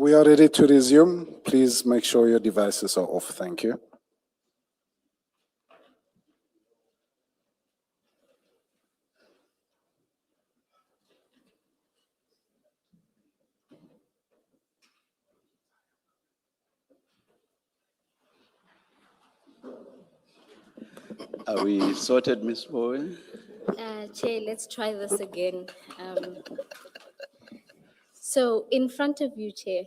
We are ready to resume. Please make sure your devices are off. Thank you. Are we sorted, Ms. Bowe? Chair, let's try this again. So in front of you, Chair,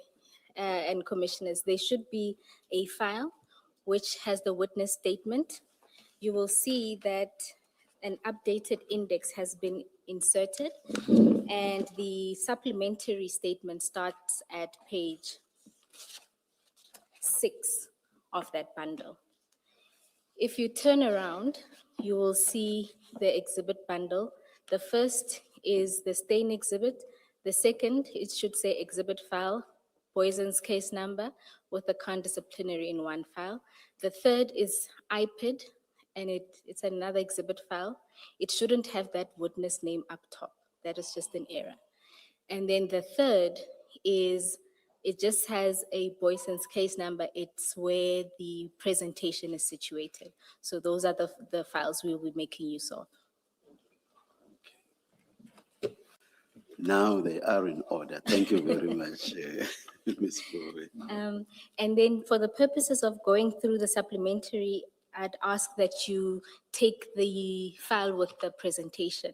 and Commissioners, there should be a file which has the witness statement. You will see that an updated index has been inserted, and the supplementary statement starts at page 6 of that bundle. If you turn around, you will see the exhibit bundle. The first is the stain exhibit. The second, it should say exhibit file, Poison's case number with the count disciplinary in one file. The third is IPID, and it's another exhibit file. It shouldn't have that witness name up top. That is just an error. And then the third is, it just has a Boyson's case number. It's where the presentation is situated. So those are the files we will be making use of. Now they are in order. Thank you very much, Ms. Bowe. And then for the purposes of going through the supplementary, I'd ask that you take the file with the presentation.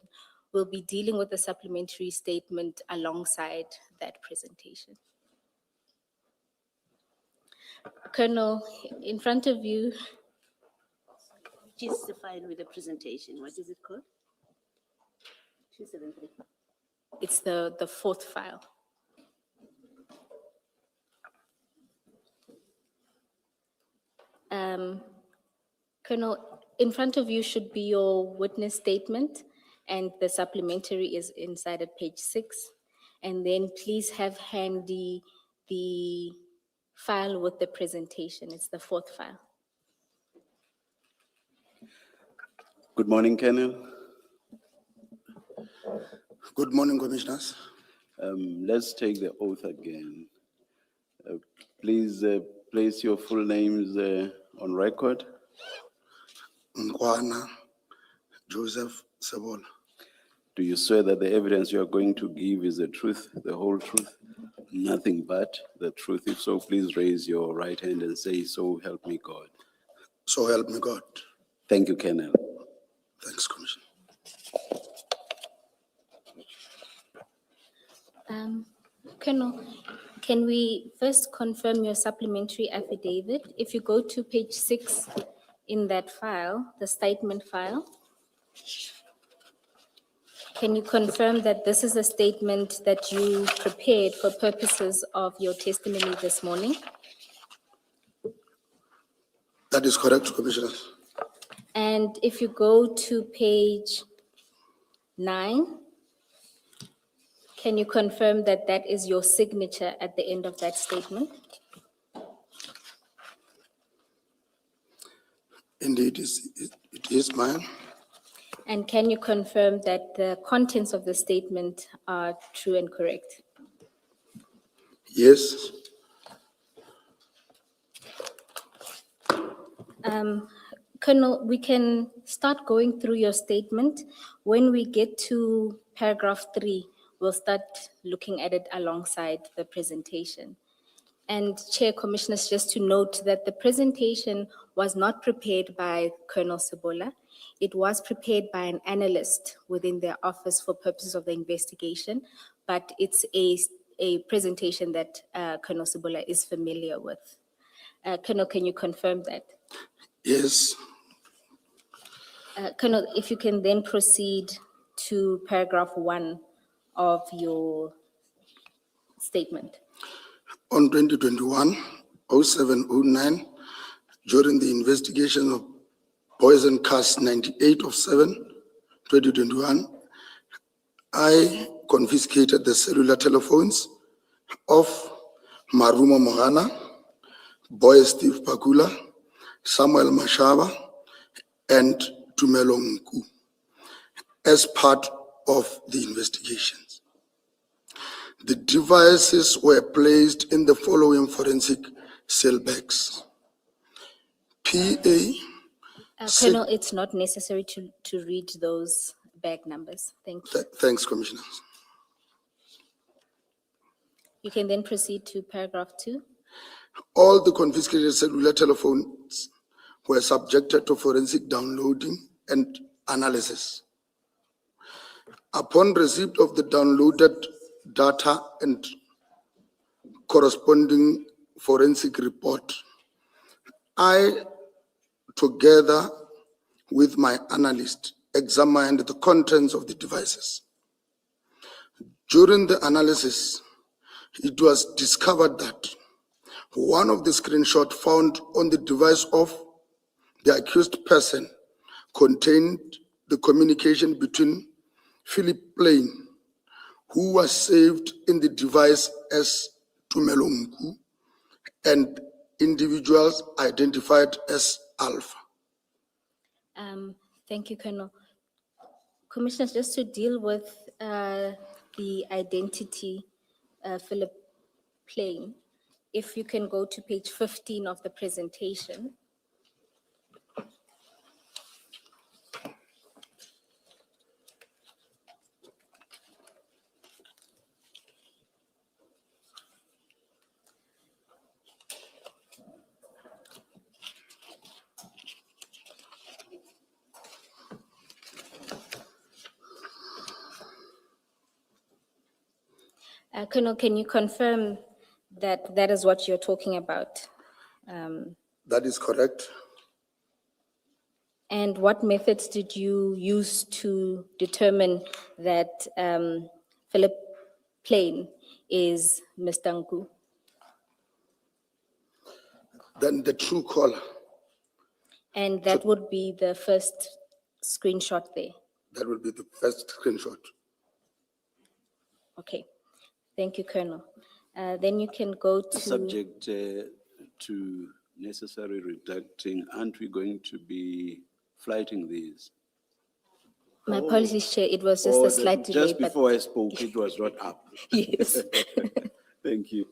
We'll be dealing with the supplementary statement alongside that presentation. Colonel, in front of you. Which is the file with the presentation? What is it called? 273. It's the fourth file. Colonel, in front of you should be your witness statement, and the supplementary is inside at page 6. And then please have handy the file with the presentation. It's the fourth file. Good morning, Colonel. Good morning, Commissioners. Let's take the oath again. Please place your full names on record. Nkwana Joseph Sebola. Do you swear that the evidence you are going to give is the truth, the whole truth, nothing but the truth? If so, please raise your right hand and say, "So help me God." So help me God. Thank you, Colonel. Thanks, Commissioner. Colonel, can we first confirm your supplementary affidavit? If you go to page 6 in that file, the statement file, can you confirm that this is a statement that you prepared for purposes of your testimony this morning? That is correct, Commissioner. And if you go to page 9, can you confirm that that is your signature at the end of that statement? Indeed, it is mine. And can you confirm that the contents of the statement are true and correct? Yes. Colonel, we can start going through your statement. When we get to paragraph 3, we'll start looking at it alongside the presentation. And Chair, Commissioners, just to note that the presentation was not prepared by Colonel Sebola. It was prepared by an analyst within their office for purposes of the investigation, but it's a presentation that Colonel Sebola is familiar with. Colonel, can you confirm that? Yes. Colonel, if you can then proceed to paragraph 1 of your statement. On 2021-07-09, during the investigation of Poison Cast 98 of 7-2021, I confiscated the cellular telephones of Marumo Mogana, Boy Steve Pakula, Samuel Mashaba, and Tumelo Nku as part of the investigations. The devices were placed in the following forensic cell bags. PA, Colonel, it's not necessary to read those bag numbers. Thank you. thanks, Commissioners. You can then proceed to paragraph 2. All the confiscated cellular telephones were subjected to forensic downloading and analysis. Upon receipt of the downloaded data and corresponding forensic report, I, together with my analyst, examined the contents of the devices. During the analysis, it was discovered that one of the screenshots found on the device of the accused person contained the communication between Philip Plain, who was saved in the device as Tumelongu, and individuals identified as Alpha. Thank you, Colonel. Commissioners, just to deal with the identity, Philip Plain, if you can go to page 15 of the presentation. Colonel, can you confirm that that is what you're talking about? That is correct. And what methods did you use to determine that Philip Plain is Mr. Nku? Then the true caller, And that would be the first screenshot there. that will be the first screenshot. Okay, thank you, Colonel. Then you can go to. Subject to necessary redacting, aren't we going to be flighting these? My apologies, Chair, it was just Or a slight delay. Just before I spoke, it was not up. Yes. Thank you.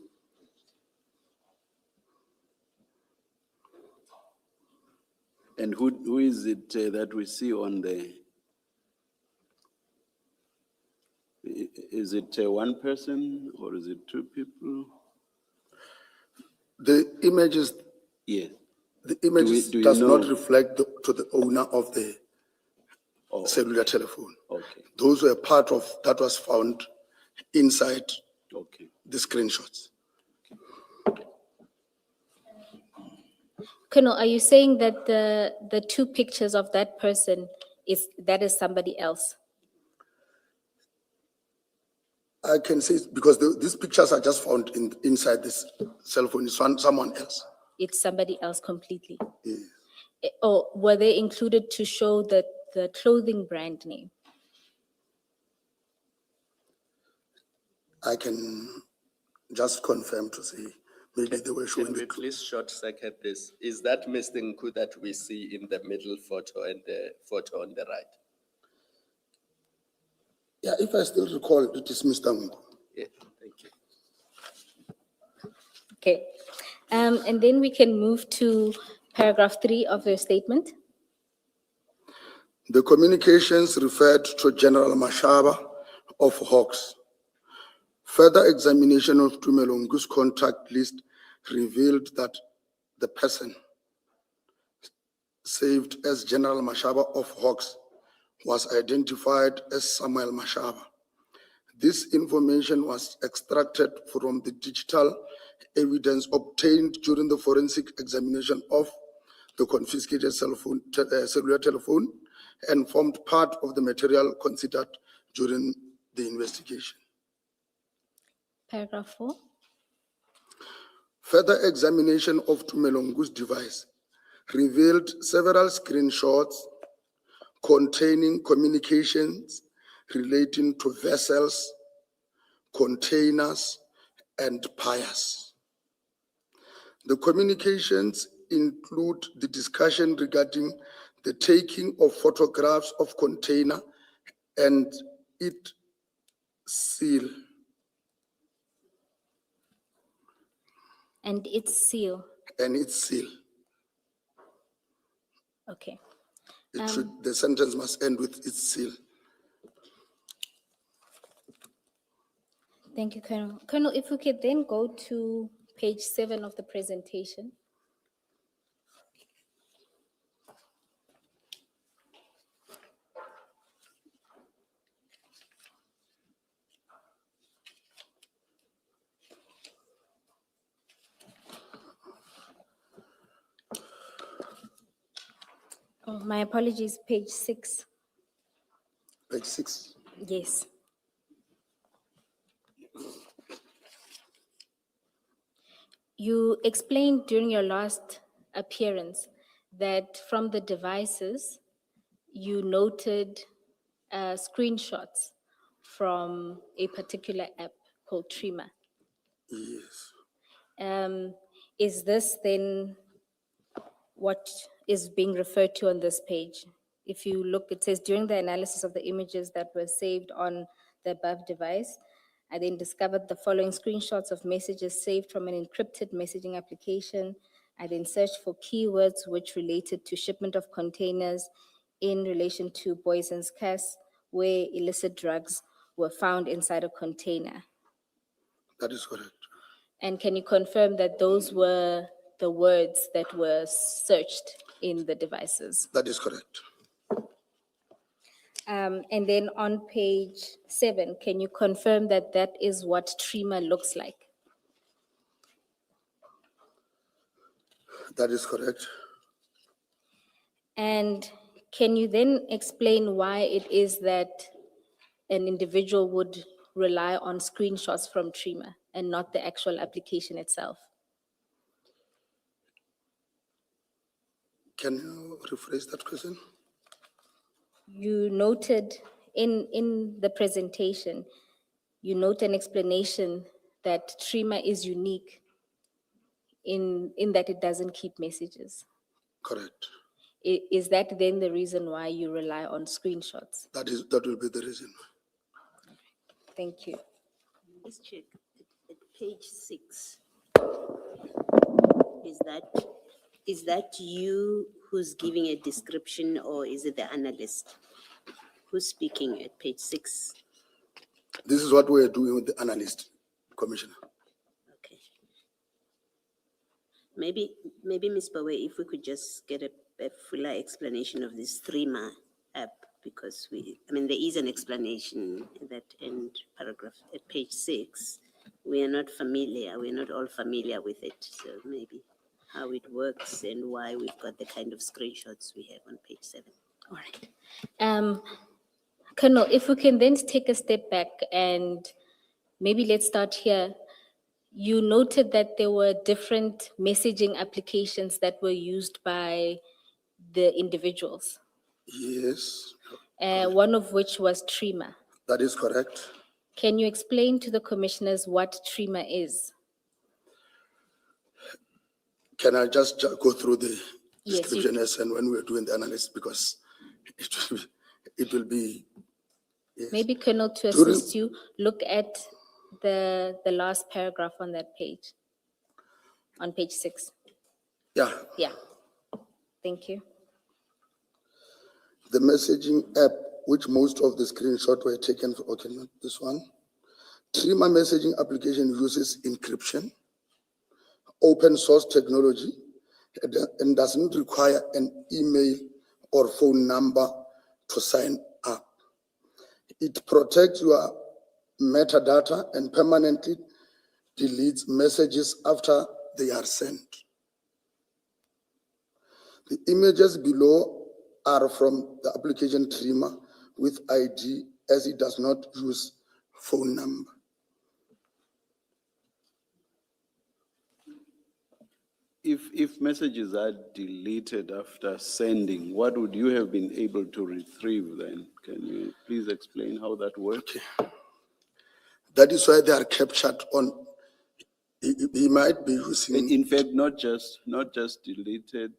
And who is it that we see on the? Is it one person or is it two people? The images, Yes. the images do you does not know- reflect to the owner of the Oh, cellular telephone. okay, Those were part of, that was found inside okay. the screenshots. Colonel, are you saying that the two pictures of that person is somebody else? I can say, because these pictures are just found inside this cell phone, it's someone else. It's somebody else completely? Yes. Or were they included to show the clothing brand name? I can just confirm to say, maybe they were showing Can we the, please short circuit this? Is that Mr. Nku that we see in the middle photo and the photo on the right? yeah, if I still recall, it is Mr. Ngu. Yeah, thank you. Okay. And then we can move to paragraph 3 of your statement. The communications referred to General Mashaba of Hawks. Further examination of Tumelongu's contact list revealed that the person saved as General Mashaba of Hawks was identified as Samuel Mashaba. This information was extracted from the digital evidence obtained during the forensic examination of the confiscated cellular telephone and formed part of the material considered during the investigation. Paragraph 4. Further examination of Tumelongu's device revealed several screenshots containing communications relating to vessels, containers, and piers. The communications include the discussion regarding the taking of photographs of container and its seal. and its seal. and its seal. Okay. It should, the sentence must end with its seal. Thank you, Colonel. Colonel, if we could then go to page 7 of the presentation. Oh, my apologies, page 6. Page 6. Yes. You explained during your last appearance that from the devices, you noted screenshots from a particular app called Trima. Yes. Is this then what is being referred to on this page? If you look, it says during the analysis of the images that were saved on the above device, I then discovered the following screenshots of messages saved from an encrypted messaging application. I then searched for keywords which related to shipment of containers in relation to Boyson's Cass, where illicit drugs were found inside a container. That is correct. And can you confirm that those were the words that were searched in the devices? That is correct. And then on page 7, can you confirm that that is what Trima looks like? That is correct. And can you then explain why it is that an individual would rely on screenshots from Trima and not the actual application itself? Can you rephrase that question? You noted in the presentation, you note an explanation that Trima is unique in that it doesn't keep messages. Correct. Is that then the reason why you rely on screenshots? That will be the reason. Thank you. Let's check at page 6. Is that you who's giving a description, or is it the analyst? Who's speaking at page 6? This is what we are doing with the analyst, Commissioner. Okay. Maybe, Ms. Bawe, if we could just get a fuller explanation of this Trima app, because there is an explanation in that end paragraph at page 6. We are not all familiar with it, so maybe how it works and why we've got the kind of screenshots we have on page 7. All right. Colonel, if we can then take a step back and maybe let's start here. You noted that there were different messaging applications that were used by the individuals, Yes, one of which was Trima. that is correct. Can you explain to the commissioners what Trima is? Can I just go through the Yes, you description as and when we're doing the analysis, because it will be yes. Maybe, Colonel, to During- assist you, look at the last paragraph on that page, on page 6. Yeah, Yeah. Thank you. the messaging app, which most of the screenshots were taken from, okay, not this one. Trima messaging application uses encryption, open source technology, and doesn't require an email or phone number to sign up. It protects your metadata and permanently deletes messages after they are sent. The images below are from the application Trima with ID, as it does not use phone number. If messages are deleted after sending, what would you have been able to retrieve then? Can you please explain how that works? That is why they are captured on, he might be using, In fact, not just deleted,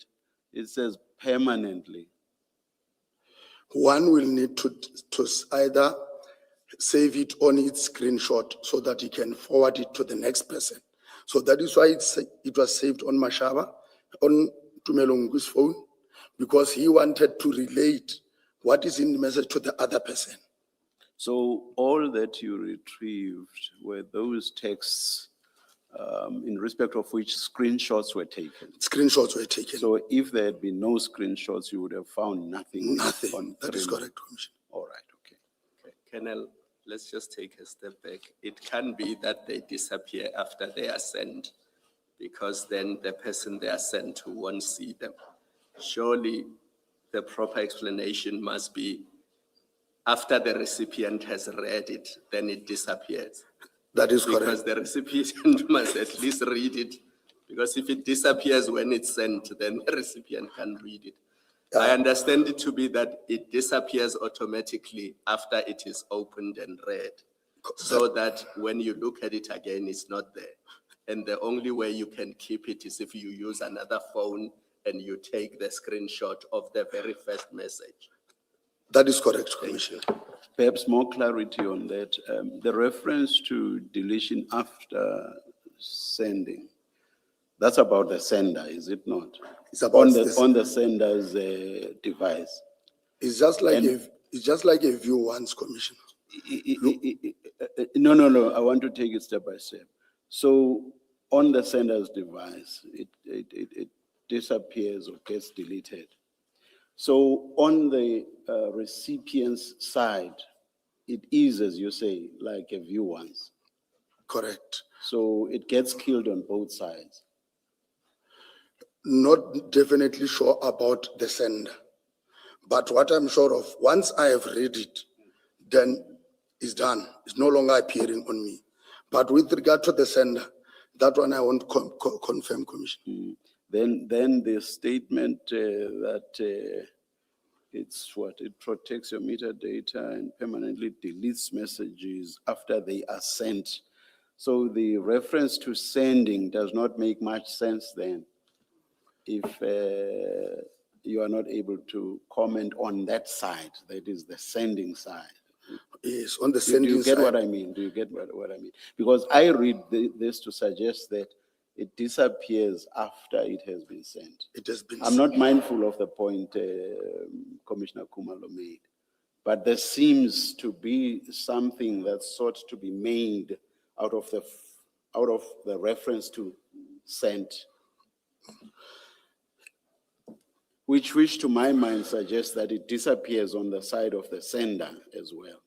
it says permanently. one will need to either save it on its screenshot so that he can forward it to the next person. So that is why it was saved on Mashaba, on Tumelongu's phone, because he wanted to relate what is in the message to the other person. So all that you retrieved were those texts in respect of which screenshots were taken. Screenshots were taken. So if there had been no screenshots, you would have found nothing. Nothing. on That is 3 correct, Commissioner. All right, okay. Okay, Colonel, let's just take a step back. It can be that they disappear after they are sent, because then the person they are sent to won't see them. Surely the proper explanation must be after the recipient has read it, then it disappears. That is Because correct. the recipient must at least read it, because if it disappears when it's sent, then the recipient can read it. I understand it to be that it disappears automatically after it is opened and read, so that when you look at it again, it's not there. And the only way you can keep it is if you use another phone and you take the screenshot of the very first message. That is correct, Commissioner. Perhaps more clarity on that. The reference to deletion after sending, that's about the sender, is it not? It's about On the sender's device. It's just like And- it's just like a view once, Commissioner. No, I want to take it step by step. So on the sender's device, it disappears or gets deleted. So on the recipient's side, it is, as you say, like a view once. Correct. So it gets killed on both sides. Not definitely sure about the sender, but what I'm sure of, once I have read it, then it's done. It's no longer appearing on me. But with regard to the sender, that one I won't confirm, Commissioner. Then the statement that it's what, it protects your metadata and permanently deletes messages after they are sent. So the reference to sending does not make much sense then, if you are not able to comment on that side, that is the sending side. Yes, on the Do sending you get side. what I mean? Do you get what I mean? Because I read this to suggest that it disappears after it has been sent. It has been I'm not mindful of the point Commissioner Kumalo made, but there seems to be something that's sought to be made out of the reference to sent, which to my mind suggests that it disappears on the side of the sender as well.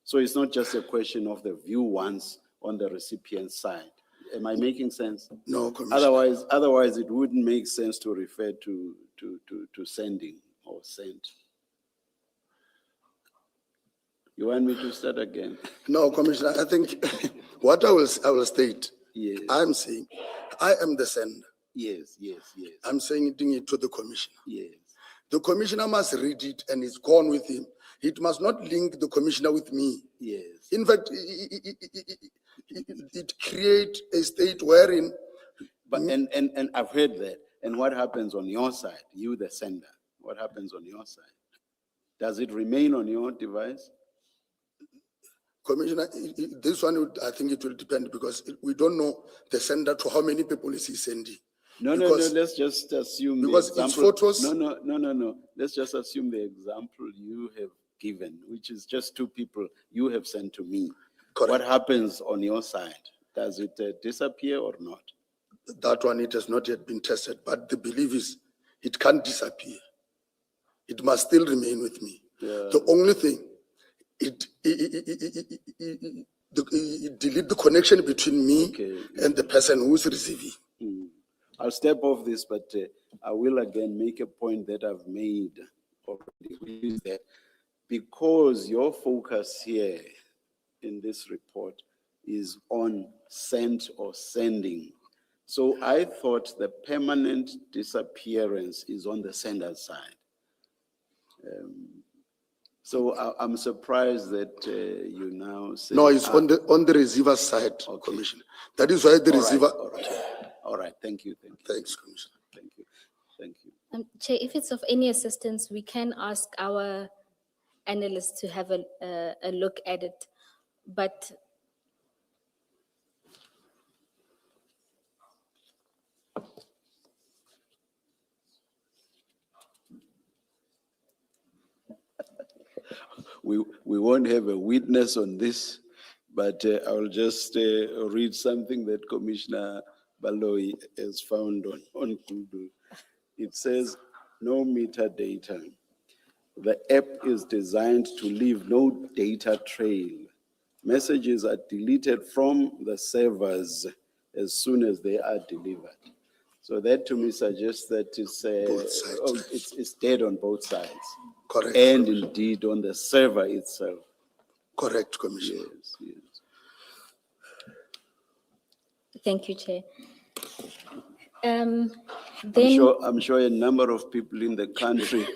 So it's not just a question of the view once on the recipient side. Am I making sense? No, Commissioner. Otherwise it wouldn't make sense to refer to sending or sent. You want me to start again? No, Commissioner, I think what I will state, Yes. I'm saying, I am the sender. Yes. I'm saying it to the Commissioner. Yes. The Commissioner must read it and it's gone with him. It must not link the Commissioner with me. Yes. In fact, it creates a state wherein, But and I've heard that. And what happens on your side, you the sender? What happens on your side? Does it remain on your device? Commissioner, this one, I think it will depend because we don't know the sender to how many people is he sending. No, Because- let's just assume the because it's example. photos- No. Let's just assume the example you have given, which is just 2 people you have sent to me. Correct. What happens on your side? Does it disappear or not? That one, it has not yet been tested, but the belief is it can't disappear. It must still remain with me. Yeah. The only thing, it delete the connection between me Okay. and the person who is receiving. I'll step off this, but I will again make a point that I've made already, which is that because your focus here in this report is on sent or sending, so I thought the permanent disappearance is on the sender's side. So I'm surprised that you now say. No, it's on the receiver side, Okay. Commissioner. That is why the All right, receiver. all right. Thank you. Thanks, Commissioner. Thank you. Chair, if it's of any assistance, we can ask our analysts to have a look at it. But we won't have a witness on this, but I will just read something that Commissioner Baloyi has found on Google. It says, no meter data. The app is designed to leave no data trail. Messages are deleted from the servers as soon as they are delivered. So that to me suggests that Both sides. it's dead on both sides. Correct. And indeed on the server itself. Correct, Commissioner. Yes, yes. Thank you, Chair. I'm Then, sure a number of people in the country,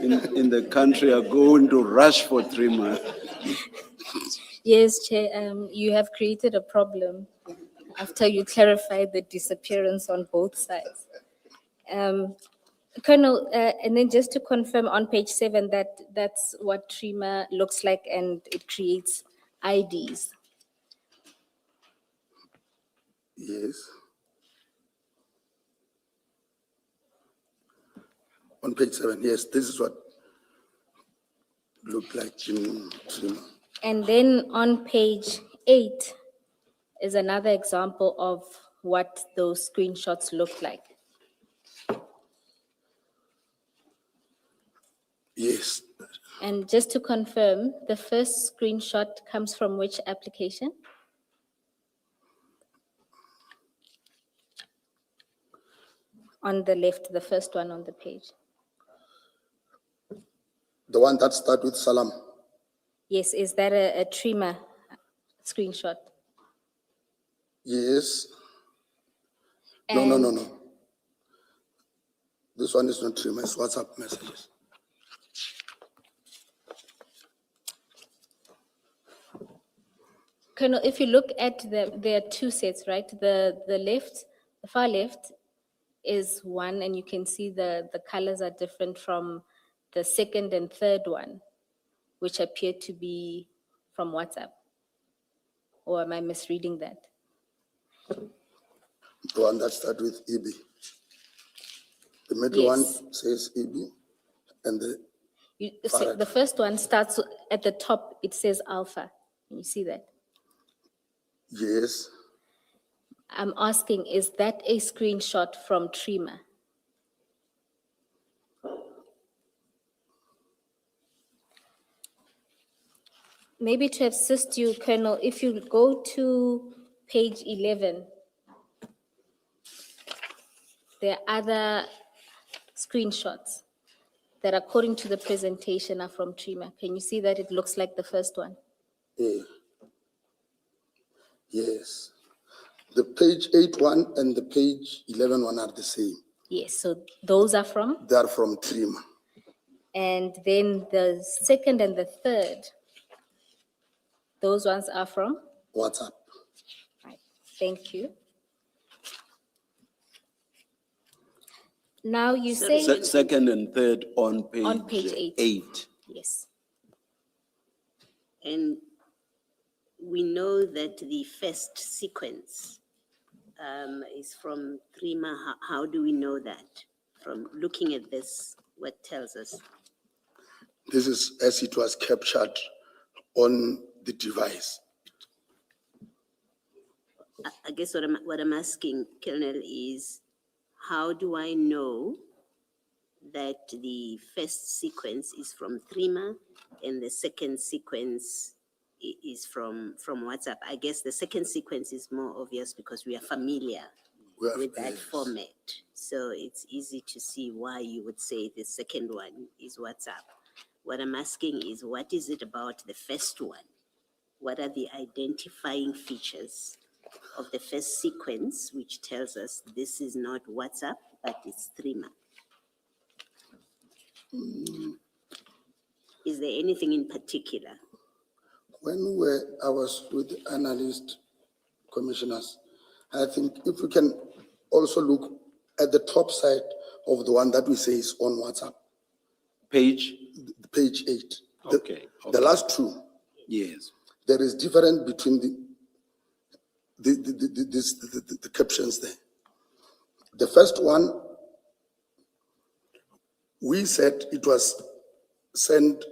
in the country are going to rush for 3 months. yes, Chair, you have created a problem after you clarified the disappearance on both sides. Colonel, and then just to confirm on page 7 that that's what TRIMA looks like and it creates IDs. Yes. On page 7, yes, this is what looked like in Trima. And then on page 8 is another example of what those screenshots look like. Yes, And just to confirm, the first screenshot comes from which application? On the left, the first one on the page. the one that starts with Salam. Yes, is that a TRIMA screenshot? Yes. No. And- This one is not Trima, it's WhatsApp messages. Colonel, if you look at there are two sets, right? The left, the far left is one, and you can see the colors are different from the second and third one, which appear to be from WhatsApp. Or am I misreading that? The one that starts with EB. The middle one Yes. says EB, and The first one starts at the top, it says alpha. Can you see that? yes, I'm asking, is that a screenshot from TRIMA? Maybe to assist you, Colonel, if you go to page 11, there are other screenshots that according to the presentation are from TRIMA. Can you see that it looks like the first one? yes. The page 8 one and the page 11 one are the same. Yes, so those are from? They are from Trima. And then the second and the third, those ones are from? WhatsApp. Right, thank you. Now you say, Second and third on page 8. 8. Yes, And we know that the first sequence is from Trima. How do we know that? From looking at this, what tells us? This is as it was captured on the device. I guess what I'm asking, Colonel, is how do I know that the first sequence is from Trima and the second sequence is from WhatsApp? I guess the second sequence is more obvious because we are familiar with that format. So it's easy to see why you would say the second one is WhatsApp. What I'm asking is, what is it about the first one? What are the identifying features of the first sequence which tells us this is not WhatsApp, but it's Trima? Is there anything in particular? When I was with the analyst commissioners, I think if we can also look at the top side of the one that we say is on WhatsApp, Page? page 8. Okay. The last two, Yes. there is difference between the captions there. The first one, we said it was sent,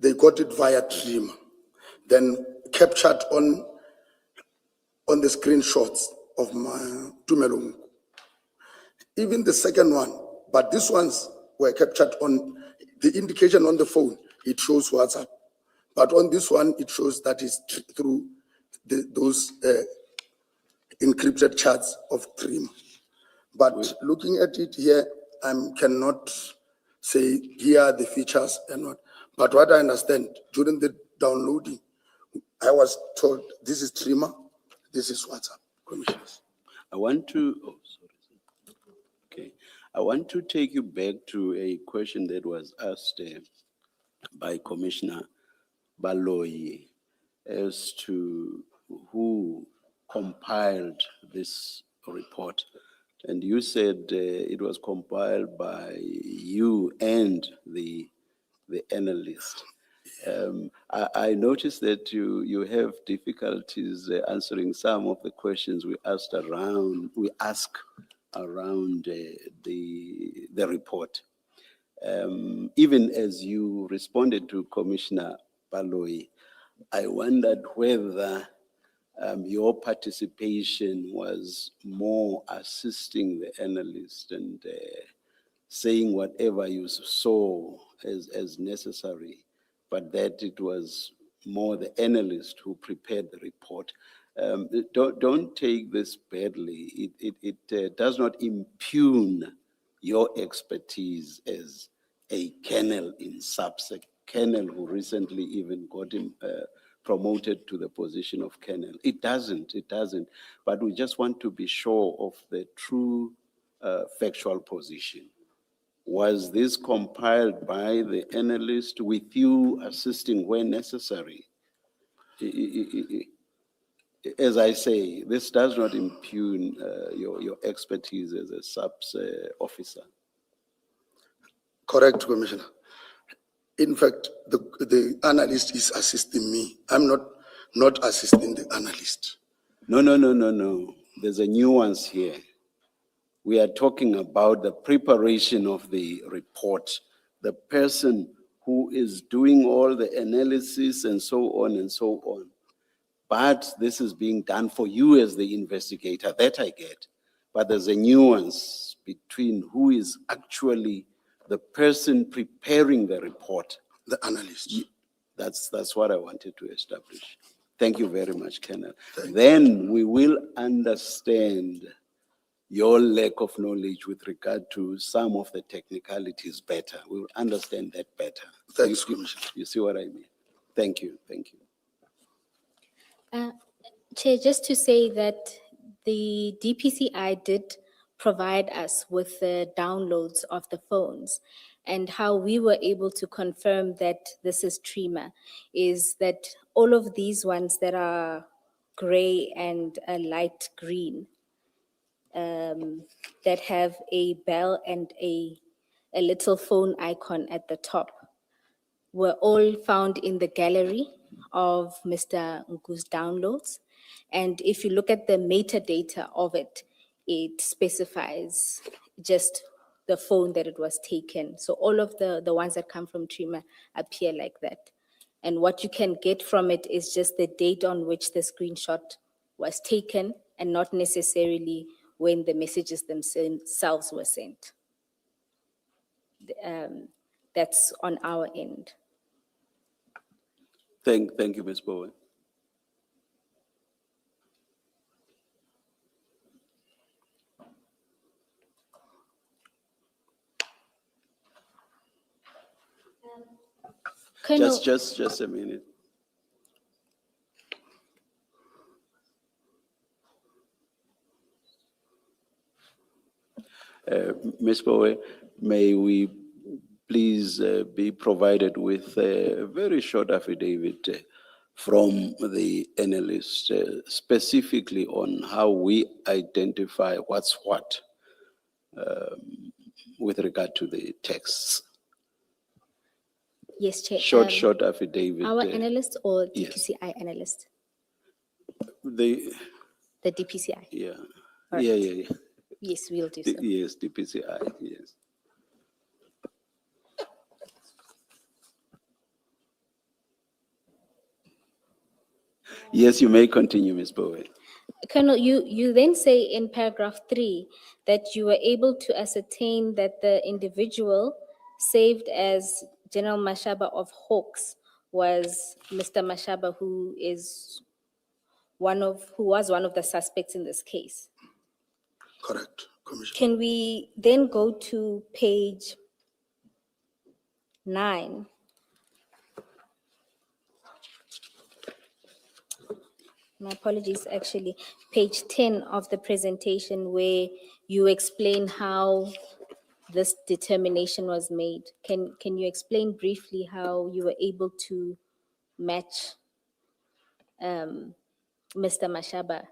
they got it via trimmer, then captured on the screenshots of my Tumelong. Even the second one, but these ones were captured on the indication on the phone. It shows WhatsApp, but on this one, it shows that it's through those encrypted chats of Trim. But looking at it here, I cannot say here are the features and what. But what I understand during the downloading, I was told this is Trimmer, this is WhatsApp, commissioners. I want to, oh, sorry. Okay. I want to take you back to a question that was asked by Commissioner Baloyi as to who compiled this report. And you said it was compiled by you and the analyst. I noticed that you have difficulties answering some of the questions we ask around the report. Even as you responded to Commissioner Baloyi, I wondered whether your participation was more assisting the analyst and saying whatever you saw as necessary, but that it was more the analyst who prepared the report. Don't take this badly. It does not impugn your expertise as a colonel in SAPSEC, colonel who recently even got him promoted to the position of colonel. It doesn't. But we just want to be sure of the true factual position. Was this compiled by the analyst with you assisting where necessary? As I say, this does not impugn your expertise as a SAPS officer. Correct, Commissioner. In fact, the analyst is assisting me. I'm not assisting the analyst. No. There's a nuance here. We are talking about the preparation of the report, the person who is doing all the analysis and so on and so on. But this is being done for you as the investigator, that I get. But there's a nuance between who is actually the person preparing the report. The analyst. That's what I wanted to establish. Thank you very much, Colonel. Then we will understand your lack of knowledge with regard to some of the technicalities better. We will understand that better. Thanks, Commissioner. You see what I mean? Thank you. Chair, just to say that the DPCI did provide us with the downloads of the phones, and how we were able to confirm that this is Trima is that all of these ones that are gray and a light green, that have a bell and a little phone icon at the top, were all found in the gallery of Mr. Nku's downloads. And if you look at the metadata of it, it specifies just the phone that it was taken. So all of the ones that come from Trima appear like that. And what you can get from it is just the date on which the screenshot was taken and not necessarily when the messages themselves were sent. That's on our end. Thank you, Ms. Bowen. Colonel, Just a minute. Ms. Bowen, may we please be provided with a very short affidavit from the analyst, specifically on how we identify what's what with regard to the texts. yes, Chair. Short affidavit. Our analyst or yes. DPCI analyst? The DPCI. yeah. All right. Yeah. Yes, we'll do so. Yes, DPCI, yes. Yes, you may continue, Ms. Bowe. Colonel, you then say in paragraph 3 that you were able to ascertain that the individual saved as General Mashaba of Hawks was Mr. Mashaba, who was one of the suspects in this case. Correct, Commissioner. Can we then go to page 9? My apologies, actually, page 10 of the presentation where you explain how this determination was made. Can you explain briefly how you were able to match Mr. Mashaba,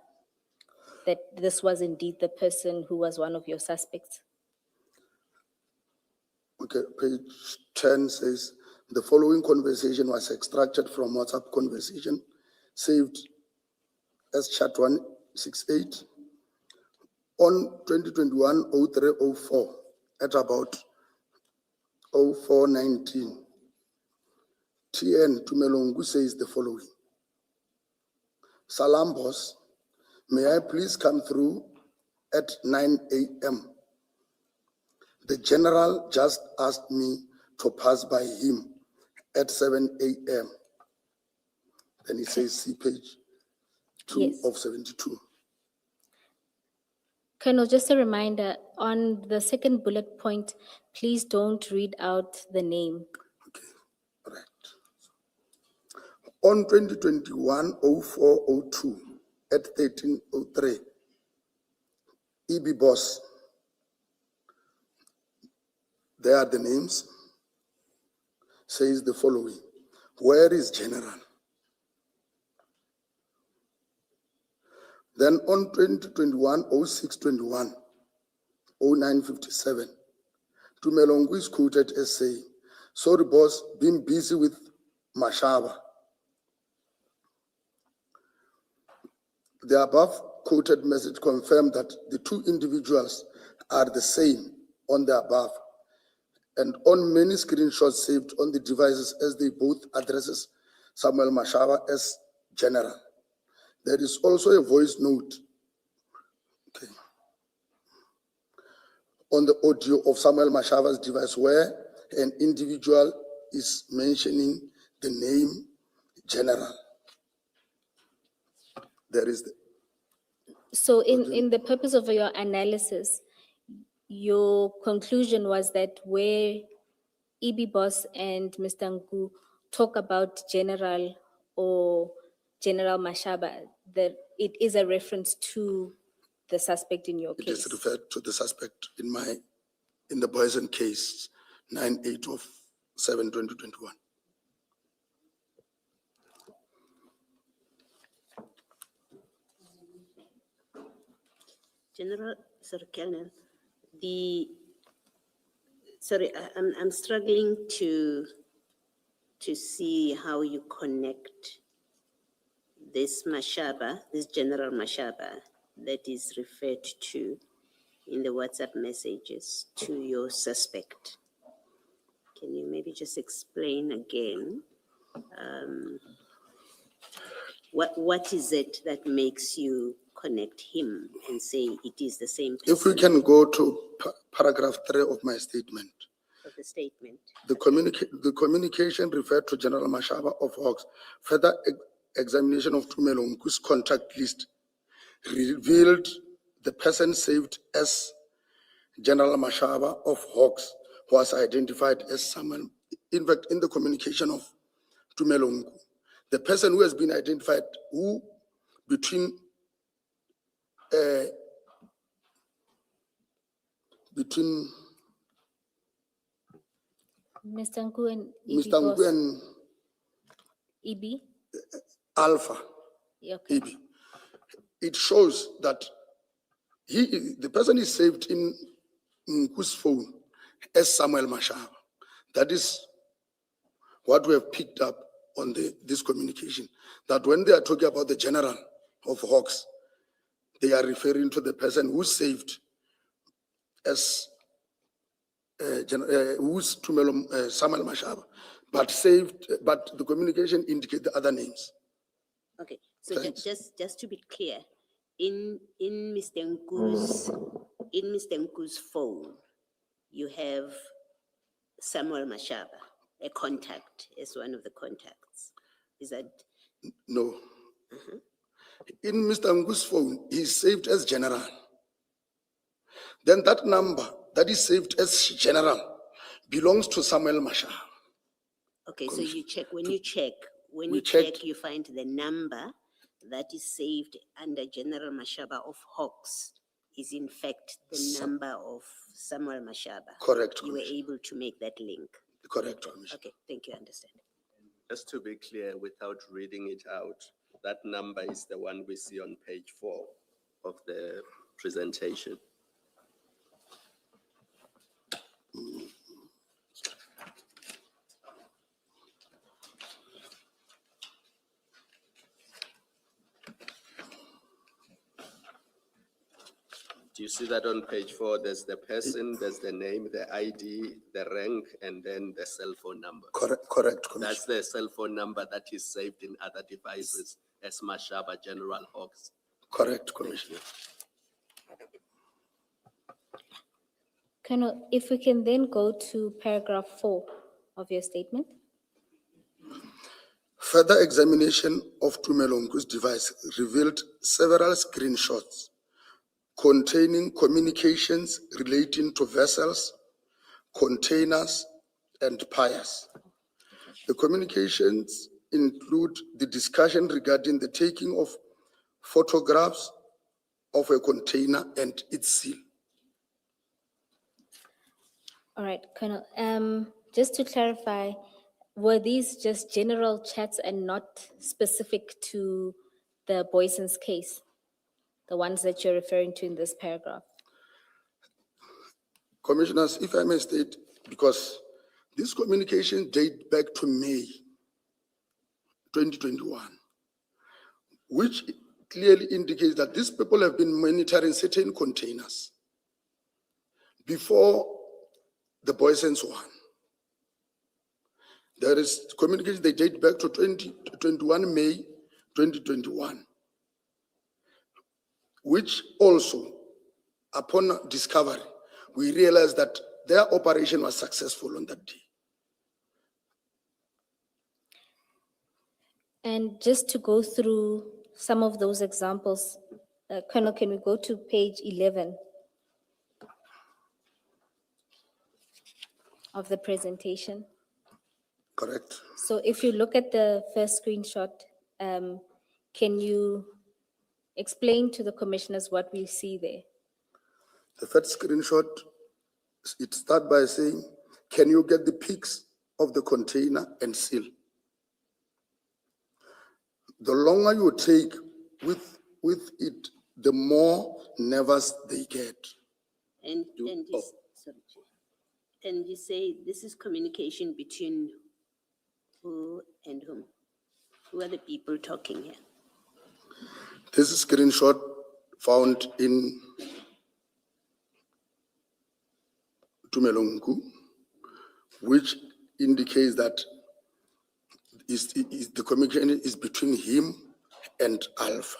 that this was indeed the person who was one of your suspects? Okay, page 10 says, the following conversation was extracted from WhatsApp conversation saved as chat 168 on 2021-03-04 at about 04:19. TN Tumelongu says the following. Salam boss, may I please come through at 9 a.m. The general just asked me to pass by him at 7 a.m. Then he says, see page 2 Yes. of 72. Colonel, just a reminder, on the second bullet point, please don't read out the name. Right. On 2021-04-02 at 13:03, EB boss, there are the names, says the following. Where is General? Then on 2021-06-21, 09:57, Tumelongu is quoted as saying, sorry boss, been busy with Mashaba. The above quoted message confirmed that the two individuals are the same on the above and on many screenshots saved on the devices as they both addresses Samuel Mashaba as General. There is also a voice note on the audio of Samuel Mashaba's device where an individual is mentioning the name General. There is the, So in the purpose of your analysis, your conclusion was that where EB Boss and Mr. Ngu talk about General or General Mashaba, that it is a reference to the suspect in your it case. is referred to the suspect in the Boyson case, 9/8/7/2021. General, sorry, Colonel, I'm struggling to see how you connect this Mashaba, this General Mashaba that is referred to in the WhatsApp messages to your suspect. Can you maybe just explain again? What is it that makes you connect him and say it is the same person? If we can go to paragraph 3 of my statement. Of the statement. The communication referred to General Mashaba of Hawks. Further examination of Tumelongu's contact list revealed the person saved as General Mashaba of Hawks was identified as someone. In fact, in the communication of Tumelongu, the person who has been identified, who between Mr. Ngu and EB Mr. Ngu Boss. and EB? Alpha, Okay. EB. It shows that the person is saved in Nku's phone as Samuel Mashaba. That is what we have picked up on this communication. That when they are talking about the General of Hawks, they are referring to the person who saved as who's Samuel Mashaba, but the communication indicate the other names. Okay, So Thanks. just to be clear, in Mr. Nku's phone, you have Samuel Mashaba, a contact, as one of the contacts. Is that, No. In Mr. Ngu's phone, he's saved as general. Then that number that is saved as general belongs to Samuel Masha. okay, so you check, when you check, We checked. you find the number that is saved under General Mashaba of Hawks is in fact the number of Samuel Mashaba. Correct, You were Commissioner. able to make that link. Correct, Commissioner. Okay, thank you, I understand. Just to be clear, without reading it out, that number is the one we see on page 4 of the presentation. Do you see that on page 4? There's the person, there's the name, the ID, the rank, and then the cell phone number. Correct, Commissioner. That's the cell phone number that is saved in other devices as Mashaba General Hawks. Correct, Commissioner. Colonel, if we can then go to paragraph 4 of your statement. Further examination of Tumelongu's device revealed several screenshots containing communications relating to vessels, containers, and piers. The communications include the discussion regarding the taking of photographs of a container and its seal. All right, Colonel, just to clarify, were these just general chats and not specific to the Boyson's case? The ones that you're referring to in this paragraph? Commissioners, if I may state, because this communication date back to May 2021, which clearly indicates that these people have been monitoring certain containers before the Boyson's one. There is communication, they date back to 2021, May 2021, which also, upon discovery, we realized that their operation was successful on that day. And just to go through some of those examples, Colonel, can we go to page 11 of the presentation? Correct. So if you look at the first screenshot, can you explain to the commissioners what we see there? The first screenshot, it starts by saying, can you get the pics of the container and seal? The longer you take with it, the more nervous they get. And you, sorry, Chair. And you say this is communication between who and whom? Who are the people talking here? This is screenshot found in Tumelongu, which indicates that the communication is between him and Alpha.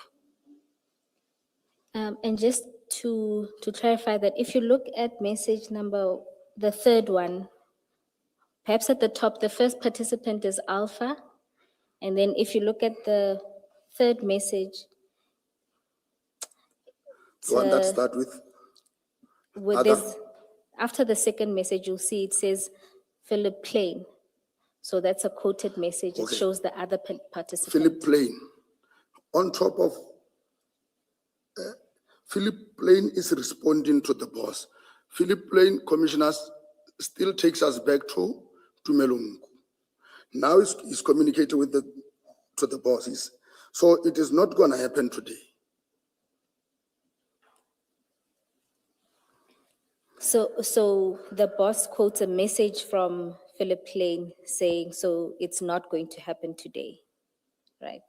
And just to clarify that, if you look at message number, the third one, perhaps at the top, the first participant is Alpha. And then if you look at the third message, The one that starts with there's, after the second message, you'll see it says Philip Plain. So that's a quoted message. It Okay. shows the other participant. Philip Plain. On top of, Philip Plain is responding to the boss. Philip Plain, commissioners, still takes us back to Tumelongu. Now he's communicating with to the bosses. So it is not gonna happen today. So the boss quotes a message from Philip Plain saying, so it's not going to happen today, right?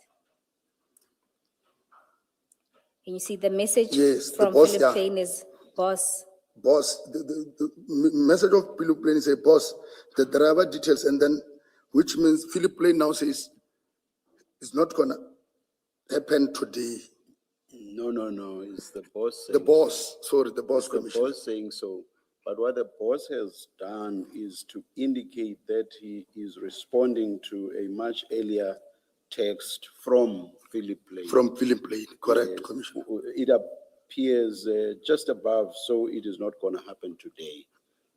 And you see the message Yes, the from boss, Philip yeah. Plain is, boss, Boss, the message of Philip Plain is a boss, the driver details, and then, which means Philip Plain now says, it's not gonna happened today. No, it's the boss The saying. boss, sorry, the boss The commissioner. boss saying so, but what the boss has done is to indicate that he is responding to a much earlier text from Philip Lane. From Philip Lane, correct, Yes. Commissioner? It appears just above, so it is not going to happen today.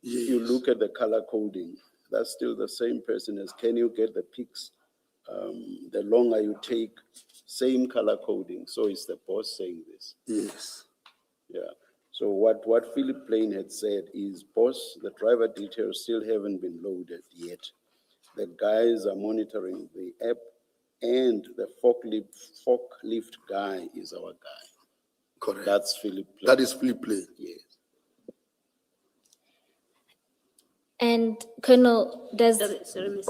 If you Yes. look at the color coding, that's still the same person as, can you get the pics? The longer you take, same color coding. So it's the boss saying this. Yes, Yeah. So what Philip Plain had said is, boss, the driver details still haven't been loaded yet. The guys are monitoring the app, and the forklift guy is our guy. correct. That's Philip Plain. That is Philip Lane. Yes. And Colonel, does, Sorry, Ms.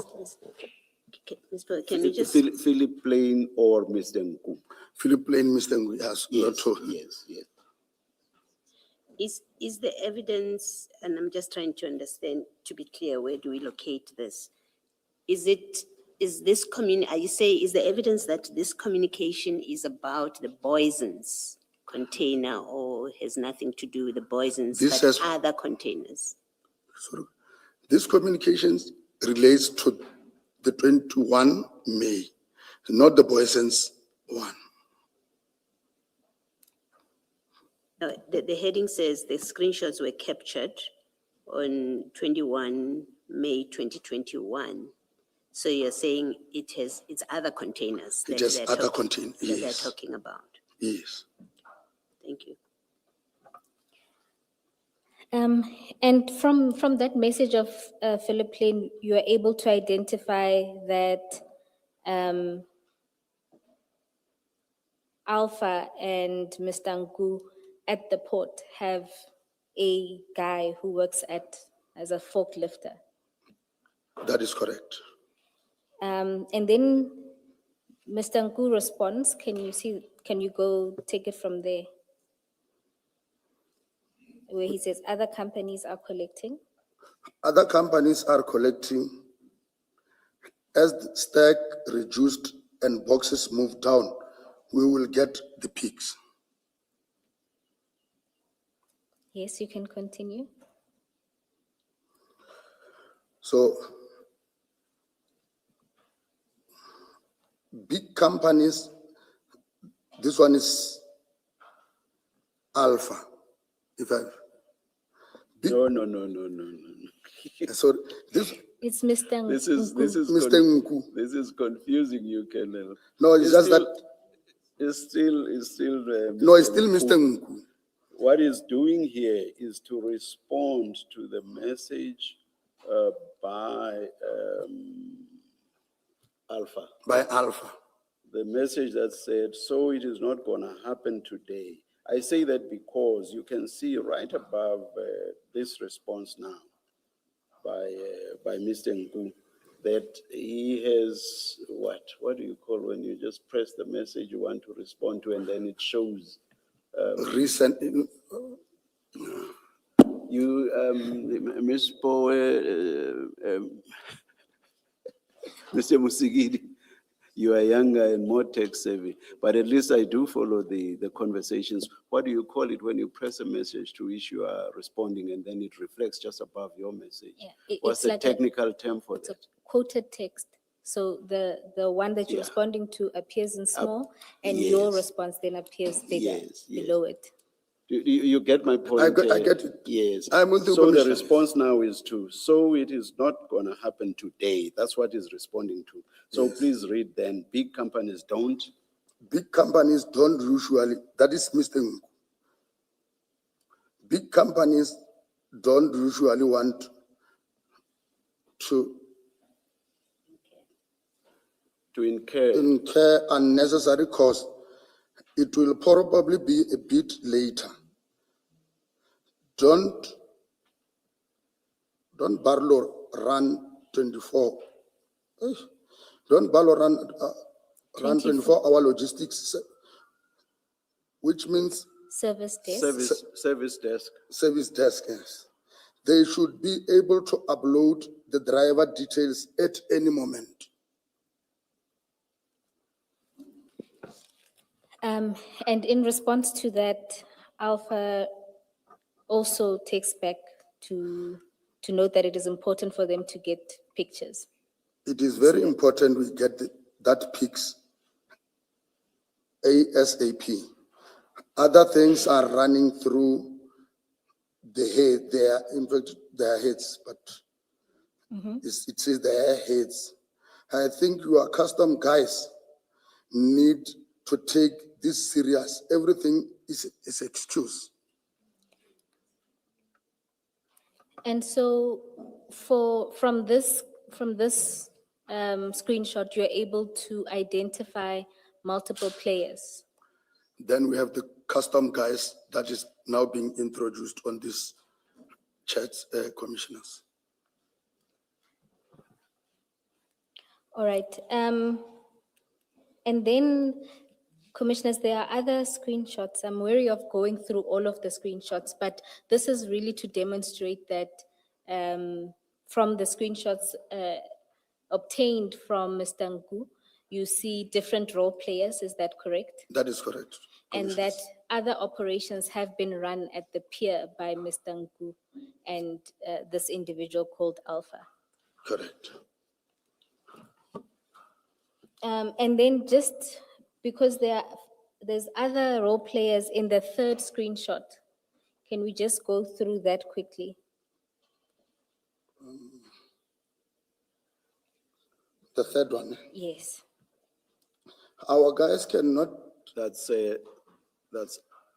Can you just, Philip Plain or Mr. Nku? Philip Lane, Mr. Ngui, yes, not Yes, to. yes. is the evidence, and I'm just trying to understand, to be clear, where do we locate this? Is the evidence that this communication is about the Boison's container or has nothing to do with the Boison's, This but has- other containers? Sorry. This communications relates to the 21 May, not the Boyson's one. The heading says the screenshots were captured on 21 May 2021. So you're saying it's other containers It that has they're other talking, contain, that they're yes, talking about. yes. Thank you. and from that message of Philip Plain, you are able to identify that Alpha and Mr. Nku at the port have a guy who works as a forklifter. That is correct. And then Mr. Nku responds, can you go take it from there? Where he says other companies are collecting. Other companies are collecting. As the stack reduced and boxes moved down, we will get the peaks. Yes, you can continue. So big companies, this one is Alpha. If I, No. so this, It's Mr. This is Mr. Nku. This is confusing you, Colonel. No, it's just that, It's still. no, it's still Nku. Mr. Nku. What he's doing here is to respond to the message by Alpha. By Alpha. The message that said, so it is not going to happen today. I say that because you can see right above this response now by Mr. Nku, that he has what do you call when you just press the message you want to respond to and then it shows Recent, you, Ms. Poe, Mr. Musigidi, you are younger and more tech savvy, but at least I do follow the conversations. What do you call it when you press a message to which you are responding and then it reflects just above your message? Yeah, What's it's the like a- technical term for It's a that? quoted text. So the one that you're Yeah. responding to appears in small and your yes. response then appears bigger Yes, yes. below it. You get my point? I get it. Yes. I'm with you, So the Commissioner. response now is so it is not going to happen today. That's what he's responding to. So please read then, big companies don't. big companies don't usually, that is Mr. Nku. Big companies don't usually want to To incur. incur unnecessary costs. It will probably be a bit later. Don't Barlow run 24. Don't Barlow run 24-hour logistics, which means Service desk. Service desk. service desk. Yes. They should be able to upload the driver details at any moment. And in response to that, Alpha also takes back to note that it is important for them to get pictures. It is very important we get that pics ASAP. Other things are running through the head, in fact, their heads, but it says their heads. I think your custom guys need to take this serious. Everything is excuse. And so from this screenshot, you're able to identify multiple players. Then we have the custom guys that is now being introduced on this chat, commissioners. All right. And then, commissioners, there are other screenshots. I'm wary of going through all of the screenshots, but this is really to demonstrate that from the screenshots obtained from Mr. Nku, you see different role players. Is that correct? That is correct. And that other operations have been run at the pier by Mr. Nku and this individual called Alpha. Correct. And then just because there's other role players in the third screenshot, can we just go through that quickly? The third one. Yes. Our guys cannot, That's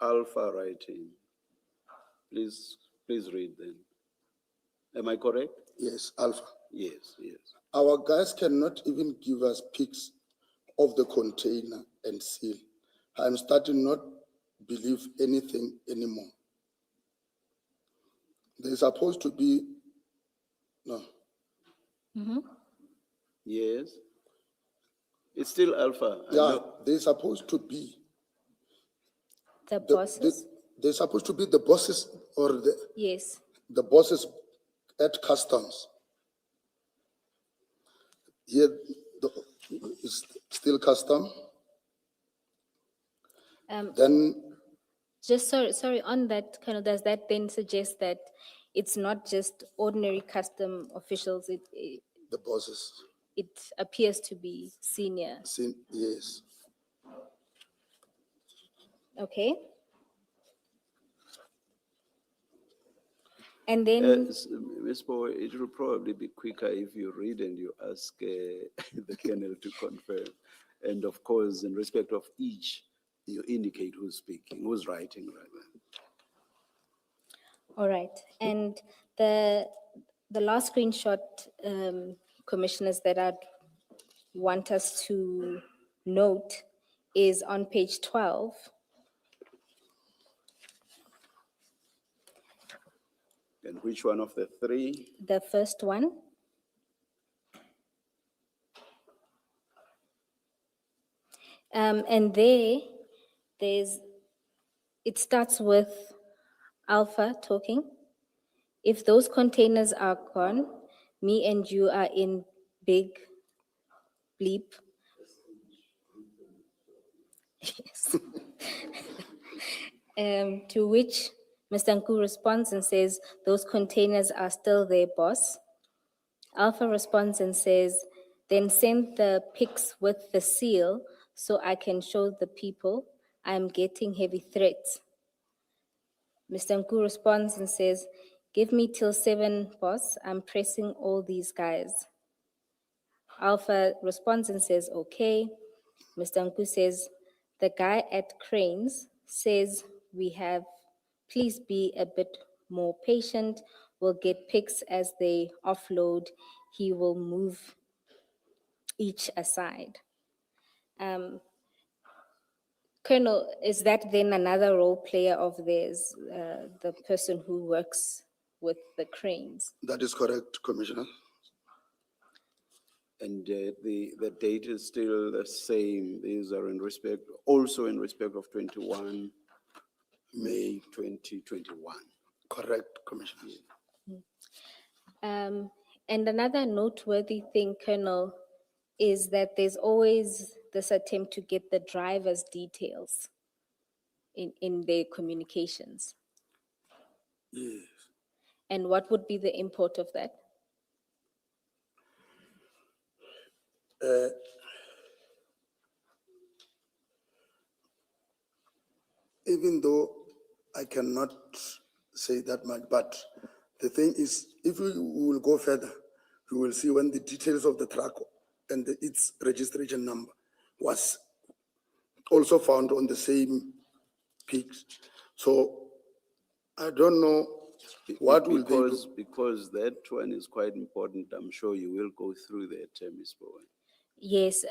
Alpha writing. Please read them. Am I correct? yes, Alpha. Yes, yes. Our guys cannot even give us pics of the container and seal. I'm starting not believe anything anymore. There's supposed to be, no, Yes. It's still Alpha. I yeah, know. they're supposed to be. The bosses? They're supposed to be the bosses or Yes. the bosses at customs. Here, it's still custom. Then, Just sorry, on that, does that then suggest that it's not just ordinary custom officials, the bosses, it appears to be senior, yes. okay? And then, Ms. Power, it will probably be quicker if you read and you ask the Colonel to confirm. And of course, in respect of each, you indicate who's speaking, who's writing rather. all right, and the last screenshot, commissioners, that I'd want us to note is on page 12. And which one of the three? The first one. And it starts with Alpha talking. If those containers are gone, me and you are in big bleep. Yes. To which Mr. Nku responds and says, those containers are still there, boss. Alpha responds and says, then send the pics with the seal so I can show the people I'm getting heavy threats. Mr. Nku responds and says, give me till 7, boss. I'm pressing all these guys. Alpha responds and says, okay. Mr. Nku says, the guy at Cranes says please be a bit more patient. We'll get pics as they offload. He will move each aside. Colonel, is that then another role player of theirs, the person who works with the Cranes? That is correct, Commissioner. And the date is still the same. These are also in respect of 21 May 2021. Correct, Commissioner. And another noteworthy thing, Colonel, is that there's always this attempt to get the driver's details in their communications? Yes. And what would be the import of that? Even though I cannot say that much, but the thing is, if we will go further, you will see when the details of the truck and its registration number was also found on the same pics. So I don't know what will they do. Because that one is quite important, I'm sure you will go through that, Ms. Bowen. Yes,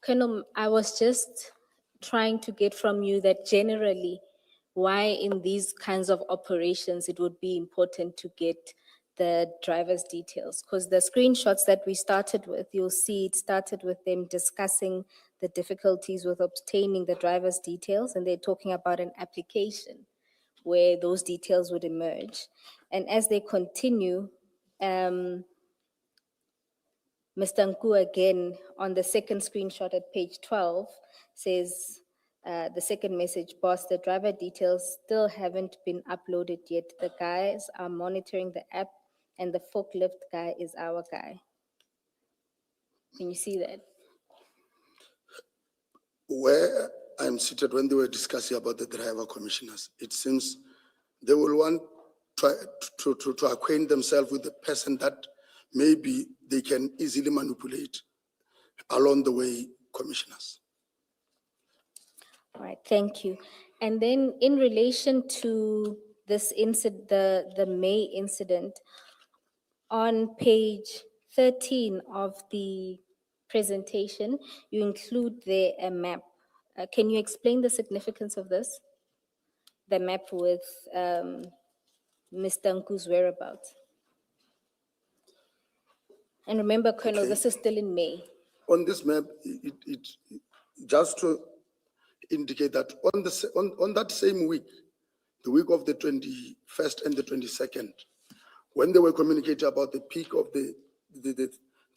Colonel, I was just trying to get from you that generally, why in these kinds of operations it would be important to get the driver's details. Because the screenshots that we started with, you'll see it started with them discussing the difficulties with obtaining the driver's details, and they're talking about an application where those details would emerge. And as they continue, Mr. Nku again, on the second screenshot at page 12, says, the second message, boss, the driver details still haven't been uploaded yet. The guys are monitoring the app and the forklift guy is our guy. Can you see that? Where I'm seated when they were discussing about the driver commissioners, it seems they will want to acquaint themselves with the person that maybe they can easily manipulate along the way, commissioners. All right, thank you. And then in relation to this incident, the May incident, on page 13 of the presentation, you include there a map. Can you explain the significance of this? The map with Mr. Nku's whereabouts. And remember, Colonel, Okay. this is still in May. On this map, it just to indicate that on that same week, the week of the 21st and the 22nd, when they were communicating about the peak of the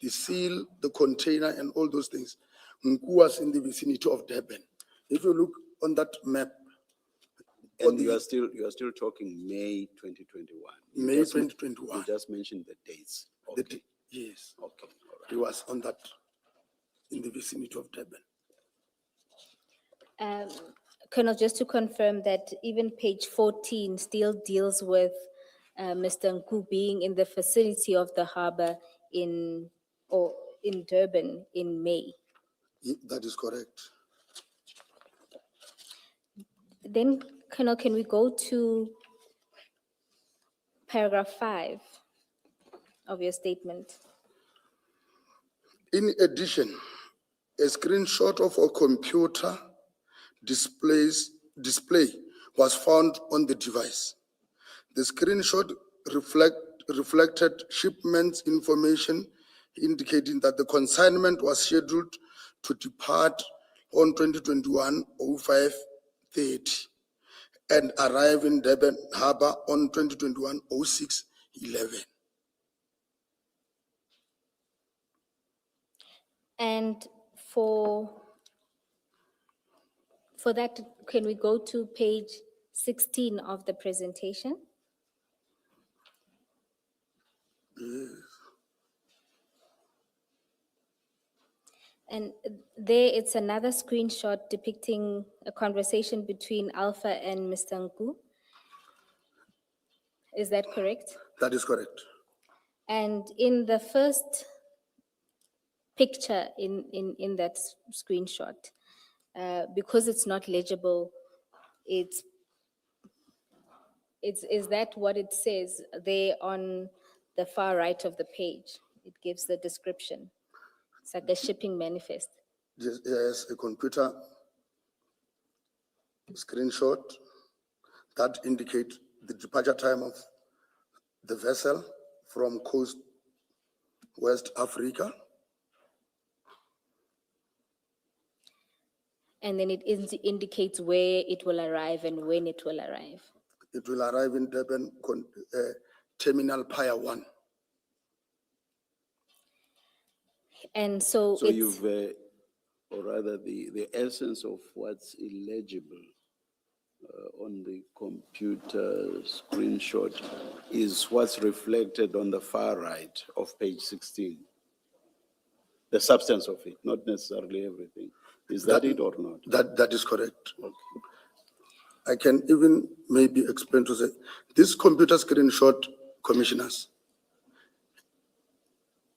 seal, the container, and all those things, Nku was in the vicinity of Durban. If you look on that map, And you are still talking May 2021. May You 2021. just mentioned the dates. the Okay, yes, okay, all right. he was on that, in the vicinity of Durban. Colonel, just to confirm that even page 14 still deals with Mr. Nku being in the facility of the harbor in Durban in May. That is correct. Then, Colonel, can we go to paragraph 5 of your statement? In addition, a screenshot of a computer display was found on the device. The screenshot reflected shipment information indicating that the consignment was scheduled to depart on 2021-05-30 and arrive in Durban Harbor on 2021-06-11. And for that, can we go to page 16 of the presentation? And there it's another screenshot depicting a conversation between Alpha and Mr. Nku. Is that correct? That is correct. And in the first picture in that screenshot, because it's not legible, is that what it says there on the far right of the page? It gives the description. It's like a shipping manifest. Yes, a computer screenshot that indicates the departure time of the vessel from coast West Africa. And then it indicates where it will arrive and when it will arrive. It will arrive in Durban Terminal Pier 1. And so So it's, or rather the essence of what's illegible on the computer screenshot is what's reflected on the far right of page 16. The substance of it, not necessarily everything. Is that it or not? That is correct. Okay. I can even maybe explain to say, this computer screenshot, commissioners,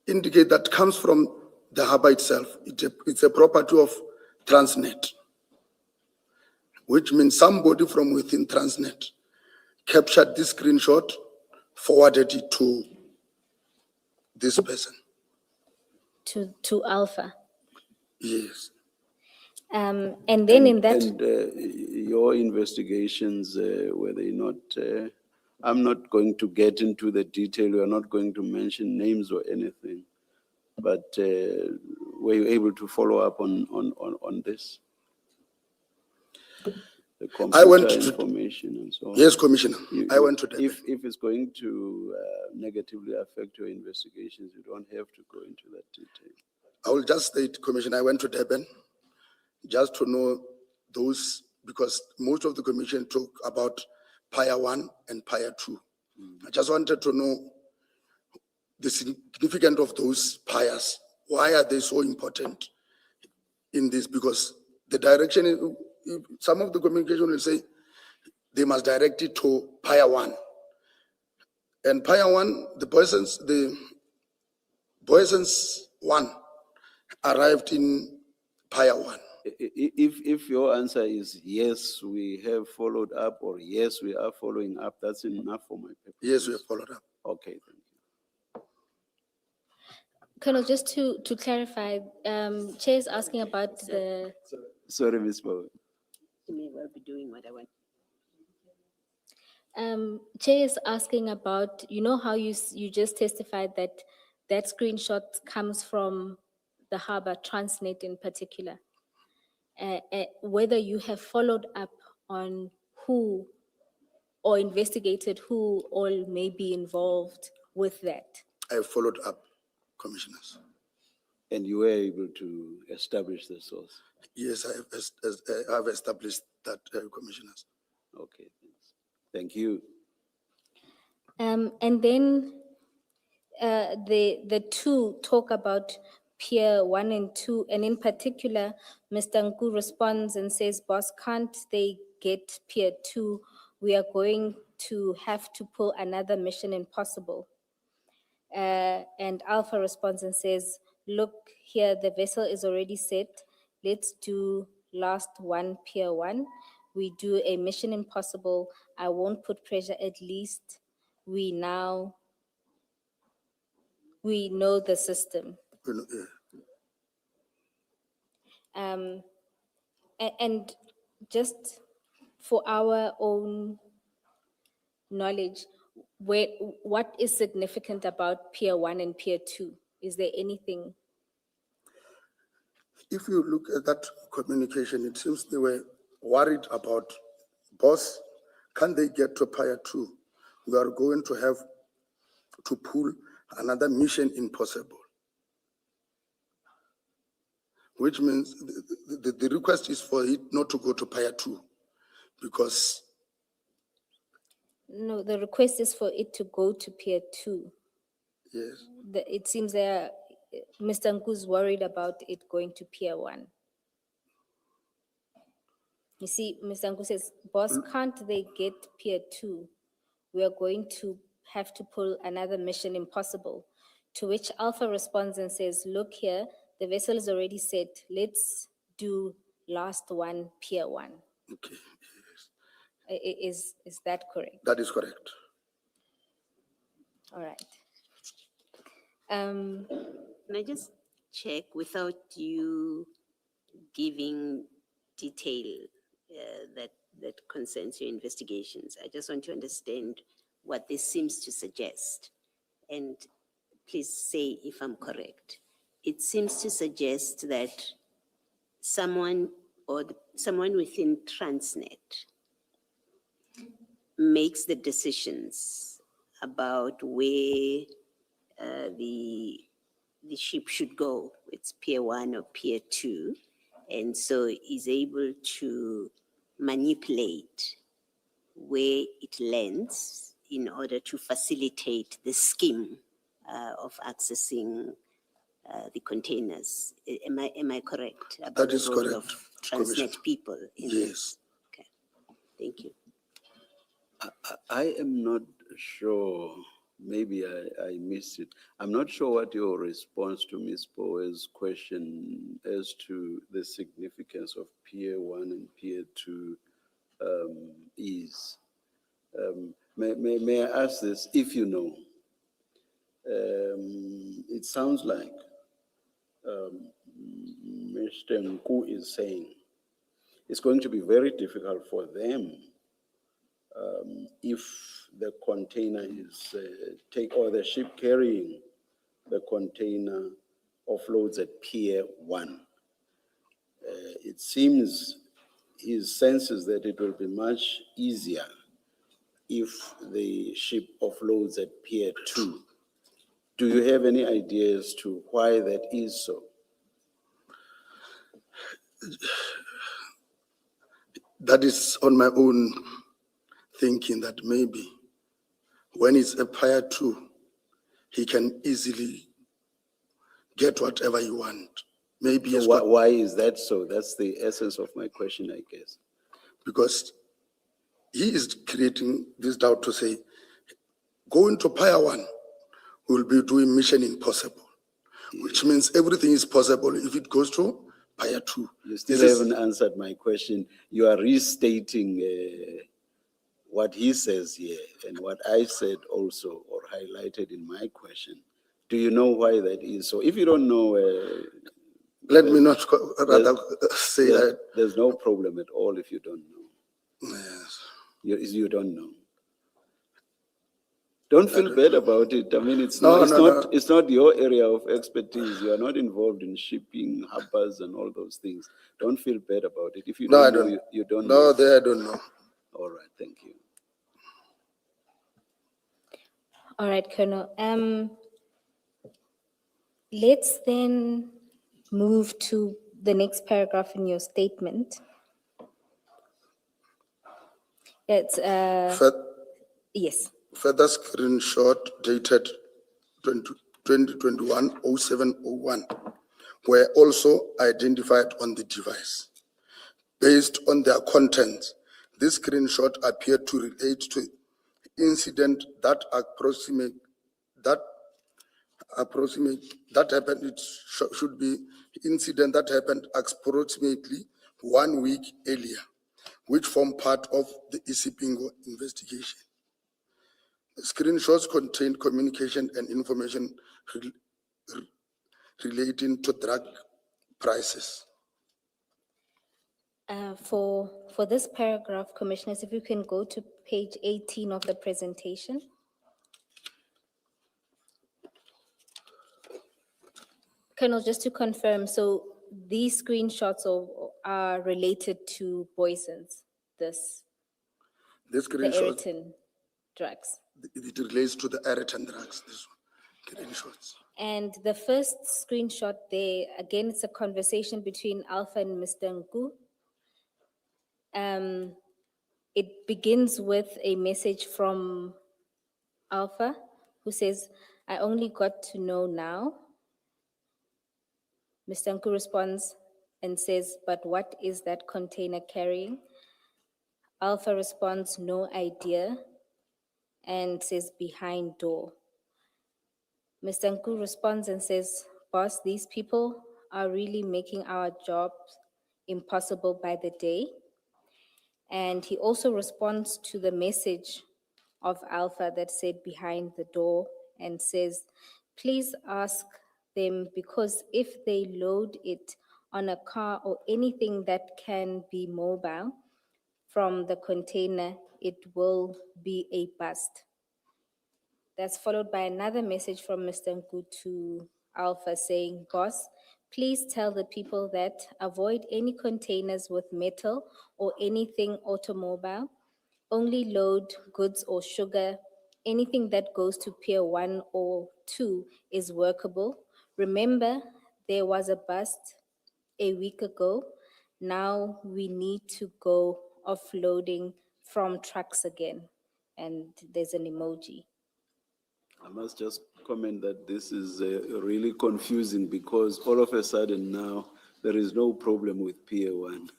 indicate that comes from the harbor itself. It's a property of Transnet, which means somebody from within Transnet captured this screenshot, forwarded it to this person. To Alpha. Yes. And then in that, And your investigations, were they not, I'm not going to get into the detail, we are not going to mention names or anything, but were you able to follow up on this? The I went computer to- information and so on? Yes, Commissioner. I You- went to Durban. If it's going to negatively affect your investigations, you don't have to go into that detail. I will just state, Commissioner, I went to Durban just to know those, because most of the commission talk about Pier 1 and Pier 2. I just wanted to know the significance of those piers. Why are they so important in this? Because the direction, some of the communication will say they must direct it to Pier 1. And Pier 1, the Boyson's 1 arrived in Pier 1. If your answer is yes, we have followed up, or yes, we are following up, that's enough for my purpose. Yes, we have followed up. Okay, thank you. Colonel, just to clarify, Chair is asking about the, Sorry, Ms. Bowe. You may well be doing what I want. Chair is asking about, you know how you just testified that that screenshot comes from the harbor, Transnet in particular. Whether you have followed up on who or investigated who all may be involved with that. I have followed up, commissioners. And you were able to establish the source? Yes, I have established that, commissioners. Okay, thanks. Thank you. And then the two talk about Pier 1 and 2, and in particular, Mr. Nku responds and says, boss, can't they get Pier 2? We are going to have to pull another Mission Impossible. And Alpha responds and says, look here, the vessel is already set. Let's do last one, Pier 1. We do a Mission Impossible. I won't put pressure, at least we know the system. You know, And just for our own knowledge, what is significant about Pier 1 and Pier 2? Is there anything? If you look at that communication, it seems they were worried about, boss, can they get to Pier 2? We are going to have to pull another Mission Impossible. Which means the request is for it not to go to Pier 2, because No, the request is for it to go to Pier 2. yes, It seems Mr. Nku's worried about it going to Pier 1. You see, Mr. Nku says, boss, can't they get Pier 2? We are going to have to pull another Mission Impossible. To which Alpha responds and says, look here, the vessel is already set. Let's do last one, Pier 1. okay, Is that correct? that is correct. All right. Can I just check without you giving detail that concerns your investigations? I just want to understand what this seems to suggest. And please say if I'm correct. It seems to suggest that someone within Transnet makes the decisions about where the ship should go. It's Pier 1 or Pier 2. and so is able to manipulate where it lands in order to facilitate the scheme of accessing the containers. Am I correct about That the is role correct, of Transnet Commissioner. people in Yes. this? Okay, thank you. I am not sure, maybe I missed it. I'm not sure what your response to Ms. Bowe's question as to the significance of Pier 1 and Pier 2 is. May I ask this, if you know? It sounds like Mr. Nku is saying it's going to be very difficult for them if the container is or the ship carrying the container offloads at Pier 1. It seems his sense is that it will be much easier if the ship offloads at Pier 2. Do you have any idea as to why that is so? That is on my own thinking that maybe when it's a Pier 2, he can easily get whatever he wants. Maybe So he's got, why is that so? That's the essence of my question, I guess. because he is creating this doubt to say, going to Pier 1 will be doing Mission Impossible, which means everything is possible if it goes to Pier 2. You still This is- haven't answered my question. You are restating what he says here and what I said also or highlighted in my question. Do you know why that is? So if you don't know, Let me not rather say that. there's no problem at all if you don't know. Yes. You don't know. Don't feel bad about it. I mean, No. it's not your area of expertise. You are not involved in shipping, harbors, and all those things. Don't feel bad about it. If you No, I don't know, don't. you don't No, know. there I don't know. All right, thank you. All right, Colonel. Let's then move to the next paragraph in your statement. It's, yes. Further screenshot dated 2021-0701 were also identified on the device. Based on their content, this screenshot appeared to relate to incident that happened. It should be incident that happened approximately 1 week earlier, which form part of the Isipingo investigation. The screenshots contain communication and information relating to drug prices. For this paragraph, Commissioners, if you can go to page 18 of the presentation. Colonel, just to confirm, so these screenshots are related to poisons, This the screenshot, Eritin drugs. it relates to the Eritan drugs, this one, screenshots. And the first screenshot there, again, it's a conversation between Alpha and Mr. Nku. It begins with a message from Alpha, who says, "I only got to know now." Mr. Nku responds and says, "But what is that container carrying?" Alpha responds, "No idea," and says, "Behind door." Mr. Nku responds and says, "Boss, these people are really making our jobs impossible by the day." And he also responds to the message of Alpha that said "behind the door" and says, "Please ask them, because if they load it on a car or anything that can be mobile from the container, it will be a bust." That's followed by another message from Mr. Nku to Alpha saying, "Boss, please tell the people that avoid any containers with metal or anything automobile. Only load goods or sugar. Anything that goes to Pier 1 or 2 is workable. Remember, there was a bust a week ago. Now we need to go offloading from trucks again. And there's an emoji. I must just comment that this is really confusing because all of a sudden now, there is no problem with Pier 1.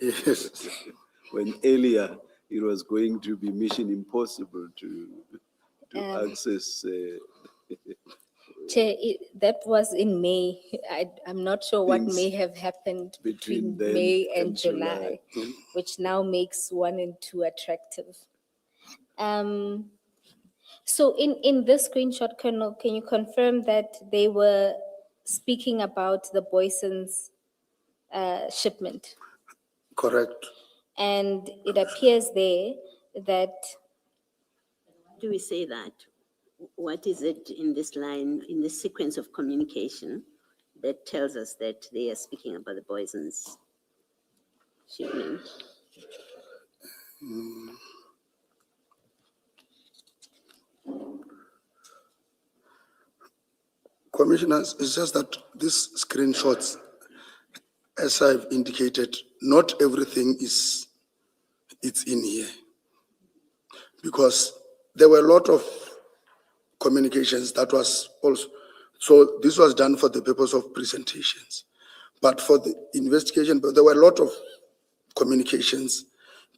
Yes. When earlier, it was going to be mission impossible to access. Chair, that was in May. I'm not sure what Things may have happened between between then May and and July, which now makes 1 and 2 attractive. So in this screenshot, Colonel, can you confirm that they were speaking about the Boyson's shipment? Correct. And it appears there that Do we say that? What is it in this line, in the sequence of communication that tells us that they are speaking about the poisons shipment? Commissioners, it's just that these screenshots, as I've indicated, not everything it's in here. Because there were a lot of communications that was also, so this was done for the purpose of presentations. But for the investigation, but there were a lot of communications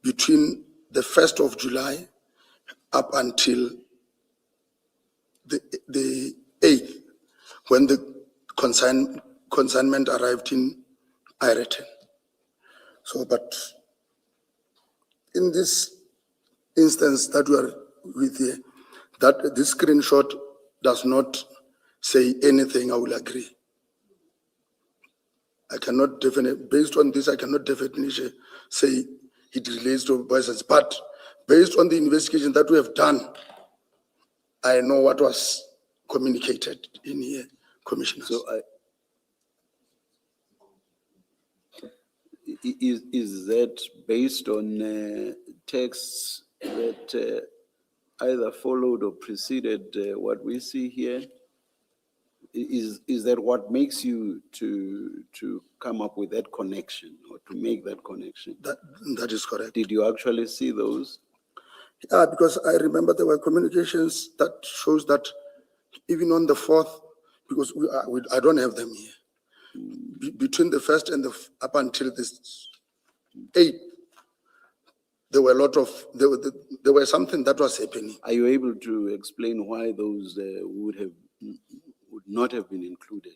between the 1st of July up until the 8th, when the consignment arrived in Ireton. So, but in this instance that we are with here, that this screenshot does not say anything, I will agree. I cannot definitely, based on this, I cannot definitely say it relates to voices, but based on the investigation that we have done, I know what was communicated in here, Commissioners. So is that based on texts that either followed or preceded what we see here? Is that what makes you to come up with that connection or to make that connection? That is correct. Did you actually see those? Yeah, because I remember there were communications that shows that even on the 4th, because I don't have them here, between the 1st and up until this 8th, there were a lot of, there were something that was happening. Are you able to explain why those would not have been included?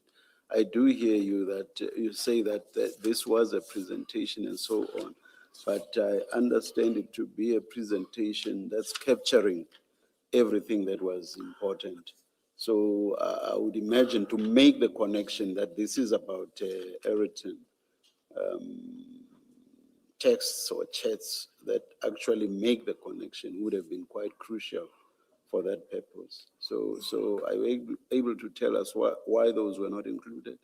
I do hear you that you say that this was a presentation and so on, but I understand it to be a presentation that's capturing everything that was important. So I would imagine to make the connection that this is about Eriton, texts or chats that actually make the connection would have been quite crucial for that purpose. So are you able to tell us why those were not included?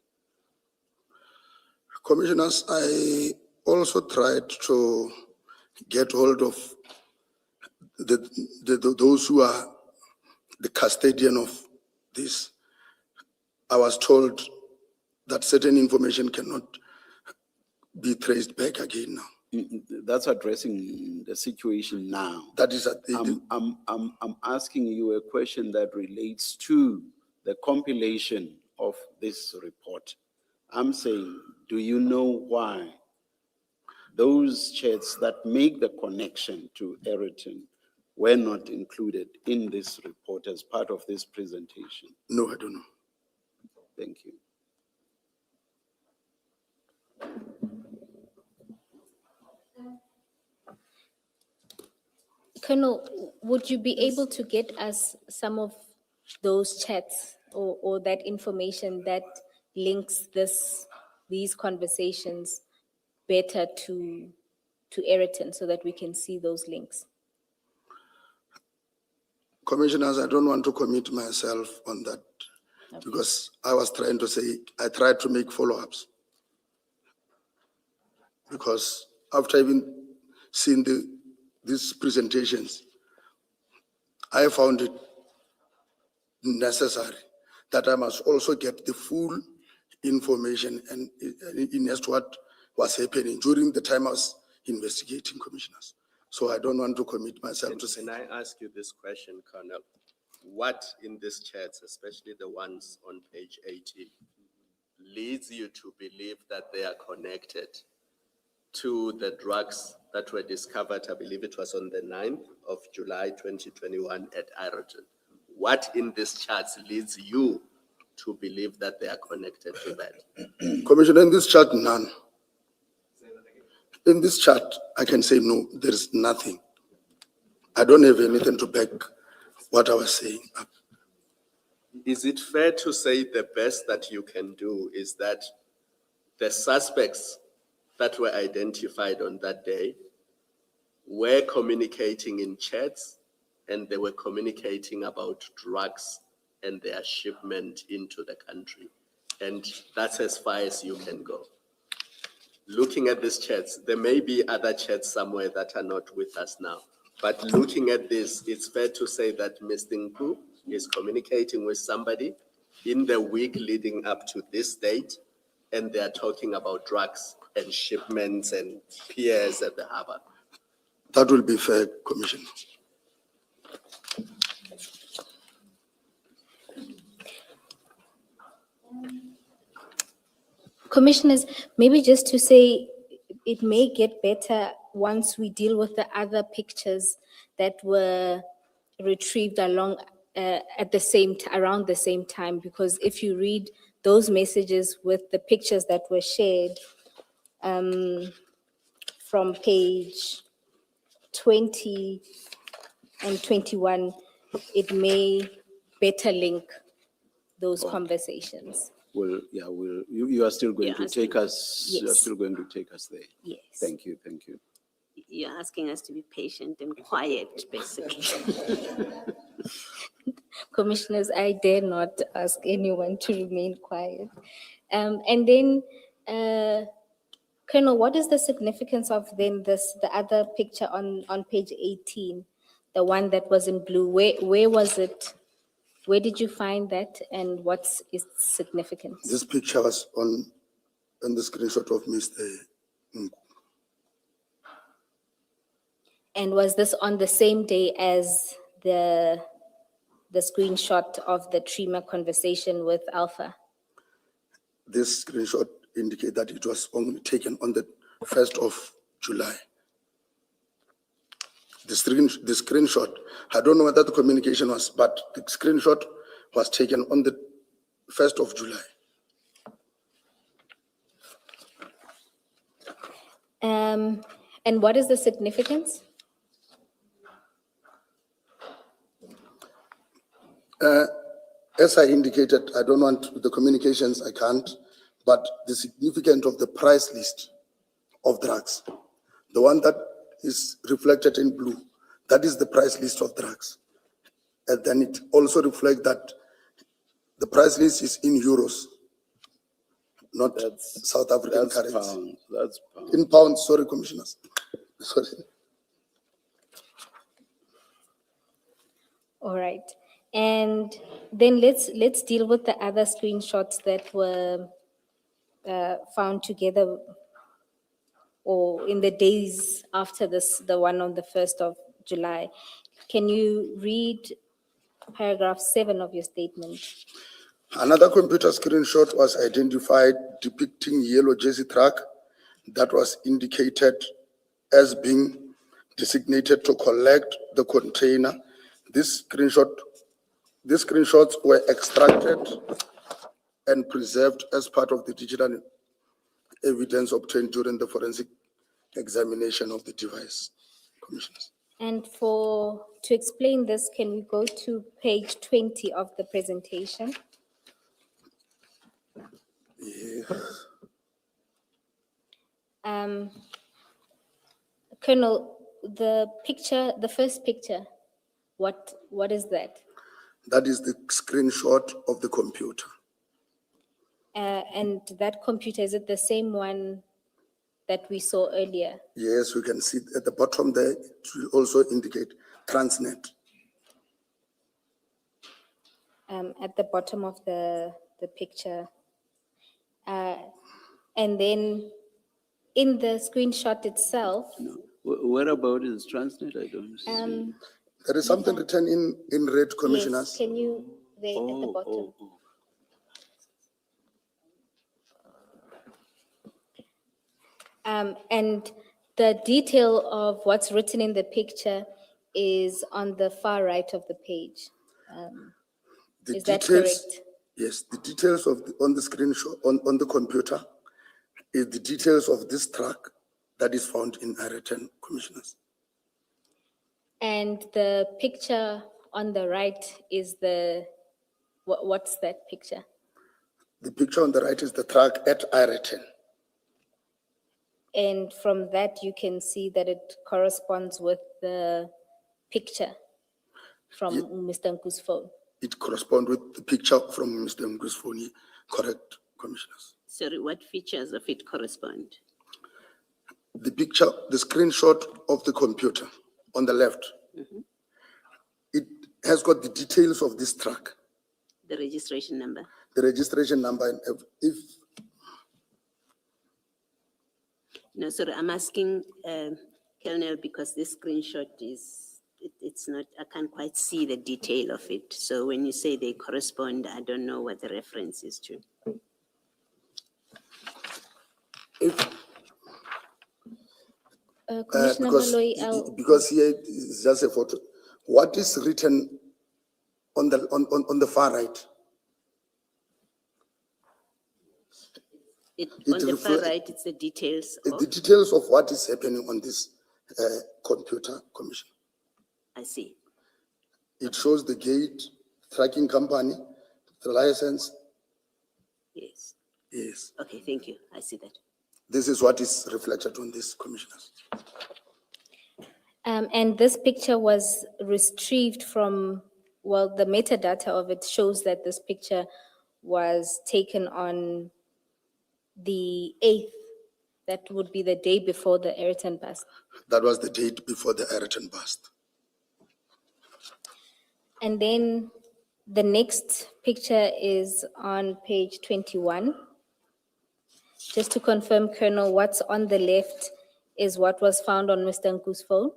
Commissioners, I also tried to get hold of those who are the custodian of this. I was told that certain information cannot be traced back again now. That's addressing the situation now. That is I'm asking you a question that relates to the compilation of this report. I'm saying, do you know why those chats that make the connection to Eriton were not included in this report as part of this presentation? No, I don't know. Thank you. Colonel, would you be able to get us some of those chats or that information that links these conversations better to Eriton so that we can see those links? Commissioners, I don't want to commit myself on that because I was trying to say, I tried to make follow-ups. Because after even seeing these presentations, I found it necessary that I must also get the full information and in as to what was happening during the time I was investigating, commissioners. So I don't want to commit myself to say. Can I ask you this question, Colonel? What in these chats, especially the ones on page 18, leads you to believe that they are connected to the drugs that were discovered, I believe it was on the 9th of July, 2021 at Ireton? What in these charts leads you to believe that they are connected to that? Commissioner, in this chart, none. In this chart, I can say no, there is nothing. I don't have anything to back what I was saying up. Is it fair to say the best that you can do is that the suspects that were identified on that day were communicating in chats and they were communicating about drugs and their shipment into the country? And that's as far as you can go. Looking at these chats, there may be other chats somewhere that are not with us now. But looking at this, it's fair to say that Mr. Nku is communicating with somebody in the week leading up to this date, and they are talking about drugs and shipments and piers at the harbor. That will be fair, Commissioner. Commissioners, maybe just to say, it may get better once we deal with the other pictures that were retrieved around the same time, because if you read those messages with the pictures that were shared from page 20 and 21, it may better link those conversations. Well, you are still going Yeah, to take us, you are Yes. still going to take us there. Yes. Thank you, thank you. You're asking us to be patient and quiet, basically. Commissioners, I dare not ask anyone to remain quiet. And then, Colonel, what is the significance of then the other picture on page 18, the one that was in blue? Where was it? Where did you find that, and what's its significance? This picture was on the screenshot of Mr. Nku. And was this on the same day as the screenshot of the Trima conversation with Alpha? This screenshot indicates that it was only taken on the 1st of July. The screenshot, I don't know whether the communication was, but the screenshot was taken on the 1st of July. And what is the significance? As I indicated, I don't want the communications, I can't, but the significance of the price list of drugs, the one that is reflected in blue, that is the price list of drugs. And then it also reflects that the price list is in euros, not South African That's currency. pounds, that's pounds. In pounds, sorry, commissioners. Sorry. All right. And then let's deal with the other screenshots that were found together or in the days after this, the one on the 1st of July. Can you read paragraph 7 of your statement? Another computer screenshot was identified depicting yellow jersey truck that was indicated as being designated to collect the container. These screenshots were extracted and preserved as part of the digital evidence obtained during the forensic examination of the device. Commissioners. And to explain this, can we go to page 20 of the presentation? Yes. Colonel, the first picture, what is that? That is the screenshot of the computer. And that computer, is it the same one that we saw earlier? Yes, we can see at the bottom there, it will also indicate Transnet. At the bottom of the picture. And then In the screenshot itself, No. Where about is Transnet? I don't see. There is something written in red, yes, Commissioners. can you, there at the Oh, bottom? oh, oh. And the detail of what's written in the picture is on the far right of the page. The Is that details- correct? Yes, the details on the screenshot, on the computer, is the details of this truck that is found in Ireton, Commissioners. And the picture on the right is what's that picture? The picture on the right is the truck at Ireton. And from that, you can see that it corresponds with the picture from Mr. Nku's phone. It corresponds with the picture from Mr. Ngu's phone, correct, Commissioners? Sorry, what features of it correspond? The picture, the screenshot of the computer on the left, it has got the details of this truck, The registration number? the registration number, and if No, sorry, I'm asking, Colonel, because this screenshot it's not, I can't quite see the detail of it. So when you say they correspond, I don't know what the reference is to. Commissioner Malloy, because here is just a photo. What is written on the far right? On the far refers- right, it's the details The of, details of what is happening on this computer, Commission. I see. It shows the gate, tracking company, the license. Yes. Yes, Okay, thank you. I see that. this is what is reflected on this, Commissioners. and this picture was retrieved from, well, the metadata of it shows that this picture was taken on the 8th. That would be the day before the Ayrton bust. That was the date before the Ireton bust. And then the next picture is on page 21. Just to confirm, Colonel, what's on the left is what was found on Mr. Nku's phone.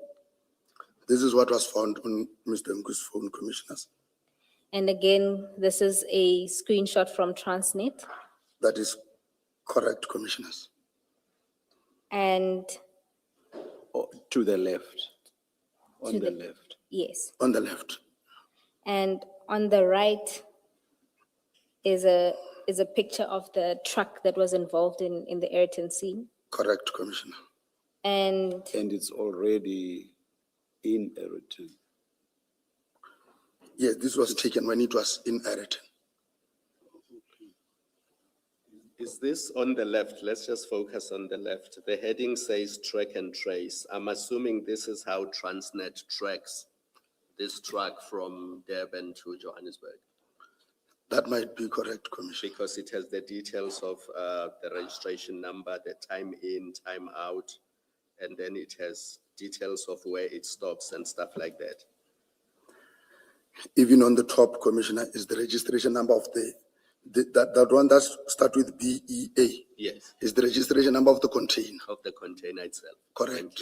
This is what was found on Mr. Ngu's phone, Commissioners. And again, this is a screenshot from Transnet. That is correct, Commissioners. And Oh, to the left. On To the the- left. yes, On the left. and on the right is a picture of the truck that was involved in the Ayrton scene. Correct, Commissioner. And And it's already in Ayrton. Yes, this was taken when it was in Ireton. Is this on the left? Let's just focus on the left. The heading says track and trace. I'm assuming this is how Transnet tracks this truck from Durban to Johannesburg, That might be correct, Commissioner. because it has the details of the registration number, the time in, time out, and then it has details of where it stops and stuff like that. Even on the top, Commissioner, is the registration number of that one that starts with BEA. Yes, Is the registration number of the container. of the container itself. Correct. Thank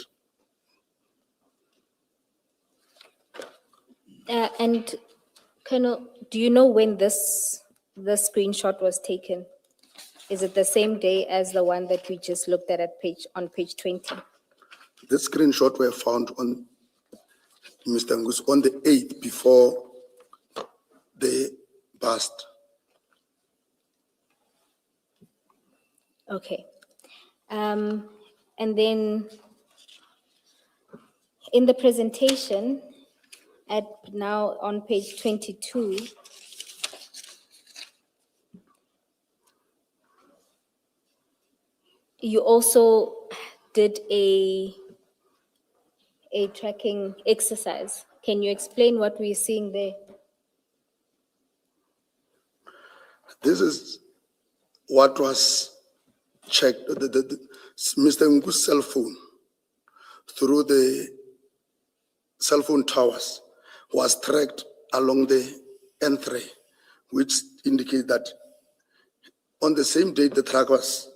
you. and Colonel, do you know when this screenshot was taken? Is it the same day as the one that we just looked at on page 20? This screenshot were found on Mr. Ngu's on the 8th before the bust. Okay. And then in the presentation, at now on page 22, you also did a tracking exercise. Can you explain what we're seeing there? This is what was checked, Mr. Ngu's cell phone through the cell phone towers was tracked along the N3, which indicates that on the same day the truck was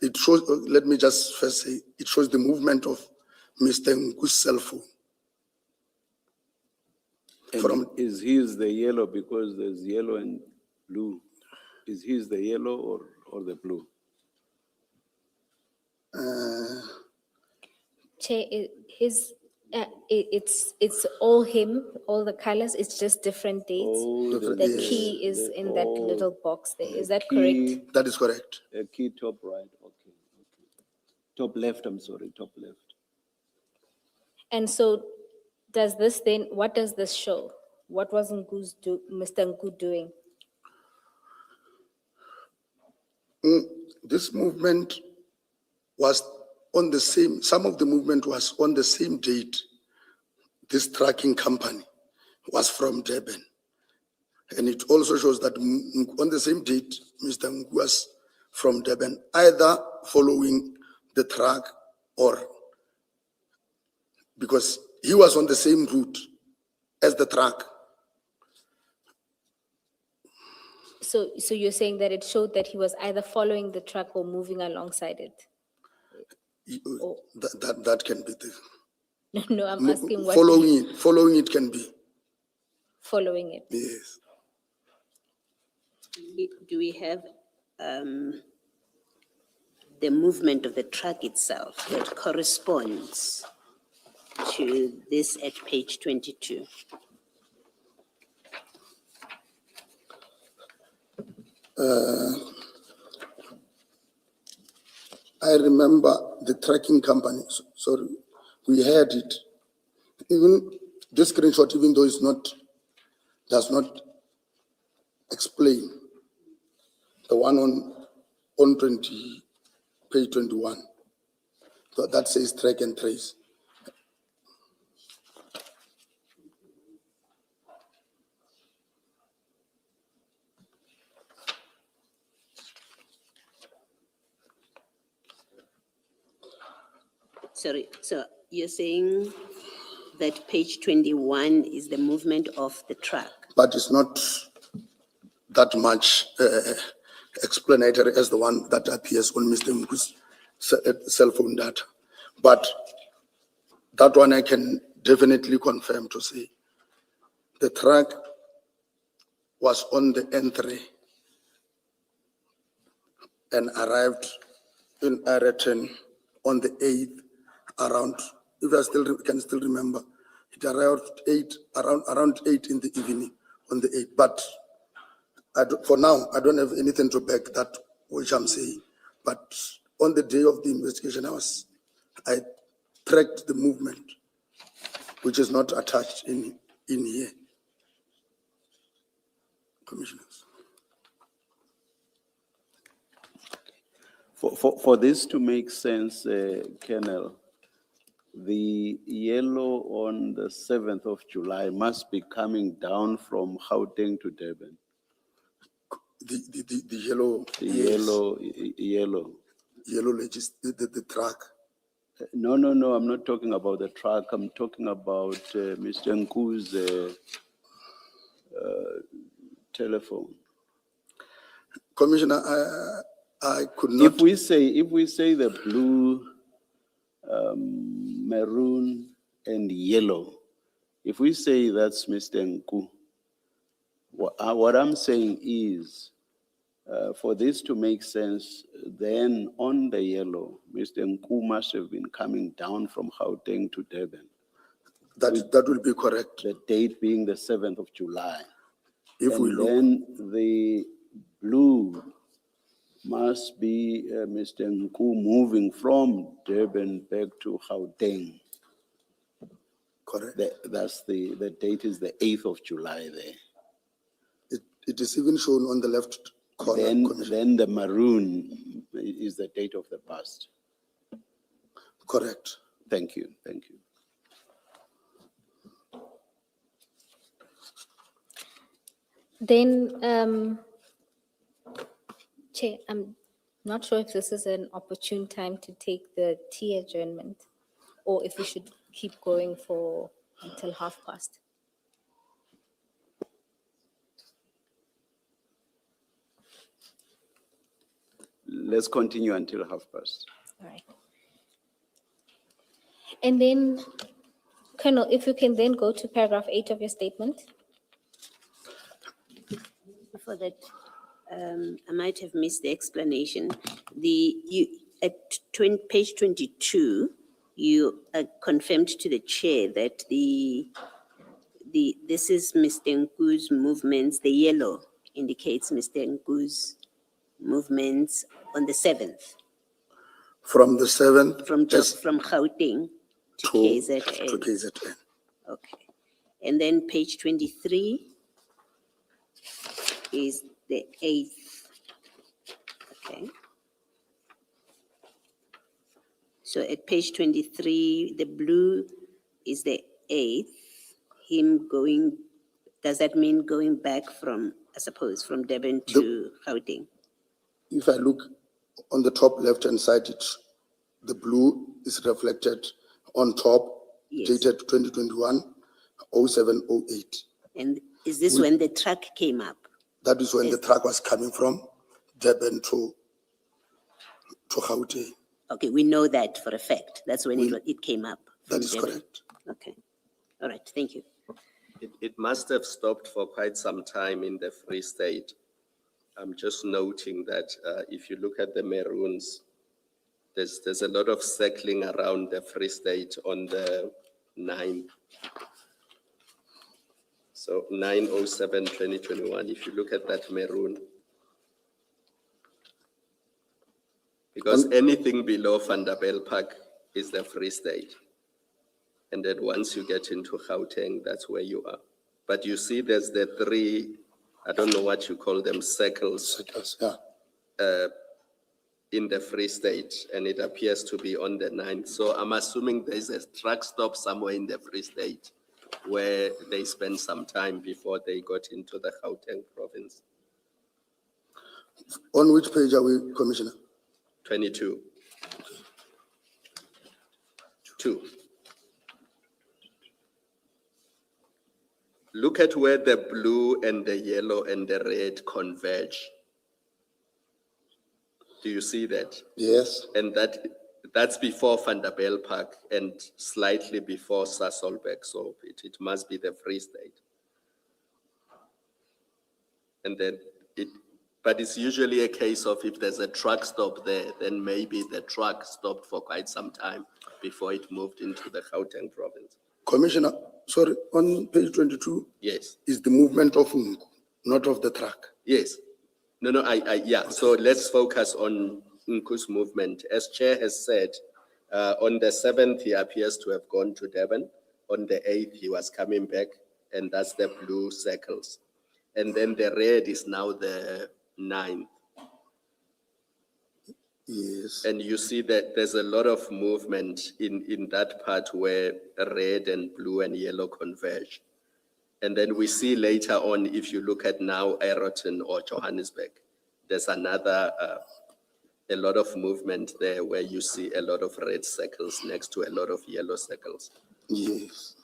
It shows, let me just first say, it shows the movement of Mr. Nku's cell phone. And From- is his the yellow because there's yellow and blue? Is his the yellow or the blue? Chair, it's all him, all the colors, it's just different dates. Oh, Different- The yes. key is in that oh, little box there, is that key- correct? That is correct. A key top right, okay. Top left, I'm sorry, top left. And so does this then, what does this show? What was Mr. Nku doing? This movement was on the same, some of the movement was on the same date. This tracking company was from Durban. And it also shows that on the same date, Mr. Nku was from Durban, either following the track or because he was on the same route as the track. So you're saying that it showed that he was either following the truck or moving alongside it? Oh. That can be the No, I'm asking what. following it can be, Following it. yes. Do we have the movement of the truck itself that corresponds to this at page 22? I remember the tracking company, sorry, we had it. Even this screenshot, even though it's not, does not explain the one on 20, page 21. So that says track and trace. Sorry, so you're saying that page 21 is the movement of the truck? But it's not that much explanatory as the one that appears on Mr. Nku's cell phone data. But that one I can definitely confirm to say the truck was on the N3 and arrived in Ayrton on the 8th around, if I can still remember, it arrived around 8 in the evening on the 8th. But for now, I don't have anything to back that which I'm saying. But on the day of the investigation, I tracked the movement, which is not attached in here. Commissioners. For this to make sense, Colonel, the yellow on the 7th of July must be coming down from Gauteng to Durban. The yellow. The yes, yellow. Yellow the truck. No, I'm not talking about the truck. I'm talking about Mr. Nku's telephone. Commissioner, I could not. If we say the blue, maroon, and yellow, if we say that's Mr. Nku, what I'm saying is, for this to make sense, then on the yellow, Mr. Nku must have been coming down from Gauteng to Durban, That will be correct. the date being the 7th of July. If we look, Then the blue must be Mr. Nku moving from Durban back to Gauteng. correct. The date is the 8th of July there. It is even shown on the left corner, Commissioner. Then the maroon is the date of the past. Correct. Thank you. Then, Chair, I'm not sure if this is an opportune time to take the tea adjournment or if we should keep going until past. let's continue until past. All right. And then, Colonel, if you can then go to paragraph 8 of your statement. Before that, I might have missed the explanation. At page 22, you confirmed to the chair that this is Mr. Nku's movements, the yellow indicates Mr. Nku's movements on the 7th, From the 7th. from Gauteng to To KZN. KZN. Okay. And then page 23 is the 8th. Okay. So at page 23, the blue is the 8th. Him going, does that mean going back from, I suppose, from Durban to Gauteng? If I look on the top left-hand side, the blue is reflected on top, Yes. dated 2021, 0708. And is this when the truck came up? That is when the Yes. truck was coming from Durban to Gauteng. Okay, we know that for a fact. That's when it came up. That from is Durban. correct. Okay. All right, thank you. It must have stopped for quite some time in the Free State. I'm just noting that if you look at the maroons, there's a lot of circling around the Free State on the 9th. So 9/07/2021, if you look at that maroon. Because anything below Vanderbijlpark is the Free State. And then once you get into Gauteng, that's where you are. But you see there's the 3, I don't know what you call them, circles Yeah. in the Free State, and it appears to be on the 9th. So I'm assuming there's a truck stop somewhere in the Free State where they spent some time before they got into the Gauteng province. On which page are we, Commissioner? 22. 2. Look at where the blue and the yellow and the red converge. Do you see that? Yes. And that's before Vanderbijlpark and slightly before Sasolburg, so it must be the Free State. And then but it's usually a case of if there's a truck stop there, then maybe the truck stopped for quite some time before it moved into the Gauteng province. Commissioner, sorry, on page 22 Yes, is the movement of Nku, not of the truck. yes. No, yeah, so let's focus on Nku's movement. As Chair has said, on the 7th, he appears to have gone to Durban. On the 8th, he was coming back, and that's the blue circles. And then the red is now the 9th. Yes. And you see that there's a lot of movement in that part where red and blue and yellow converge. And then we see later on, if you look at now Aeroton or Johannesburg, there's another, a lot of movement there where you see a lot of red circles next to a lot of yellow circles. Yes.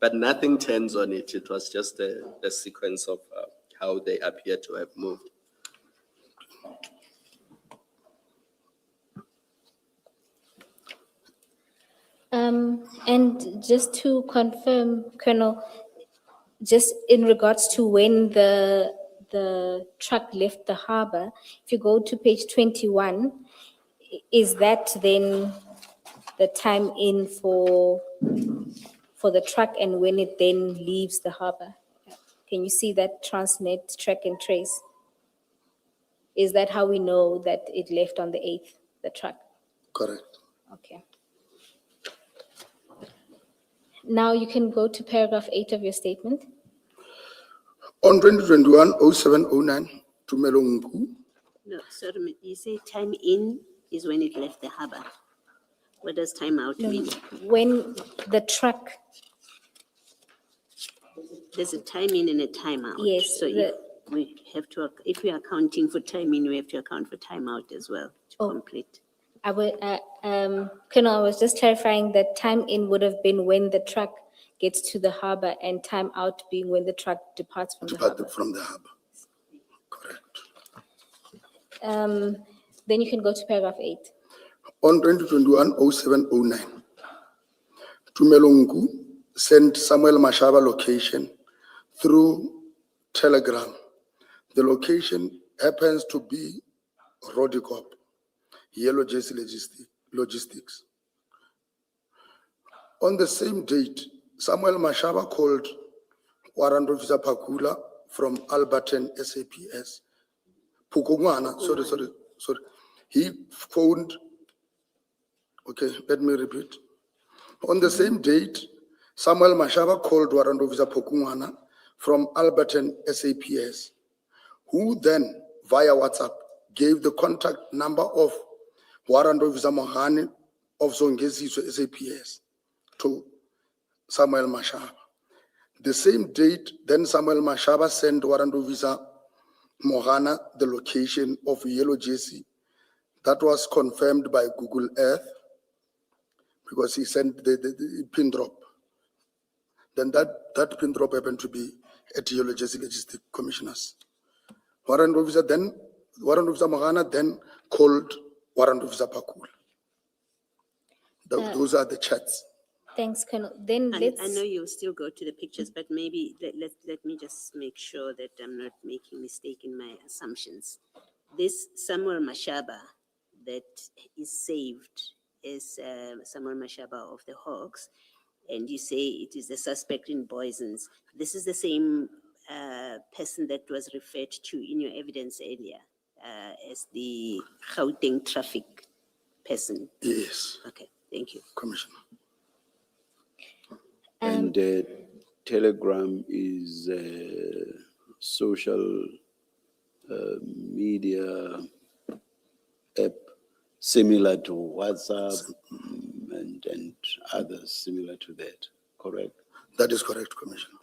But nothing turns on it. It was just a sequence of how they appear to have moved. And just to confirm, Colonel, just in regards to when the truck left the harbor, if you go to page 21, is that then the time in for the truck and when it then leaves the harbor? Can you see that Transnet track and trace? Is that how we know that it left on the 8th, the truck? Correct. Okay. Now you can go to paragraph 8 of your statement. On 2021, 0709, Tumelo Nku, No, sorry, you say time in is when it left the harbor. What does time out mean? When the truck, There's a time in and a time out. Yes, So if we have to, if we are accounting for time in, we have to account for time out as well to complete. I would, Colonel, I was just clarifying that time in would have been when the truck gets to the harbor and time out being when the truck departs from the harbor. departed from the harbor. Correct. Then you can go to paragraph 8. On 2021-07-09, Tumelongu sent Samuel Mashaba location through Telegram. The location happens to be Rodicop, Yellow Jersey Logistics. On the same date, Samuel Mashaba called Warrant Officer Pakula from Alberton SAPS. Pukungwana, sorry. He phoned, okay, let me repeat. On the same date, Samuel Mashaba called Warrant Officer Pukungwana from Alberton SAPS, who then, via WhatsApp, gave the contact number of Warrant Officer Mohani of Zongezi SAPS to Samuel Mashaba. The same date, then Samuel Mashaba sent Warrant Officer Mohana the location of Yellow Jersey. That was confirmed by Google Earth because he sent the pin drop. Then that pin drop happened to be at Yellow Jersey Logistic Commissioners. Warrant Officer Mohana then called Warrant Officer Pakul. Those are the chats. Thanks, Colonel. Then I let's. know you'll still go to the pictures, but maybe let me just make sure that I'm not making mistake in my assumptions. This Samuel Mashaba that is saved is Samuel Mashaba of the Hawks, and you say it is the suspect in Boisons. This is the same person that was referred to in your evidence earlier as the Gauteng traffic person. Yes, Okay, thank you. Commissioner. And Telegram is a social media app similar to WhatsApp and others similar to that, correct? That is correct, Commissioner.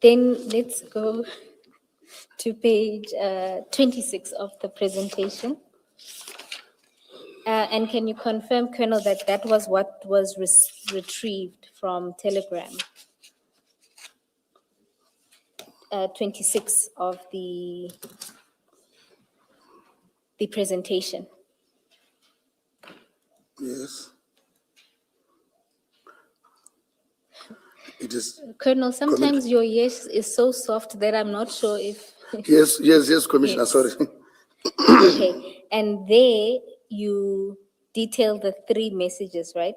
Then let's go to page 26 of the presentation. And can you confirm, Colonel, that that was what was retrieved from Telegram? 26 of the presentation. Yes. It is. Colonel, sometimes your yes is so soft that I'm not sure if. Yes, Commissioner, Yes. sorry. Okay, and there you detail the 3 messages, right?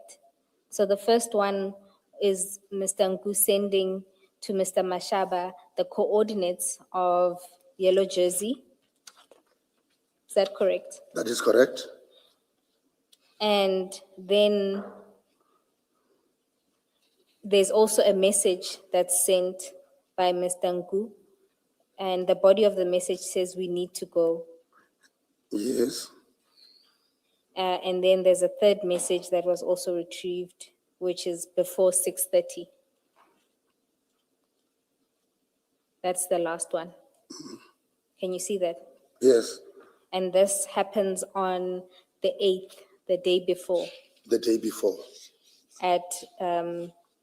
So the first one is Mr. Nku sending to Mr. Mashaba the coordinates of Yellow Jersey. Is that correct? That is correct. And then there's also a message that's sent by Mr. Nku, and the body of the message says we need to go. Yes. And then there's a third message that was also retrieved, which is before 6:30. That's the last one. Can you see that? Yes. And this happens on the 8th, the day before, The day before. at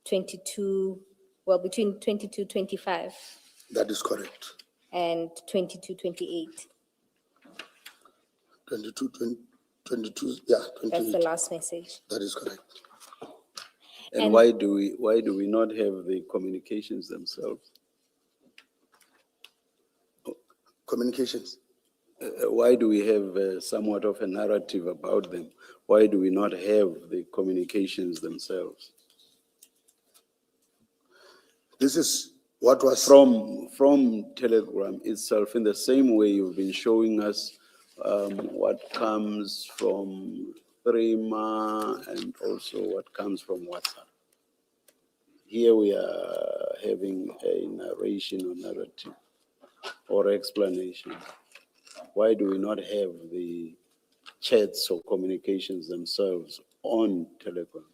between 22:25 That is correct. and 22:28. 22, yeah, That's the 28. last message. That is correct. And And- why do we not have the communications themselves? Communications. Why do we have somewhat of a narrative about them? Why do we not have the communications themselves? This is what was From Telegram itself, in the same way you've been showing us what comes from Threema and also what comes from WhatsApp. Here we are having a narration or narrative or explanation. Why do we not have the chats or communications themselves on Telegram?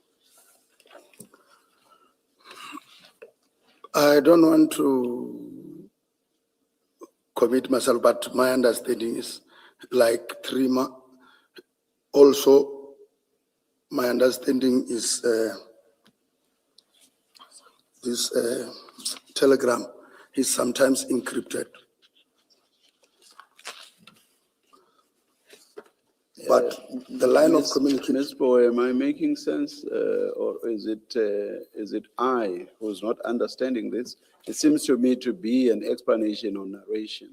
I don't want to commit myself, but my understanding is like Threema. Also, my understanding is this Telegram is sometimes encrypted. but the line of communication, Ms. Bowe, am I making sense, or is it I who's not understanding this? It seems to me to be an explanation or narration,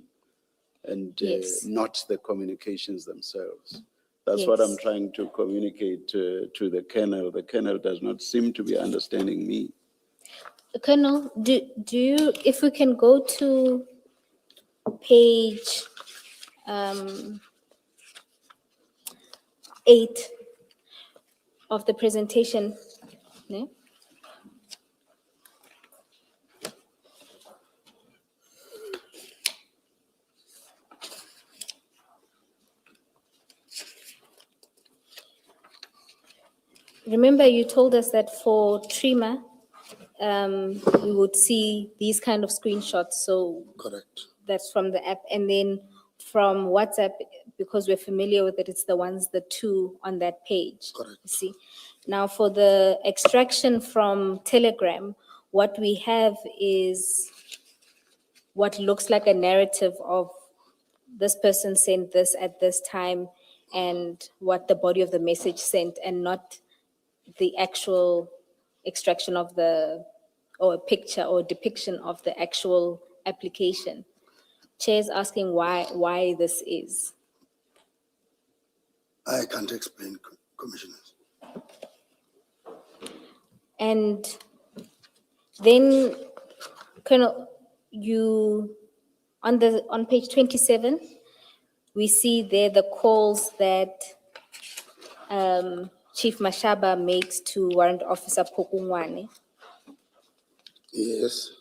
and Yes. not the communications themselves. That's what I'm Yes. trying to communicate to the kernel. The kernel does not seem to be understanding me. Colonel, do you, if we can go to page 8 of the presentation, no? Remember, you told us that for Trima, we would see these kind of screenshots, so correct. that's from the app. And then from WhatsApp, because we're familiar with it, it's the two on that page. Correct. You see? Now, for the extraction from Telegram, what we have is what looks like a narrative of this person sent this at this time and what the body of the message sent, and not the actual extraction of or a picture or depiction of the actual application. Chair is asking why this is. I can't explain, commissioners. And then, Colonel, you, on page 27, we see there the calls that Chief Mashaba makes to Warrant Officer Pokungwane, Yes,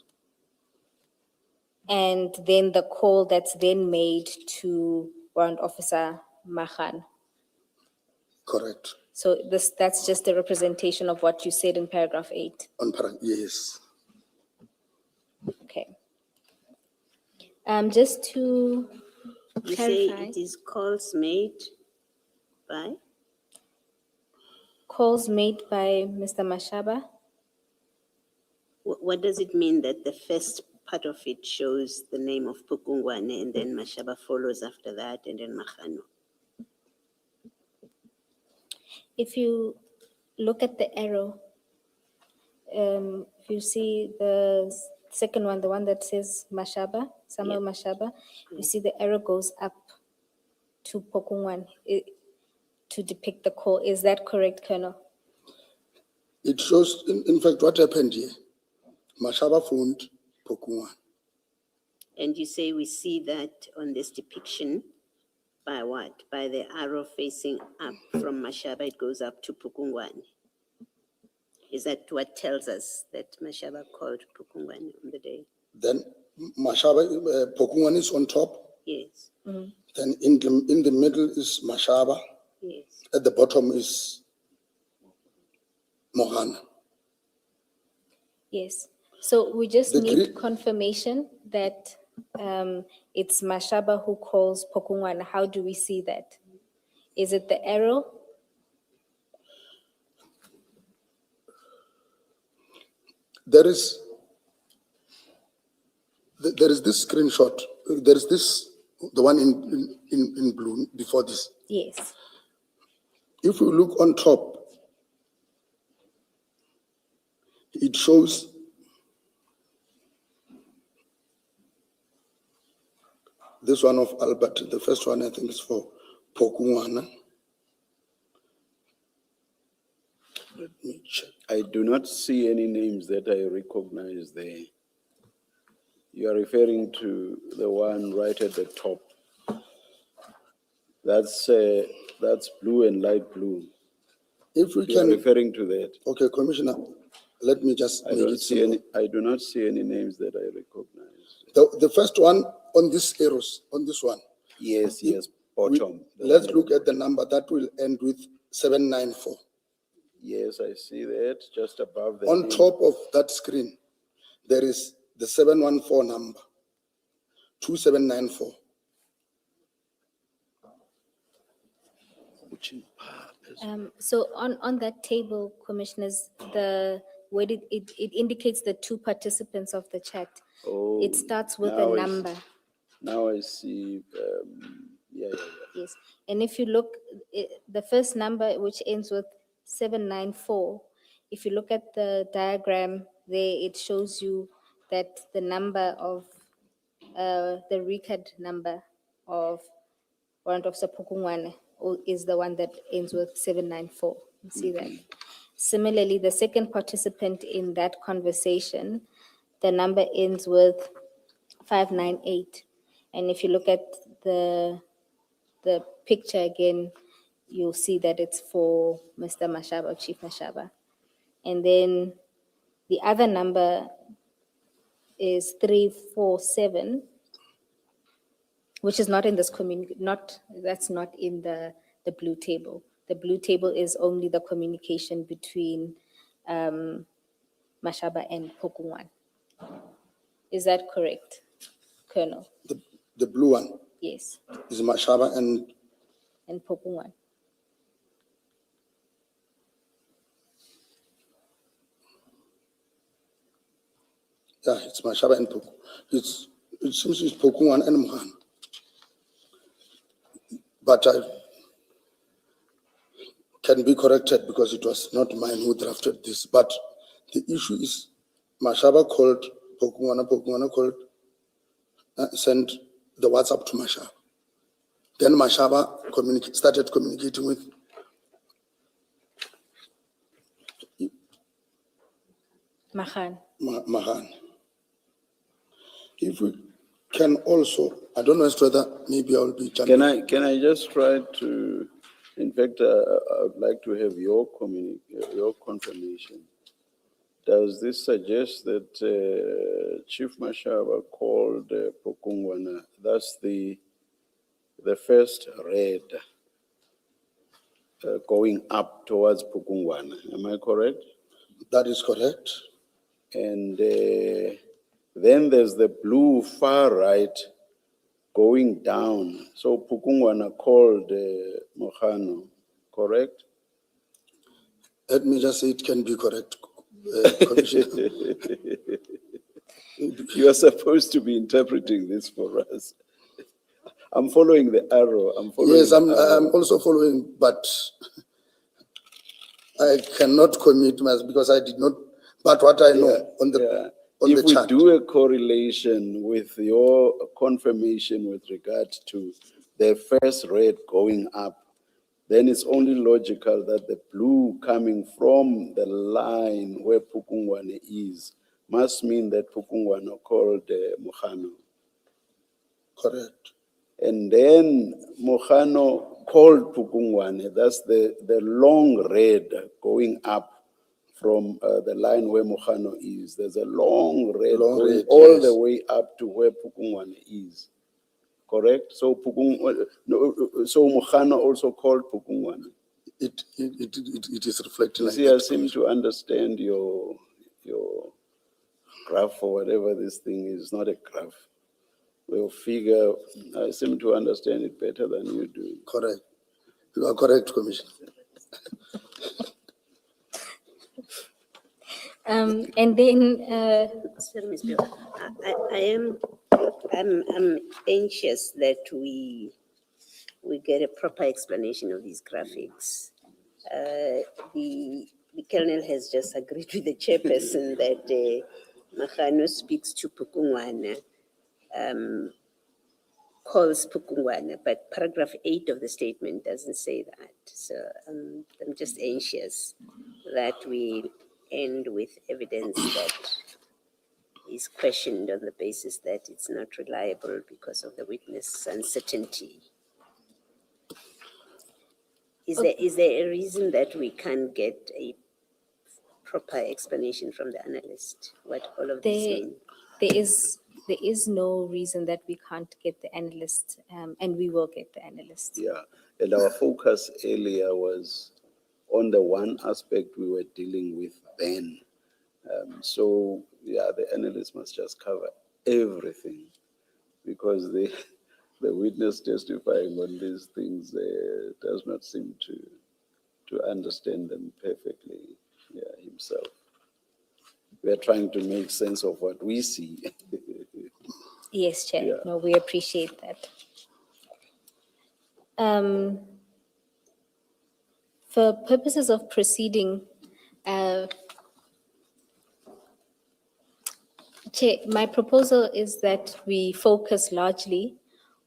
and then the call that's then made to Warrant Officer Mahan. correct. So that's just a representation of what you said in paragraph 8. Yes, Okay. Just to You say clarify, it is calls made by? calls made by Mr. Mashaba. What does it mean that the first part of it shows the name of Pukungwane and then Mashaba follows after that and then Mahano? If you look at the arrow, if you see the second one, the one that says Mashaba, Samuel Mashaba, you see the arrow goes up to Pokungwan to depict the call. Is that correct, Colonel? it shows, in fact, what happened here. Mashaba phoned Pokungwan. And you say we see that on this depiction by what? By the arrow facing up from Mashaba, it goes up to Pukungwane. Is that what tells us that Mashaba called Pukungwane on the day? Then Mashaba, Pokungwan is on top. Yes, Then in the middle is Mashaba. yes. At the bottom is Mohana. Yes. So we just The need Greek- confirmation that it's Mashaba who calls Pokungwan. How do we see that? Is it the arrow? There is this screenshot. There is this, the one in blue before this. Yes. If you look on top, it shows this one of Albert. The first one, I think, is for Pokungwana. Let me check. I do not see any names that I recognize there. You are referring to the one right at the top. That's blue and light blue. If we You are can, referring to that. okay, Commissioner, let me just I make don't it see simple. any, I do not see any names that I recognize. The first one on this arrows, on this one. Yes, we- bottom. Let's look at the number that will end with 794. Yes, I see that, just above the On name. top of that screen, there is the 714 number, 2794. So on that table, Commissioners, where it indicates the two participants of the chat. Oh, It starts with a now I see. number. Now I see, Yeah. Yes, and if you look, the first number, which ends with 794, if you look at the diagram there, it shows you that the number of, the record number of warrant officer Pukungwane is the one that ends with 794. You see that? Similarly, the second participant in that conversation, the number ends with 598. And if you look at the picture again, you'll see that it's for Mr. Mashaba, Chief Mashaba. And then the other number is 347, which is not in this that's not in the blue table. The blue table is only the communication between Mashaba and Pokungwan. Is that correct, Colonel? The blue one Yes, is Mashaba and and Pokungwan. yeah, it's Mashaba and Poku. It seems it's Pokuwan and Muhan. But I can be corrected because it was not mine who drafted this. But the issue is Mashaba called Pokuwana called, sent the WhatsApp to Mashaba. Then Mashaba started communicating with Mahan. Mahan. If we can also, I don't know as to whether maybe I will be jumping. Can I just try to, in fact, I would like to have your confirmation. Does this suggest that Chief Mashaba called Pokungwana, that's the first raid going up towards Pokungwana? Am I correct? That is correct. And then there's the blue far right going down. So Pukungwana called Mohano, correct? Let me just say it can be correct, Commissioner. You are supposed to be interpreting this for us. I'm following the arrow. Yes, I'm also following, but I cannot commit myself because I did not, but what I know on the If we chart. do a correlation with your confirmation with regard to the first rate going up, then it's only logical that the blue coming from the line where Pukungwane is must mean that Pukungwane called Mohano. Correct. And then Mohano called Pukungwane. That's the long red going up from the line where Mohano is. There's a long red going all yes. the way up to where Pukungwane is. Correct? So so Mohano also called Pukungwane. It is reflecting You like see, that. I seem to understand your graph or whatever this thing is, not a graph. Your figure, I seem to understand it better than you do. Correct. You are correct, Commissioner. And then, Sorry, Ms. Bill. I'm anxious that we get a proper explanation of these graphics. The colonel has just agreed with the chairperson that Mahano speaks to Pukungwana, calls Pukungwana, but paragraph 8 of the statement doesn't say that. So I'm just anxious that we end with evidence that is questioned on the basis that it's not reliable because of the witness uncertainty. Is there a reason that we can't get a proper explanation from the analyst what all of this mean? there is no reason that we can't get the analyst, and we will get the analyst. Yeah, and our focus earlier was on the one aspect we were dealing with then. So, yeah, the analyst must just cover everything because the witness testifying on these things does not seem to understand them perfectly himself. We are trying to make sense of what we see. Yes, Chair. Yeah. No, we appreciate that. For purposes of proceeding, Chair, my proposal is that we focus largely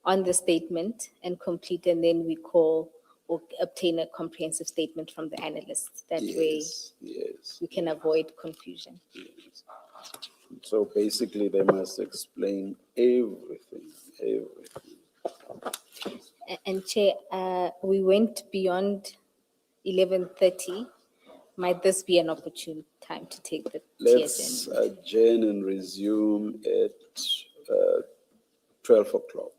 on the statement and complete, and then we call or obtain a comprehensive statement from the analysts. That way, Yes, yes. we can avoid confusion. So basically, they must explain everything. And Chair, we went beyond 11:30. Might this be an opportune time to take the Let's chair agenda? adjourn and resume at 12 o'clock.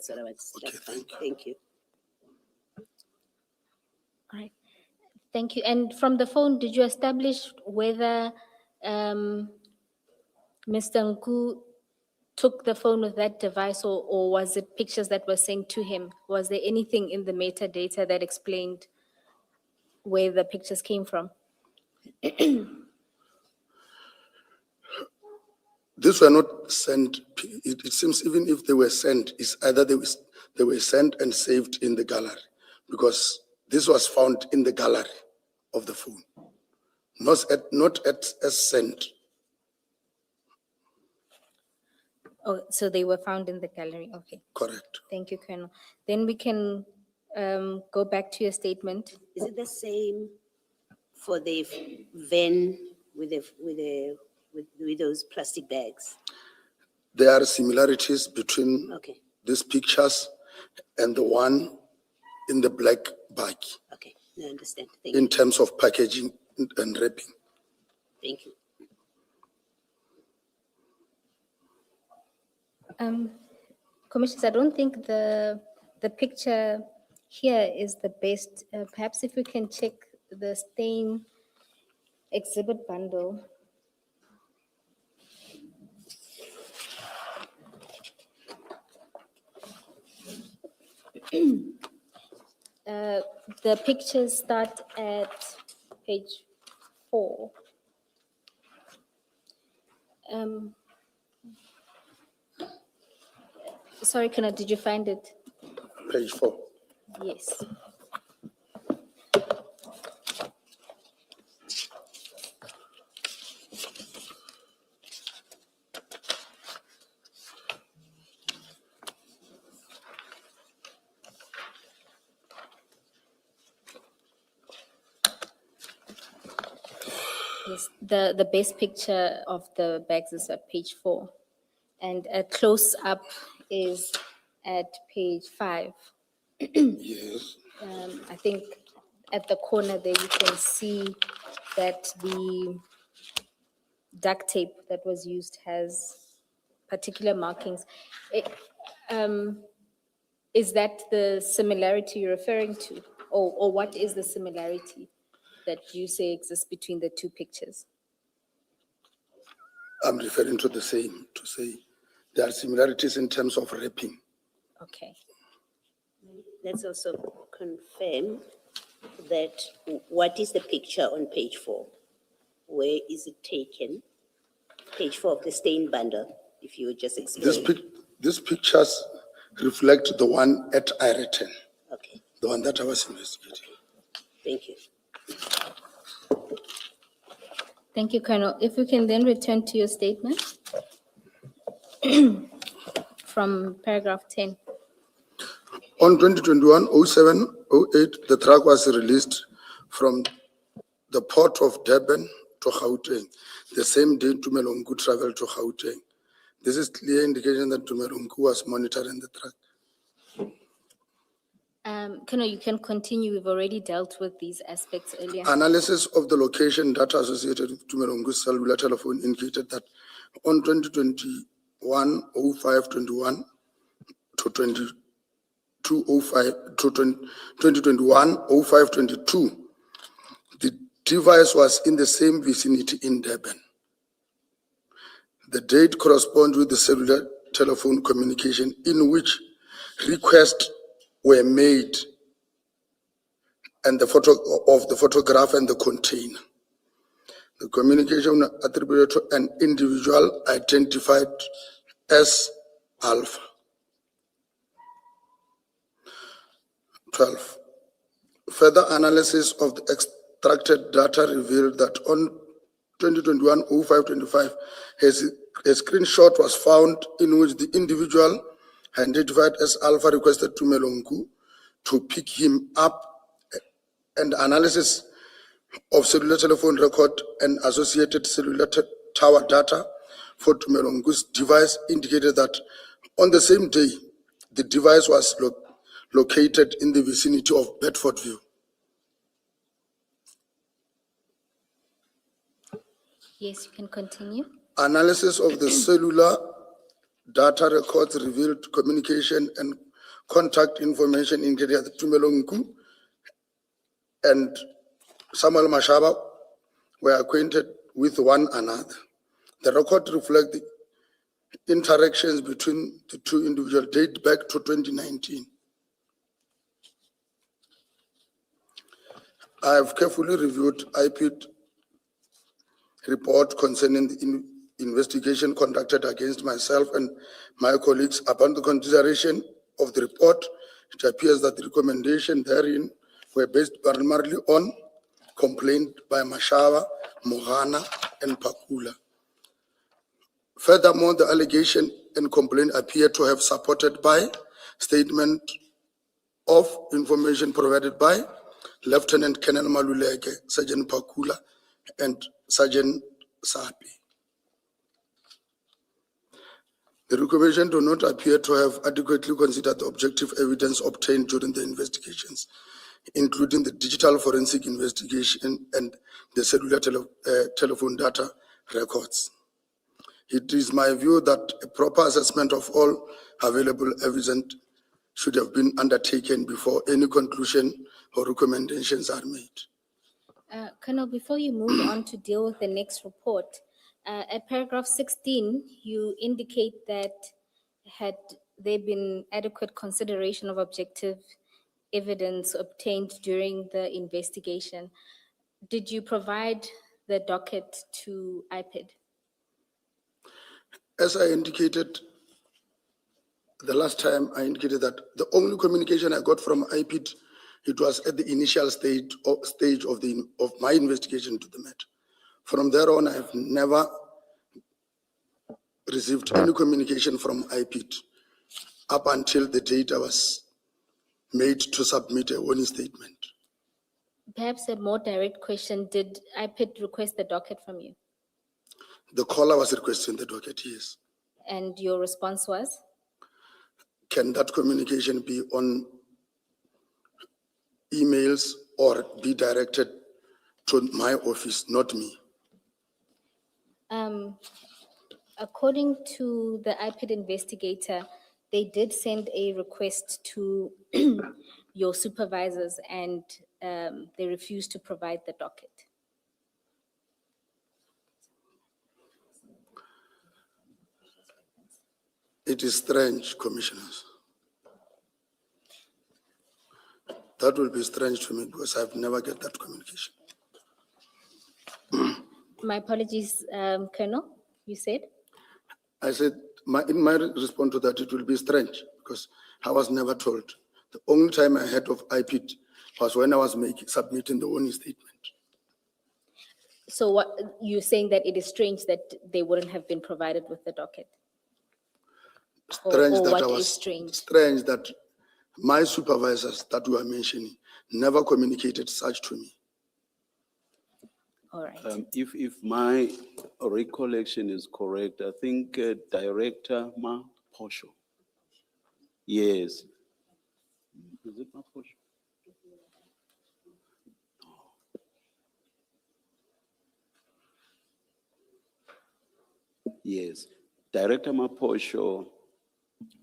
That's what I was. Okay, thank you. Thank you. All right. Thank you. And from the phone, did you establish whether Mr. Nku took the phone with that device, or was it pictures that were sent to him? Was there anything in the metadata that explained where the pictures came from? These were not sent, it seems even if they were sent, it's either they were sent and saved in the gallery, because this was found in the gallery of the phone, not as sent. Oh, so they were found in the gallery. Okay. Correct. Thank you, Colonel. Then we can go back to your statement. Is it the same for the van with those plastic bags? There are similarities between Okay, these pictures and the one in the black bag okay, I understand. Thank you, in terms of packaging and wrapping. thank you. Commissioners, I don't think the picture here is the best. Perhaps if we can check the stain exhibit bundle. The pictures start at page 4. Sorry, Kana, did you find it? Page 4. Yes. Yes, the best picture of the bags is at page 4, and a close-up is at page 5. Yes. I think at the corner there you can see that the duct tape that was used has particular markings. Is that the similarity you're referring to? Or what is the similarity that you say exists between the two pictures? I'm referring to the same, to say there are similarities in terms of wrapping. Okay. Let's also confirm that what is the picture on page 4? Where is it taken? Page 4 of the stain bundle, if you would just explain. These pictures reflect the one at Ireton, Okay, the one that I was investigating. thank you. Thank you, Colonel. If we can then return to your statement from paragraph 10. On 2021-07-08, the truck was released from the port of Durban to Gauteng. The same day, Tumelongu traveled to Gauteng. This is clear indication that Tumelongu was monitoring the truck. Colonel, you can continue. We've already dealt with these aspects earlier. Analysis of the location data associated with Tumelongu's cellular telephone indicated that on 2021-05-21 to 2021-05-22, the device was in the same vicinity in Durban. The date corresponds with the cellular telephone communication in which requests were made and the photo of the photograph and the container. The communication attributed to an individual identified as Alpha. 12. Further analysis of the extracted data revealed that on 2021-05-25, a screenshot was found in which the individual identified as Alpha requested Tumelongu to pick him up, and analysis of cellular telephone record and associated cellular tower data for Tumelongu's device indicated that on the same day, the device was located in the vicinity of Bedfordview. Yes, you can continue. Analysis of the cellular data records revealed communication and Contact information included Tumelo Nku and Samuel Mashaba were acquainted with one another. The record reflects the interactions between the two individuals date back to 2019. I have carefully reviewed IPID report concerning the investigation conducted against myself and my colleagues. Upon the consideration of the report, it appears that the recommendation therein were based primarily on complaint by Mashava, Mohana, and Pakula. Furthermore, the allegation and complaint appear to have supported by statement of information provided by Lieutenant Colonel Maluleke, Sergeant Pakula, and Sergeant Sapi. The recommendation do not appear to have adequately considered the objective evidence obtained during the investigations, including the digital forensic investigation and the cellular telephone data records. It is my view that a proper assessment of all available evidence should have been undertaken before any conclusion or recommendations are made. Colonel, before you move on to deal with the next report, at paragraph 16, you indicate that had there been adequate consideration of objective evidence obtained during the investigation, did you provide the docket to IPID? As I indicated, the last time I indicated that the only communication I got from IPID, it was at the initial stage of my investigation to the matter. From there on, I have never received any communication from IPID up until the date I was made to submit a warning statement. Perhaps a more direct question, did IPID request the docket from you? The caller was requesting the docket, yes. And your response was? Can that communication be on emails or be directed to my office, not me? According to the IPID investigator, they did send a request to your supervisors and they refused to provide the docket. It is strange, commissioners. That will be strange to me because I've never get that communication. My apologies, Colonel, you said? I said, in my response to that, it will be strange because I was never told. The only time I heard of IPID was when I was submitting the warning statement. So what you're saying that it is strange that they wouldn't have been provided with the docket? Strange or that what I was is strange? Strange that my supervisors that you are mentioning never communicated such to me. All right. If my recollection is correct, I think Director Posho. Yes. Is it Posho? Yes. Director Maposho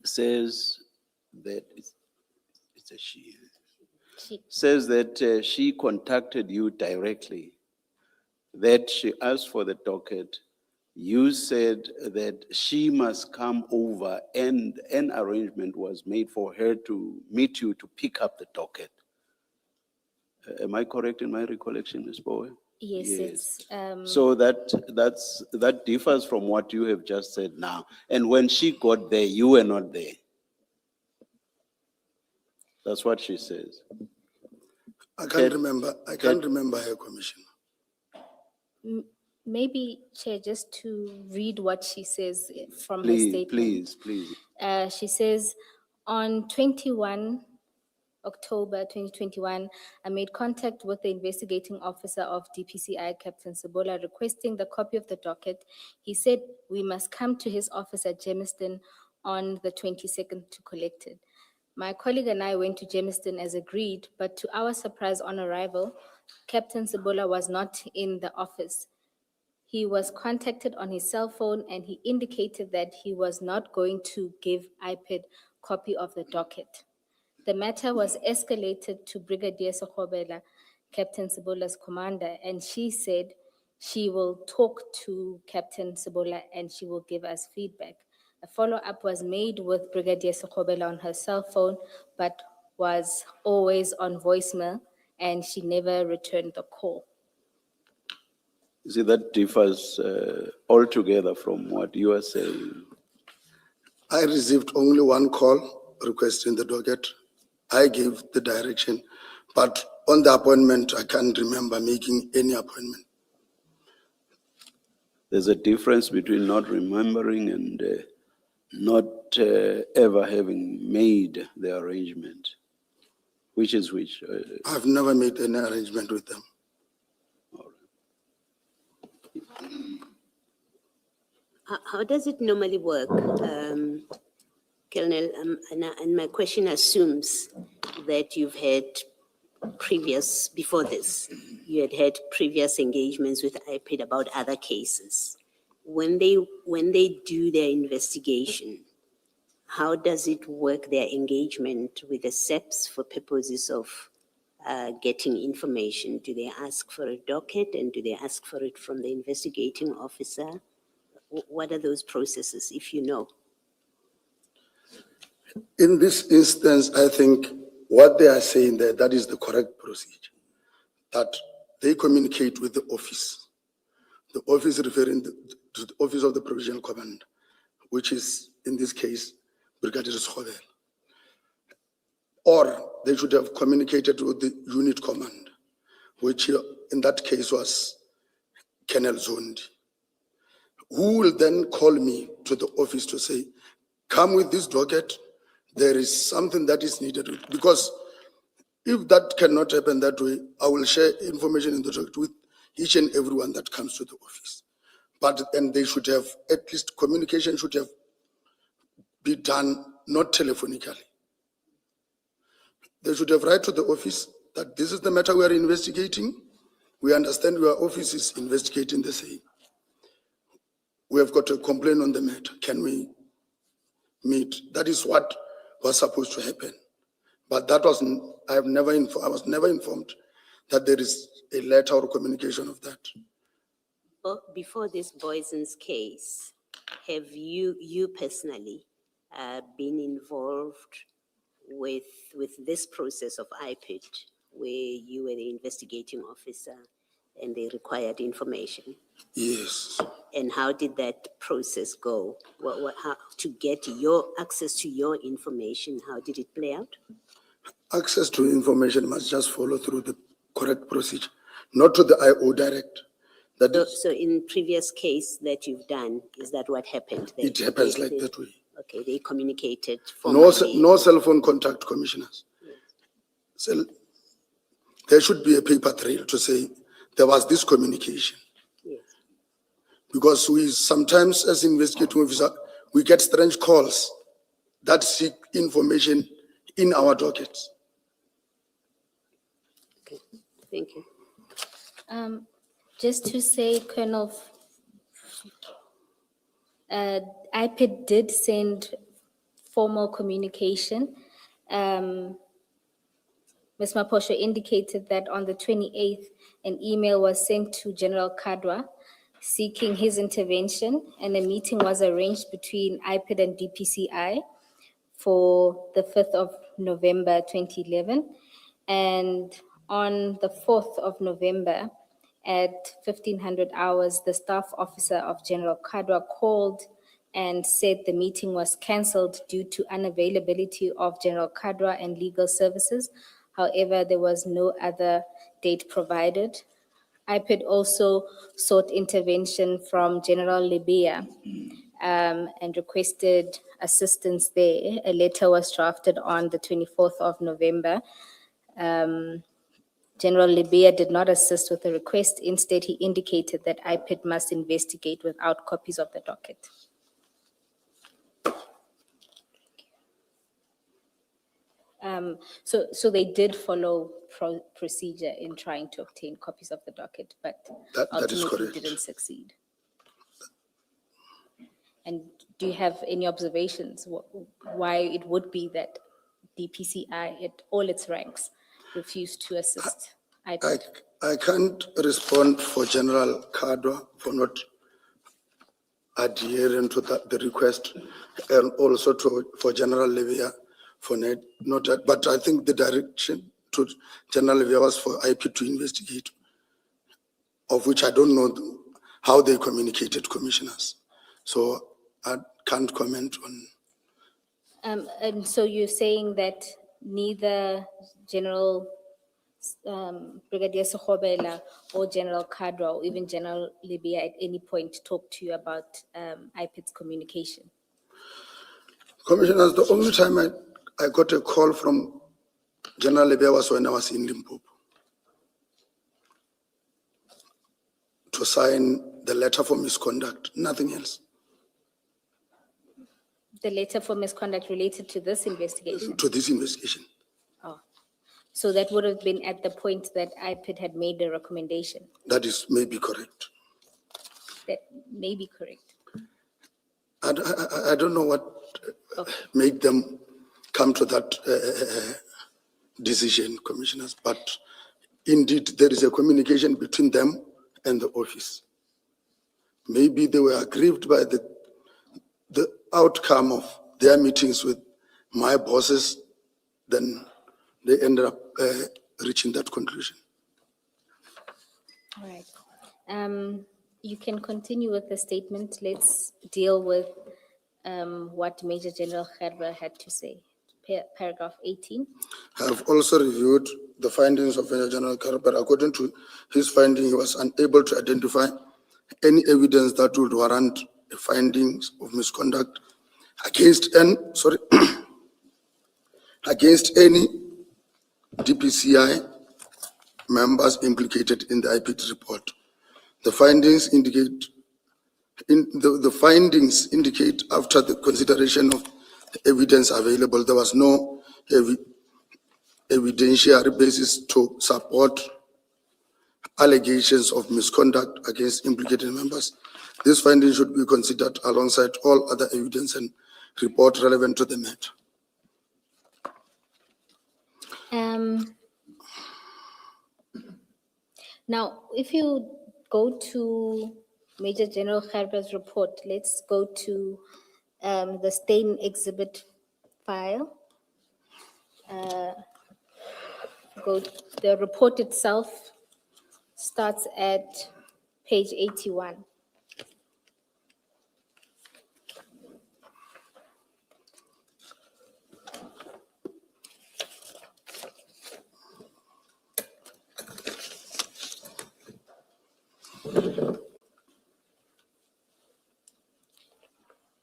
says that it's a she. Says that she contacted you directly, that she asked for the docket. You said that she must come over and an arrangement was made for her to meet you to pick up the docket. Am I correct in my recollection, Ms. Bowe? Yes, it's, So that differs from what you have just said now. And when she got there, you were not there. That's what she says. I can't remember her, Commissioner. maybe, Chair, just to read what she says from her statement. Please. She says, on 21 October 2021, I made contact with the investigating officer of DPCI, Captain Sabola, requesting the copy of the docket. He said we must come to his office at Germiston on the 22nd to collect it. My colleague and I went to Germiston as agreed, but to our surprise on arrival, Captain Sabola was not in the office. He was contacted on his cell phone and he indicated that he was not going to give IPID copy of the docket. The matter was escalated to Brigadier Sekgobela, Captain Sebola's commander, and she said she will talk to Captain Sebola and she will give us feedback. A follow-up was made with Brigadier Sekgobela on her cell phone, but was always on voicemail, and she never returned the call. You see, that differs altogether from what you are saying. I received only one call requesting the docket. I gave the direction, but on the appointment, I can't remember making any appointment. There's a difference between not remembering and not ever having made the arrangement. Which is which? I've never made any arrangement with them. How does it normally work, Colonel? And my question assumes that you've had before this, you had previous engagements with IPID about other cases. When they do their investigation, how does it work, their engagement with the SEPs for purposes of getting information? Do they ask for a docket and do they ask for it from the investigating officer? What are those processes, if you know? In this instance, I think what they are saying there, that is the correct procedure, that they communicate with the office. The office referring to the office of the provisional commander, which is, in this case, Brigadier Sekgobela. Or they should have communicated with the unit commander, which in that case was Colonel Zondi, who will then call me to the office to say, come with this docket, there is something that is needed. Because if that cannot happen that way, I will share information in the docket with each and everyone that comes to the office. But and they should have, at least communication should have be done not telephonically. They should have write to the office that this is the matter we are investigating. We understand your office is investigating the same. We have got a complaint on the matter. Can we meet? That is what was supposed to happen. But that wasn't, I was never informed that there is a letter or communication of that. Before this Boyson's case, have you personally been involved with this process of IPID, where you were the investigating officer and they required information? Yes. And how did that process go? How to get your access to your information? How did it play out? Access to information must just follow through the correct procedure, not to the IO direct. That is, So in previous case that you've done, is that what happened? it happens like that way. Okay, they communicated No, formally. no cell phone contact, commissioners. So there should be a paper trail to say there was this communication. Yes. Because we sometimes, as investigating officer, we get strange calls that seek information in our dockets. Okay, thank you. Just to say, Colonel, IPID did send formal communication. Ms. Maposho indicated that on the 28th, an email was sent to General Kadwa seeking his intervention, and a meeting was arranged between IPID and DPCI for the 5th of November 2011. And on the 4th of November at 1500 hours, the staff officer of General Kadwa called and said the meeting was cancelled due to unavailability of General Kadwa and legal services. However, there was no other date provided. IPID also sought intervention from General Libya and requested assistance there. A letter was drafted on the 24th of November. General Libya did not assist with the request. Instead, he indicated that IPID must investigate without copies of the docket. So they did follow procedure in trying to obtain copies of the docket, but That is ultimately correct. didn't succeed. And do you have any observations why it would be that DPCI at all its ranks refused to assist IPID. I can't respond for General Kadwa for not adhering to the request, and also for General Levia for not, but I think the direction to General Levia was for IP to investigate, of which I don't know how they communicated commissioners. So I can't comment on. And so you're saying that neither General Brigadier Sehobela or General Kadwa or even General Libya at any point talked to you about IPID's communication? Commissioners, the only time I got a call from General Levia was when I was in Limpopo to sign the letter for misconduct, nothing else. The letter for misconduct related to this investigation? To this investigation. Oh, so that would have been at the point that IPID had made a recommendation? That is maybe correct. That may be correct. I don't know what Okay. made them come to that decision, commissioners, but indeed there is a communication between them and the office. Maybe they were aggrieved by the outcome of their meetings with my bosses, then they ended up reaching that conclusion. All right. You can continue with the statement. Let's deal with what Major General Gerber had to say. Paragraph 18. I have also reviewed the findings of Major General Karper. According to his finding, he was unable to identify any evidence that would warrant the findings of misconduct against against any DPCI members implicated in the IPT report. The findings indicate after the consideration of the evidence available, there was no evidentiary basis to support allegations of misconduct against implicated members. This finding should be considered alongside all other evidence and report relevant to the matter. Now, if you go to Major General Gerber's report, let's go to the stain exhibit file. The report itself starts at page 81.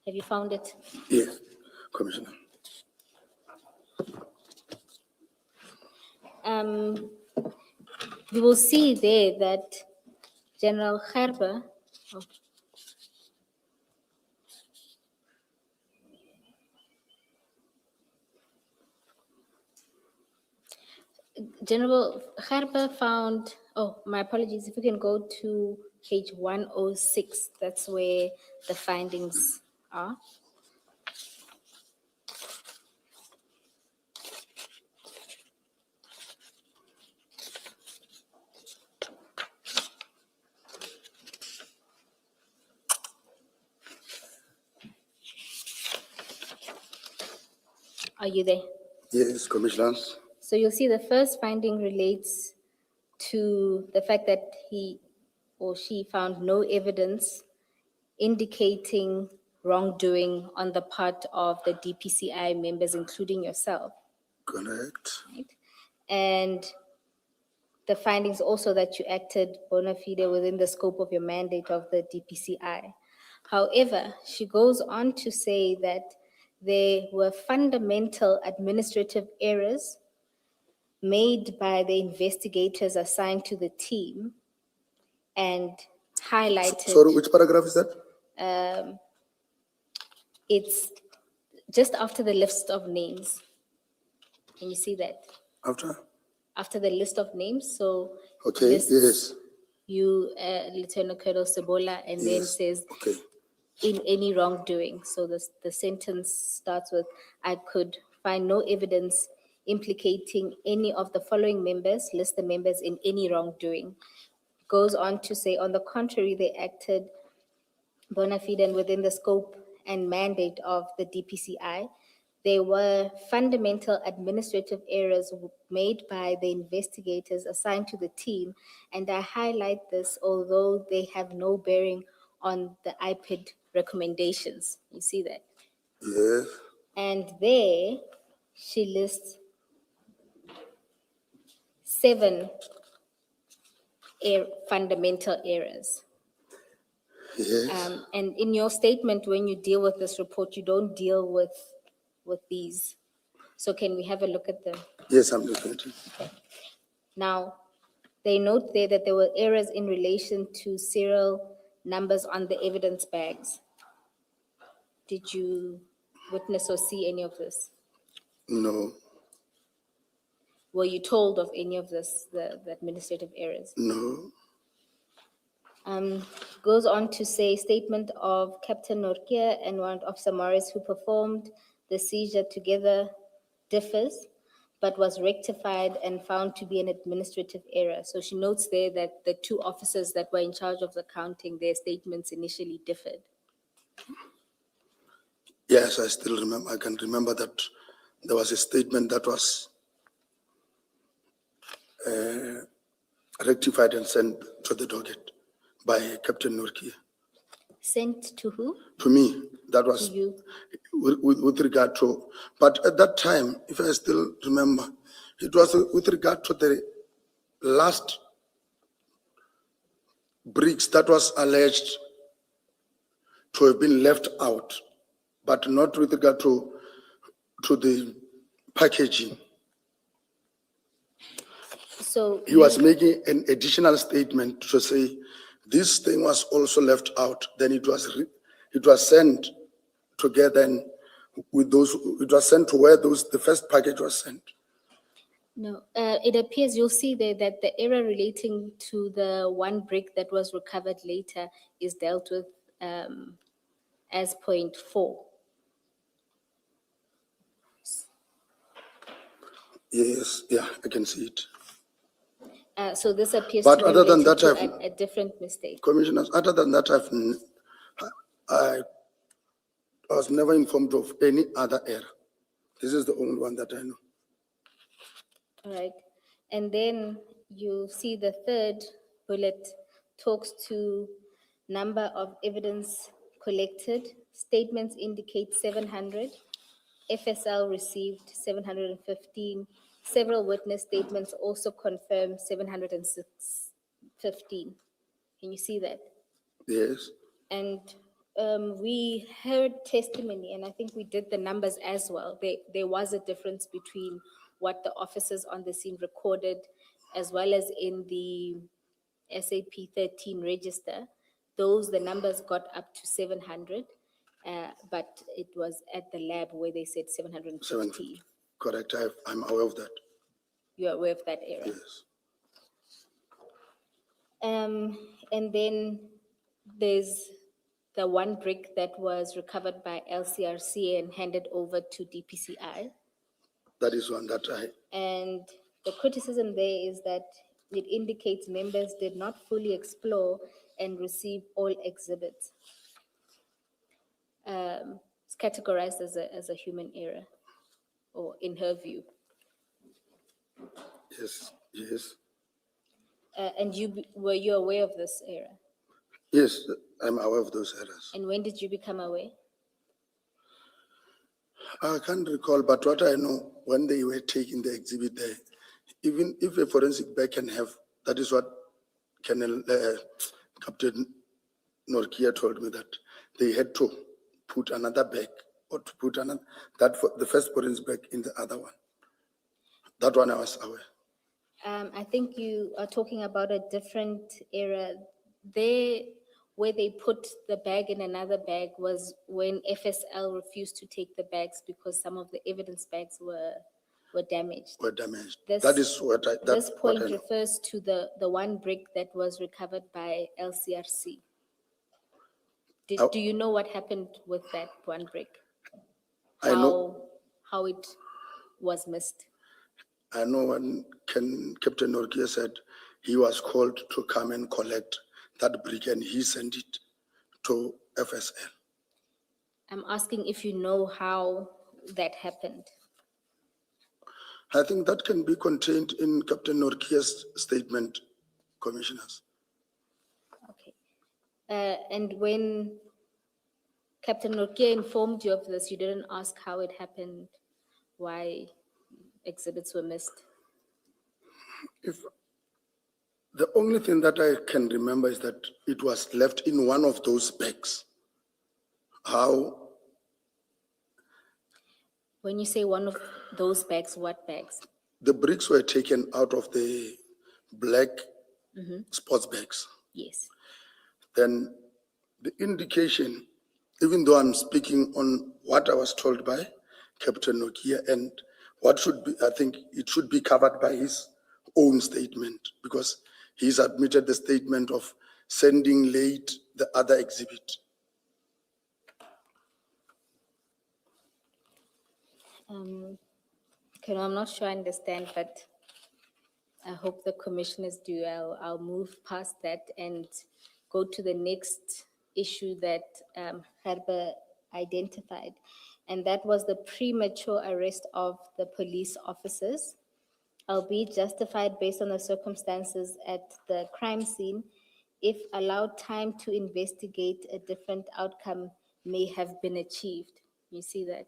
Have you found it? Yes, Commissioner. You will see there that General Gerber, General Gerber found, oh, my apologies, if we can go to page 106, that's where the findings are. Are you there? Yes, Commissioners. So you'll see the first finding relates to the fact that he or she found no evidence indicating wrongdoing on the part of the DPCI members, including yourself, Correct. right? And the findings also that you acted bona fide within the scope of your mandate of the DPCI. However, she goes on to say that there were fundamental administrative errors made by the investigators assigned to the team and highlighted. Sorry, which paragraph is that? It's just after the list of names. Can you see that? After? After the list of names, so. Okay, lists yes. You, Lieutenant Colonel Sebola, and then Yes, says, okay. in any wrongdoing. So the sentence starts with, I could find no evidence implicating any of the following members, list the members in any wrongdoing. Goes on to say, on the contrary, they acted bona fide and within the scope and mandate of the DPCI. There were fundamental administrative errors made by the investigators assigned to the team, and I highlight this although they have no bearing on the IPID recommendations. You see that? Yes, And there, she lists 7 fundamental errors. yes, And in your statement, when you deal with this report, you don't deal with these. So can we have a look at them? yes, I'm looking at it. Now, they note there that there were errors in relation to serial numbers on the evidence bags. Did you witness or see any of this? No, Were you told of any of this, the administrative errors? no, Goes on to say, statement of Captain Norkia and Warrant Officer Morris, who performed the seizure together, differs, but was rectified and found to be an administrative error. So she notes there that the 2 officers that were in charge of the counting, their statements initially differed. yes, I still remember, I can remember that there was a statement that was rectified and sent to the docket by Captain Norkia. Sent to who? To me, that was To you? with regard to, but at that time, if I still remember, it was with regard to the last bricks that was alleged to have been left out, but not with regard to the packaging. So He was making an additional statement to say this thing was also left out. Then it was sent together and with those, it was sent to where the first package was sent. no, it appears you'll see there that the error relating to the 1 brick that was recovered later is dealt with as point 4. Yes, yeah, I can see it. So this appears But to be other than related that, to a different mistake. Commissioners, other than that, I was never informed of any other error. This is the only one that I know. All right. And then you see the 3rd bullet talks to number of evidence collected. Statements indicate 700. FSL received 715. Several witness statements also confirm 715. Can you see that? Yes, And we heard testimony, and I think we did the numbers as well. There was a difference between what the officers on the scene recorded, as well as in the SAP 13 register. The numbers got up to 700, but it was at the lab where they said 750. correct. I'm aware of that. You're aware of that error? Yes. And then there's the 1 brick that was recovered by LCRC and handed over to DPCI. That is one that And the criticism there is that it indicates members did not fully explore and receive all exhibits. It's categorized as a human error, or in her view. yes, yes, And were you aware of this error? yes, I'm aware of those errors. And when did you become aware? I can't recall, but what I know, when they were taking the exhibit there, even if a forensic bag can have, that is what Captain Norkia told me, that they had to put another bag or to put another, the first forensic bag in the other one. That one I was aware. I think you are talking about a different era. Where they put the bag in another bag was when FSL refused to take the bags because some of the evidence bags were damaged. Were damaged. This- That is what I, This that's what point I know. refers to the 1 brick that was recovered by LCRC. Do you know what happened with that 1 brick? I know, How it was missed. I know when Captain Norkia said he was called to come and collect that brick and he sent it to FSL. I'm asking if you know how that happened. I think that can be contained in Captain Norkia's statement, commissioners. Okay. And when Captain Nokia informed you of this, you didn't ask how it happened, why exhibits were missed? If the only thing that I can remember is that it was left in one of those bags. How? When you say one of those bags, what bags? The bricks were taken out of the black sports bags. Yes. Then the indication, even though I'm speaking on what I was told by Captain Nokia and what should be, I think it should be covered by his own statement because he's admitted the statement of sending late the other exhibit. Okay, no, I'm not sure I understand, but I hope the commissioners do. I'll move past that and go to the next issue that Herbe identified. And that was the premature arrest of the police officers, albeit justified based on the circumstances at the crime scene. If allowed time to investigate, a different outcome may have been achieved. You see that?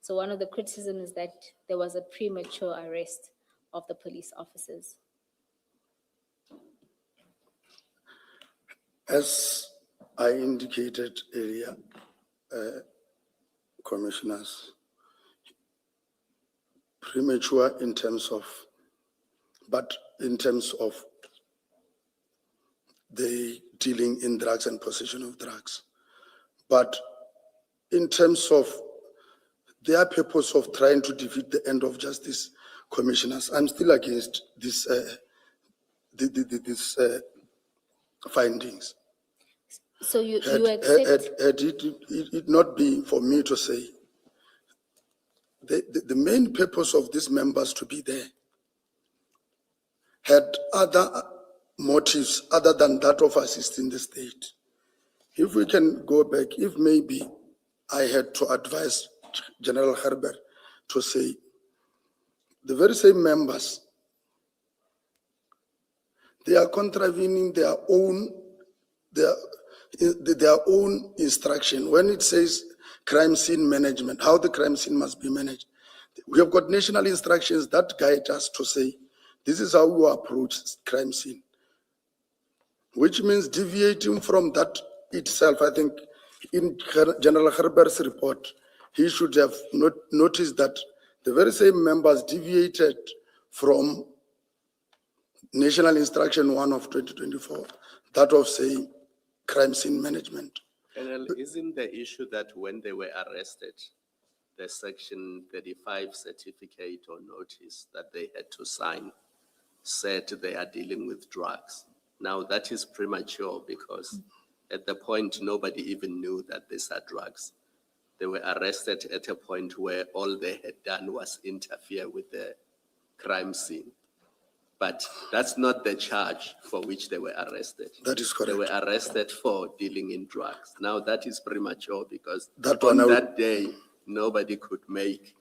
So one of the criticisms is that there was a premature arrest of the police officers. As I indicated earlier, commissioners, premature in terms of the dealing in drugs and possession of drugs. But in terms of their purpose of trying to defeat the end of justice, commissioners, I'm still against this findings. So you accept, Had it not been for me to say, the main purpose of these members to be there had other motives other than that of assisting the state. If we can go back, if maybe I had to advise General Herbert to say, the very same members, they are contravening their own instruction. When it says crime scene management, how the crime scene must be managed. We have got national instructions that guide us to say, this is how we approach crime scene. Which means deviating from that itself, I think in General Herbert's report, he should have noticed that the very same members deviated from National Instruction 1 of 2024, that of saying crime scene management. Colonel, isn't the issue that when they were arrested, the Section 35 certificate or notice that they had to sign said they are dealing with drugs? Now that is premature because at the point nobody even knew that these are drugs. They were arrested at a point where all they had done was interfere with the crime scene. But that's not the charge for which they were arrested. That is correct. They were arrested for dealing in drugs. Now that is premature because That on one that day, nobody could make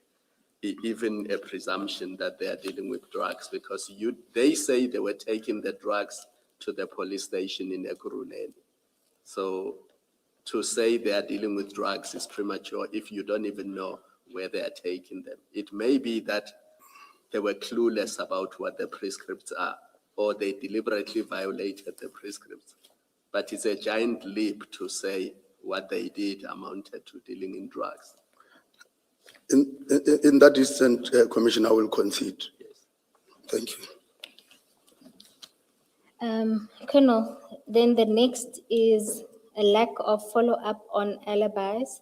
even a presumption that they are dealing with drugs because they say they were taking the drugs to the police station in Ekurhuleni. So to say they are dealing with drugs is premature if you don't even know where they are taking them. It may be that they were clueless about what the prescripts are, or they deliberately violated the prescripts. But it's a giant leap to say what they did amounted to dealing in drugs. In that instance, Commissioner, I will concede. Yes. Thank you. Colonel, then the next is a lack of follow-up on alibis,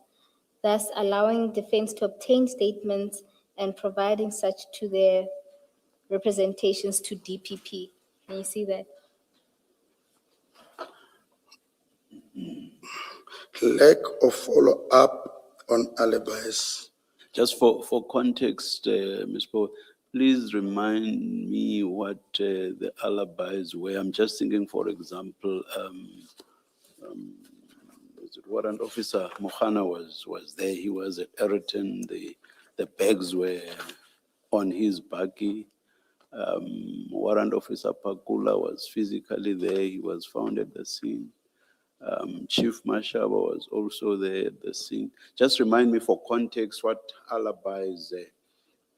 thus allowing defense to obtain statements and providing such to their representations to DPP. Can you see that? Lack of follow-up on alibis Just for context, Ms. Poe, please remind me what the alibis were. I'm just thinking, for example, was it Warrant Officer Mohana was there. He was at Eriton. The bags were on his buggy. Warrant Officer Pakula was physically there. He was found at the scene. Chief Mashaba was also there at the scene. Just remind me for context what alibis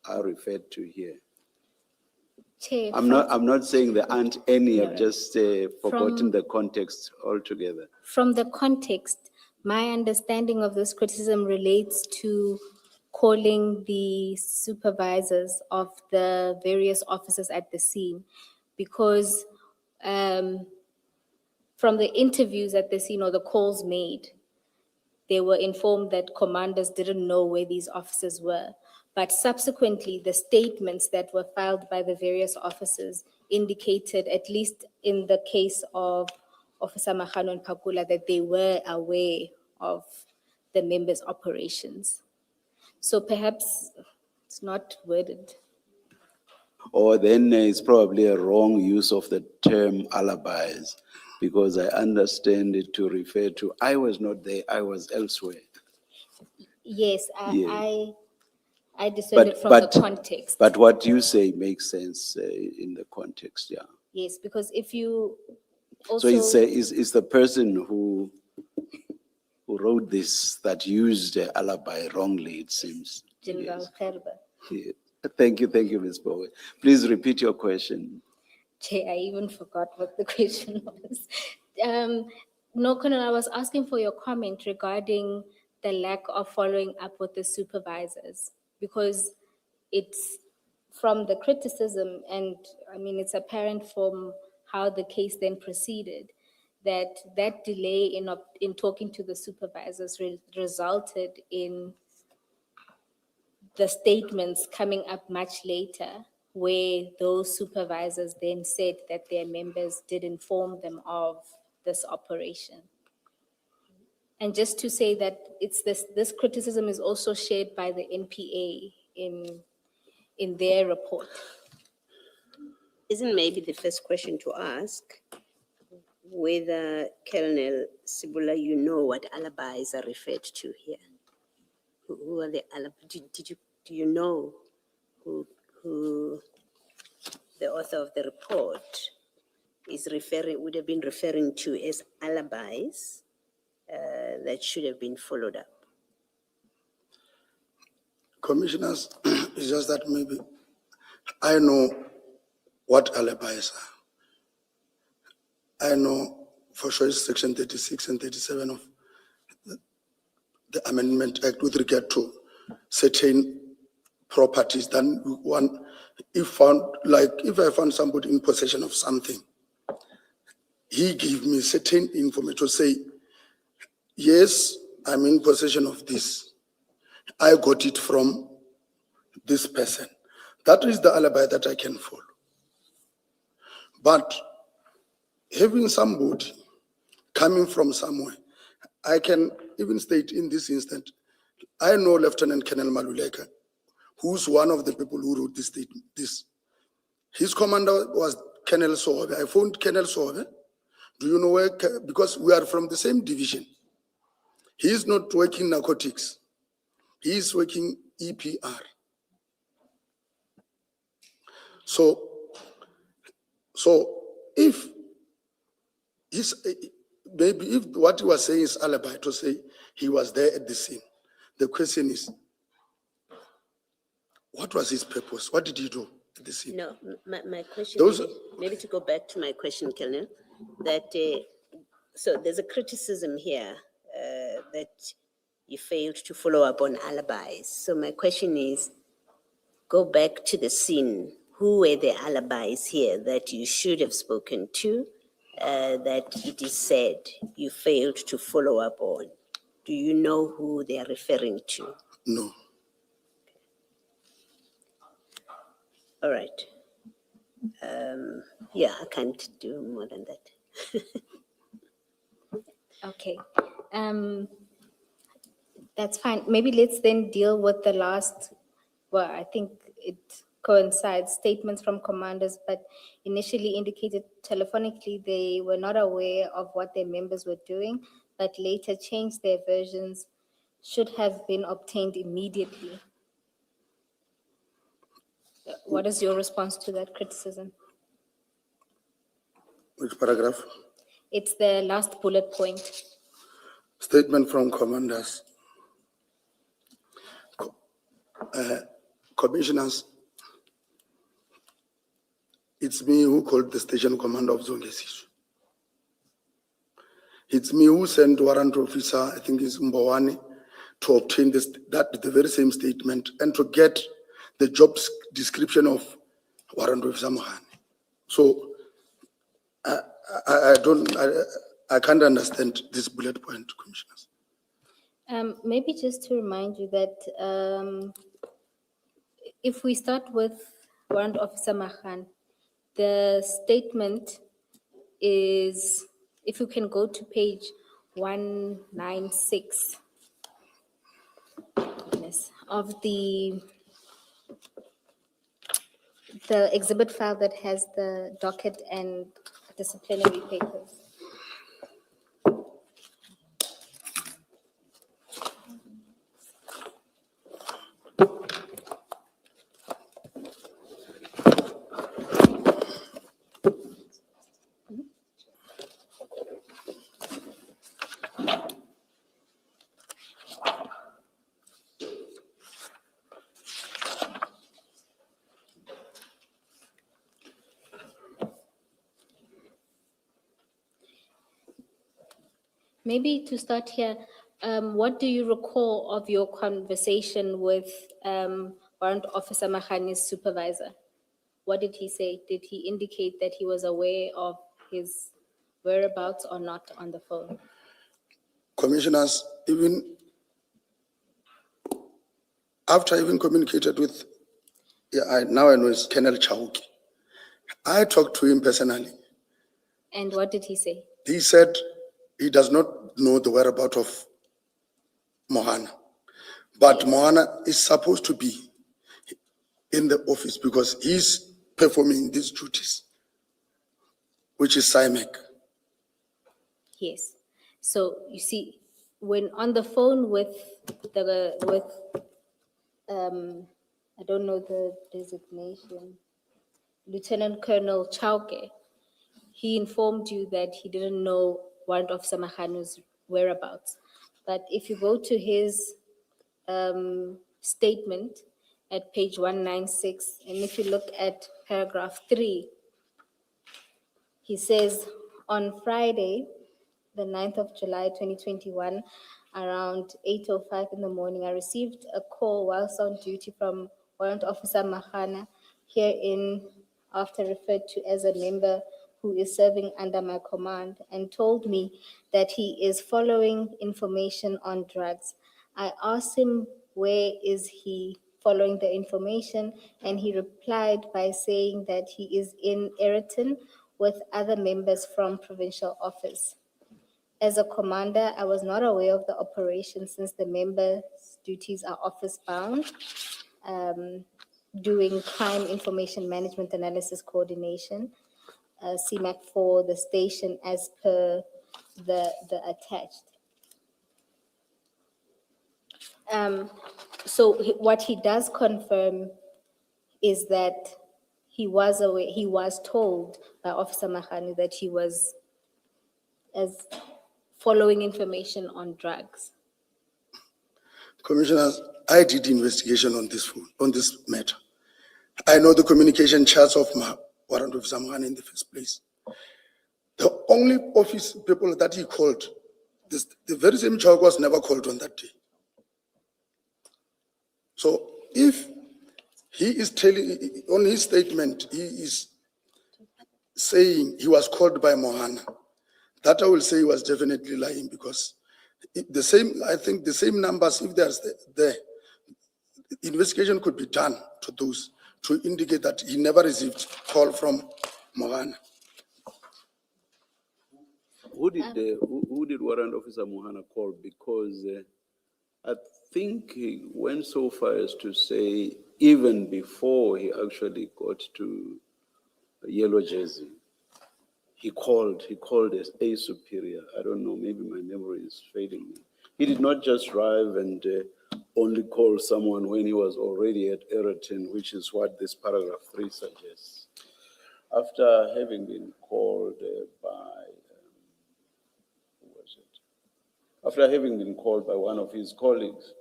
are referred to here. Chair, I'm not saying there aren't any, I've No. just forgotten From- the context altogether. From the context, my understanding of this criticism relates to calling the supervisors of the various officers at the scene, because from the interviews at the scene or the calls made, they were informed that commanders didn't know where these officers were. But subsequently, the statements that were filed by the various officers indicated, at least in the case of Officer Mahano and Pakula, that they were aware of the members' operations. So perhaps it's not worded. Or then it's probably a wrong use of the term alibis, because I understand it to refer to, I was not there, I was elsewhere. Yes, Yeah. I discerned it from the context. But what you say makes sense in the context, yeah. Yes, because if you So also. it's the person who wrote this that used the alibi wrongly, it seems. General Yes. Gerber. Yeah. Thank you, Ms. Bowe. Please repeat your question. Chair, I even forgot what the question was. No, Colonel, I was asking for your comment regarding the lack of following up with the supervisors, because it's from the criticism, and I mean, it's apparent from how the case then proceeded, that that delay in talking to the supervisors resulted in the statements coming up much later, where those supervisors then said that their members did inform them of this operation. And just to say that it's this criticism is also shared by the NPA in their report. Isn't maybe the first question to ask whether Colonel Sibula, you know what alibis are referred to here? Who are the alibis? Do you know who the author of the report would have been referring to as alibis that should have been followed up? Commissioners, it's just that maybe I know what alibis are. I know for sure it's section 36 and 37 of the Amendment Act with regard to certain properties. Then one, if I found somebody in possession of something, he gave me certain information to say, yes, I'm in possession of this. I got it from this person. That is the alibi that I can follow. But having somebody coming from somewhere, I can even state in this instant, I know Lieutenant Colonel Maluleka, who's one of the people who wrote this statement. His commander was Colonel Sohobe. I phoned Colonel Sohobe. Do you know where? Because we are from the same division. He is not working narcotics. He is working EPR. So if maybe if what he was saying is alibi to say he was there at the scene, the question is, what was his purpose? What did he do at the scene? No, my question, Those- maybe to go back to my question, Colonel, that so there's a criticism here that you failed to follow up on alibis. So my question is, go back to the scene. Who were the alibis here that you should have spoken to, that it is said you failed to follow up on? Do you know who they are referring to? No. All right. Yeah, I can't do more than that. Okay. That's fine. Maybe let's then deal with the last, well, I think it coincides, statements from commanders, but initially indicated telephonically they were not aware of what their members were doing, but later changed their versions, should have been obtained immediately. What is your response to that criticism? Which paragraph? It's the last bullet point. Statement from commanders. Commissioners, it's me who called the station commander of Zongesishu. It's me who sent warrant officer, I think it's Mbawani, to obtain the very same statement and to get the job description of warrant officer Mohane. So I can't understand this bullet point, commissioners. Maybe just to remind you that if we start with Warrant Officer Mahan, the statement is, if you can go to page 196 of the exhibit file that has the docket and disciplinary papers. Maybe to start here, what do you recall of your conversation with Warrant Officer Mahani's supervisor? What did he say? Did he indicate that he was aware of his whereabouts or not on the phone? Commissioners, even after even communicated with, now I know it's Colonel Chauki. I talked to him personally. And what did he say? He said he does not know the whereabouts of Mohana. But Mohana is supposed to be in the office because he's performing these duties, which is SIMEC. Yes. So you see, when on the phone with I don't know the designation, Lieutenant Colonel Chauke, he informed you that he didn't know Warrant Officer Mahanu's whereabouts. But if you go to his statement at page 196, and if you look at paragraph 3, he says, on Friday, the 9th of July, 2021, around 8:05 in the morning, I received a call whilst on duty from Warrant Officer Mahana, herein after referred to as a member who is serving under my command, and told me that he is following information on drugs. I asked him where is he following the information, and he replied by saying that he is in Ayrton with other members from provincial office. As a commander, I was not aware of the operation since the members' duties are office-bound, doing crime information management analysis coordination, CMAC for the station as per the attached. So what he does confirm is that he was aware, he was told by Officer Mahani that he was as following information on drugs. Commissioners, I did investigation on this matter. I know the communication charts of Warrant Officer Mohane in the first place. The only office people that he called, the very same child was never called on that day. So if he is telling, on his statement, he is saying he was called by Mohana, that I will say he was definitely lying because I think the same numbers, if there's the investigation could be done to those to indicate that he never received call from Mohana. Who did Warrant Officer Mohana call? Because I think he went so far as to say, even before he actually got to Yellow Jersey, he called as a superior. I don't know, maybe my memory is failing me. He did not just drive and only call someone when he was already at Ereton, which is what this paragraph 3 suggests. After having been called after having been called by one of his colleagues,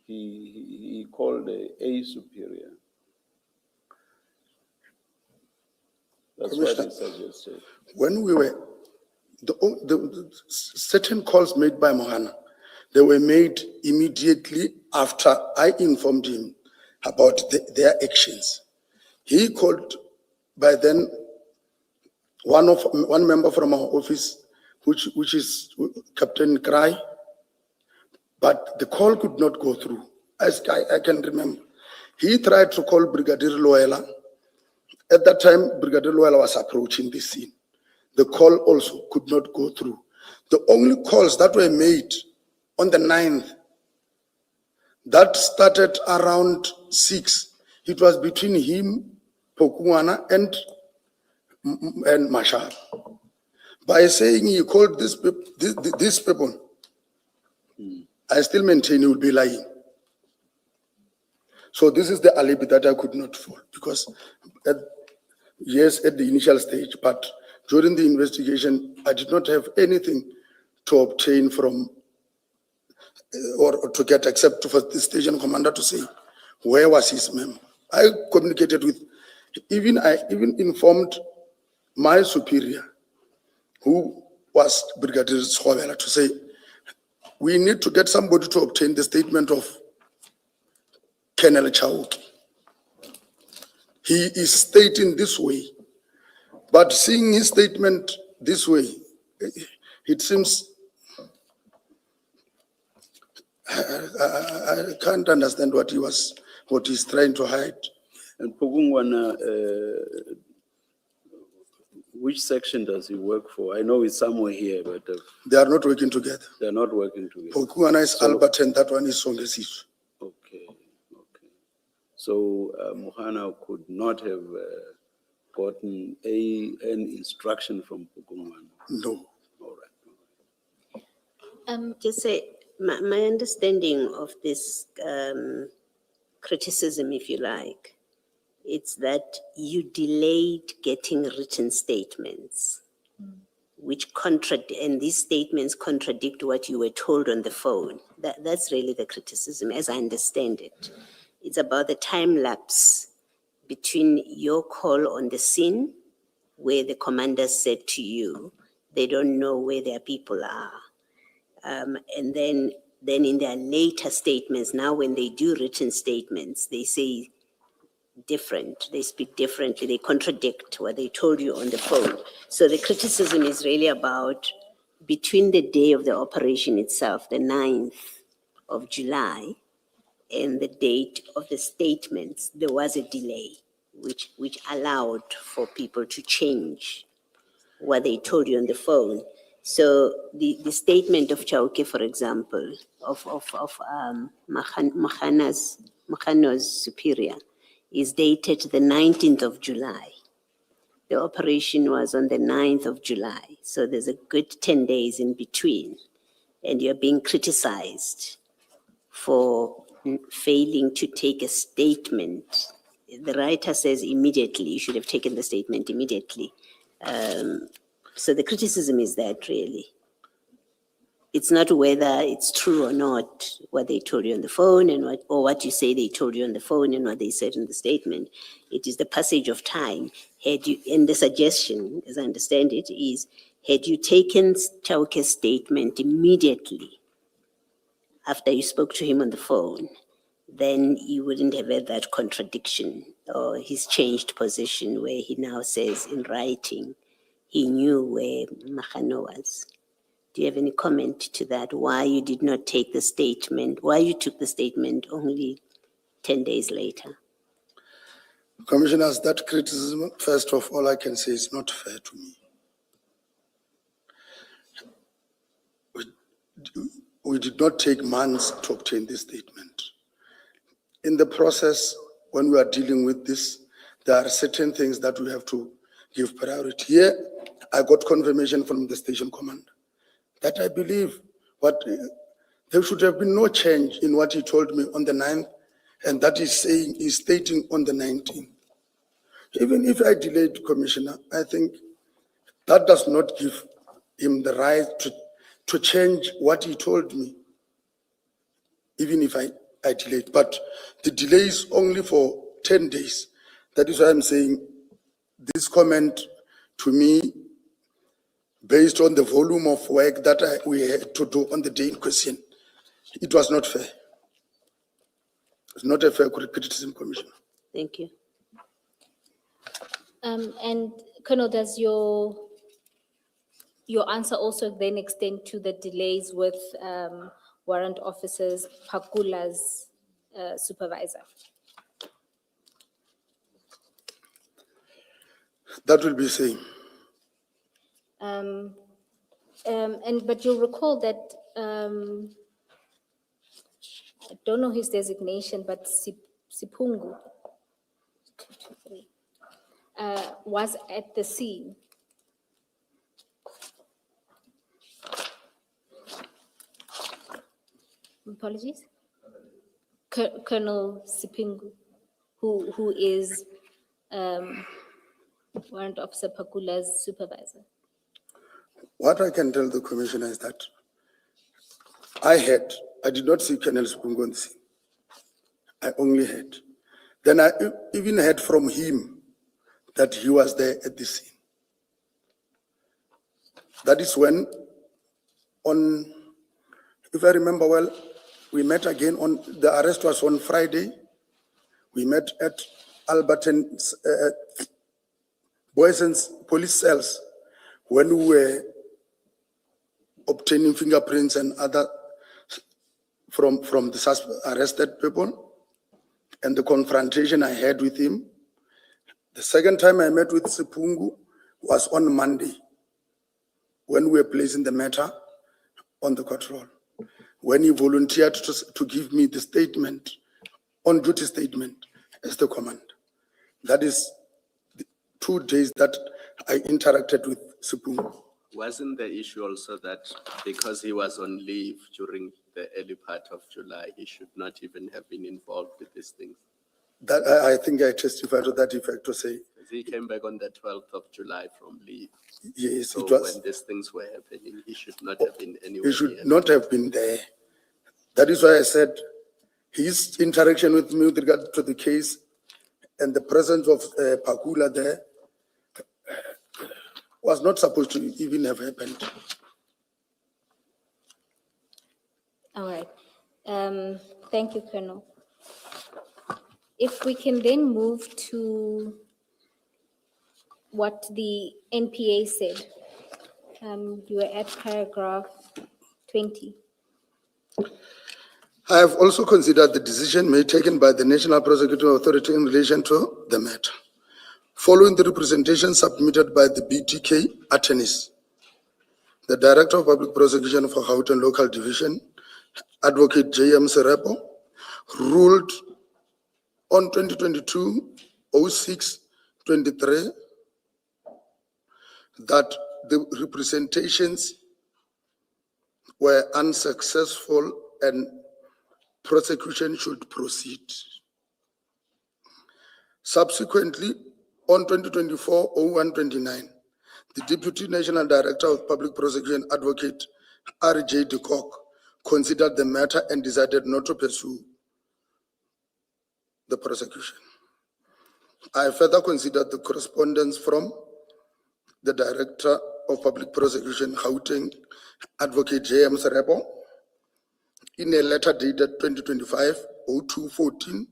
he called a superior. That's what he suggested. When we were, the certain calls made by Mohana, they were made immediately after I informed him about their actions. He called by then one member from our office, which is Captain Cry, but the call could not go through. As I can remember, he tried to call Brigadier Loela. At that time, Brigadier Loela was approaching the scene. The call also could not go through. The only calls that were made on the 9th, that started around 6. It was between him, Pokungwana, and Mashar. By saying he called these people, I still maintain he would be lying. So this is the alibi that I could not fall, because yes, at the initial stage, but during the investigation, I did not have anything to obtain from or to get except for the station commander to say where was his memo. I communicated with, I even informed my superior, who was Brigadier Schobela, to say we need to get somebody to obtain the statement of Colonel Chauki. He is stating this way, but seeing his statement this way, it seems I can't understand what he's trying to hide. And Pugungwana, which section does he work for? I know it's somewhere here, but They are not working together. they're not working together. Pokungwana is Albert and that one is Songesisu. Okay. So Mohana could not have gotten an instruction from Pugungwana. No. All right. Just say, my understanding of this criticism, if you like, it's that you delayed getting written statements, which and these statements contradict what you were told on the phone. That's really the criticism, as I understand it. It's about the time lapse between your call on the scene, where the commander said to you, they don't know where their people are. And then in their later statements, now when they do written statements, they say different, they speak differently, they contradict what they told you on the phone. So the criticism is really about between the day of the operation itself, the 9th of July, and the date of the statements, there was a delay, which allowed for people to change what they told you on the phone. So the statement of Chauke, for example, of Mahano's superior, is dated the 19th of July. The operation was on the 9th of July. So there's a good 10 days in between. And you're being criticized for failing to take a statement. The writer says immediately, you should have taken the statement immediately. So the criticism is that really. It's not whether it's true or not what they told you on the phone and what you say they told you on the phone and what they said in the statement. It is the passage of time. And the suggestion, as I understand it, is had you taken Chauke's statement immediately after you spoke to him on the phone, then you wouldn't have had that contradiction or his changed position where he now says in writing he knew where Mahano was. Do you have any comment to that? Why you did not take the statement? Why you took the statement only 10 days later? Commissioners, that criticism, first of all, I can say is not fair to me. we did not take months to obtain this statement. In the process, when we are dealing with this, there are certain things that we have to give priority. Here, I got confirmation from the station commander that I believe there should have been no change in what he told me on the 9th, and that is stating on the 19th. Even if I delayed, Commissioner, I think that does not give him the right to change what he told me, even if I delayed. But the delay is only for 10 days. That is why I'm saying this comment to me, based on the volume of work that we had to do on the day in question, it was not fair. It's not a fair criticism, Commissioner. Thank you. And Colonel, does your answer also then extend to the delays with warrant officers, Pakula's supervisor? That will be same. But you'll recall that, I don't know his designation, but Sipungu was at the scene. Apologies. Colonel Sipingu, who is Warrant Officer Pakula's supervisor. What I can tell the Commissioner is that I did not see Colonel Sipungu on the scene. I only heard. Then I even heard from him that he was there at the scene. That is when, if I remember well, we met again the arrest was on Friday. We met at Alberton's Boys and Police cells when we were obtaining fingerprints and other from the arrested people, and the confrontation I had with him. The second time I met with Sipungu was on Monday, when we were placing the matter on the court roll, when he volunteered to give me the statement, on-duty statement, as the commander. That is the 2 days that I interacted with Sipungu. Wasn't the issue also that because he was on leave during the early part of July, he should not even have been involved with these things? That I think I testified to that effect to say, He came back on the 12th of July from leave. yes, So it was. when these things were happening, he should not have been anywhere. He should near. not have been there. That is why I said his interaction with me with regard to the case and the presence of Pakula there was not supposed to even have happened. All right. Thank you, Colonel. If we can then move to what the NPA said. You were at paragraph 20. I have also considered the decision made taken by the National Prosecuting Authority in relation to the matter. Following the representation submitted by the BTK attorneys, the Director of Public Prosecution for Gauteng Local Division, Advocate J.M. Serepo, ruled on 2022-06-23 that the representations were unsuccessful and prosecution should proceed. Subsequently, on 2024-01-29, the Deputy National Director of Public Prosecution, Advocate R.J. de Kock, considered the matter and decided not to pursue the prosecution. I further considered the correspondence from the Director of Public Prosecution, Gauteng, Advocate J.M. Serepo, in a letter dated 2025-02-14,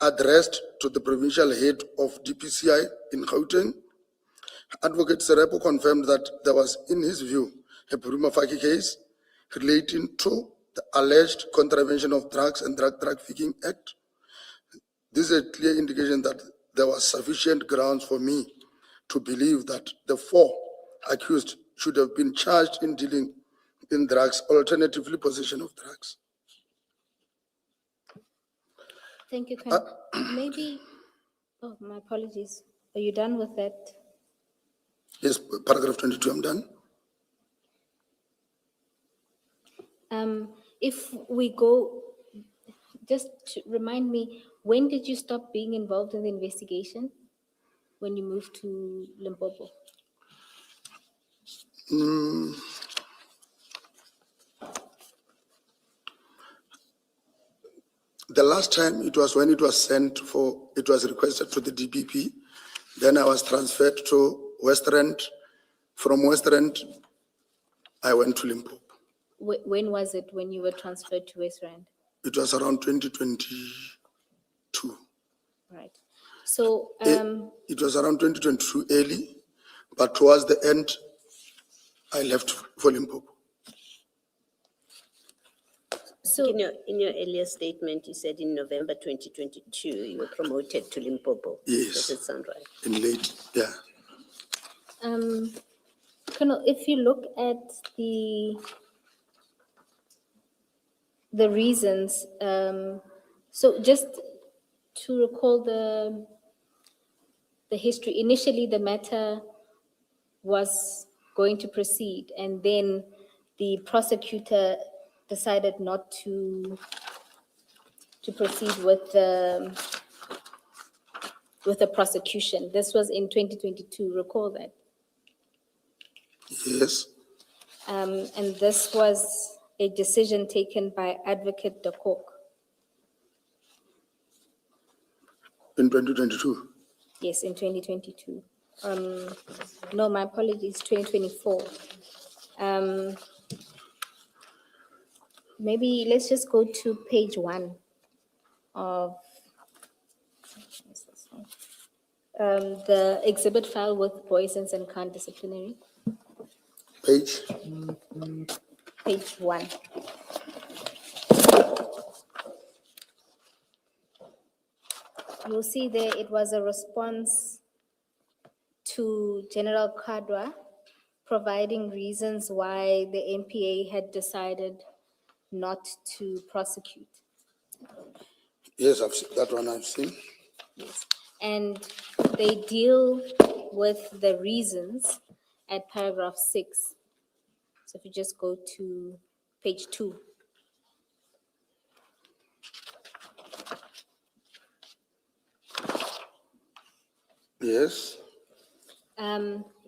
addressed to the provincial head of DPCI in Gauteng. Advocate Serepo confirmed that there was, in his view, a prima facie case relating to the alleged contravention of Drugs and Drug Trafficking Act. This is a clear indication that there was sufficient grounds for me to believe that the 4 accused should have been charged in dealing in drugs, alternatively possession of drugs. Thank you, Colonel. Maybe, oh, my apologies. Are you done with that? Yes, paragraph 22, I'm done. If we go, just to remind me, when did you stop being involved in the investigation? When you moved to Limpopo? The last time it was when it was sent for, it was requested to the DPP. Then I was transferred to West Rand. From West Rand, I went to Limpopo. When was it when you were transferred to West Rand? It was around 2022. Right. So, It was around 2022 early, but towards the end, I left for Limpopo. so In your earlier statement, you said in November 2022, you were promoted to Limpopo. Yes. Does it sound right? In late, yeah. Colonel, if you look at the reasons, so just to recall the history, initially the matter was going to proceed, and then the prosecutor decided not to proceed with the prosecution. This was in 2022, recall that? Yes, And this was a decision taken by Advocate de Kock. in 2022. Yes, in 2022. No, my apologies, 2024. Maybe let's just go to page 1 of the exhibit file with Boyson's and Khan disciplinary. Page, Page 1. You'll see there it was a response to General Kadwa providing reasons why the MPA had decided not to prosecute. yes, I've seen, that one I've seen. Yes. And they deal with the reasons at paragraph 6. So if you just go to page 2. Yes,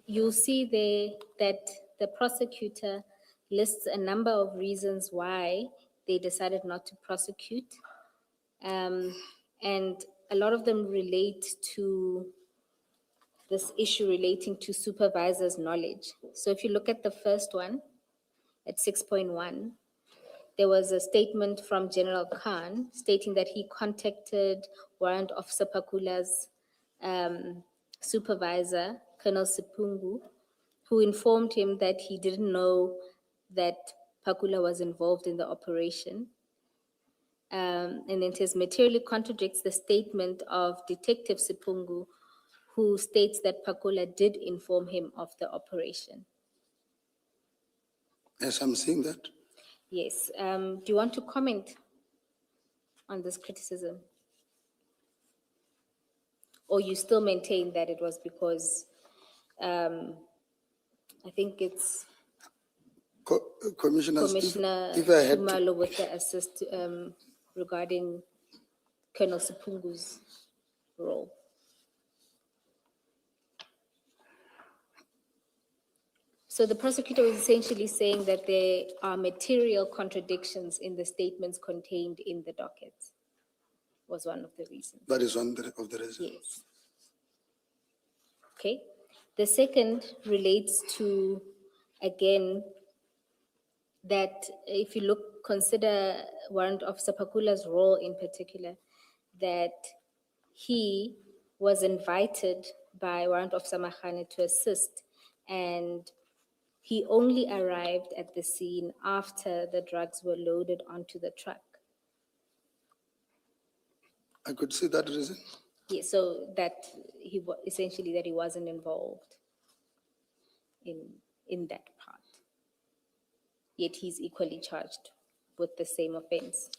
You'll see there that the prosecutor lists a number of reasons why they decided not to prosecute. And a lot of them relate to this issue relating to supervisor's knowledge. So if you look at the first one, at 6.1, there was a statement from General Khan stating that he contacted Warrant Officer Pakula's supervisor, Colonel Sipungu, who informed him that he didn't know that Pakula was involved in the operation. And it says materially contradicts the statement of Detective Sipungu, who states that Pakula did inform him of the operation. yes, I'm seeing that. Yes. Do you want to comment on this criticism? Or you still maintain that it was because, I think it's Commissioner, Commissioner if I had to, Khumalo with the assist regarding Colonel Sipungu's role? So the prosecutor was essentially saying that there are material contradictions in the statements contained in the dockets, was one of the reasons. that is one of the reasons. Yes. Okay. The second relates to, again, that if you consider Warrant Officer Pakula's role in particular, that he was invited by Warrant Officer Mahane to assist, and he only arrived at the scene after the drugs were loaded onto the truck. I could see that reason. Yeah, so that essentially that he wasn't involved in that part. yet he's equally charged with the same offense.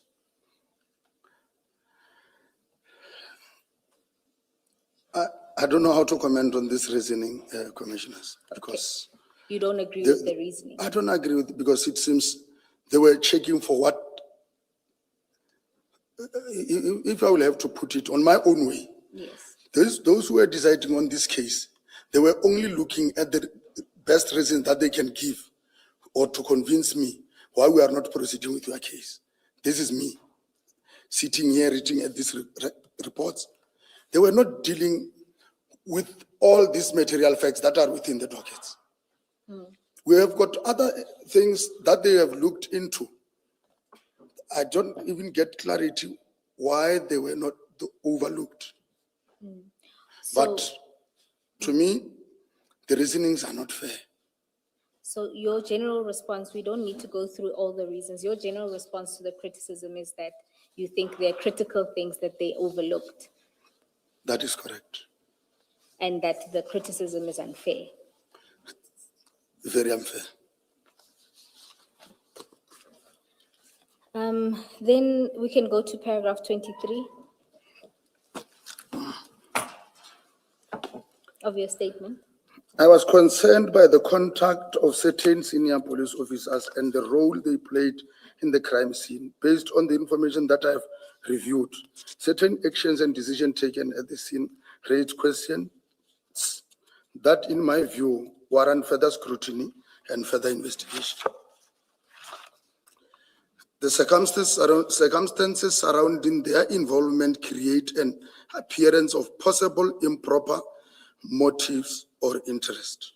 I don't know how to comment on this reasoning, commissioners, because You don't agree The- with the reasoning? I don't agree with, because it seems they were checking for what, if I will have to put it on my own way, Yes. those who were deciding on this case, they were only looking at the best reason that they can give or to convince me why we are not proceeding with your case. This is me sitting here reading at these reports. They were not dealing with all these material facts that are within the dockets. We have got other things that they have looked into. I don't even get clarity why they were not overlooked. But So, to me, the reasonings are not fair. so your general response, we don't need to go through all the reasons. Your general response to the criticism is that you think there are critical things that they overlooked That is correct. and that the criticism is unfair. Very unfair. Then we can go to paragraph 23 of your statement. I was concerned by the conduct of certain senior police officers and the role they played in the crime scene. Based on the information that I have reviewed, certain actions and decisions taken at the scene raised questions that, in my view, warrant further scrutiny and further investigation. The circumstances surrounding their involvement create an appearance of possible improper motives or interest.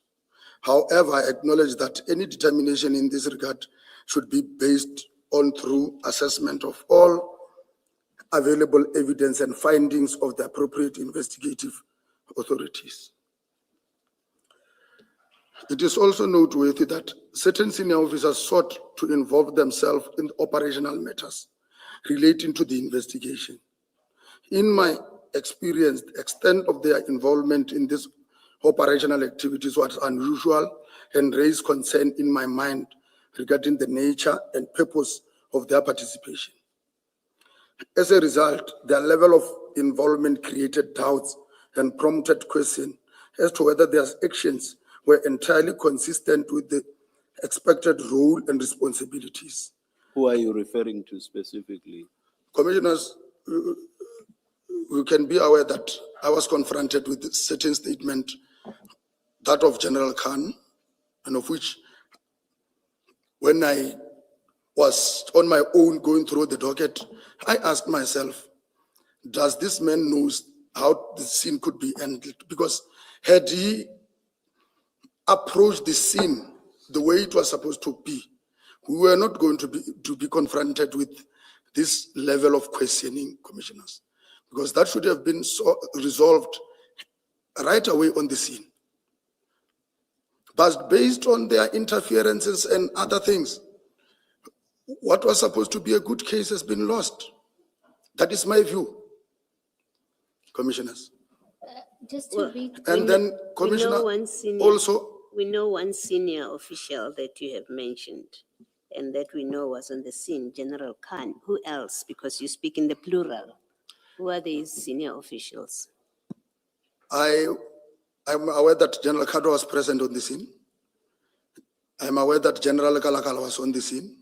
However, I acknowledge that any determination in this regard should be based on thorough assessment of all available evidence and findings of the appropriate investigative authorities. It is also noteworthy that certain senior officers sought to involve themselves in operational matters relating to the investigation. In my experience, the extent of their involvement in these operational activities was unusual and raised concern in my mind regarding the nature and purpose of their participation. As a result, their level of involvement created doubts and prompted questions as to whether their actions were entirely consistent with the expected role and responsibilities. Who are you referring to specifically? Commissioners, you can be aware that I was confronted with a certain statement, that of General Khan, and of which, when I was on my own going through the docket, I asked myself, does this man know how the scene could be handled? Because had he approached the scene the way it was supposed to be, we were not going to be confronted with this level of questioning, commissioners, because that should have been resolved right away on the scene. But based on their interferences and other things, what was supposed to be a good case has been lost. That is my view, commissioners. Just to read, And then, Commissioner, We know one senior official that you have mentioned and that we know was on the scene, General Khan. Who else? Because you speak in the plural. Who are these senior officials? I'm aware that General Kado was present on the scene. I'm aware that General Kalakala was on the scene.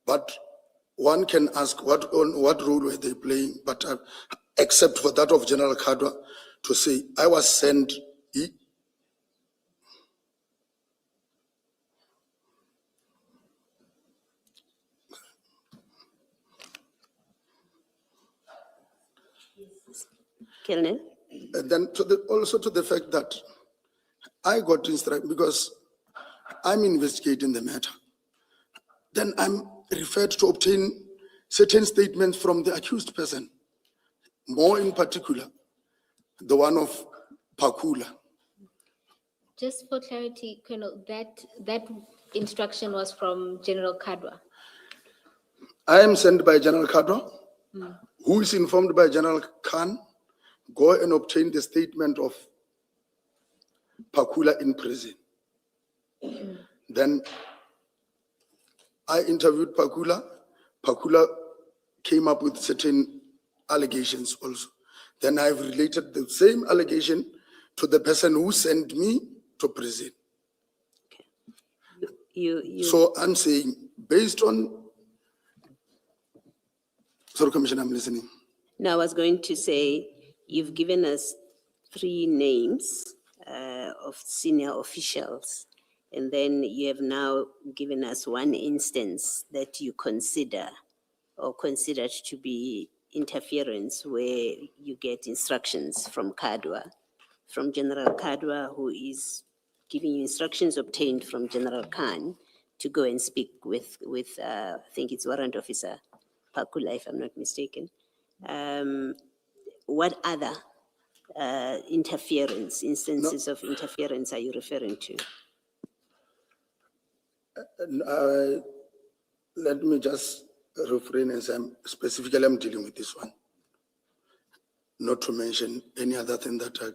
But one can ask what role were they playing, but except for that of General Kadwa to say, I was sent. Colonel? And then also to the fact that I got instructed, because I'm investigating the matter, then I'm referred to obtain certain statements from the accused person, more in particular, the one of Pakula. just for clarity, Colonel, that instruction was from General Kadwa. I am sent by General Kadwa, who is informed by General Khan, go and obtain the statement of Pakula in prison. Then I interviewed Pakula. Pakula came up with certain allegations also. Then I've related the same allegation to the person who sent me to prison. You, So I'm saying, based on, sorry, Commissioner, I'm listening. now I was going to say, you've given us 3 names of senior officials, and then you have now given us 1 instance that you consider or considered to be interference where you get instructions from Kadwa, from General Kadwa, who is giving you instructions obtained from General Khan to go and speak with I think it's Warrant Officer Pakula, if I'm not mistaken. What other instances of interference are you referring to? Let me just refrain and say specifically I'm dealing with this one. Not to mention any other thing that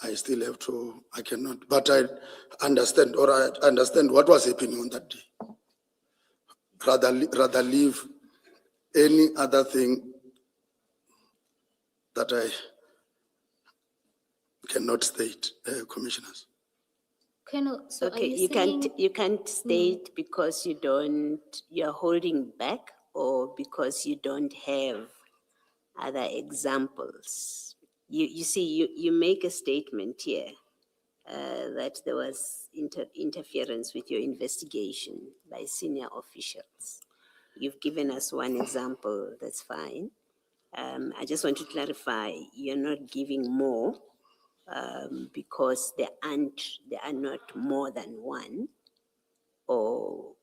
I still have to, I cannot, but I understand what was happening on that day. Rather leave any other thing that I cannot state, commissioners. Colonel, so are Okay, you saying? you can't state because you're holding back, or because you don't have other examples. You see, you make a statement here that there was interference with your investigation by senior officials. You've given us 1 example, that's fine. I just want to clarify, you're not giving more because there are not more than 1, or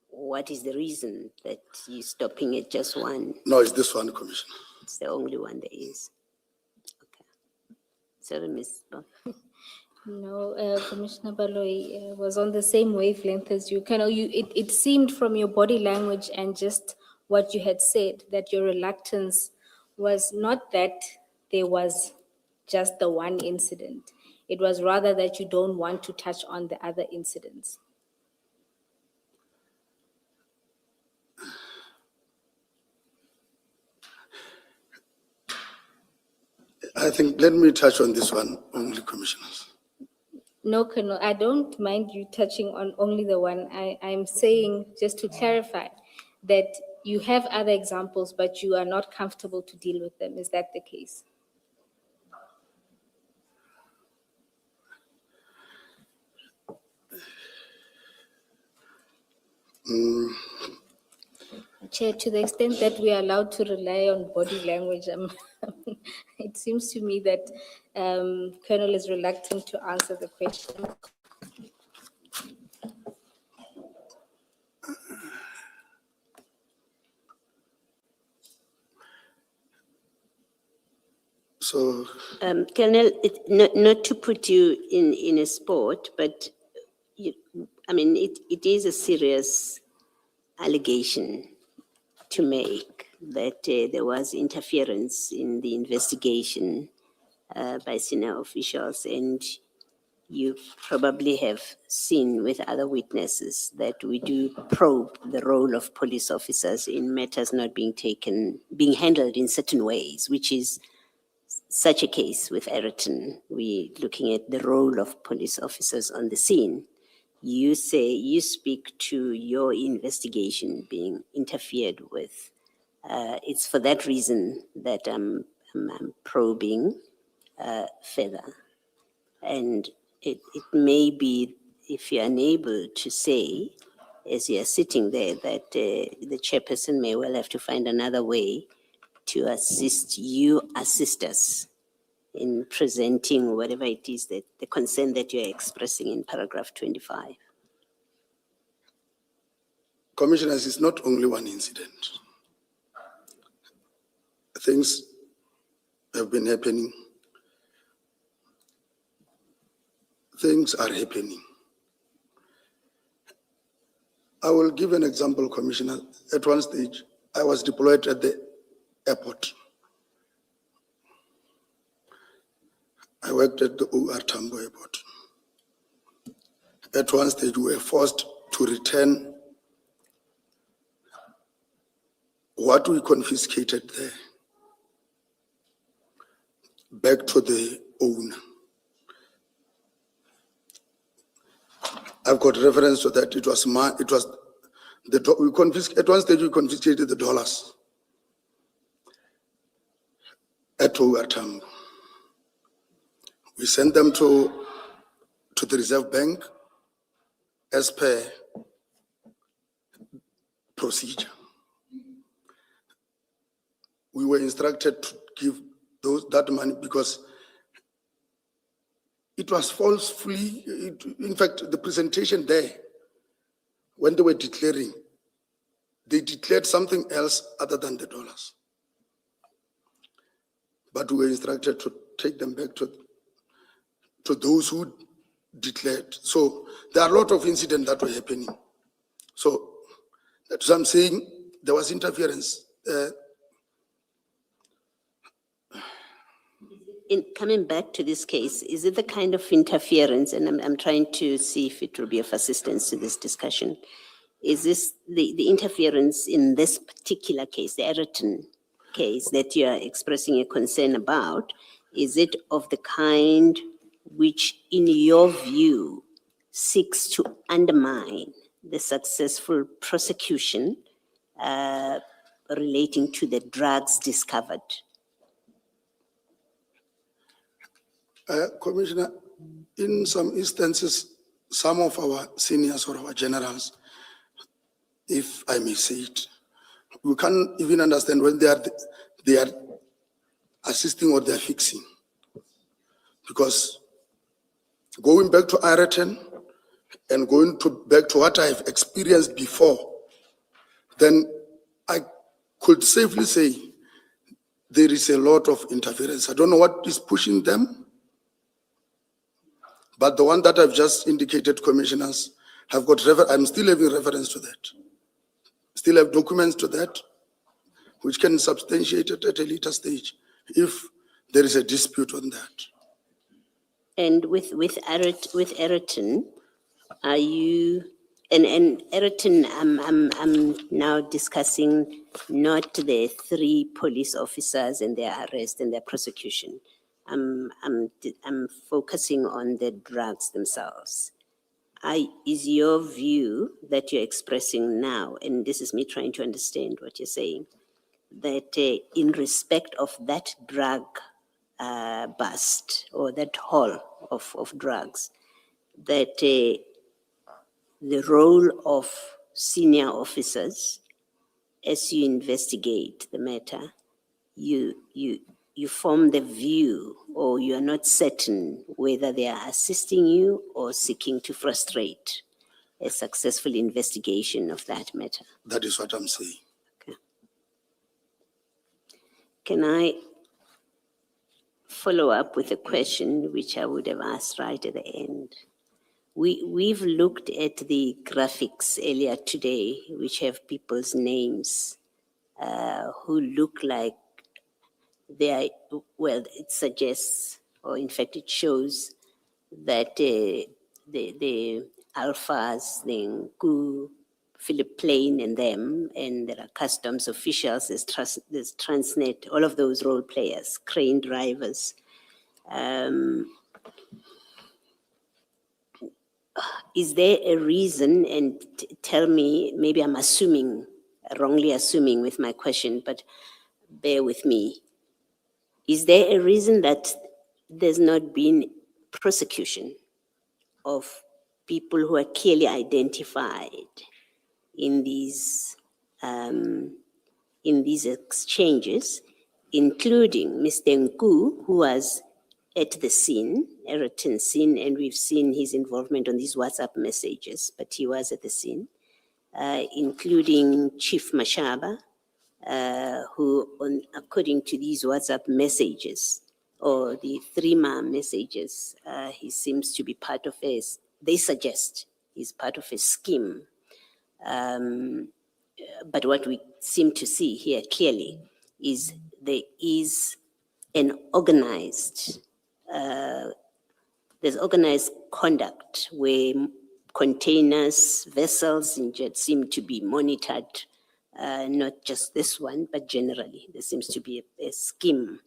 what is the reason that you're stopping at just 1? No, it's this one, Commissioner. It's the only one there is. Okay. Sorry, Ms. Bo. No, Commissioner Baloyi was on the same wavelength as you. Colonel, it seemed from your body language and just what you had said that your reluctance was not that there was just the 1 incident. It was rather that you don't want to touch on the other incidents. I think, let me touch on this one only, commissioners. No, Colonel, I don't mind you touching on only the 1. I'm saying, just to clarify, that you have other examples, but you are not comfortable to deal with them. Is that the case? Chair, to the extent that we are allowed to rely on body language, it seems to me that Colonel is reluctant to answer the question. So, Colonel, not to put you in a spot, but it is a serious allegation to make that there was interference in the investigation by senior officials, and you probably have seen with other witnesses that we do probe the role of police officers in matters not being handled in certain ways, which is such a case with Ayrton. We're looking at the role of police officers on the scene. You say you speak to your investigation being interfered with. It's for that reason that I'm probing further. And it may be, if you're unable to say, as you're sitting there, that the chairperson may well have to find another way to assist us in presenting whatever it is that the concern that you're expressing in paragraph 25. commissioners, it's not only 1 incident. Things have been happening. Things are happening. I will give an example, Commissioner. At one stage, I was deployed at the airport. I worked at the OR Tambo Airport. At one stage, we were forced to return what we confiscated there back to the owner. I've got reference to that. It was we confiscated, at one stage we confiscated the dollars at Ouatambo. We sent them to the Reserve Bank as per procedure. We were instructed to give that money because it was falsely, in fact, the presentation there, when they were declaring, they declared something else other than the dollars. But we were instructed to take them back to those who declared. So there are a lot of incidents that were happening. So that's what I'm saying, there was interference. In coming back to this case, is it the kind of interference, and I'm trying to see if it will be of assistance to this discussion, is this the interference in this particular case, the Ayrton case that you are expressing a concern about, is it of the kind which, in your view, seeks to undermine the successful prosecution relating to the drugs discovered? Commissioner, in some instances, some of our seniors or our generals, if I may say it, we can't even understand when they are assisting or they are fixing. Because going back to Ayrton and going back to what I've experienced before, then I could safely say there is a lot of interference. I don't know what is pushing them, but the one that I've just indicated, commissioners, I'm still having reference to that. Still have documents to that, which can substantiate it at a later stage if there is a dispute on that. And with Ayrton, are you, and Ayrton, I'm now discussing not the 3 police officers and their arrest and their prosecution. I'm focusing on the drugs themselves. Is your view that you're expressing now, and this is me trying to understand what you're saying, that in respect of that drug bust or that haul of drugs, that the role of senior officers as you investigate the matter, you form the view, or you are not certain whether they are assisting you or seeking to frustrate a successful investigation of that matter? That is what I'm saying. Okay. Can I follow up with a question which I would have asked right at the end? We've looked at the graphics earlier today, which have people's names who look like they are, well, it suggests, or in fact it shows that the Alphas, the Nku, Philip Plain and them, and there are customs officials, there's Transnet, all of those role players, crane drivers. Is there a reason, and tell me, maybe I'm assuming, wrongly assuming with my question, but bear with me. Is there a reason that there's not been prosecution of people who are clearly identified in these exchanges, including Mr. Nku, who was at the scene, Ayrton scene, and we've seen his involvement on these WhatsApp messages, but he was at the scene, including Chief Mashaba, who, according to these WhatsApp messages, or the 3-ma messages, he seems to be part of they suggest he's part of a scheme. But what we seem to see here clearly is there is an organized, there's organized conduct where containers, vessels injured seem to be monitored, not just this one, but generally. There seems to be a scheme.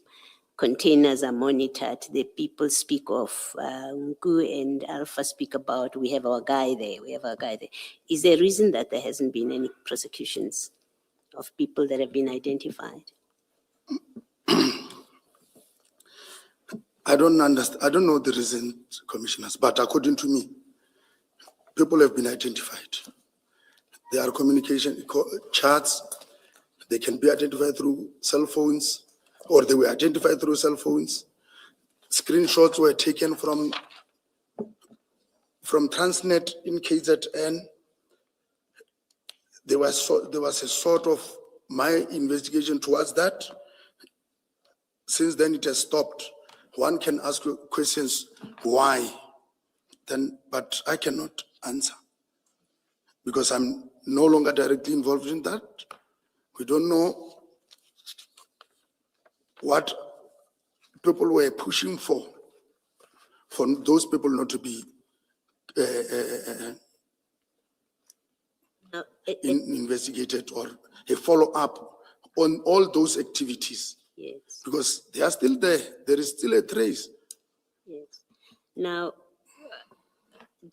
Containers are monitored. The people speak of, Ngu and Alpha speak about, we have our guy there, we have our guy there. Is there a reason that there hasn't been any prosecutions of people that have been identified? I don't understand. I don't know the reason, commissioners, but according to me, people have been identified. There are communication charts. They can be identified through cell phones, or they were identified through cell phones. Screenshots were taken from Transnet in KZN. There was a sort of my investigation towards that. Since then, it has stopped. One can ask questions, why? Then, but I cannot answer because I'm no longer directly involved in that. We don't know what people were pushing for those people not to be investigated or a follow-up on all those activities. Yes. Because they are still there. There is still a trace. Yes. Now,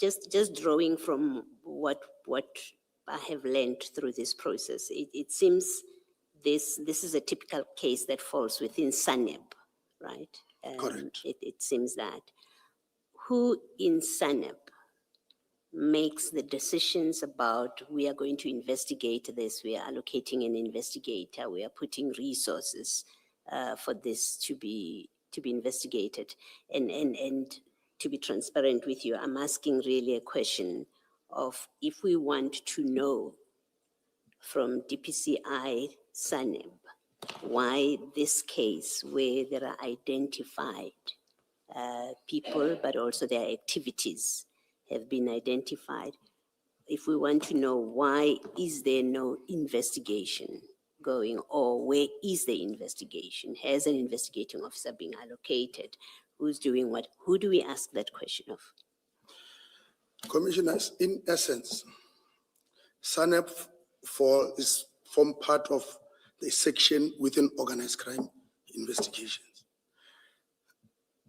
just drawing from what I have learned through this process, it seems this is a typical case that falls within SANEP, right? Correct. It seems that. Who in SANEP makes the decisions about, we are going to investigate this, we are allocating an investigator, we are putting resources for this to be investigated, and to be transparent with you, I'm asking really a question of, if we want to know from DPCI SANEB why this case where there are identified people, but also their activities have been identified, if we want to know why is there no investigation going, or where is the investigation? Has an investigating officer been allocated? Who's doing what? Who do we ask that question of? Commissioners, in essence, SANEP form part of the section within organized crime investigations.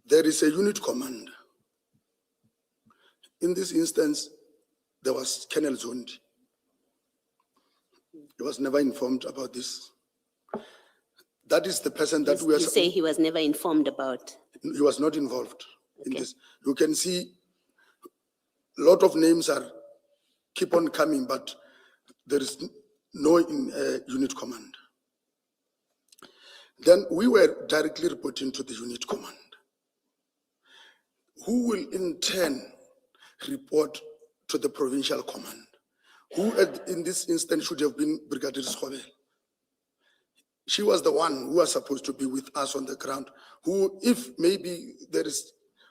There is a unit commander. In this instance, there was Colonel Zondi. He was never informed about this. That is the person that we are. You say he was never informed about? He was not involved in Okay. this. You can see a lot of names keep on coming, but there is no unit command. Then we were directly reporting to the unit command, who will in turn report to the provincial command, who in this instance should have been Brigadier Schobel. She was the one who was supposed to be with us on the ground, who, if maybe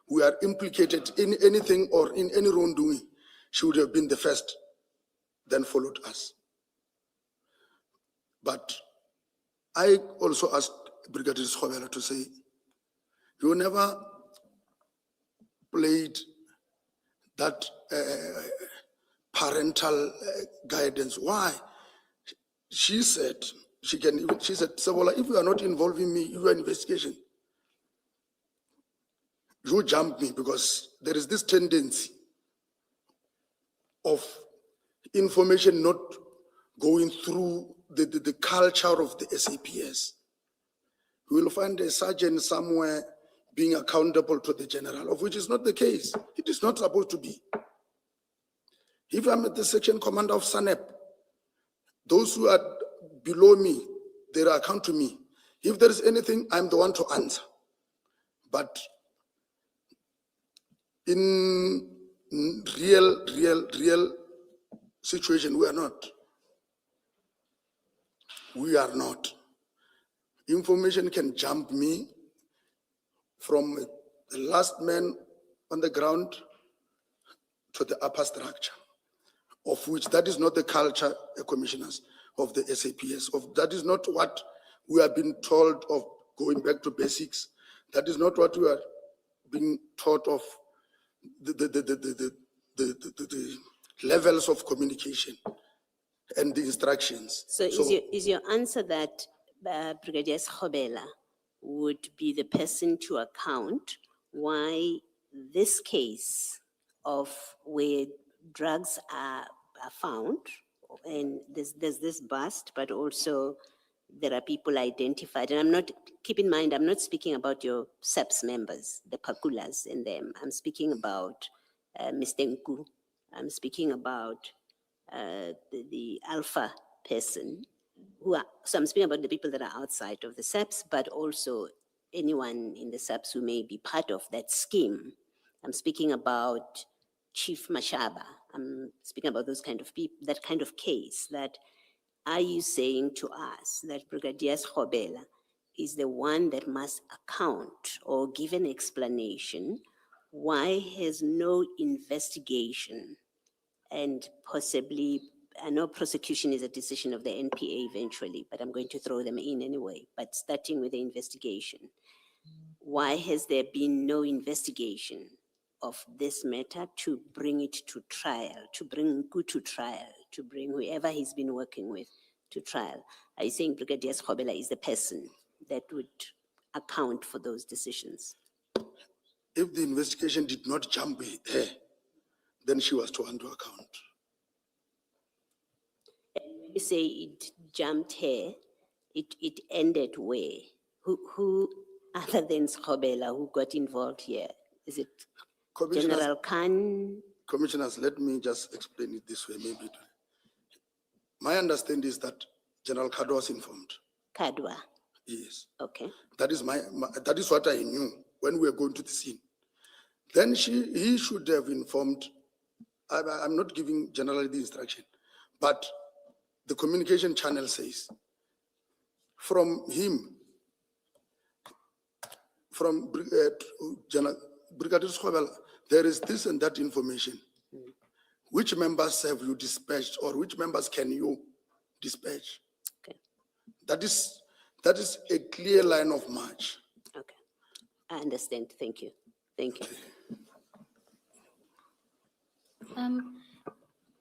we are implicated in anything or in any wrongdoing, she would have been the first, then followed us. But I also asked Brigadier Schobel to say, you never played that parental guidance. Why? She said, she said, Sabola, if you are not involving me in your investigation, you jump me, because there is this tendency of information not going through the culture of the SAPS. You will find a sergeant somewhere being accountable to the general, of which is not the case. It is not supposed to be. If I'm at the section commander of SANEP, those who are below me, they account to me. If there is anything, I'm the one to answer. But in real situation, we are not. We are not. Information can jump me from the last man on the ground to the upper structure, of which that is not the culture, commissioners, of the SAPS. That is not what we have been told of, going back to basics. That is not what we are being taught of, the the levels of communication and the instructions. So is your answer that Brigadier Schobela would be the person to account why this case of where drugs are found, and there's this bust, but also there are people identified, and keep in mind, I'm not speaking about your SAPS members, the Pakulas and them. I'm speaking about Mr. Nku. I'm speaking about the Alpha person so I'm speaking about the people that are outside of the SAPS, but also anyone in the SAPS who may be part of that scheme. I'm speaking about Chief Mashaba. I'm speaking about those kind of people, that kind of case. That are you saying to us that Brigadier Schobela is the one that must account or give an explanation why has no investigation and possibly, I know prosecution is a decision of the NPA eventually, but I'm going to throw them in anyway, but starting with the investigation. Why has there been no investigation of this matter to bring it to trial, to bring Nku to trial, to bring whoever he's been working with to trial? Are you saying Brigadier Schobela is the person that would account for those decisions? If the investigation did not jump her, then she was to undo account. You say it jumped here, it ended where? Who other than Schobela, who got involved here? Is it General Khan? Commissioners, let me just explain it this way, maybe. My understanding is that General Kadwa was informed. Kadwa, Yes. okay. That is that is what I knew when we were going to the scene. Then he should have informed. I'm not giving generally the instruction, but the communication channel says from him, from Brigadier Schobela, there is this and that information. Which members have you dispatched, or which members can you dispatch? Okay. That is a clear line of march. Okay, I understand. Thank you. Thank you.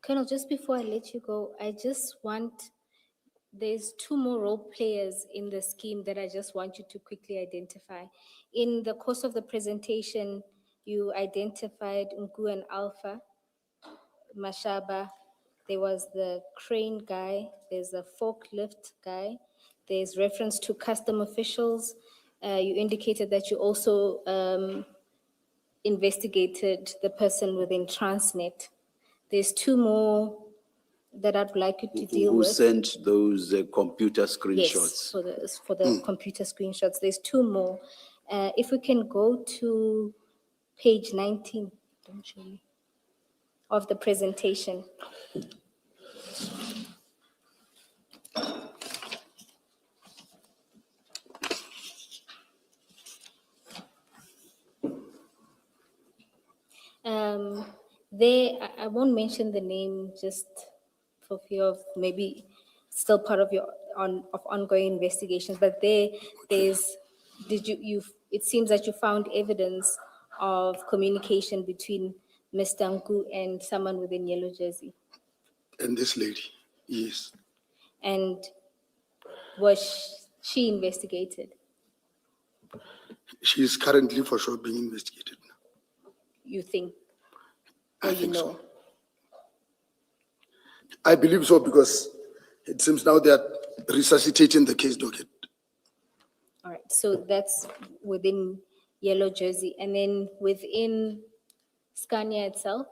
Colonel, just before I let you go, there's two more role players in the scheme that I just want you to quickly identify. In the course of the presentation, you identified Nku and Alpha, Mashaba. There was the crane guy, there's a forklift guy, there's reference to custom officials. You indicated that you also investigated the person within Transnet. There's two more that I'd like you to deal Who with. sent those computer Yes, screenshots? for the computer screenshots. There's two more. If we can go to page 19, don't show me, of the presentation. I won't mention the name just for fear of maybe still part of your ongoing investigations, but it seems that you found evidence of communication between Mr. Nku and someone within Yellow Jersey. And this lady, yes. And was she investigated? She is currently for sure being investigated now. You think? Or I you think know? so. I believe so, because it seems now they are resuscitating the case docket. All right, so that's within Yellow Jersey. And then within Scania itself,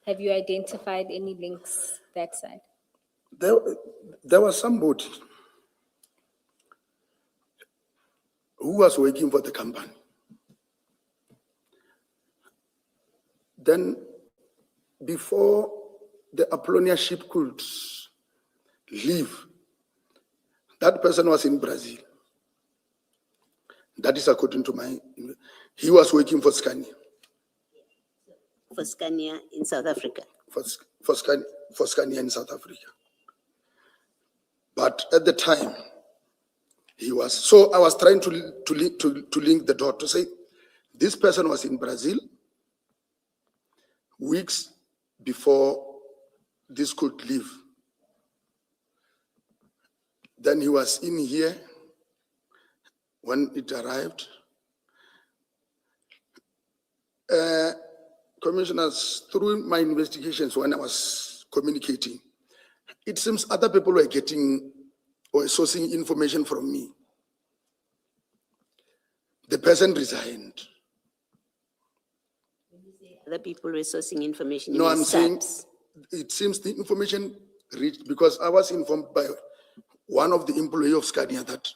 have you identified any links that side? There was somebody who was working for the company. Then, before the Apollonia ship could leave, that person was in Brazil. That is according to he was working for Scania. For Scania in South Africa. For Scania in South Africa. But at the time, so I was trying to link the dot to say, this person was in Brazil, weeks before this could leave. Then he was in here when it arrived. Commissioners, through my investigations when I was communicating, it seems other people were getting or sourcing information from me. The person resigned. Other people were sourcing information in No, the I'm saying SAPs. it seems the information reached because I was informed by one of the employees of Scania that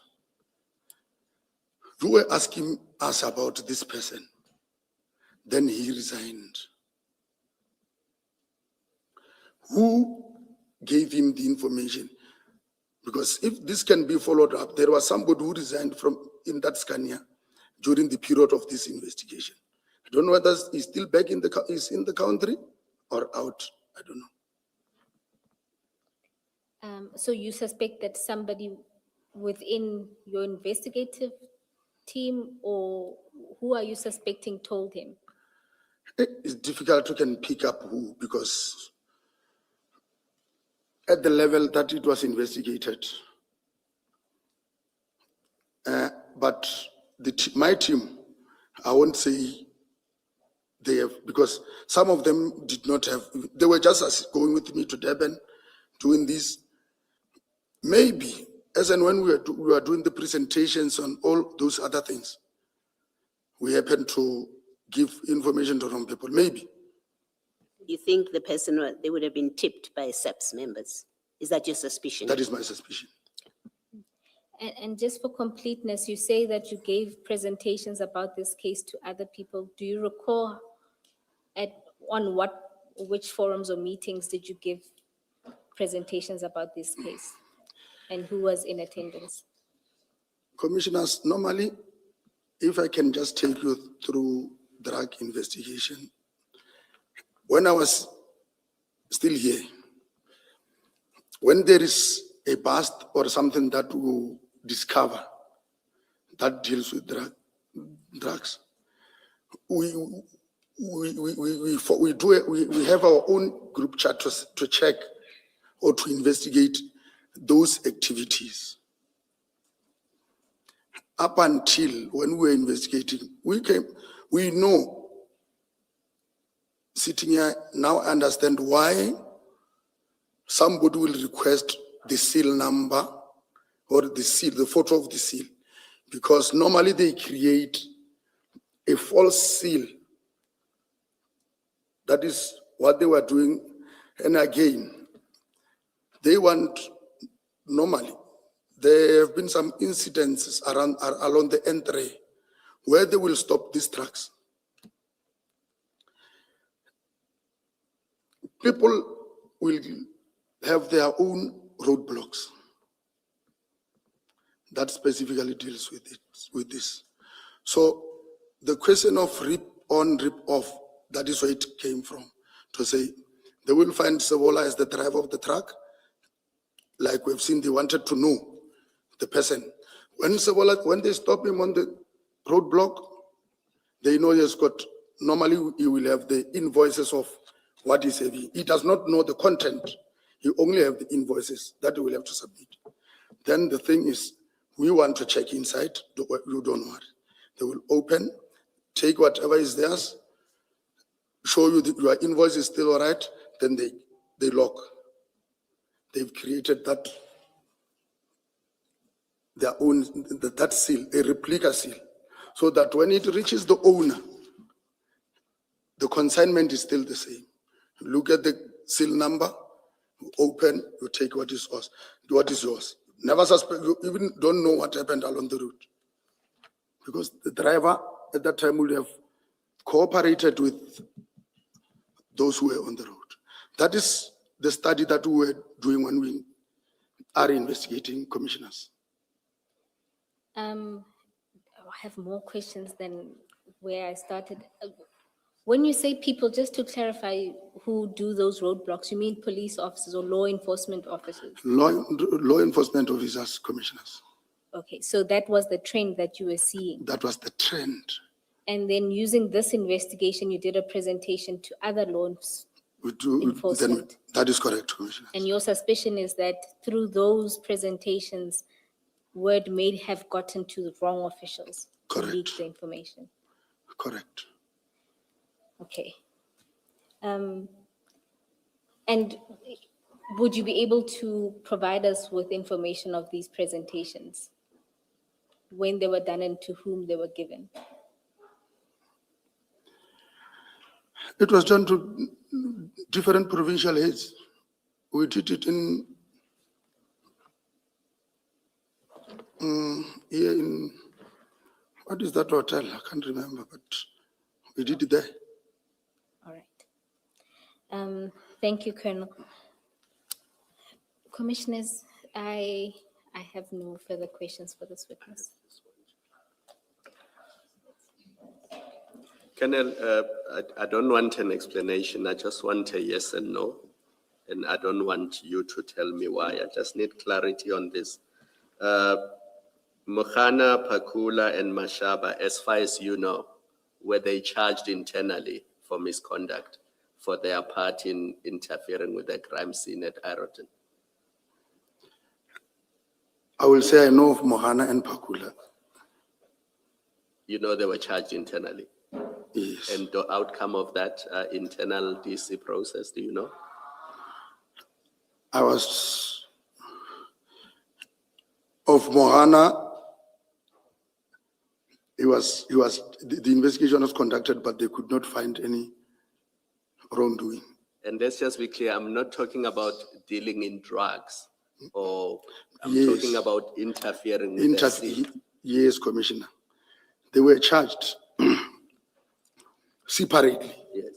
you were asking us about this person. Then he resigned. Who gave him the information? Because if this can be followed up, there was somebody who resigned from in that Scania during the period of this investigation. I don't know whether he's still back in the country or out. I don't know. So you suspect that somebody within your investigative team, or who are you suspecting told him? It's difficult to can pick up who, because at the level that it was investigated, but my team, I won't say they have, because some of them did not have, they were just going with me to Durban, doing this. Maybe, as and when we were doing the presentations on all those other things, we happened to give information to wrong people, maybe. You think the person, they would have been tipped by SAPs members? Is that your suspicion? That is my suspicion. And just for completeness, you say that you gave presentations about this case to other people. Do you recall which forums or meetings did you give presentations about this case? And who was in attendance? Commissioners, normally, if I can just take you through drug investigation, when I was still here, when there is a bust or something that we discover that deals with drugs, we have our own group chat to check or to investigate those activities. Up until when we were investigating, we know, sitting here now, I understand why somebody will request the seal number or the seal, the photo of the seal, because normally they create a false seal. That is what they were doing. And again, they want, normally, there have been some incidences along the entry where they will stop these trucks. People will have their own roadblocks that specifically deals with this. So the question of rip on, rip off, that is where it came from, to say they will find Savola as the driver of the truck. Like we've seen, they wanted to know the person. When they stop him on the roadblock, they know he has got, normally he will have the invoices of what is heavy. He does not know the content. He only have the invoices that he will have to submit. Then the thing is, we want to check inside, you don't worry. They will open, take whatever is theirs, show you that your invoice is still all right, then they lock. They've created that, their own, that seal, a replica seal, so that when it reaches the owner, the consignment is still the same. You look at the seal number, you open, you take what is yours. Never suspect, you even don't know what happened along the route. Because the driver at that time would have cooperated with those who were on the road. That is the study that we were doing when we are investigating, commissioners. I have more questions than where I started. When you say people, just to clarify, who do those roadblocks, you mean police officers or law enforcement officers? Law enforcement officers, commissioners. Okay, so that was the trend that you were seeing. That was the trend. And then using this investigation, you did a presentation to other laws. Then Enforcement. that is correct, Commissioner. And your suspicion is that through those presentations, word may have gotten to the wrong officials to leak Correct. the information. Correct. Okay. And would you be able to provide us with information of these presentations? When they were done and to whom they were given? It was done to different provincial heads. We did it in here in, what is that hotel? I can't remember, but we did it there. All right. Thank you, Colonel. Commissioners, I have no further questions for this witness. Colonel, I don't want an explanation. I just want a yes and no. And I don't want you to tell me why. I just need clarity on this. Mokhana, Pakula, and Mashaba, as far as you know, were they charged internally for misconduct for their part in interfering with the crime scene at Iroton? I will say I know of Mohana and Pakula. You know they were charged internally. Yes. And the outcome of that internal DC process, do you know? I was of Mohana. The investigation was conducted, but they could not find any wrongdoing. And let's just be clear, I'm not talking about dealing in drugs, or I'm Yes. talking about interfering with the scene. Yes, Commissioner. They were charged separately. Yes.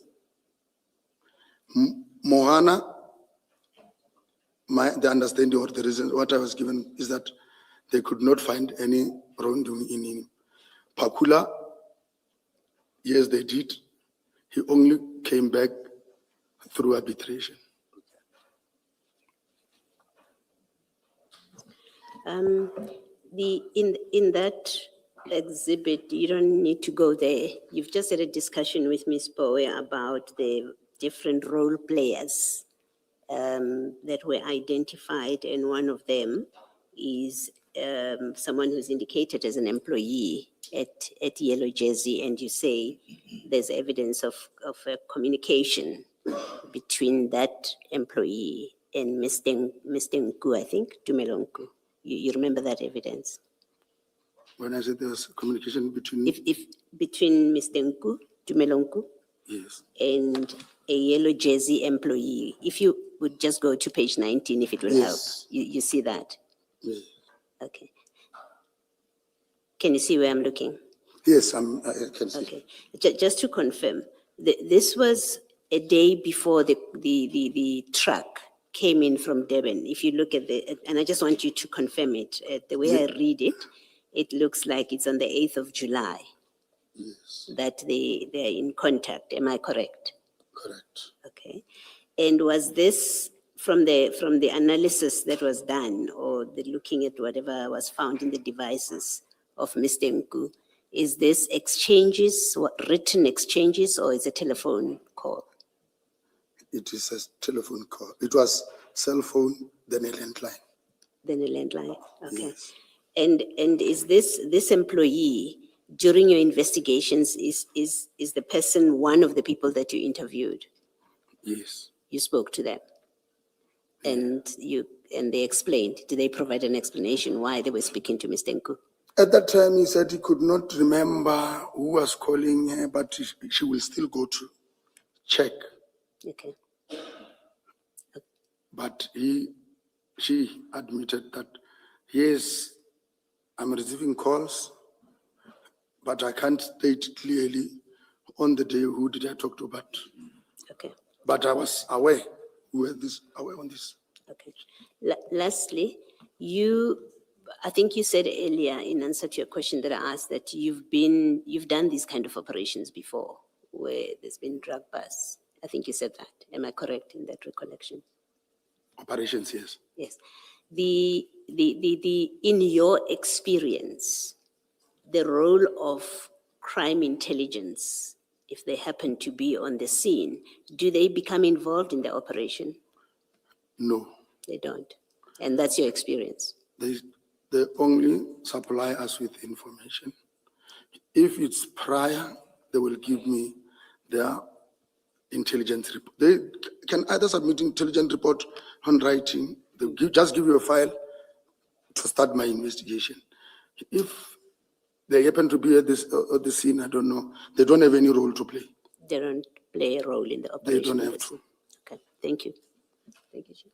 Mohana, the understanding or the reason what I was given is that they could not find any wrongdoing in him. Pakula, yes, they did. He only came back through arbitration. In that exhibit, you don't need to go there. You've just had a discussion with Ms. Poe about the different role players that were identified, and one of them is someone who's indicated as an employee at Yellow Jersey, and you say there's evidence of a communication between that employee and Mr. Nku, I think, Dumelonku. You remember that evidence? When I said there was communication between, If between Mr. Nku, Dumelonku, yes, and a Yellow Jersey employee, if you would just go to page 19, if it will help, Yes. you see that? yes, Okay. Can you see where I'm looking? yes, I can see. Okay. Just to confirm, this was a day before the truck came in from Durban. If you look at and I just want you to confirm it. The way I read it, it looks like it's on the 8th of July Yes, that they're in contact. Am I correct? correct. Okay. And was this from the analysis that was done, or the looking at whatever was found in the devices of Mr. Nku, is this exchanges, written exchanges, or is a telephone call? It is a telephone call. It was cell phone, then a landline. Then a landline, okay. Yes. And is this employee, during your investigations, is the person one of the people that you interviewed? Yes. You spoke to them? And they explained, did they provide an explanation why they were speaking to Mr. Nku? At that time, he said he could not remember who was calling her, but she will still go to check. Okay. But she admitted that, yes, I'm receiving calls, but I can't state clearly on the day who did I talk to, Okay. but I was aware, aware on this. Okay. Lastly, I think you said earlier in answer to your question that I asked that you've done these kind of operations before where there's been drug busts. I think you said that. Am I correct in that recollection? Operations, yes. Yes. In your experience, the role of crime intelligence, if they happen to be on the scene, do they become involved in the operation? No, They don't. And that's your experience. they only supply us with information. If it's prior, they will give me their intelligence report. They can either submit intelligence report on writing, just give you a file to start my investigation. If they happen to be at the scene, I don't know, they don't have any role to play. They don't play a role in the They operation. don't of have the to. scene. Okay, thank you. Thank you, Chief.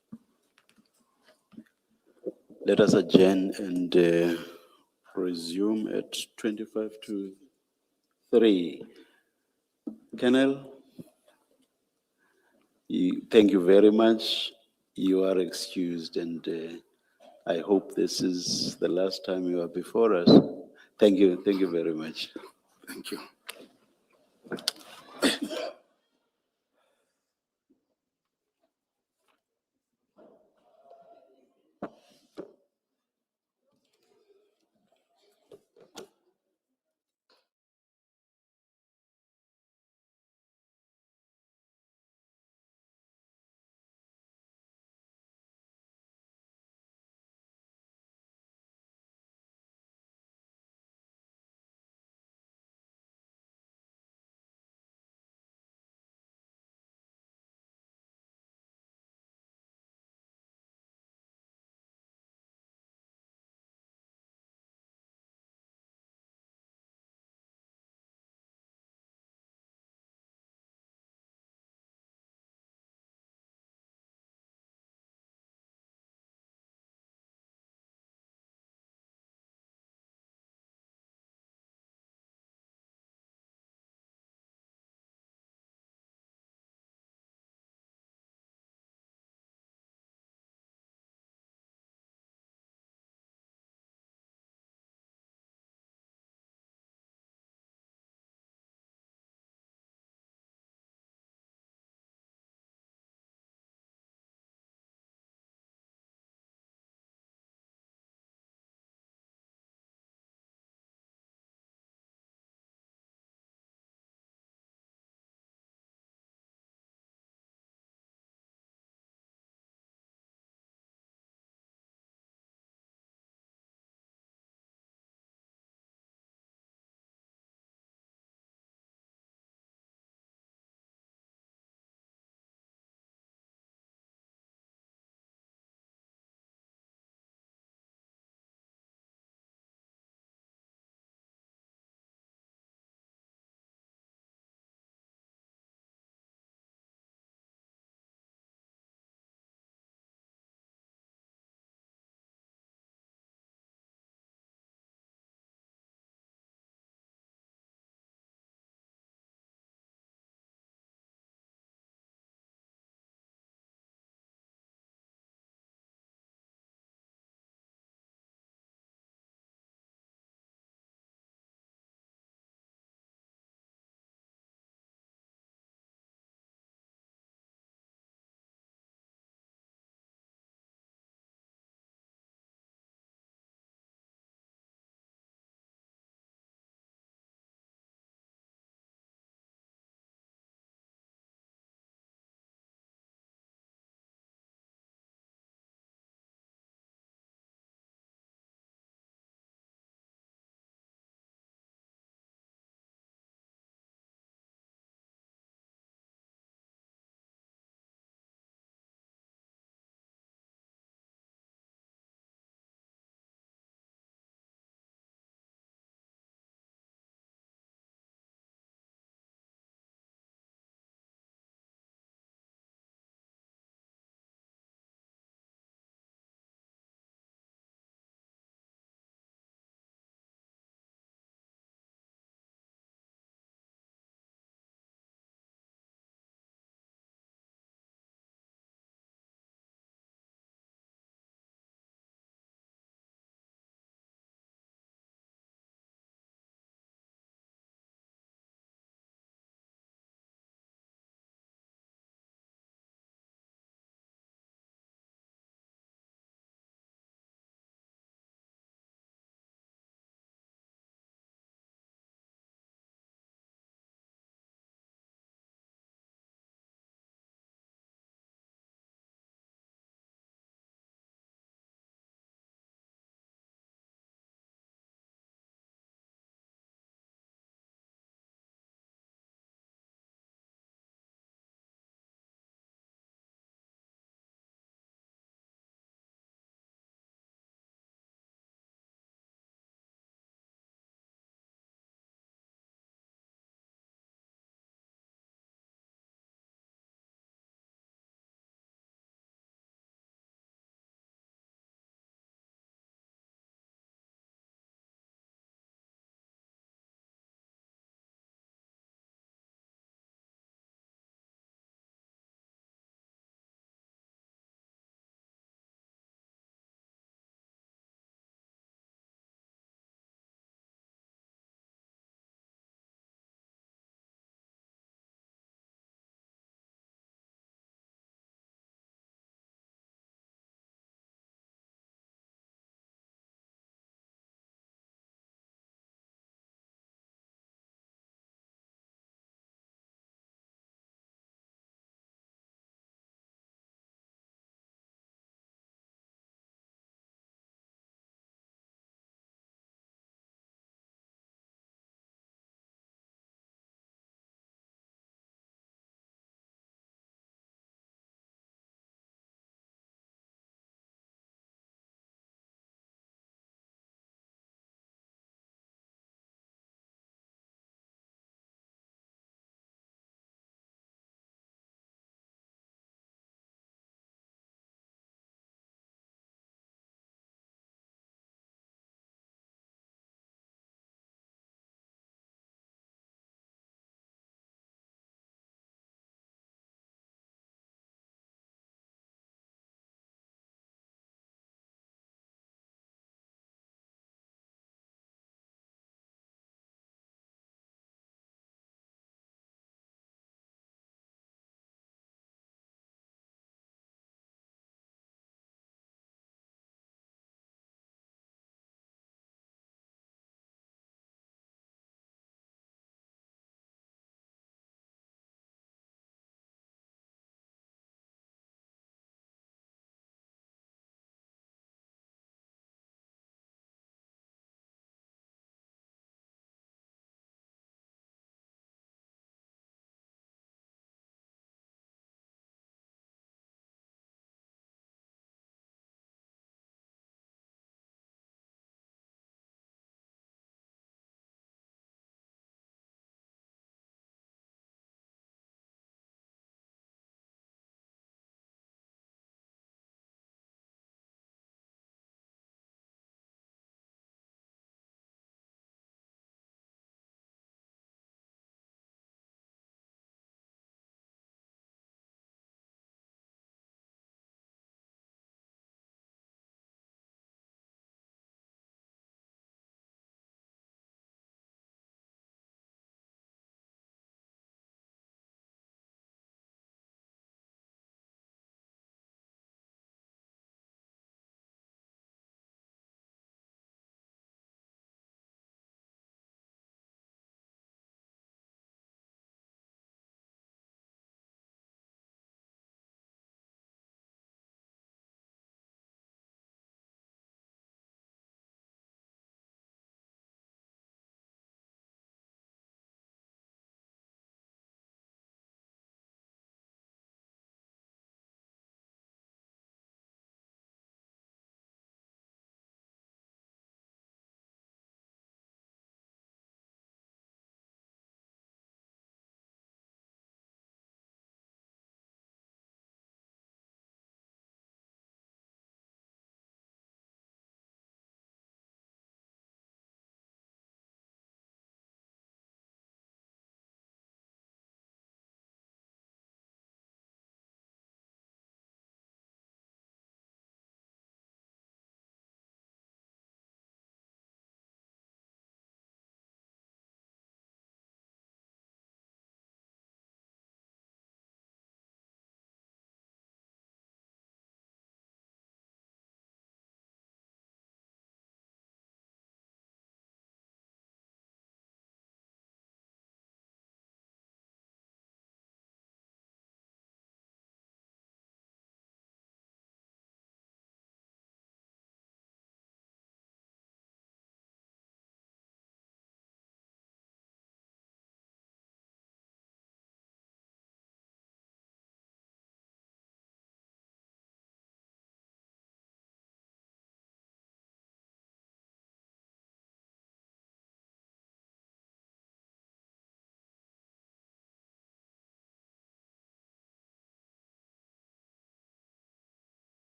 Let us adjourn and resume at 25 to 3. Colonel, thank you very much. You are excused, and I hope this is the last time you are before us. Thank you very much. Thank you.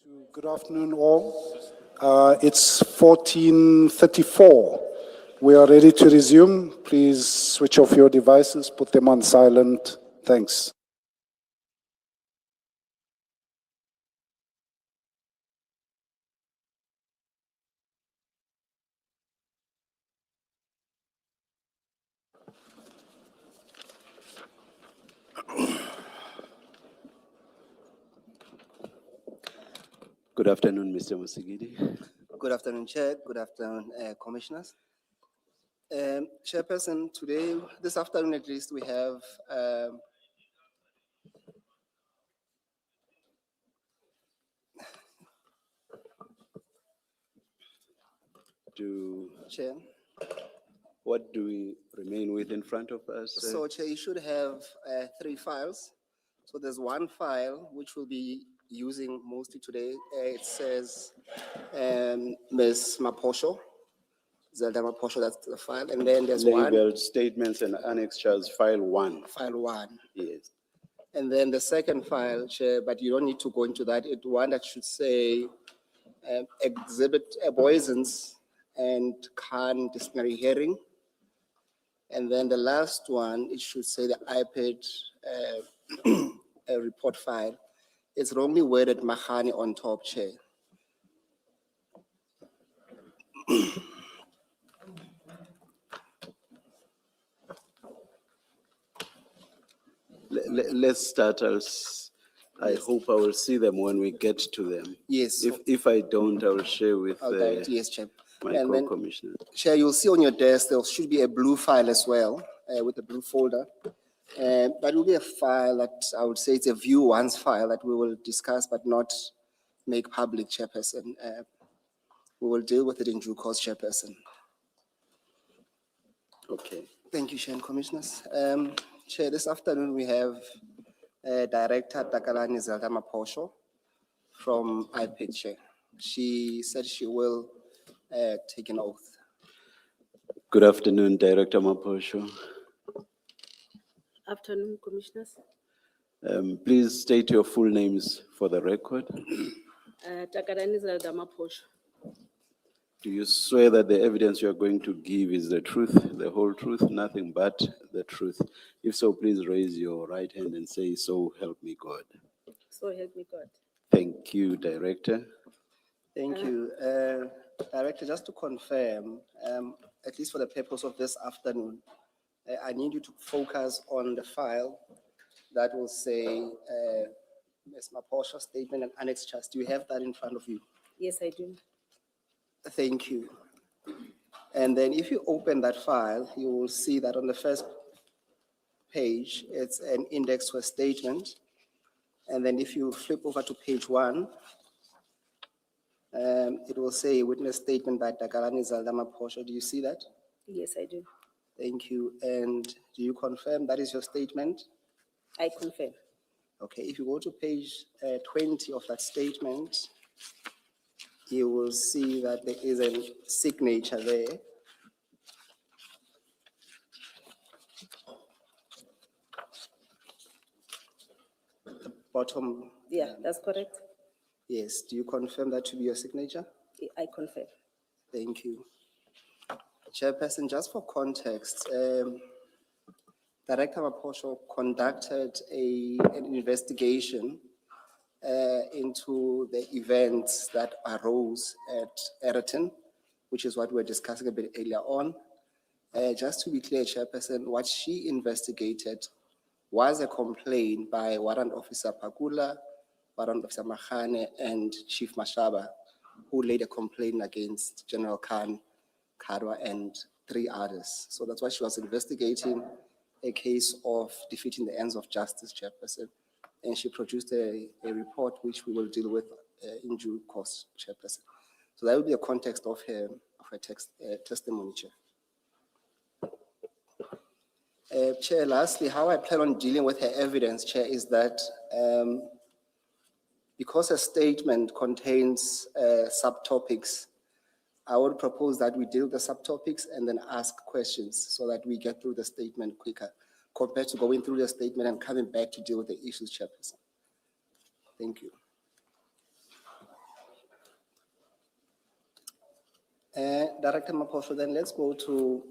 Good afternoon, all. It's 14:34. We are ready to resume. Please switch off your devices, put them on silent. Thanks. Good afternoon, Mr. Musigidi. Good afternoon, Chair. Good afternoon, Commissioners. Chairperson, this afternoon at least, we have Chair. What do we remain with in front of us? So, Chair, you should have 3 files. So there's one file which we'll be using mostly today. It says Ms. Maposho, Zelda Maposho, that's the file. And then there's Labeled statements and annexures, file 1. file 1. Yes. And then the second file, Chair, but you don't need to go into that. It's one that should say exhibit Boyson's and Khan disciplinary hearing. And then the last one, it should say the iPad report file. It's wrongly worded Mahani on top, Chair. Let's start. I hope I will see them when we get to them. Yes. If I don't, I will share with Okay, yes, Chair. my And then, co-commissioner. Chair, you'll see on your desk, there should be a blue file as well, with a blue folder. That will be a file that I would say it's a view once file that we will discuss but not make public, Chairperson. We will deal with it in due course, Chairperson. Okay. Thank you, Chair and Commissioners. Chair, this afternoon we have Director Takalani Zelda Maposho from IPID, Chair. She said she will take an oath. Good afternoon, Director Maposho. Afternoon, Commissioners. Please state your full names for the record. Takarani Zelda Maposho. Do you swear that the evidence you are going to give is the truth, the whole truth, nothing but the truth? If so, please raise your right hand and say, "So help me God." So help me God. Thank you, Director. Thank you. Director, just to confirm, at least for the purpose of this afternoon, I need you to focus on the file that will say Ms. Maposho's statement and annex trust. Do you have that in front of you? Yes, I do. Thank you. And then if you open that file, you will see that on the first page, it's an index to a statement. And then if you flip over to page 1, it will say witness statement by Takalani Zelda Maposho. Do you see that? Yes, I do. Thank you. And do you confirm that is your statement? I confirm. Okay, if you go to page 20 of that statement, you will see that there is a signature there. The bottom, Yeah, that's correct. yes. Do you confirm that to be your signature? I confirm. Thank you. Chairperson, just for context, Director Maposho conducted an investigation into the events that arose at Ereton, which is what we were discussing a bit earlier on. Just to be clear, Chairperson, what she investigated was a complaint by Warrant Officer Pakula, Warrant Officer Mahane, and Chief Mashaba, who laid a complaint against General Khan, Karwa, and 3 others. So that's why she was investigating a case of defeating the ends of justice, Chairperson. And she produced a report which we will deal with in due course, Chairperson. So that will be a context of her testimony, Chair. Chair, lastly, how I plan on dealing with her evidence, Chair, is that because a statement contains subtopics, I would propose that we deal with the subtopics and then ask questions so that we get through the statement quicker compared to going through the statement and coming back to deal with the issues, Chairperson. Thank you. Director Maposho, then let's go to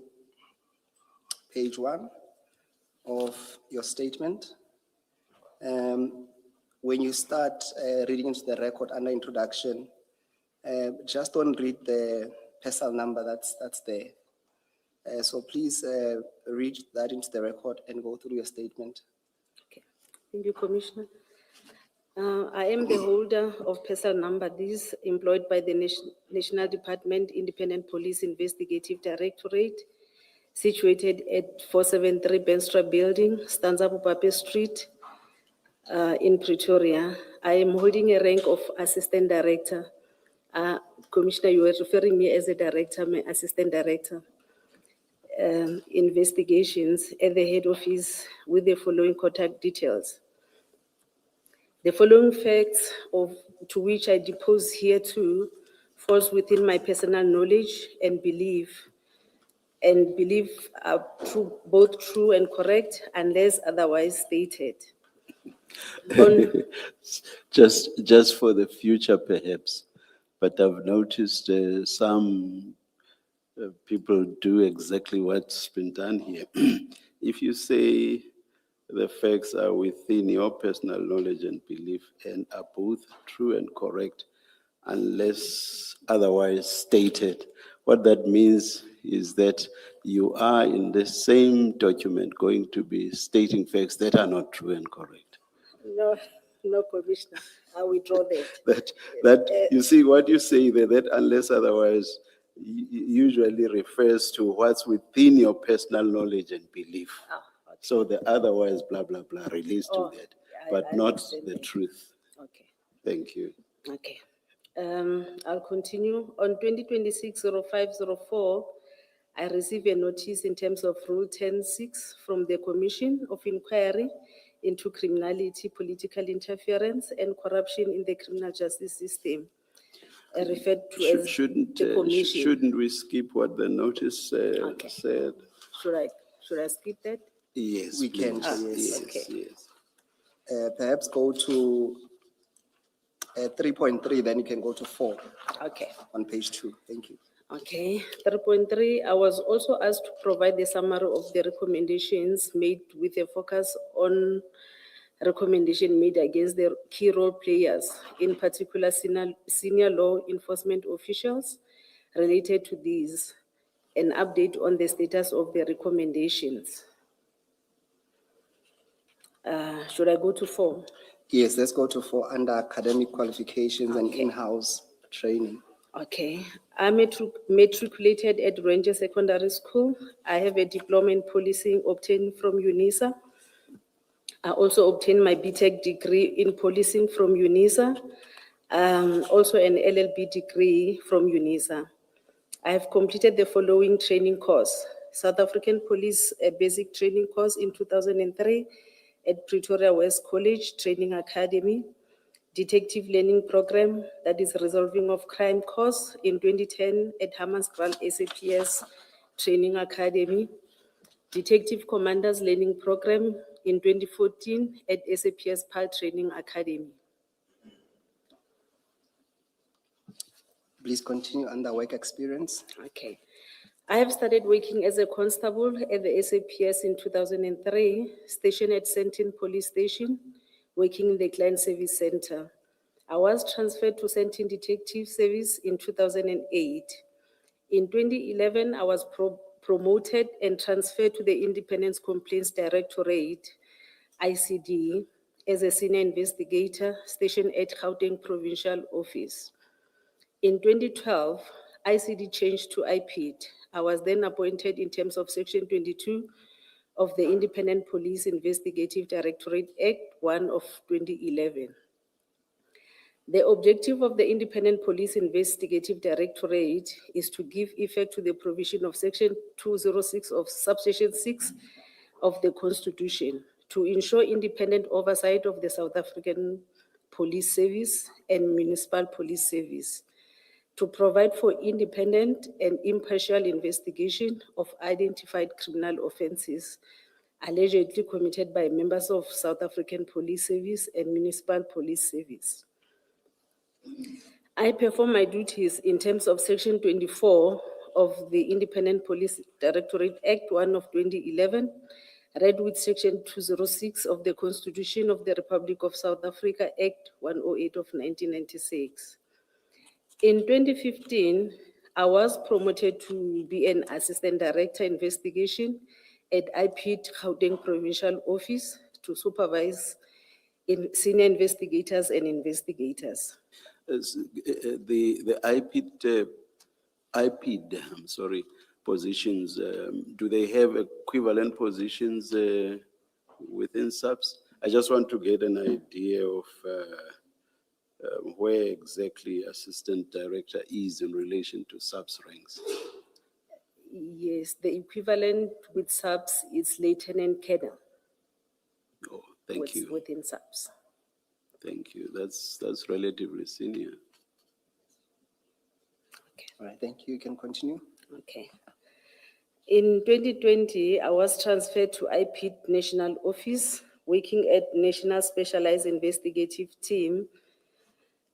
page 1 of your statement. When you start reading into the record under introduction, just don't read the personal number that's there. So please read that into the record and go through your statement. Okay. Thank you, Commissioner. I am the holder of personal number. This employed by the National Department Independent Police Investigative Directorate, situated at 473 Benstra Building, Stanza Bupape Street, in Pretoria. I am holding a rank of Assistant Director. Commissioner, you were referring me as a director, my Assistant Director. Investigations at the head office with the following contact details. The following facts to which I depose here to falls within my personal knowledge and belief are true, both true and correct unless otherwise stated. Just for the future perhaps, but I've noticed some people do exactly what's been done here. If you say the facts are within your personal knowledge and belief and are both true and correct unless otherwise stated, what that means is that you are in the same document going to be stating facts that are not true and correct. No, Commissioner, I withdraw that. You see what you say there, that unless otherwise usually refers to what's within your personal knowledge and belief. Okay. So the otherwise blah, blah, blah relates to that, but I not understand the that. truth. Okay. Thank you. Okay. I'll continue. On 2026-05-04, I received a notice in terms of Rule 10.6 from the Commission of Inquiry into Criminality, Political Interference, and Corruption in the Criminal Justice System, referred to as the Commission. Shouldn't we skip what the notice Okay. said? Should I skip that? Yes, We can, please. yes. Okay. Yes. Perhaps go to 3.3, then you can go to 4 Okay. on page 2. Thank you. Okay, 3.3, I was also asked to provide the summary of the recommendations made with a focus on recommendation made against the key role players, in particular senior law enforcement officials related to these, an update on the status of the recommendations. Should I go to 4? Yes, let's go to 4 under academic qualifications and Okay. in-house training. Okay, I matriculated at Ranger Secondary School. I have a diploma in policing obtained from UNISA. I also obtained my BTech degree in policing from UNISA, also an LLB degree from UNISA. I have completed the following training course: South African Police Basic Training course in 2003 at Pretoria West College Training Academy, Detective Learning Program, that is Resolving of Crime course in 2010 at Hammanskraal SAPS Training Academy, Detective Commanders Learning Program in 2014 at SAPS PAL Training Academy. Please continue under work experience. Okay. I have started working as a constable at the SAPS in 2003, stationed at Sentin Police Station, working in the Client Service Center. I was transferred to Sentin Detective Service in 2008. In 2011, I was promoted and transferred to the Independence Complaints Directorate, ICD, as a senior investigator stationed at Gauteng Provincial Office. In 2012, ICD changed to IPID. I was then appointed in terms of Section 22 of the Independent Police Investigative Directorate Act 1 of 2011. The objective of the Independent Police Investigative Directorate is to give effect to the provision of Section 206 of Subsection 6 of the Constitution to ensure independent oversight of the South African Police Service and Municipal Police Service, to provide for independent and impartial investigation of identified criminal offenses allegedly committed by members of South African Police Service and Municipal Police Service. I perform my duties in terms of Section 24 of the Independent Police Directorate Act 1 of 2011, read with Section 206 of the Constitution of the Republic of South Africa Act 108 of 1996. In 2015, I was promoted to be an Assistant Director Investigation at IPID Gauteng Provincial Office to supervise senior investigators and investigators. The IPID, I'm sorry, positions, do they have equivalent positions within SAPS? I just want to get an idea of where exactly Assistant Director is in relation to SAPS ranks. Yes, the equivalent with SAPS is Lieutenant Colonel. Oh, thank you. Within SAPS. Thank you. That's relatively senior. All right, thank you. You can continue. Okay. In 2020, I was transferred to IPID National Office, working at National Specialized Investigative Team.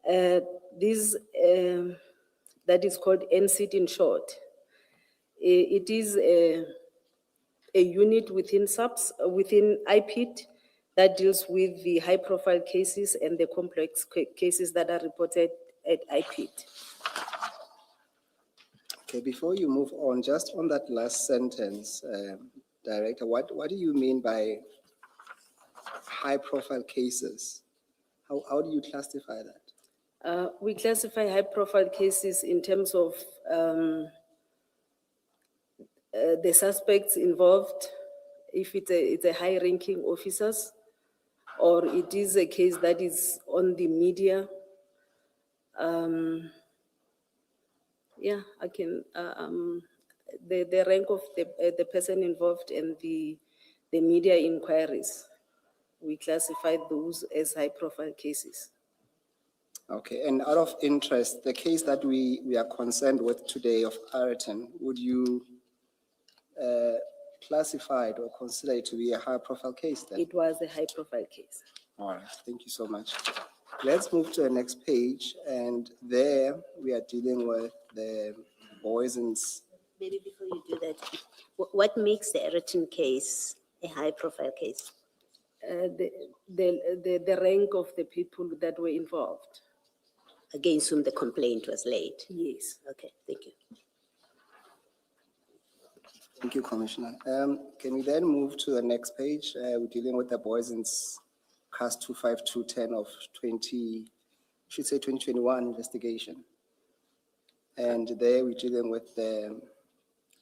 That is called NCT in short. It is a unit within SAPS, within IPID, that deals with the high-profile cases and the complex cases that are reported at IPID. Okay, before you move on, just on that last sentence, Director, what do you mean by high-profile cases? How do you classify that? We classify high-profile cases in terms of the suspects involved, if it's a high-ranking officers, or it is a case that is on the media. Yeah, I can, the rank of the person involved and the media inquiries, we classify those as high-profile cases. Okay, and out of interest, the case that we are concerned with today of Ayrton, would you classify it or consider it to be a high-profile case then? It was a high-profile case. All right, thank you so much. Let's move to the next page, and there we are dealing with the poisons. Maybe before you do that, what makes the Ayrton case a high-profile case? The rank of the people that were involved. Against whom the complaint was laid? Yes. Okay, thank you. Thank you, Commissioner. Can we then move to the next page? We're dealing with the poisons CAS 25210 of 2021 investigation. And there we're dealing with the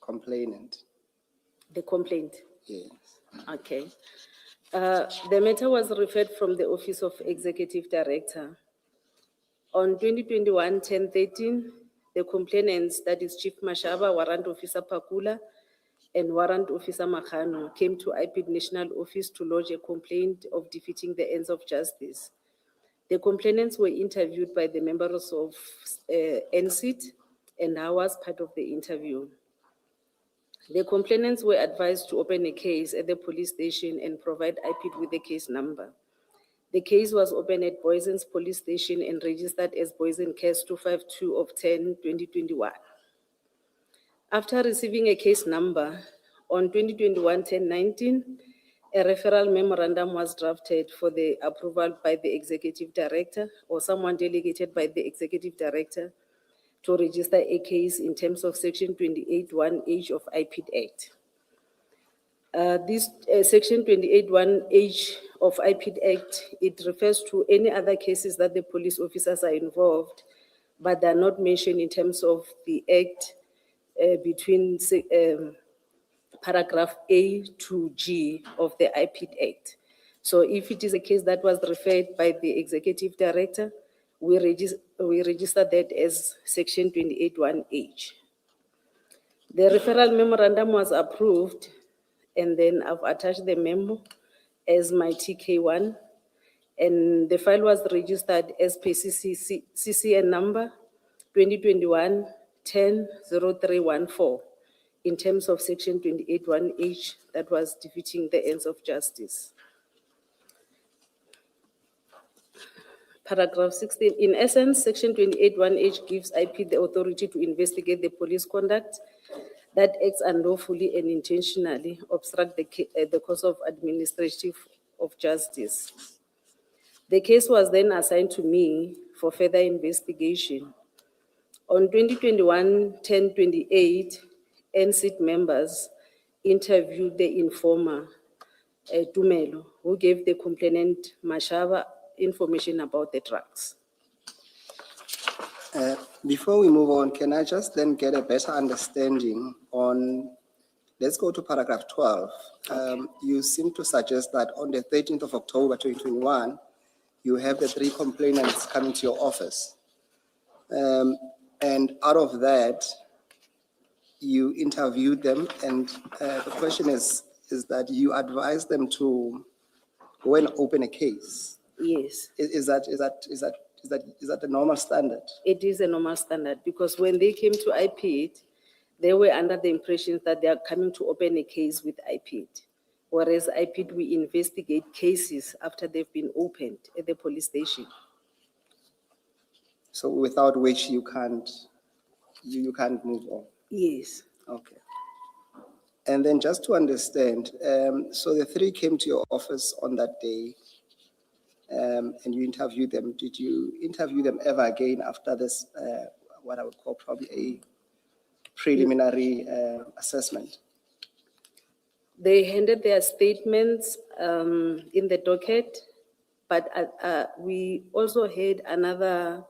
complainant. The complaint. Yes. Okay. The matter was referred from the Office of Executive Director. On 2021-10-13, the complainants, that is Chief Mashaba, Warrant Officer Pakula, and Warrant Officer Makhano, came to IPID National Office to lodge a complaint of defeating the ends of justice. The complainants were interviewed by the members of NCT, and I was part of the interview. The complainants were advised to open a case at the police station and provide IPID with the case number. The case was opened at Boyson's police station and registered as Boyson Case 252 of 10/2021. After receiving a case number, on 2021-10-19, a referral memorandum was drafted for the approval by the executive director or someone delegated by the executive director to register a case in terms of Section 28(1)H of IPID Act. This Section 28(1)H of IPID Act, it refers to any other cases that the police officers are involved, but they're not mentioned in terms of the Act between paragraph A to G of the IPID Act. So if it is a case that was referred by the executive director, we register that as Section 28(1)H. The referral memorandum was approved, and then I've attached the memo as my TK1, and the file was registered as per CCN number 2021-10-0314 in terms of Section 28(1)H, that was defeating the ends of justice. Paragraph 16, in essence, section 28(1)H gives IP the authority to investigate the police conduct that acts unlawfully and intentionally obstruct the course of administrative of justice. The case was then assigned to me for further investigation. On 2021-10-28, NSIT members interviewed the informer, Tumelo, who gave the complainant Mashaba information about the drugs. Before we move on, can I just then get a better understanding on, let's go to paragraph 12. You seem to suggest that on the 13th of October 2021, you have the 3 complainants coming to your office. And out of that, you interviewed them, and the question is that you advised them to go and open a case. Yes, Is that the normal standard? it is a normal standard because when they came to IPID, they were under the impression that they are coming to open a case with IPID. Whereas IPID, we investigate cases after they've been opened at the police station. So without which you can't move on. Yes, Okay. And then just to understand, so the 3 came to your office on that day, and you interviewed them. Did you interview them ever again after this, what I would call probably a preliminary assessment? they handed their statements in the docket, but we also had another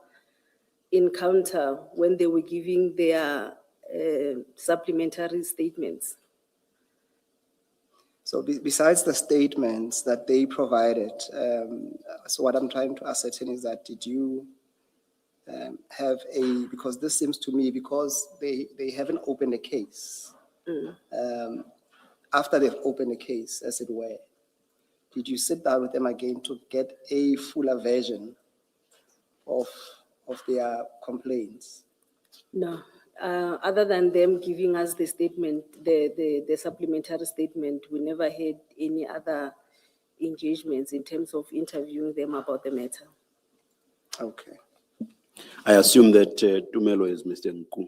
encounter when they were giving their supplementary statements. So besides the statements that they provided, so what I'm trying to ascertain is that did you have because this seems to me, because they haven't opened a case. After they've opened a case, as it were, did you sit down with them again to get a fuller version of their complaints? No, other than them giving us the statement, the supplementary statement, we never had any other engagements in terms of interviewing them about the matter. Okay. I assume that Tumelo is Mr. Nku.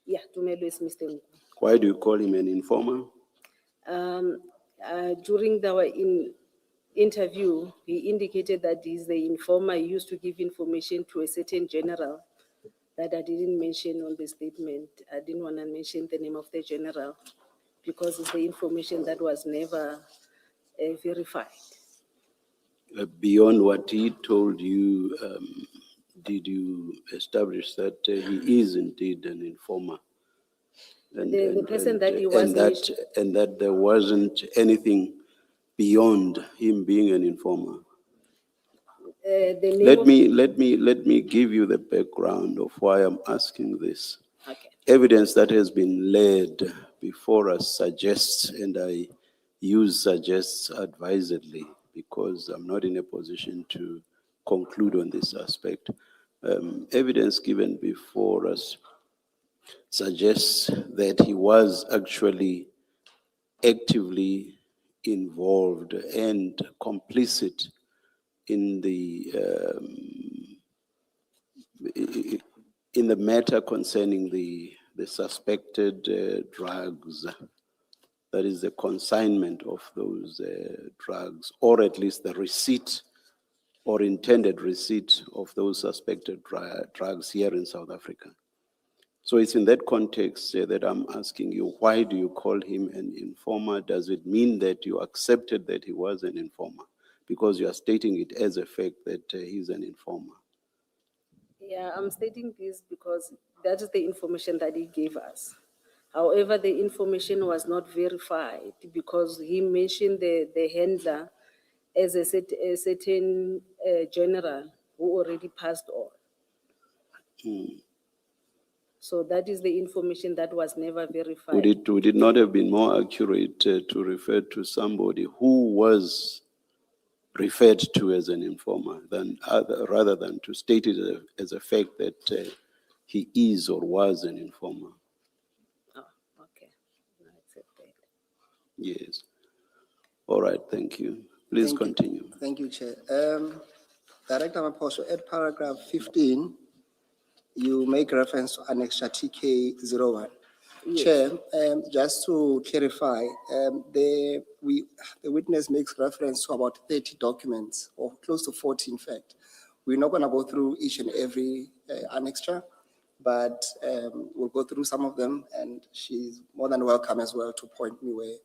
Yeah, Tumelo is Mr. Nku. Why do you call him an informer? During our interview, he indicated that he's the informer. He used to give information to a certain general that I didn't mention on the statement. I didn't want to mention the name of the general because it's the information that was never verified. Beyond what he told you, did you establish that he is indeed an informer? The person that he was and that there wasn't anything beyond him being an informer. the name Let me give you the background of why I'm asking this. Okay. Evidence that has been laid before us suggests, and I use suggests advisedly because I'm not in a position to conclude on this aspect. Evidence given before us suggests that he was actually actively involved and complicit in the matter concerning the suspected drugs, that is the consignment of those drugs, or at least the receipt or intended receipt of those suspected drugs here in South Africa. So it's in that context that I'm asking you, why do you call him an informer? Does it mean that you accepted that he was an informer? Because you are stating it as a fact that he's an informer. Yeah, I'm stating this because that is the information that he gave us. However, the information was not verified because he mentioned the handler as a certain general who already passed on. So that is the information that was never verified. Would it not have been more accurate to refer to somebody who was referred to as an informer rather than to state it as a fact that he is or was an informer? Oh, okay. I accept that. Yes. All right, thank you. Please continue. Thank you, Chair. Director Maposho, at paragraph 15, you make reference to annexure TK01. Chair, just to clarify, the witness makes reference to about 30 documents, or close to 40 in fact. We're not gonna go through each and every annexure, but we'll go through some of them, and she's more than welcome as well to point me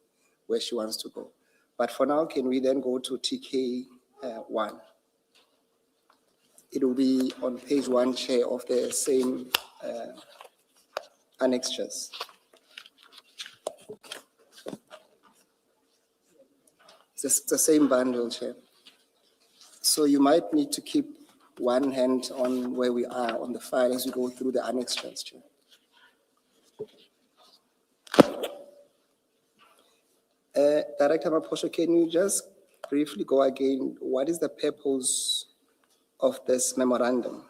where she wants to go. But for now, can we then go to TK1? It will be on page 1, Chair, of the same annexures. It's the same bundle, Chair. So you might need to keep one hand on where we are on the file as we go through the annexures, Chair. Director Maposho, can you just briefly go again? What is the purpose of this memorandum?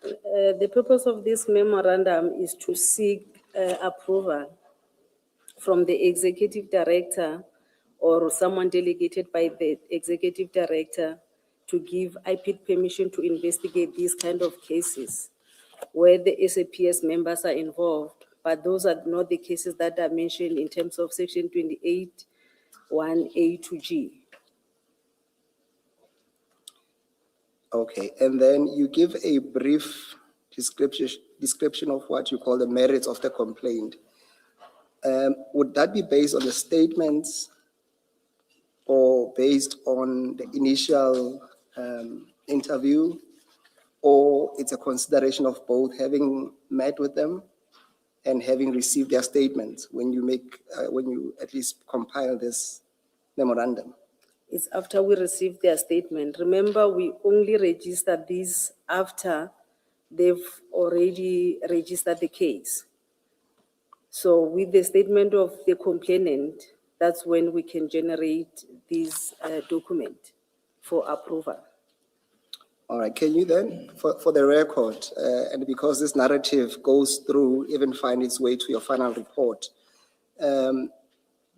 The purpose of this memorandum is to seek approval from the executive director or someone delegated by the executive director to give IPID permission to investigate these kind of cases where the SAPS members are involved, but those are not the cases that are mentioned in terms of section 28, 1A to G. Okay, and then you give a brief description of what you call the merits of the complaint. Would that be based on the statements or based on the initial interview, or it's a consideration of both, having met with them and having received their statements when you at least compile this memorandum? It's after we receive their statement. Remember, we only register these after they've already registered the case. So with the statement of the complainant, that's when we can generate this document for approval. All right, can you then, for the record, and because this narrative goes through, even find its way to your final report,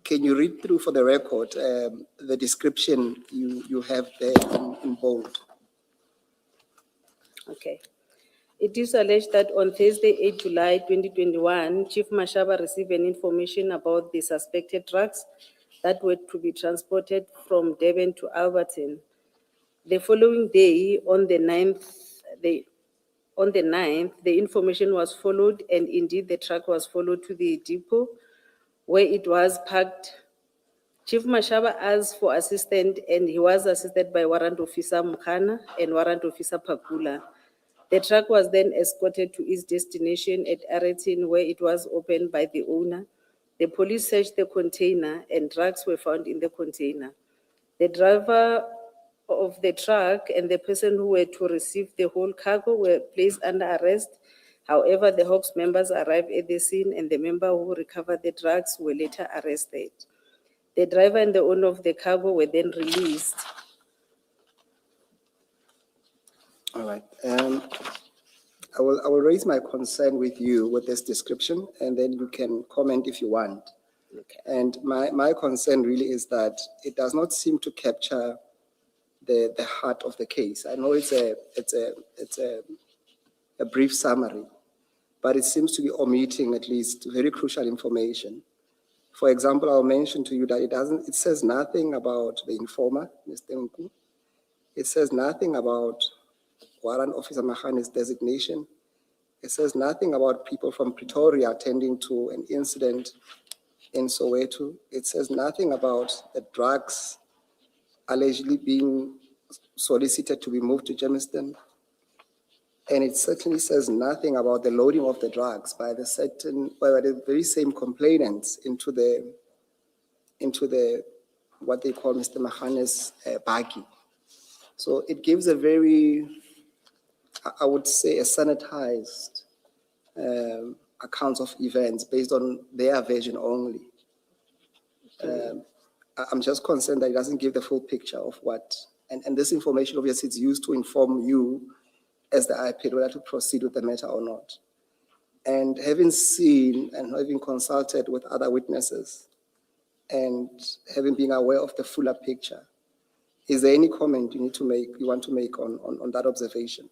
can you read through for the record the description you have there in bold? Okay. It is alleged that on Thursday, 8 July 2021, Chief Mashaba received an information about the suspected drugs that were to be transported from Durban to Alberton. The following day, on the 9th, the information was followed, and indeed the truck was followed to the depot where it was parked. Chief Mashaba asked for assistance, and he was assisted by Warrant Officer Mkhana and Warrant Officer Pakula. The truck was then escorted to its destination at Aretin, where it was opened by the owner. The police searched the container, and drugs were found in the container. The driver of the truck and the person who were to receive the whole cargo were placed under arrest. However, the Hawks members arrived at the scene, and the member who recovered the drugs were later arrested. The driver and the owner of the cargo were then released. All right. I will raise my concern with you with this description, and then you can comment if you want. Okay. And my concern really is that it does not seem to capture the heart of the case. I know it's a brief summary, but it seems to be omitting at least very crucial information. For example, I'll mention to you that it says nothing about the informer, Mr. Nku. It says nothing about Warrant Officer Mahani's designation. It says nothing about people from Pretoria attending to an incident in Soweto. It says nothing about the drugs allegedly being solicited to be moved to Germiston. And it certainly says nothing about the loading of the drugs by the very same complainants into the what they call Mr. Mahani's baggie. So it gives a very, I would say, a sanitized accounts of events based on their version only. I'm just concerned that it doesn't give the full picture of what, and this information obviously is used to inform you as the IPID whether to proceed with the matter or not. And having seen and having consulted with other witnesses and having been aware of the fuller picture, Is there any comment you want to make on that observation?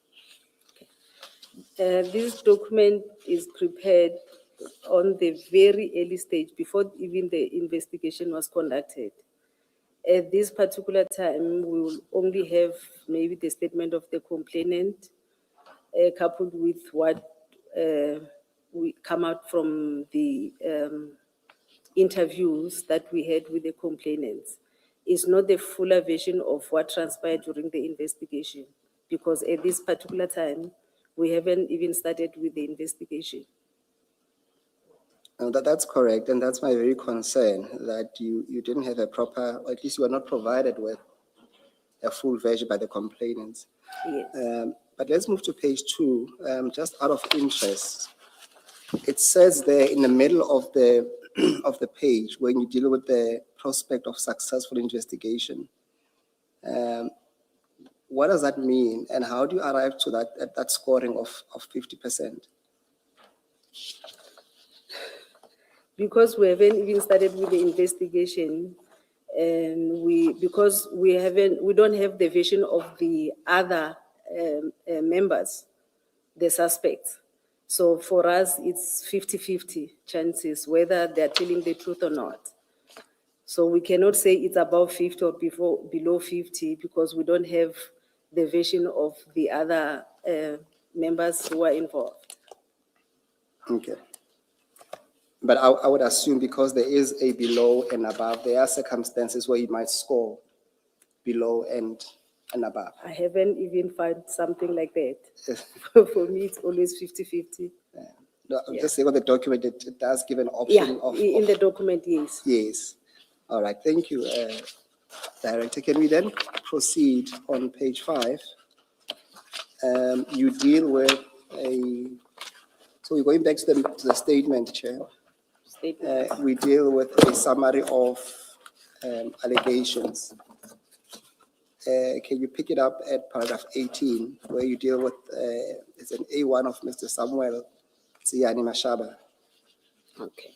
This document is prepared on the very early stage, before even the investigation was conducted. At this particular time, we will only have maybe the statement of the complainant, coupled with what we come out from the interviews that we had with the complainants. It's not the fuller version of what transpired during the investigation, because at this particular time, we haven't even started with the investigation. That's correct, and that's my very concern, that you didn't have a proper, or at least you were not provided with a full version by the complainants. Yes. But let's move to page 2, just out of interest. It says there in the middle of the, of the page, when you deal with the prospect of successful investigation, what does that mean, and how do you arrive to that scoring of 50%? Because we haven't even started with the investigation, and because we don't have the version of the other members, the suspects. So for us, it's 50-50 chances whether they're telling the truth or not. So we cannot say it's above 50 or below 50, because we don't have the version of the other members who are involved. Okay. But I would assume, because there is a below and above, there are circumstances where you might score below and above. I haven't even found something like that. For me, it's always 50-50. No, I'm Yeah. just saying on the document, it does give an Yeah, option of. in the document, yes. Yes. All right, thank you, Director. Can we then proceed on page 5? You deal with so we're going back to the statement, Chair. Statement. We deal with a summary of allegations. Can you pick it up at paragraph 18, where you deal with, it's an A1 of Mr. Samuel Tsiani Mashaba. Okay.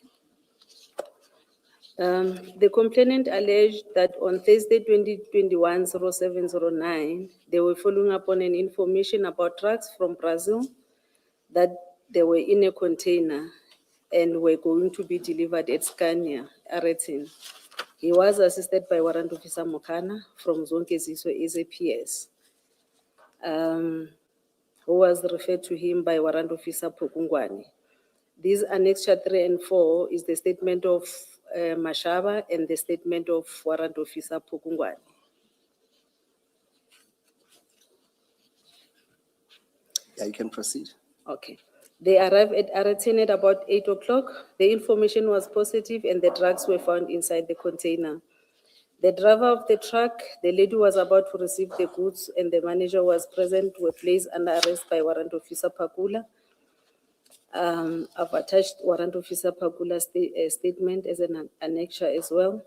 The complainant alleged that on Thursday, 2021-0709, they were following up on an information about drugs from Brazil, that they were in a container and were going to be delivered at Scania, Aratin. He was assisted by Warrant Officer Mokana from Zonke Ziswe SAPS, who was referred to him by Warrant Officer Pokungwane. These annexure 3 and 4 is the statement of Mashaba and the statement of Warrant Officer Pokungwane. Yeah, you can proceed. Okay. They arrived at Aratin at about 8 o'clock. The information was positive and the drugs were found inside the container. The driver of the truck, the lady who was about to receive the goods, and the manager was present, were placed under arrest by Warrant Officer Pakula. I've attached Warrant Officer Pakula's statement as an annexure as well.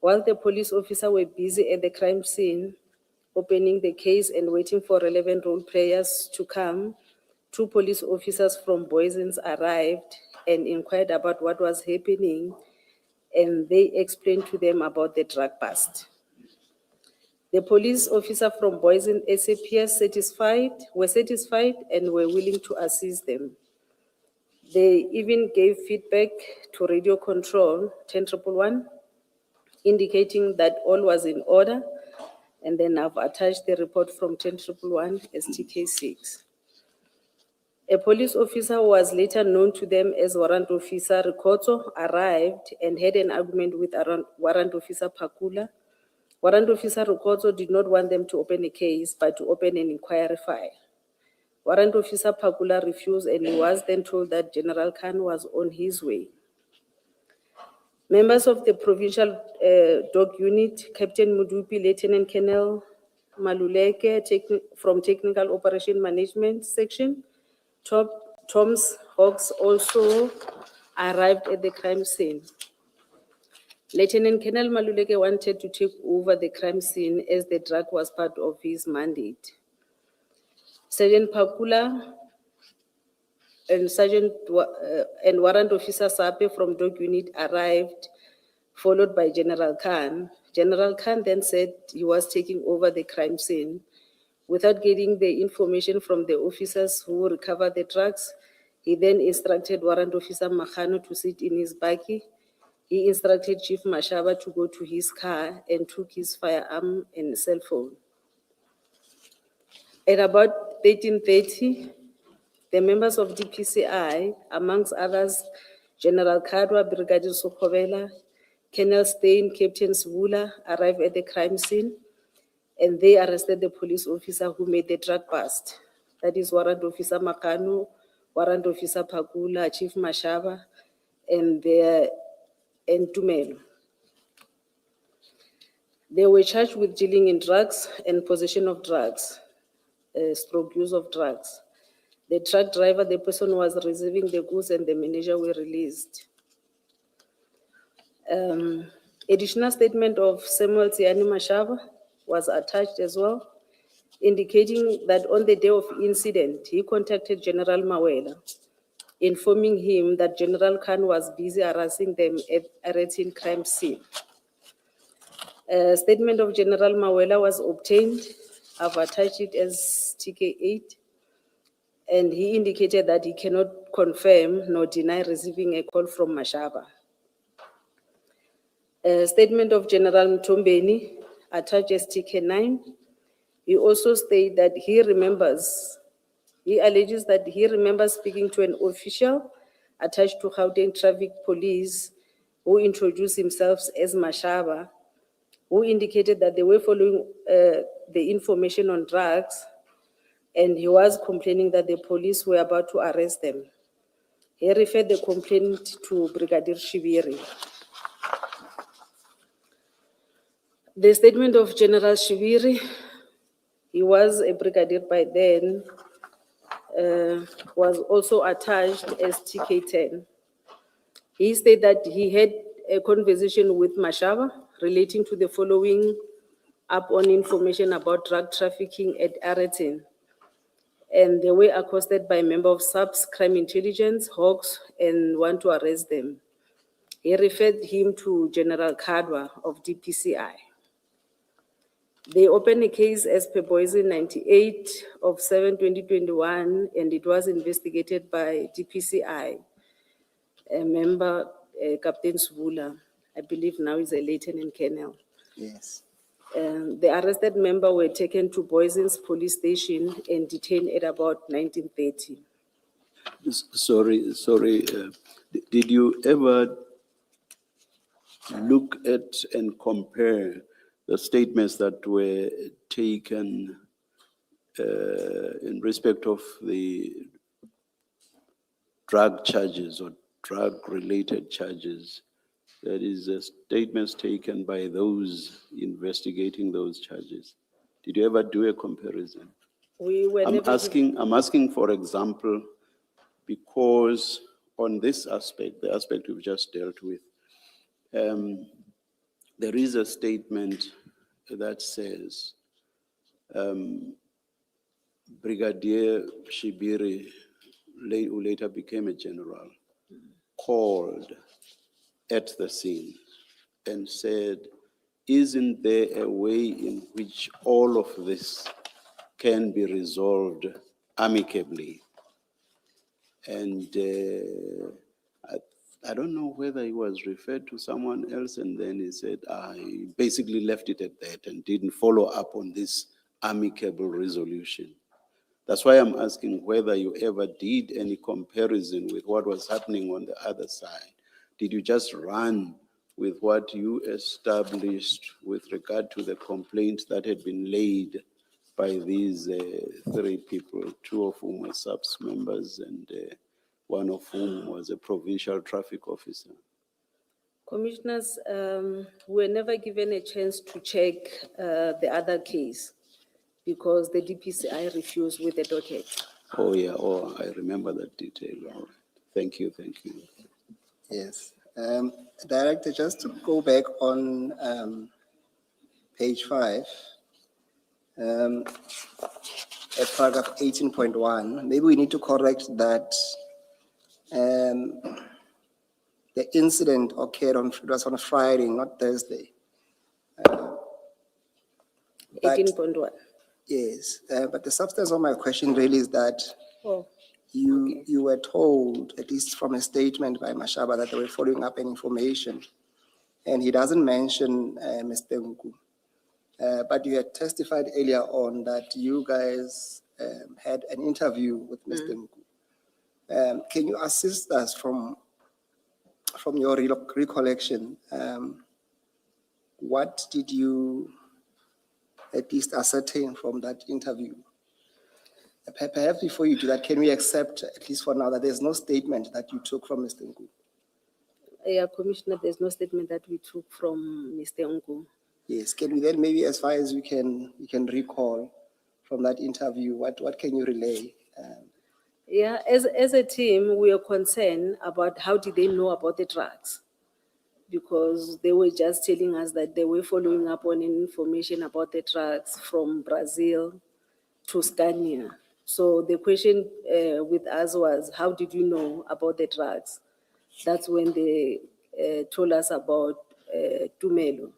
While the police officer were busy at the crime scene, opening the case and waiting for relevant role players to come, 2 police officers from Boysens arrived and inquired about what was happening, and they explained to them about the drug bust. The police officer from Boysens SAPS were satisfied and were willing to assist them. They even gave feedback to radio control 10111, indicating that all was in order, and then I've attached the report from 10111 as TK6. A police officer who was later known to them as Warrant Officer Rikoto arrived and had an argument with Warrant Officer Pakula. Warrant Officer Rikoto did not want them to open a case, but to open an inquiry file. Warrant Officer Pakula refused, and he was then told that General Khan was on his way. Members of the Provincial Dog Unit, Captain Mudupi, Lieutenant Colonel Maluleke from Technical Operation Management Section, Tom's Hawks also arrived at the crime scene. Lieutenant Colonel Maluleke wanted to take over the crime scene as the drug was part of his mandate. Sergeant Pakula and and Warrant Officer Sape from Dog Unit arrived, followed by General Khan, General Khan then said he was taking over the crime scene. Without getting the information from the officers who recovered the drugs, he then instructed Warrant Officer Makhano to sit in his buggy. He instructed Chief Mashaba to go to his car and took his firearm and cell phone. At about 13:30, the members of DPCI, amongst others, General Kadwa, Brigadier Sokovela, Colonel Stein, Captain Svula, arrived at the crime scene, and they arrested the police officer who made the drug bust. That is Warrant Officer Makanu, Warrant Officer Pakula, Chief Mashaba, and Tumelo. They were charged with dealing in drugs and possession of drugs, stroke use of drugs. The truck driver, the person who was receiving the goods, and the manager were released. Additional statement of Samuel Tiani Mashaba was attached as well, indicating that on the day of incident, he contacted General Mawela, informing him that General Khan was busy harassing them at Aratin crime scene. A statement of General Mawela was obtained. I've attached it as TK8. And he indicated that he cannot confirm nor deny receiving a call from Mashaba. A statement of General Mtombeni, attached as TK9. He also stated that he alleges that he remembers speaking to an official attached to Gauteng Traffic Police who introduced himself as Mashaba, who indicated that they were following the information on drugs, and he was complaining that the police were about to arrest them. He referred the complaint to Brigadier Shibiri. The statement of General Shibiri, he was a brigadier by then, was also attached as TK10. He stated that he had a conversation with Mashaba relating to the following up on information about drug trafficking at Aratin. And they were accosted by a member of SAPS Crime Intelligence, Hawks, and want to arrest them. He referred him to General Kadwa of DPCI. They opened a case as per Poison 98 of 7/2021, and it was investigated by DPCI. A member, Captain Svula, I believe now is a lieutenant colonel. Yes. The arrested member were taken to Boyson's police station and detained at about 19:30. Sorry, did you ever look at and compare the statements that were taken in respect of the drug charges or drug-related charges? That is, statements taken by those investigating those charges. Did you ever do a comparison? We were I'm never asking, for example, because on this aspect, the aspect we've just dealt with, there is a statement that says, Brigadier Shibiri, who later became a general, called at the scene and said, isn't there a way in which all of this can be resolved amicably? And I don't know whether he was referred to someone else, and then he said, he basically left it at that and didn't follow up on this amicable resolution. That's why I'm asking whether you ever did any comparison with what was happening on the other side. Did you just run with what you established with regard to the complaint that had been laid by these three people, two of whom were SAPS members and one of whom was a provincial traffic officer? Commissioners, were never given a chance to check the other case because the DPCI refused with the docket. Oh, yeah, I remember that detail. All right. Thank you. Yes. Director, just to go back on page 5, at paragraph 18.1, maybe we need to correct that the incident occurred it was on a Friday, not Thursday. 18.1. Yes, but the substance of my question really is that Oh, you were told, at least from a statement by Mashaba, that they were following up an information, and he doesn't mention Mr. Nku. But you had testified earlier on that you guys had an interview with Mr. Nku. Can you assist us from your recollection? What did you at least ascertain from that interview? Perhaps before you do that, can we accept, at least for now, that there's no statement that you took from Mr. Nku? yeah, Commissioner, there's no statement that we took from Mr. Ungu. Yes, can we then maybe, as far as you can recall from that interview, what can you relay? Yeah, as a team, we are concerned about how did they know about the drugs? Because they were just telling us that they were following up on information about the drugs from Brazil to Scania. So the question with us was, how did you know about the drugs? That's when they told us about Tumelo.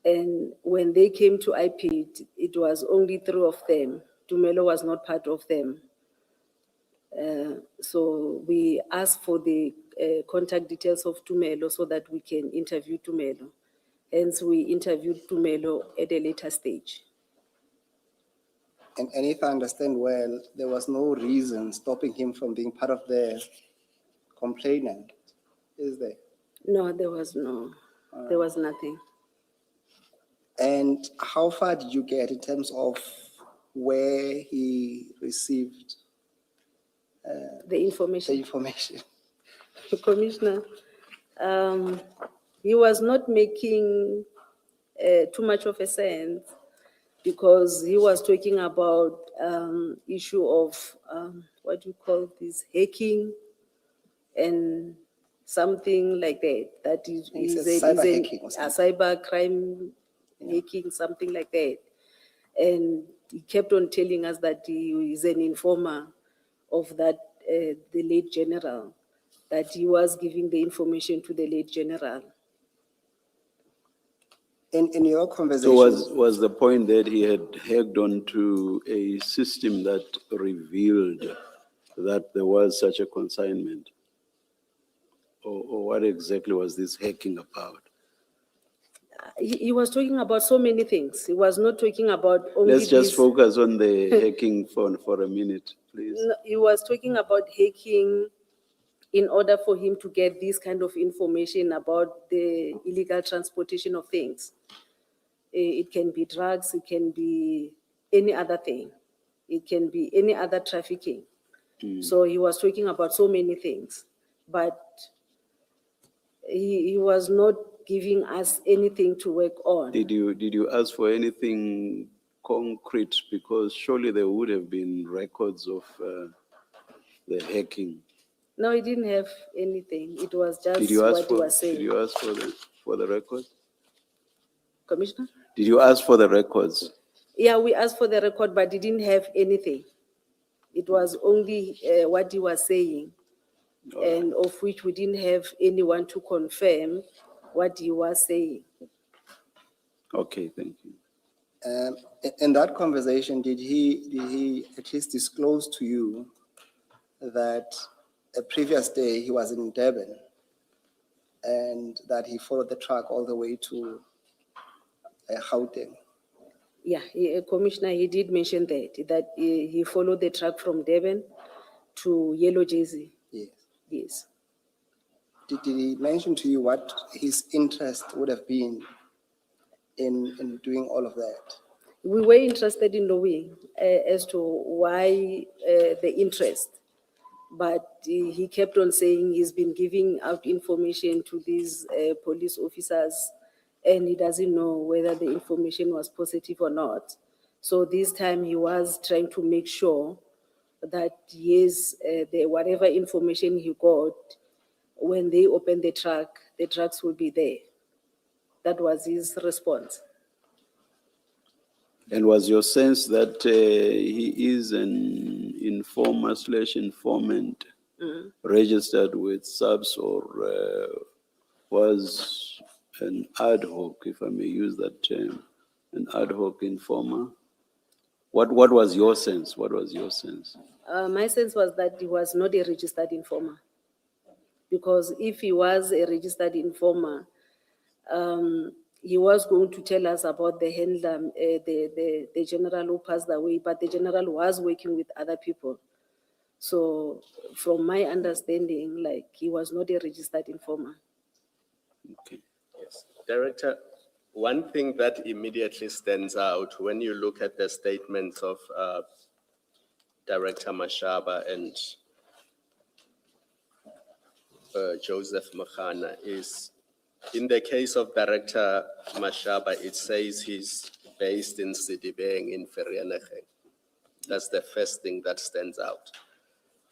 And when they came to IP, it was only 3 of them. Tumelo was not part of them. So we asked for the contact details of Tumelo so that we can interview Tumelo. Hence, we interviewed Tumelo at a later stage. And if I understand well, there was no reason stopping him from being part of the complainant, is there? No, there was nothing. And how far did you get in terms of where he received The the information. information? Commissioner, he was not making too much of a sense because he was talking about issue of what do you call this, hacking and something like that. That is He says is cyber a hacking or something. cyber crime hacking, something like that. And he kept on telling us that he is an informer of that, the late general, that he was giving the information to the late general. In your So conversation, was the point that he had hacked onto a system that revealed that there was such a consignment? Or what exactly was this hacking about? He was talking about so many things. He was not talking about only Let's just this. focus on the hacking for a minute, please. No, he was talking about hacking in order for him to get this kind of information about the illegal transportation of things. It can be drugs, it can be any other thing. It can be any other trafficking. So he was talking about so many things, but he was not giving us anything to work on. Did you ask for anything concrete? Because surely there would have been records of the hacking. No, he didn't have anything. It was just Did you ask what he for? was saying. Did you ask for the record? Commissioner? Did you ask for the records? Yeah, we asked for the record, but he didn't have anything. It was only what he was saying, and of which we didn't have anyone to confirm what he was saying. Okay, thank you. in that conversation, did he at least disclose to you that a previous day he was in Durban and that he followed the truck all the way to Gauteng? Yeah, Commissioner, he did mention that he followed the truck from Durban to Yellow Jersey. Yes. Yes. Did he mention to you what his interest would have been in doing all of that? We were interested in knowing as to why the interest, but he kept on saying he's been giving out information to these police officers and he doesn't know whether the information was positive or not. So this time he was trying to make sure that yes, whatever information he got, when they open the trucks will be there. That was his response. And was your sense that he is an informer/informant registered with SABS, or was an ad hoc, if I may use that term, An ad hoc informer. What was your sense? What was your sense? My sense was that he was not a registered informer. Because if he was a registered informer, he was going to tell us about the handler, the general who passed away, but the general was working with other people. So from my understanding, like, he was not a registered informer. Okay. Yes. Director, one thing that immediately stands out when you look at the statements of Director Mashaba and Joseph Makana is, in the case of Director Mashaba, it says he's based in Sidibeng in Vereeniging. That's the first thing that stands out.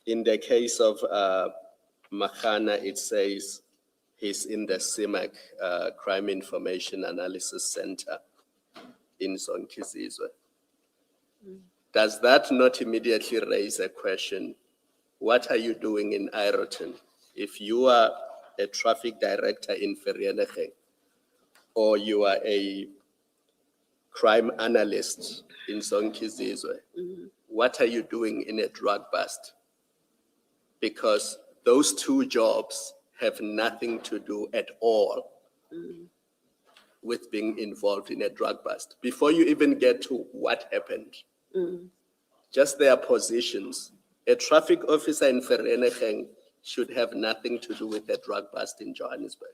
In the case of Makana, it says he's in the CIMAC, Crime Information Analysis Center in Zonkizizwe. Does that not immediately raise a question? What are you doing in Ireton? If you are a traffic director in Vereeniging, or you are a crime analyst in Zonkizizwe, what are you doing in a drug bust? Because those two jobs have nothing to do at all with being involved in a drug bust. Before you even get to what happened, just their positions. A traffic officer in Vereeniging should have nothing to do with a drug bust in Johannesburg.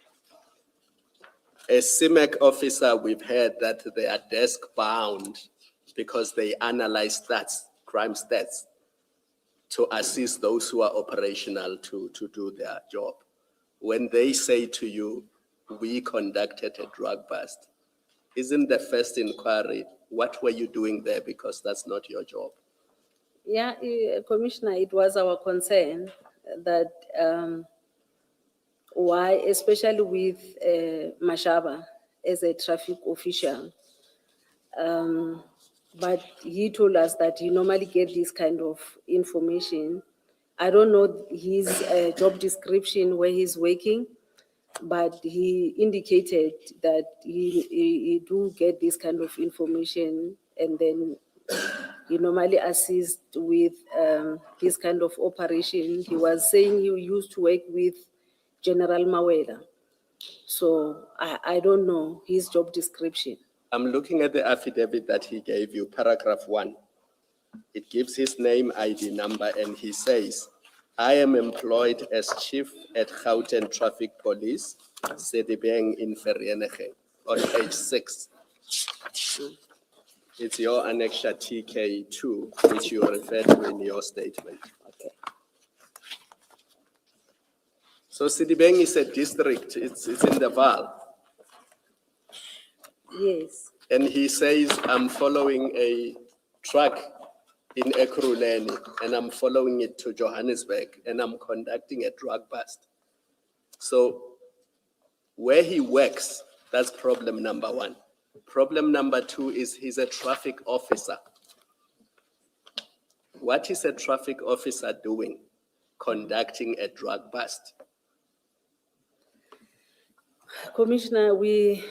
A CIMAC officer, we've heard that they are desk bound because they analyze stats, crime stats, to assist those who are operational to do their job. When they say to you, we conducted a drug bust, isn't the first inquiry, what were you doing there? Because that's not your job. Yeah, Commissioner, it was our concern that why, especially with Mashaba as a traffic official, but he told us that he normally gets this kind of information. I don't know his job description where he's working, but he indicated that he do get this kind of information, and then he normally assists with this kind of operation. He was saying he used to work with General Mawela. So I don't know his job description. I'm looking at the affidavit that he gave you, paragraph 1. It gives his name, ID number, and he says, I am employed as chief at Gauteng Traffic Police, Sedibeng in Vereeniging, on page 6. It's your annexure TK2, which you referred to in your statement. Okay. So Sedibeng is a district, it's in the Vaal. Yes. And he says, I'm following a truck in Ekurhuleni, and I'm following it to Johannesburg, and I'm conducting a drug bust. So where he works, that's problem number 1. Problem number 2 is he's a traffic officer. What is a traffic officer doing? Conducting a drug bust. Commissioner, we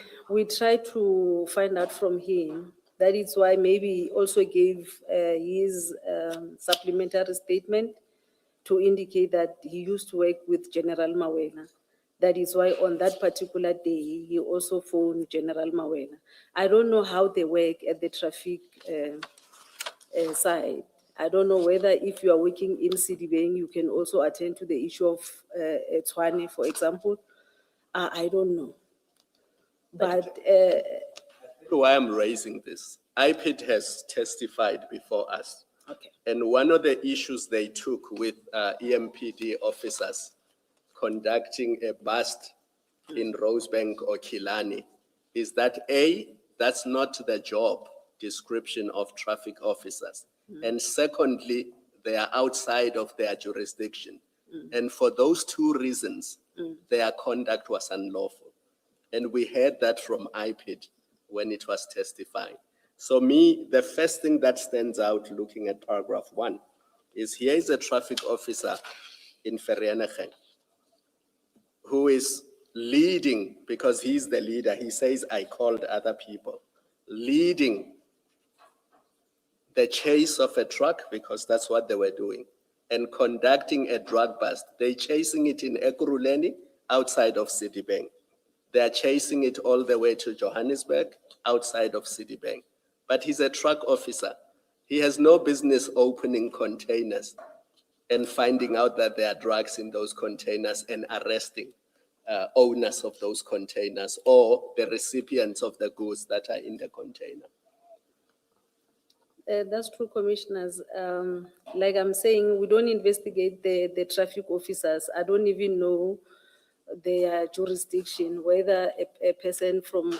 try to find out from him. That is why maybe he also gave his supplementary statement to indicate that he used to work with General Mawela. That is why on that particular day, he also phoned General Mawela. I don't know how they work at the traffic side. I don't know whether if you are working in Sidibeng, you can also attend to the issue of Tshwane, for example. I don't know. But Why I'm raising this, IPID has testified before us. okay. And one of the issues they took with EMPD officers conducting a bust in Rosebank or Killarney is that A, that's not the job description of traffic officers. And secondly, they are outside of their jurisdiction. And for those two reasons, their conduct was unlawful. And we heard that from IPID when it was testifying. So the first thing that stands out looking at paragraph 1 is here is a traffic officer in Vereeniging who is leading, because he's the leader. He says, I called other people. leading the chase of a truck, because that's what they were doing, and conducting a drug bust. They're chasing it in Ekurhuleni, outside of Citibank. They are chasing it all the way to Johannesburg, outside of Citibank. But he's a truck officer. He has no business opening containers and finding out that there are drugs in those containers and arresting owners of those containers or the recipients of the goods that are in the container. That's true, commissioners. Like I'm saying, we don't investigate the traffic officers. I don't even know their jurisdiction, whether a person from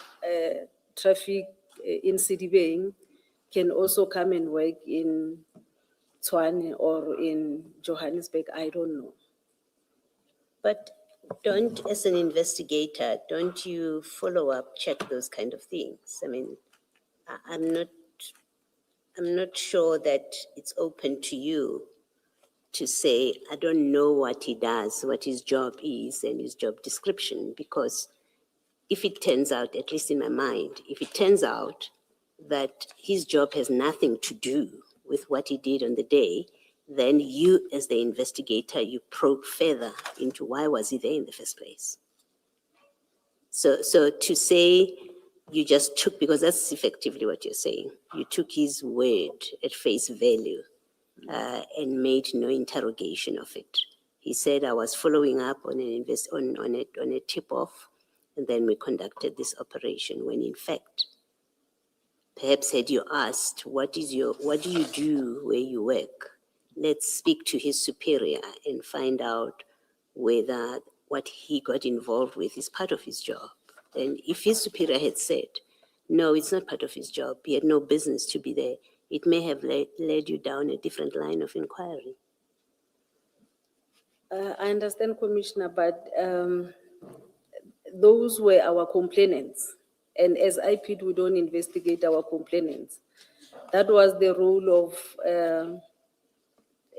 traffic in Citibank can also come and work in Tshwane or in Johannesburg. I don't know. But don't, as an investigator, don't you follow up, check those kind of things? I mean, I'm not sure that it's open to you to say, I don't know what he does, what his job is and his job description, because if it turns out, at least in my mind, if it turns out that his job has nothing to do with what he did on the day, then you, as the investigator, you probe further into why was he there in the first place. So to say you just took, because that's effectively what you're saying, you took his word at face value and made no interrogation of it. He said, I was following up on a tip-off, and then we conducted this operation, when in fact, perhaps had you asked, what do you do where you work? Let's speak to his superior and find out whether what he got involved with is part of his job. And if his superior had said, no, it's not part of his job, he had no business to be there, it may have led you down a different line of inquiry. I understand, Commissioner, but those were our complainants. And as IPID, we don't investigate our complainants. That was the role of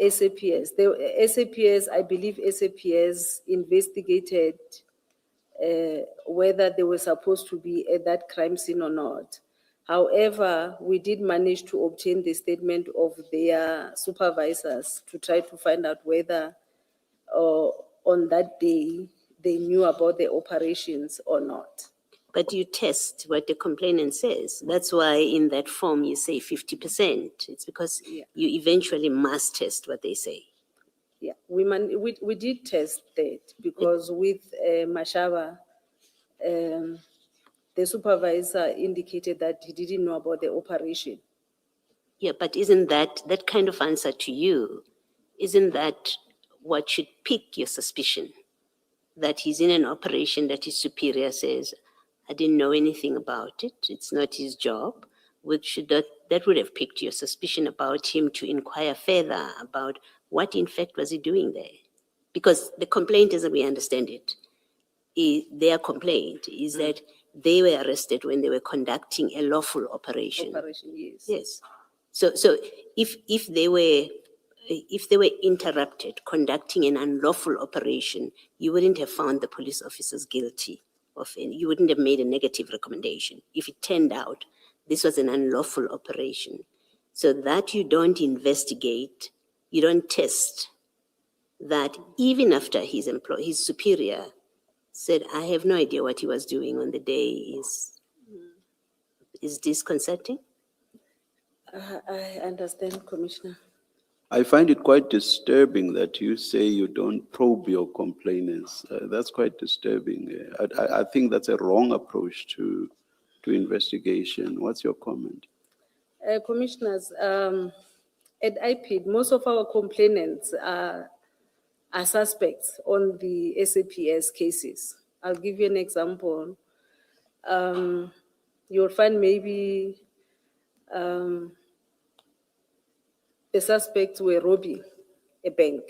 SAPS. I believe SAPS investigated whether they were supposed to be at that crime scene or not. However, we did manage to obtain the statement of their supervisors to try to find out whether on that day they knew about the operations or not. But you test what the complainant says. That's why in that form you say 50%. It's because you eventually must test what they say. Yeah, we did test that because with Mashaba, the supervisor indicated that he didn't know about the operation. Yeah, but isn't that kind of answer to you, isn't that what should pique your suspicion? That he's in an operation that his superior says, I didn't know anything about it, it's not his job, that would have piqued your suspicion about him to inquire further about what in fact was he doing there? Because the complaint, as we understand it, their complaint is that they were arrested when they were conducting a lawful operation. Operation, yes. Yes. So if they were interrupted conducting an unlawful operation, you wouldn't have found the police officers guilty of any, you wouldn't have made a negative recommendation if it turned out this was an unlawful operation. So that you don't investigate, you don't test that even after his superior said, I have no idea what he was doing on the day, is disconcerting? I understand, Commissioner. I find it quite disturbing that you say you don't probe your complainants. That's quite disturbing. I think that's a wrong approach to investigation. What's your comment? Commissioners, at IPID, most of our complainants are suspects on the SAPS cases. I'll give you an example. You'll find maybe the suspects were robbing a bank,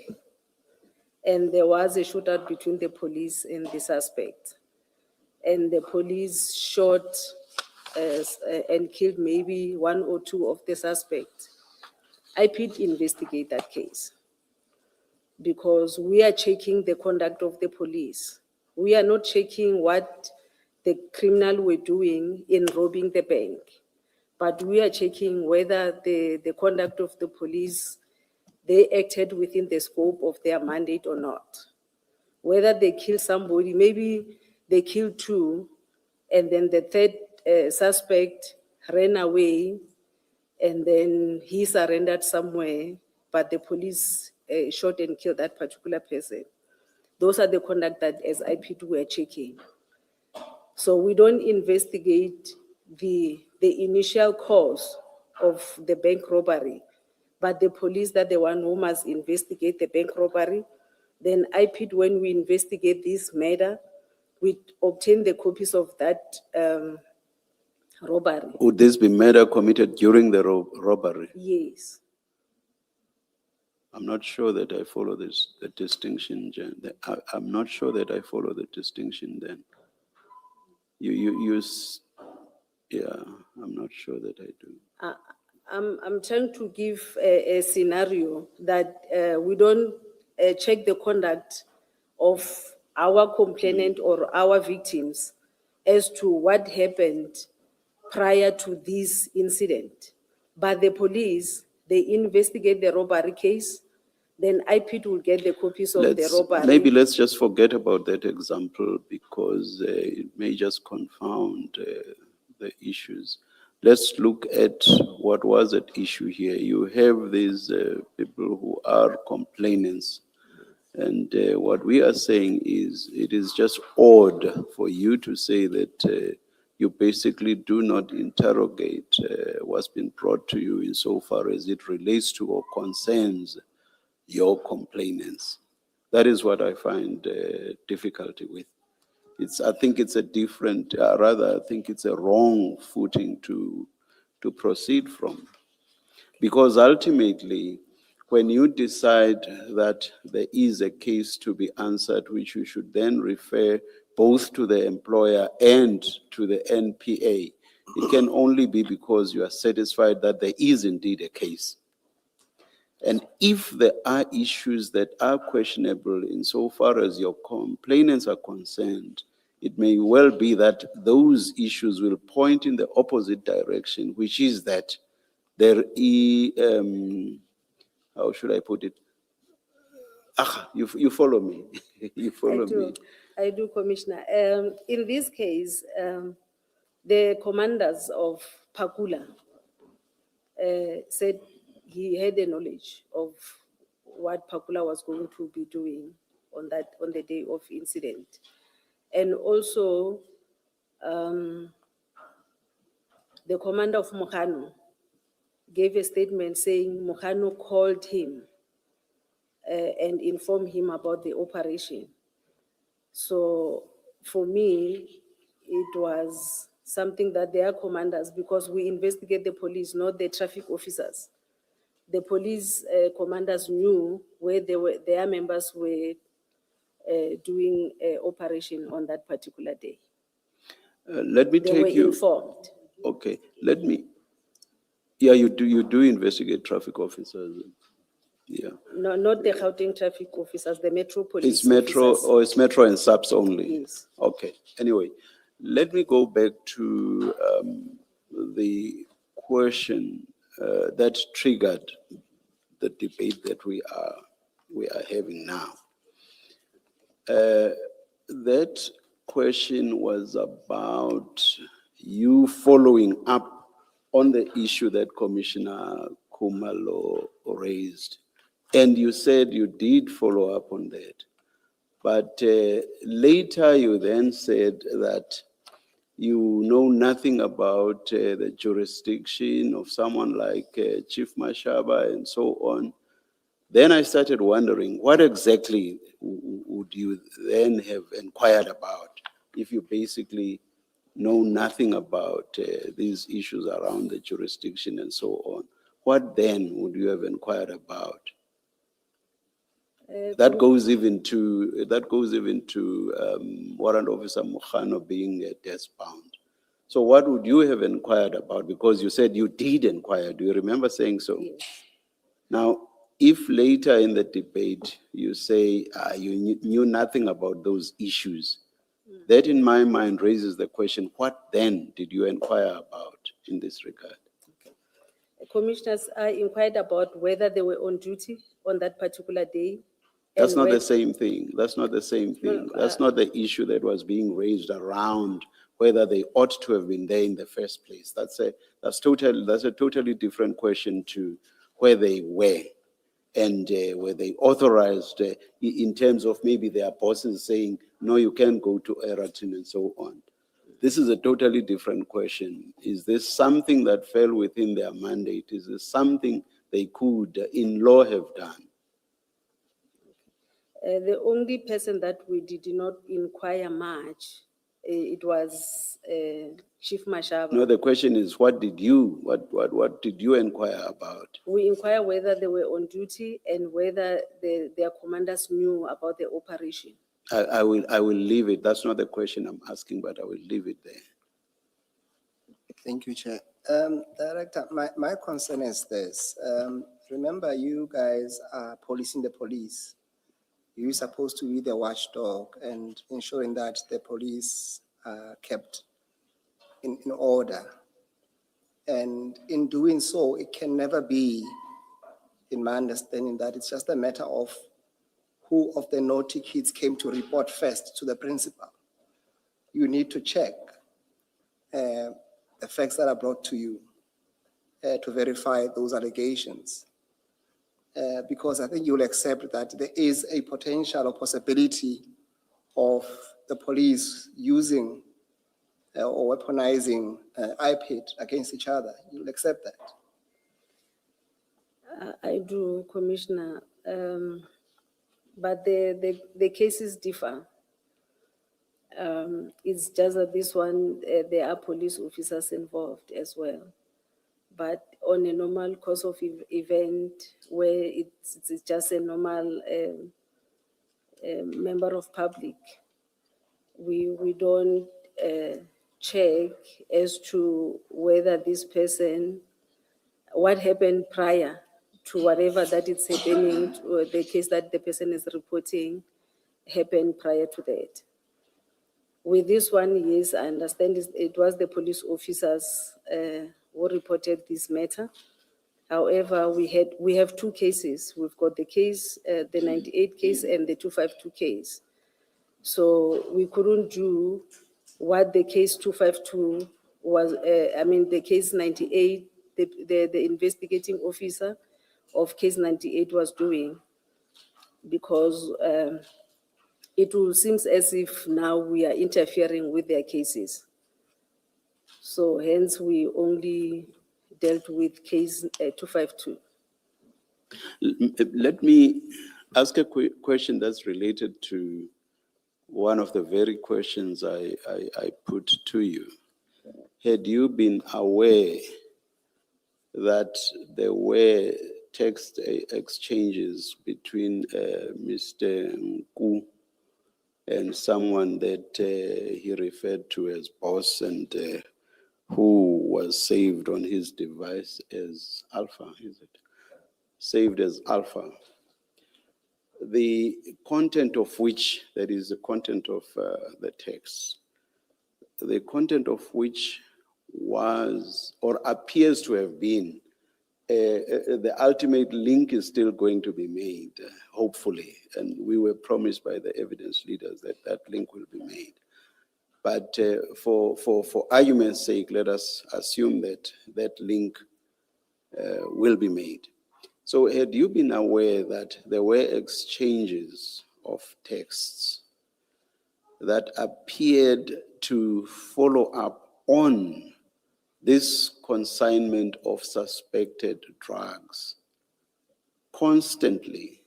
and there was a shootout between the police and the suspect. And the police shot and killed maybe one or two of the suspects. IPID investigate that case because we are checking the conduct of the police. We are not checking what the criminal were doing in robbing the bank. but we are checking whether the conduct of the police, they acted within the scope of their mandate or not. Whether they kill somebody, maybe they killed two, and then the third suspect ran away, and then he surrendered somewhere, but the police shot and killed that particular person. Those are the conduct that as IP2 we're checking. So we don't investigate the initial cause of the bank robbery, but the police that the one who must investigate the bank robbery. Then IP2, when we investigate this murder, we obtain the copies of that robbery. Would this be murder committed during the robbery? Yes. I'm not sure that I follow this, the distinction, Jen. I'm not sure that I follow the distinction then. Yeah, I'm not sure that I do. I'm trying to give a scenario that we don't check the conduct of our complainant or our victims as to what happened prior to this incident. But the police, they investigate the robbery case, then IP2 will get the copies of the robbery. Maybe let's just forget about that example because it may just confound the issues. Let's look at what was at issue here. You have these people who are complainants. And what we are saying is it is just odd for you to say that you basically do not interrogate what's been brought to you insofar as it relates to or concerns your complainants. That is what I find difficulty with. I think it's a different, rather, I think it's a wrong footing to proceed from. Because ultimately, when you decide that there is a case to be answered, which you should then refer both to the employer and to the NPA, it can only be because you are satisfied that there is indeed a case. And if there are issues that are questionable insofar as your complainants are concerned, it may well be that those issues will point in the opposite direction, which is that there is, how should I put it? You follow me. You follow me. I do, Commissioner. In this case, the commanders of Pakula said he had the knowledge of what Pakula was going to be doing on the day of incident. And also, the commander of Mokano gave a statement saying Mokano called him and informed him about the operation. So for me, it was something that they are commanders, because we investigate the police, not the traffic officers. The police commanders knew where their members were doing operation on that particular day. Let me They take were you. informed. Okay, yeah, you do investigate traffic officers. Yeah. No, not the Gauteng traffic officers, the Metro Police It's Metro, officers. or it's Metro and subs only? Yes. Okay, anyway, let me go back to the question that triggered the debate that we are having now. That question was about you following up on the issue that Commissioner Kumalo raised. And you said you did follow up on that. But later you then said that you know nothing about the jurisdiction of someone like Chief Mashaba and so on. Then I started wondering, what exactly would you then have inquired about if you basically know nothing about these issues around the jurisdiction and so on? What then would you have inquired about? That goes even to Warrant Officer Mokano being desk-bound. So what would you have inquired about? Because you said you did inquire. Do you remember saying so? Yes. Now, if later in the debate you say you knew nothing about those issues, that in my mind raises the question, what then did you inquire about in this regard? Commissioners, I inquired about whether they were on duty on that particular day. That's and not the when- same thing. That's not the same No, thing. That's not the issue that was being raised around whether they ought to have been there in the first place. That's a totally different question to where they were and were they authorized in terms of maybe their bosses saying, no, you can't go to Eratin and so on. This is a totally different question. Is this something that fell within their mandate? Is this something they could, in law, have done? The only person that we did not inquire much, it was Chief Mashaba. No, the question is, what did you inquire about? We inquire whether they were on duty and whether their commanders knew about the operation. I will leave it. That's not the question I'm asking, but I will leave it there. Thank you, Chair. Director, my concern is this. Remember, you guys are policing the police. You're supposed to be the watchdog and ensuring that the police are kept in order. And in doing so, it can never be, in my understanding, that it's just a matter of who of the naughty kids came to report first to the principal. You need to check the facts that are brought to you to verify those allegations. Because I think you'll accept that there is a potential or possibility of the police using or weaponizing IPID against each other. You'll accept that. I do, Commissioner, but the cases differ. It's just that this one, there are police officers involved as well. But on a normal course of event where it's just a normal member of public, we don't check as to whether this person, what happened prior to whatever that is happening, to the case that the person is reporting happened prior to that. With this one, yes, I understand it was the police officers who reported this matter. However, we have two cases. We've got the case, the 98 case and the 252 case. So we couldn't do what the case 252 was, the case 98, the investigating officer of case 98 was doing, because it will seem as if now we are interfering with their cases. So hence we only dealt with case 252. Let me ask a question that's related to one of the very questions I put to you. Had you been aware that there were text exchanges between Mr. Nku and someone that he referred to as boss and who was saved on his device as Alpha, is it? Saved as Alpha. The content of which, that is the content of the text, the content of which was or appears to have been, the ultimate link is still going to be made, hopefully. And we were promised by the evidence leaders that that link will be made. But for argument's sake, let us assume that that link will be made. So had you been aware that there were exchanges of texts that appeared to follow up on this consignment of suspected drugs constantly,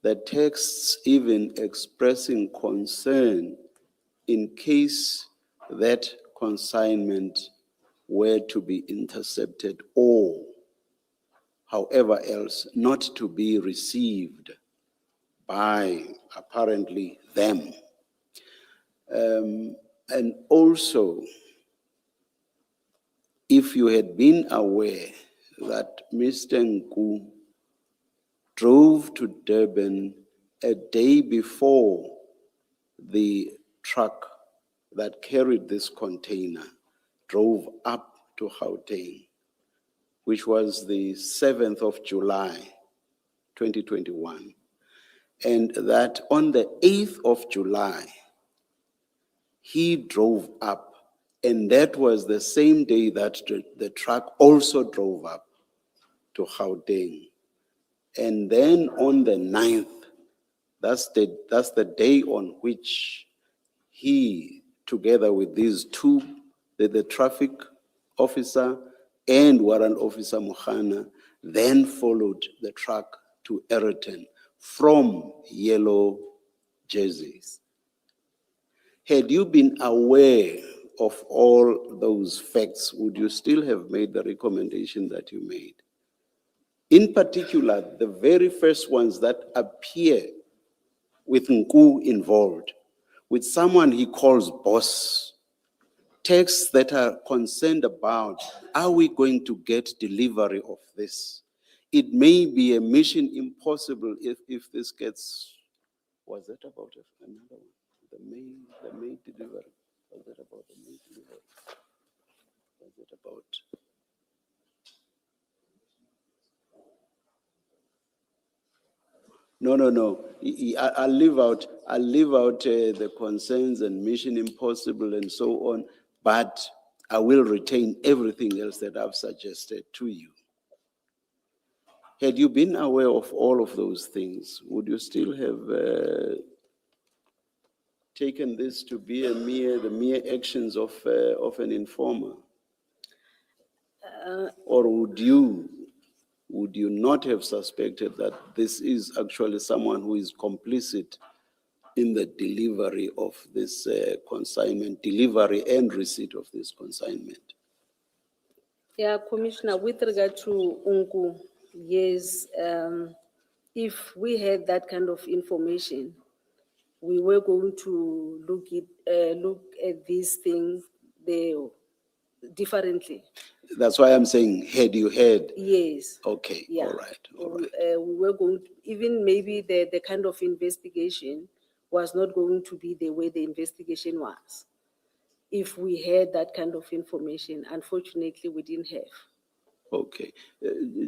the texts even expressing concern in case that consignment were to be intercepted or however else not to be received by apparently them. And also, if you had been aware that Mr. Nku drove to Durban a day before the truck that carried this container drove up to Gauteng, which was the 7th of July, 2021, and that on the 8th of July, he drove up, and that was the same day that the truck also drove up to Gauteng. And then on the 9th, that's the day on which he, together with these two, the traffic officer and warrant officer Mohana, then followed the truck to Ayrton from Yellow Jerseys. Had you been aware of all those facts, would you still have made the recommendation that you made? In particular, the very first ones that appear with Nku involved, with someone he calls boss, texts that are concerned about, are we going to get delivery of this? It may be a mission impossible if this gets, was that about another one? The May delivery. Was it about the May delivery? Was it about? No. I'll leave out the concerns and mission impossible and so on, but I will retain everything else that I've suggested to you. Had you been aware of all of those things, would you still have taken this to be the mere actions of an informer? Or would you not have suspected that this is actually someone who is complicit in the delivery of this consignment, delivery and receipt of this consignment? Yeah, Commissioner, with regard to Unku, yes, if we had that kind of information, we were going to look at these things differently. That's why I'm saying, had you heard? Yes. Okay, Yeah. all right. We were going to, even maybe the kind of investigation was not going to be the way the investigation was. If we had that kind of information, unfortunately, we didn't have. Okay.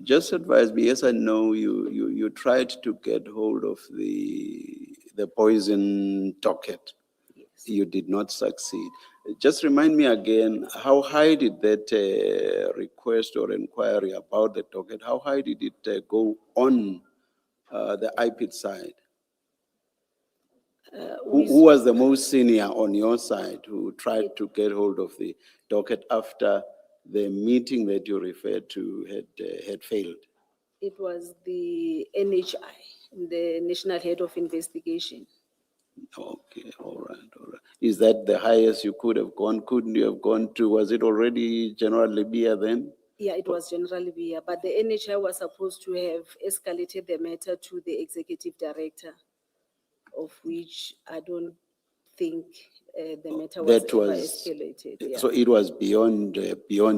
Just advise me, yes, I know you tried to get hold of the poison docket. Yes. You did not succeed. Just remind me again, how high did that request or inquiry about the docket, how high did it go on the IPID side? Who was the most senior on your side who tried to get hold of the docket after the meeting that you referred to had failed? It was the NHI, the National Head of Investigation. Okay, all right. Is that the highest you could have gone? Couldn't you have gone to, was it already General Libya then? Yeah, it was General Libya, but the NHI was supposed to have escalated the matter to the executive director, of which I don't think the matter was That ever was- escalated. Yeah. So it was beyond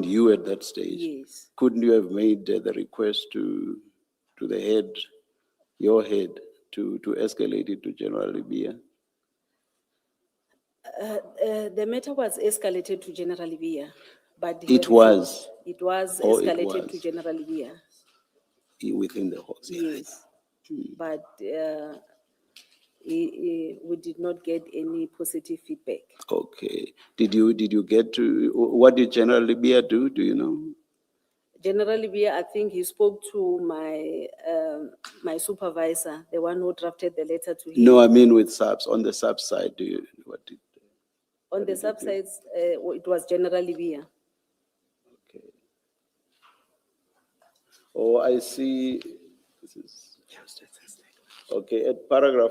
you at that stage? Yes. Couldn't you have made the request to the head, your head, to escalate it to General Libya? The matter was escalated to General Libya, but It was? It was Oh, it escalated to was. General Libya. Within the Hawks, yeah. Yes, but we did not get any positive feedback. Okay. Did you get to, what did General Libya do? Do you know? General Libya, I think he spoke to my supervisor, the one who drafted the letter to him. No, I mean with subs, on the sub side, On the subsides, it was General Libya. okay. Oh, I see. This is, okay, at paragraph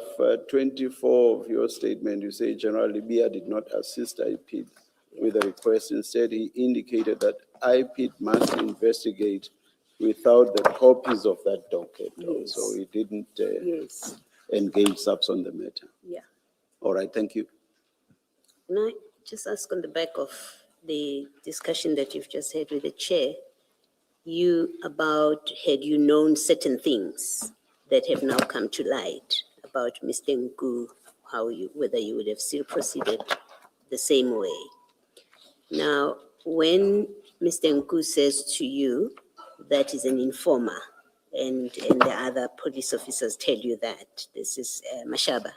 24 of your statement, you say General Libya did not assist IPID with a request. Instead, he indicated that IPID must investigate without the copies of that docket. Yes. So he didn't Yes, engage subs on the matter. yeah. All right, thank you. Can I just ask on the back of the discussion that you've just had with the chair, had you known certain things that have now come to light about Mr. Nku, whether you would have still proceeded the same way? Now, when Mr. Nku says to you that is an informer, and the other police officers tell you that this is Mashaba.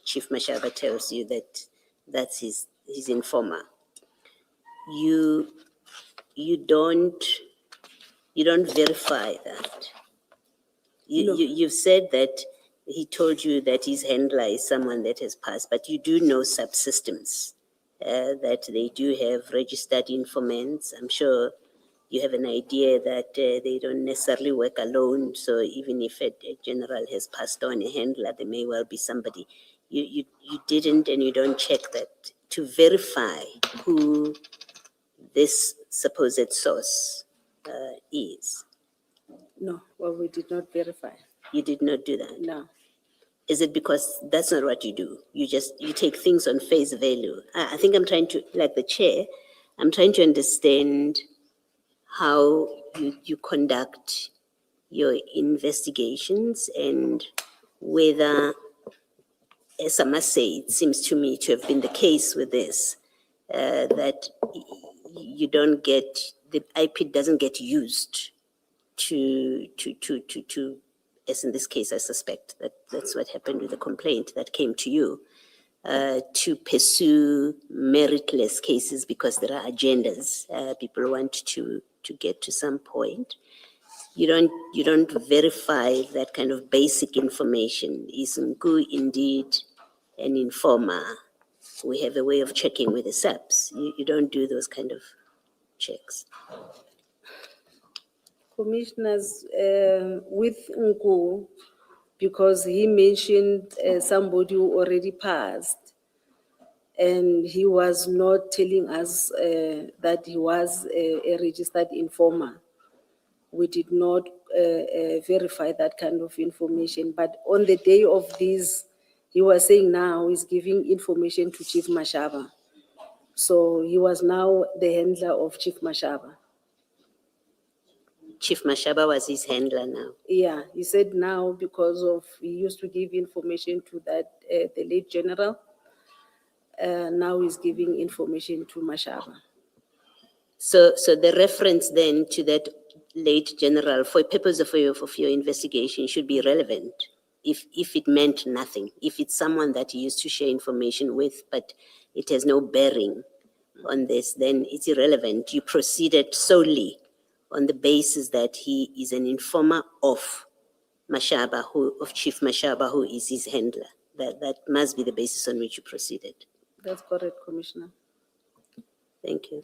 Chief Mashaba tells you that that's his informer. You don't verify that. You've said that he told you that his handler is someone that has passed, but you do know subsystems, that they do have registered informants. I'm sure you have an idea that they don't necessarily work alone. So even if a general has passed on a handler, there may well be somebody. You didn't, and you don't check that to verify who this supposed source is. No, well, we did not verify. You did not do that. No. Is it because that's not what you do? You take things on face value. I think I'm trying to, like the chair, I'm trying to understand how you conduct your investigations and whether, as I must say, it seems to me to have been the case with this, that you don't get, the IP doesn't get used to, as in this case, I suspect that that's what happened with the complaint that came to you, to pursue meritless cases because there are agendas. People want to get to some point. You don't verify that kind of basic information. Is Nku indeed an informer? We have a way of checking with the SAPs. You don't do those kind of checks. Commissioners, with Nku, because he mentioned somebody who already passed, and he was not telling us that he was a registered informer. We did not verify that kind of information. But on the day of this, he was saying now he's giving information to Chief Mashaba. So he was now the handler of Chief Mashaba. Chief Mashaba was his handler now. Yeah, he said now because of, he used to give information to that, the late general. Now he's giving information to Mashaba. So the reference then to that late general for purpose of your investigation should be relevant. If it meant nothing, if it's someone that you used to share information with, but it has no bearing on this, then it's irrelevant. You proceeded solely on the basis that he is an informer of Mashaba, of Chief Mashaba, who is his handler. That must be the basis on which you proceeded. That's correct, Commissioner. Thank you.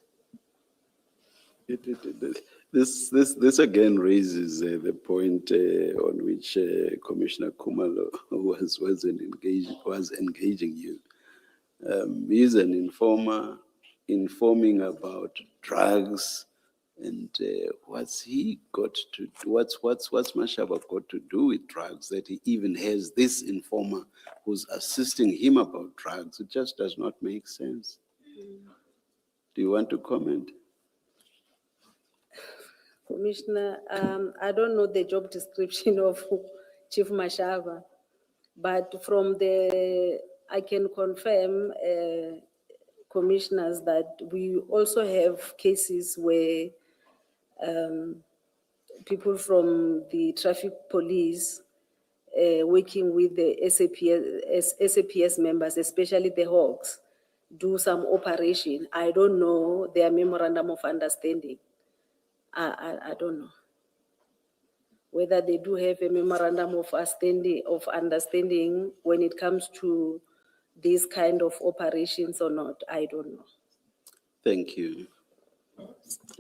This again raises the point on which Commissioner Kumalo was engaging you. He's an informer, informing about drugs, and what's he got to do? What's Mashaba got to do with drugs that he even has this informer who's assisting him about drugs? It just does not make sense. Do you want to comment? Commissioner, I don't know the job description of Chief Mashaba, but from I can confirm, commissioners, that we also have cases where people from the traffic police working with the SAPS members, especially the Hawks, do some operation. I don't know their memorandum of understanding. I don't know whether they do have a memorandum of understanding when it comes to these kind of operations or not. I don't know. Thank you.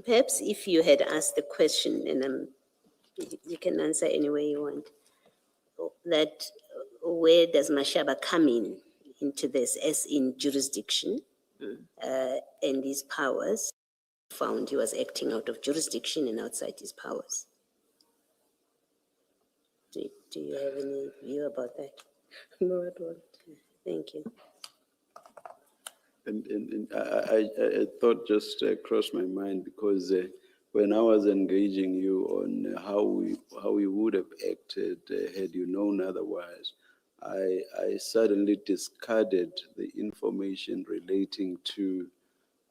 Perhaps if you had asked the question, and you can answer any way you want, that where does Mashaba come into this, as in jurisdiction and his powers? Found he was acting out of jurisdiction and outside his powers. Do you have any view about that? No, I don't. Thank you. And I thought just crossed my mind because when I was engaging you on how we would have acted had you known otherwise, I suddenly discarded the information relating to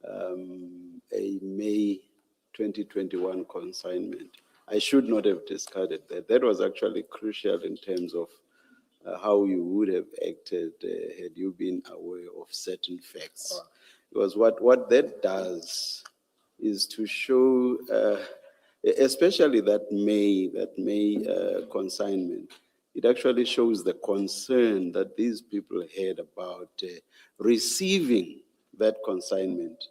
a May 2021 consignment. I should not have discarded that. That was actually crucial in terms of how you would have acted had you been aware of certain facts. Because what that does is to show, especially that May consignment, it actually shows the concern that these people had about receiving that consignment.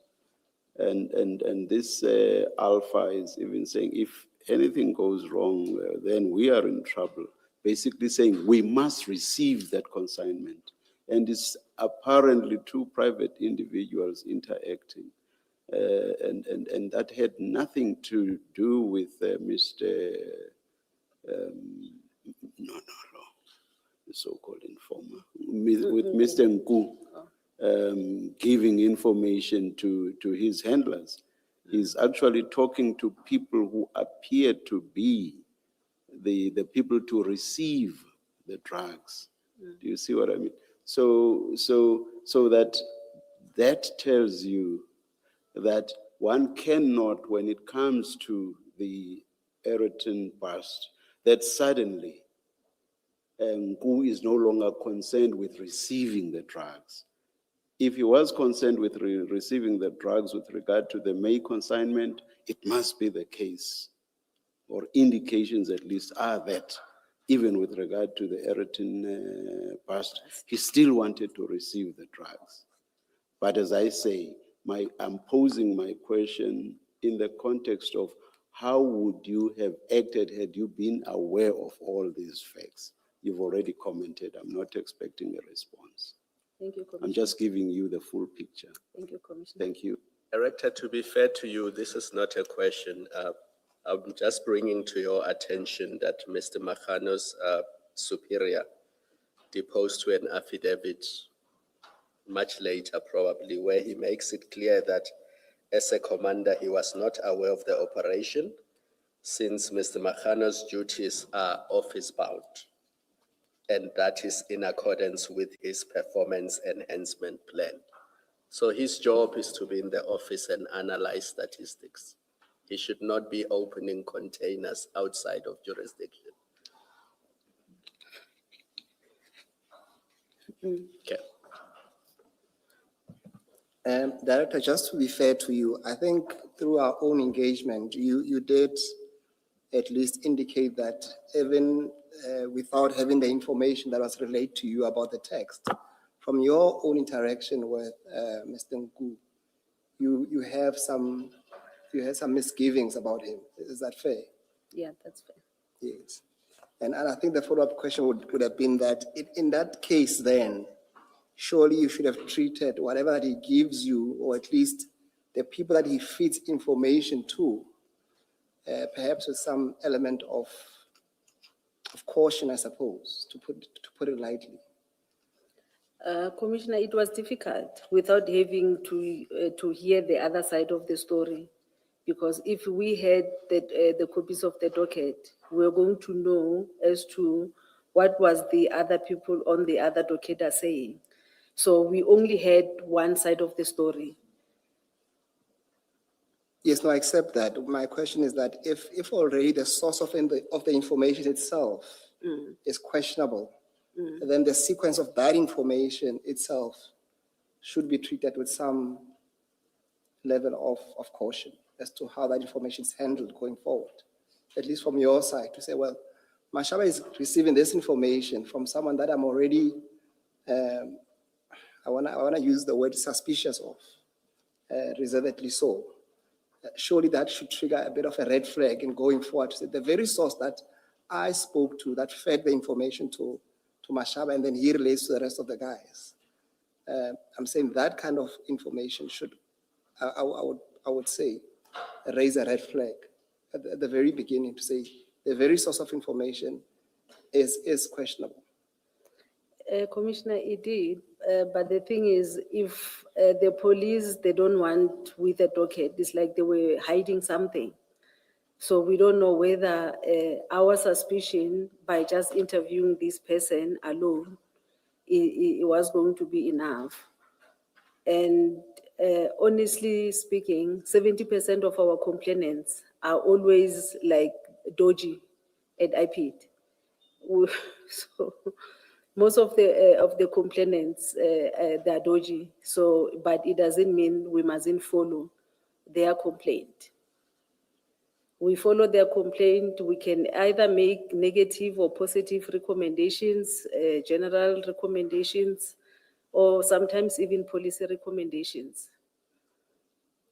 And this Alpha is even saying, if anything goes wrong, then we are in trouble. Basically saying we must receive that consignment. And it's apparently two private individuals interacting. And that had nothing to do with Mr. The so-called informer, with Mr. Nku giving information to his handlers. He's actually talking to people who appear to be the people to receive the drugs. Do you see what I mean? So that tells you that one cannot, when it comes to the Eriton bust, that suddenly Nku is no longer concerned with receiving the drugs. If he was concerned with receiving the drugs with regard to the May consignment, it must be the case, or indications at least are that, even with regard to the Eriton bust, he still wanted to receive the drugs. But as I say, I'm posing my question in the context of how would you have acted had you been aware of all these facts? You've already commented. I'm not expecting a response. Thank you, Commissioner. I'm just giving you the full picture. Thank you, Commissioner. Thank you. Director, to be fair to you, this is not a question. I'm just bringing to your attention that Mr. Makano's superior deposed to an affidavit much later probably, where he makes it clear that as a commander, he was not aware of the operation since Mr. Makano's duties are office bound. And that is in accordance with his performance enhancement plan. So his job is to be in the office and analyze statistics. He should not be opening containers outside of jurisdiction. Okay. Director, just to be fair to you, I think through our own engagement, you did at least indicate that even without having the information that was relayed to you about the text, from your own interaction with Mr. Nku, you have some misgivings about him. Is that fair? Yeah, that's fair. Yes. And I think the follow-up question would have been that in that case then, surely you should have treated whatever that he gives you, or at least the people that he feeds information to, perhaps with some element of caution, I suppose, to put it lightly. Commissioner, it was difficult without having to hear the other side of the story. Because if we had the copies of the docket, we were going to know as to what was the other people on the other docket are saying. So we only had one side of the story. Yes, no, I accept that. My question is that if already the source of the information itself is questionable, then the sequence of that information itself should be treated with some level of caution as to how that information is handled going forward. At least from your side, to say, well, Mashaba is receiving this information from someone that I'm already, I wanna use the word suspicious of, reservedly so. Surely that should trigger a bit of a red flag in going forward. To say the very source that I spoke to, that fed the information to Mashaba, and then he relates to the rest of the guys. I'm saying that kind of information should, I would say, raise a red flag at the very beginning, to say the very source of information is questionable. Commissioner, it did, but the thing is, if the police, they don't want with a docket, it's like they were hiding something. So we don't know whether our suspicion by just interviewing this person alone, it was going to be enough. And honestly speaking, 70% of our complainants are always like dodgy at IPID. So most of the complainants, they are dodgy. So, but it doesn't mean we mustn't follow their complaint. We follow their complaint, we can either make negative or positive recommendations, general recommendations, or sometimes even policy recommendations.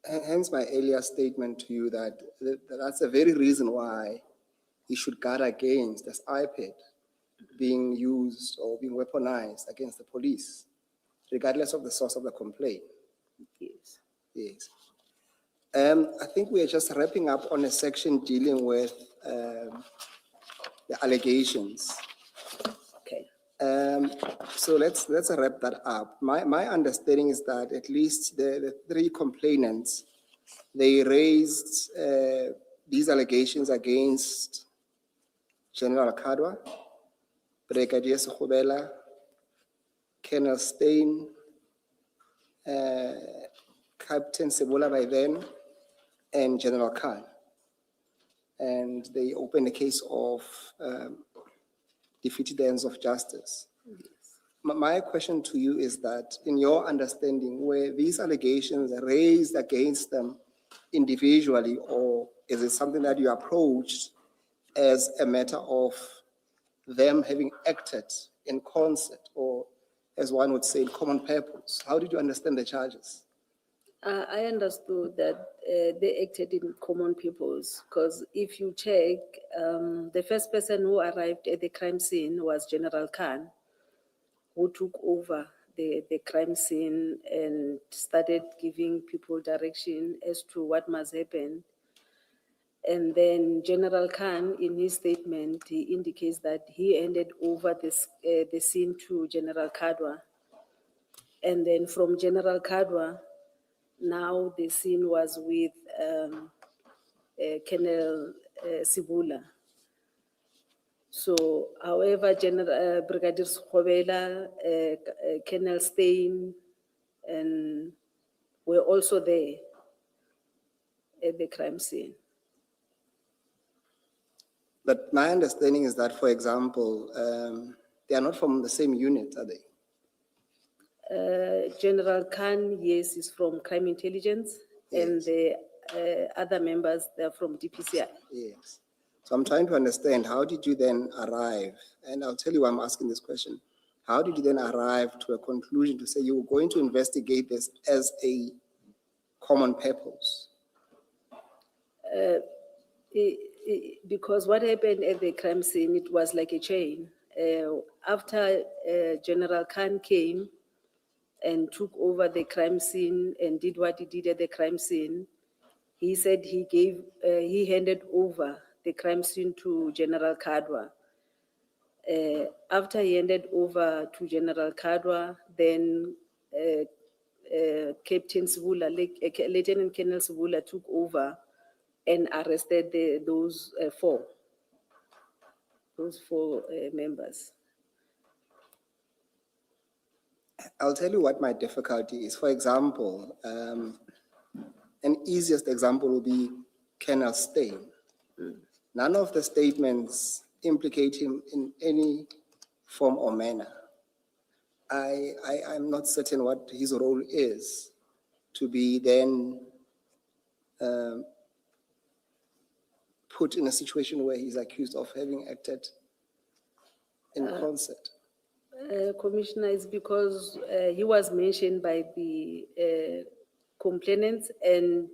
Hence my earlier statement to you that that's the very reason why you should guard against this iPad being used or being weaponized against the police, regardless of the source of the complaint. Yes. Yes. I think we are just wrapping up on a section dealing with the allegations. Okay. So let's wrap that up. My understanding is that at least the three complainants, they raised these allegations against General Kadwa, Brigadier Sekhobela, Colonel Stein, Captain Sebola by then, and General Khan. And they opened a case of defeated the ends of justice. My question to you is that, in your understanding, were these allegations raised against them individually, or is it something that you approached as a matter of them having acted in concert, or as one would say, in common purpose? How did you understand the charges? I understood that they acted in common purpose, because if you check, the first person who arrived at the crime scene was General Khan, who took over the crime scene and started giving people direction as to what must happen. And then General Khan, in his statement, he indicates that he handed over the scene to General Kadwa. And then from General Kadwa, now the scene was with Colonel Sibula. So, however, Brigadier Sekhobela, Colonel Stein, and were also there at the crime scene. But my understanding is that, for example, they are not from the same unit, are they? General Khan, yes, is from Crime Intelligence, and Yes. the other members, they're from DPCI. Yes. So I'm trying to understand, how did you then arrive? And I'll tell you why I'm asking this question. How did you then arrive to a conclusion to say you were going to investigate this as a common purpose? Because what happened at the crime scene, it was like a chain. After General Khan came and took over the crime scene and did what he did at the crime scene, he said he handed over the crime scene to General Kadwa. After he handed over to General Kadwa, then Captain Sibula, Lieutenant Colonel Sibula took over and arrested those four members. I'll tell you what my difficulty is. For example, an easiest example will be Colonel Stein. None of the statements implicate him in any form or manner. I'm not certain what his role is to be then put in a situation where he's accused of having acted in concert. Commissioner, is because he was mentioned by the complainants, and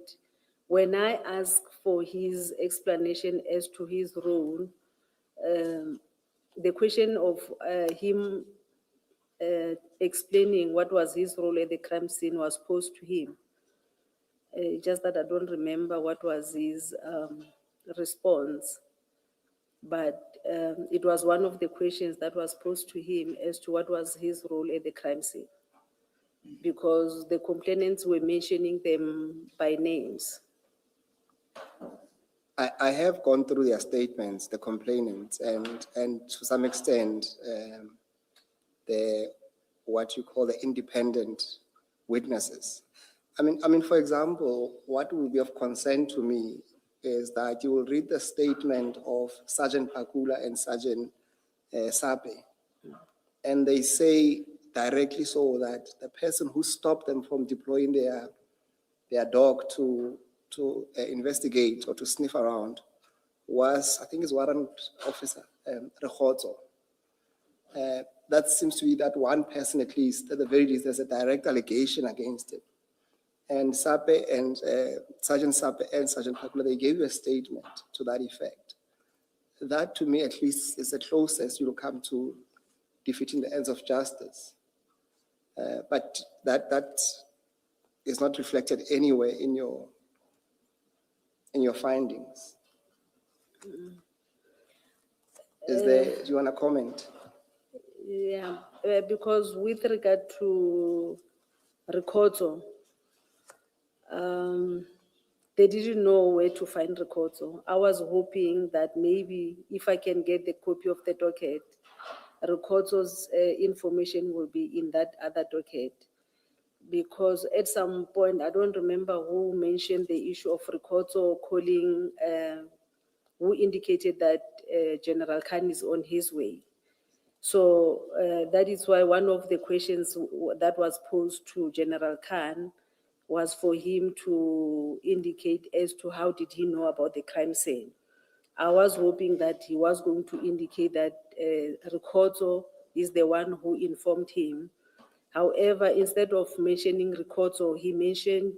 when I asked for his explanation as to his role, the question of him explaining what was his role at the crime scene was posed to him. Just that I don't remember what was his response. But it was one of the questions that was posed to him as to what was his role at the crime scene, because the complainants were mentioning them by names. I have gone through their statements, the complainants, and to some extent, the what you call the independent witnesses. For example, what will be of concern to me is that you will read the statement of Sergeant Pakula and Sergeant Sape, and they say directly so that the person who stopped them from deploying their dog to investigate or to sniff around was, I think, it's Warrant Officer Rekotso. That seems to be that one person, at least, at the very least, there's a direct allegation against him. And Sape and Sergeant Sape and Sergeant Pakula, they gave you a statement to that effect. That, to me, at least, is the closest you'll come to defeating the ends of justice. But that is not reflected anywhere in your findings. Do you want to comment? Yeah, because with regard to Ricordo, they didn't know where to find Ricordo. I was hoping that maybe if I can get the copy of the docket, Ricordo's information will be in that other docket. Because at some point, I don't remember who mentioned the issue of Ricordo calling, who indicated that General Khan is on his way. So that is why one of the questions that was posed to General Khan was for him to indicate as to how did he know about the crime scene. I was hoping that he was going to indicate that Ricordo is the one who informed him. However, instead of mentioning Ricordo, he mentioned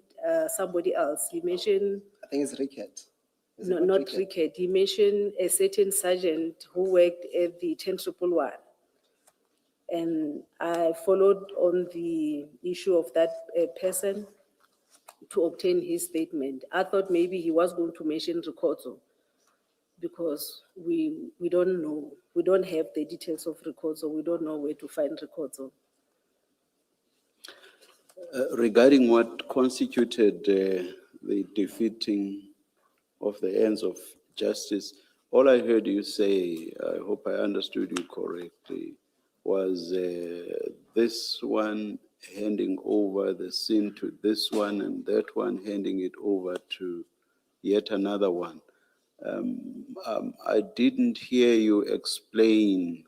somebody else. He mentioned, I think it's Ricket. Is it no, not Ricket. He mentioned a certain sergeant who worked at the 10-111. And I followed on the issue of that person to obtain his statement. I thought maybe he was going to mention Ricordo because we don't know. We don't have the details of Ricordo. We don't know where to find Ricordo. Regarding what constituted the defeating of the ends of justice, all I heard you say, I hope I understood you correctly, was this one handing over the scene to this one and that one handing it over to yet another one. I didn't hear you explain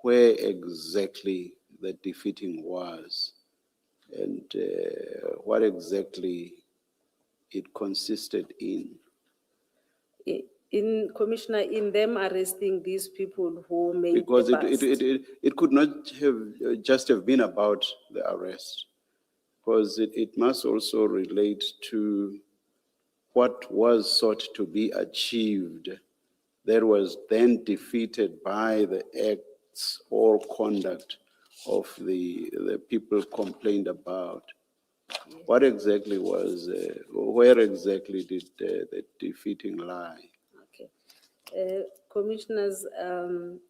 where exactly the defeating was and what exactly it consisted in. In Commissioner, in them arresting these people who made Because the bust. it could not have just have been about the arrest, because it must also relate to what was sought to be achieved that was then defeated by the acts or conduct of the people complained about. What exactly was, where exactly did the defeating lie? Okay. Commissioners, I'm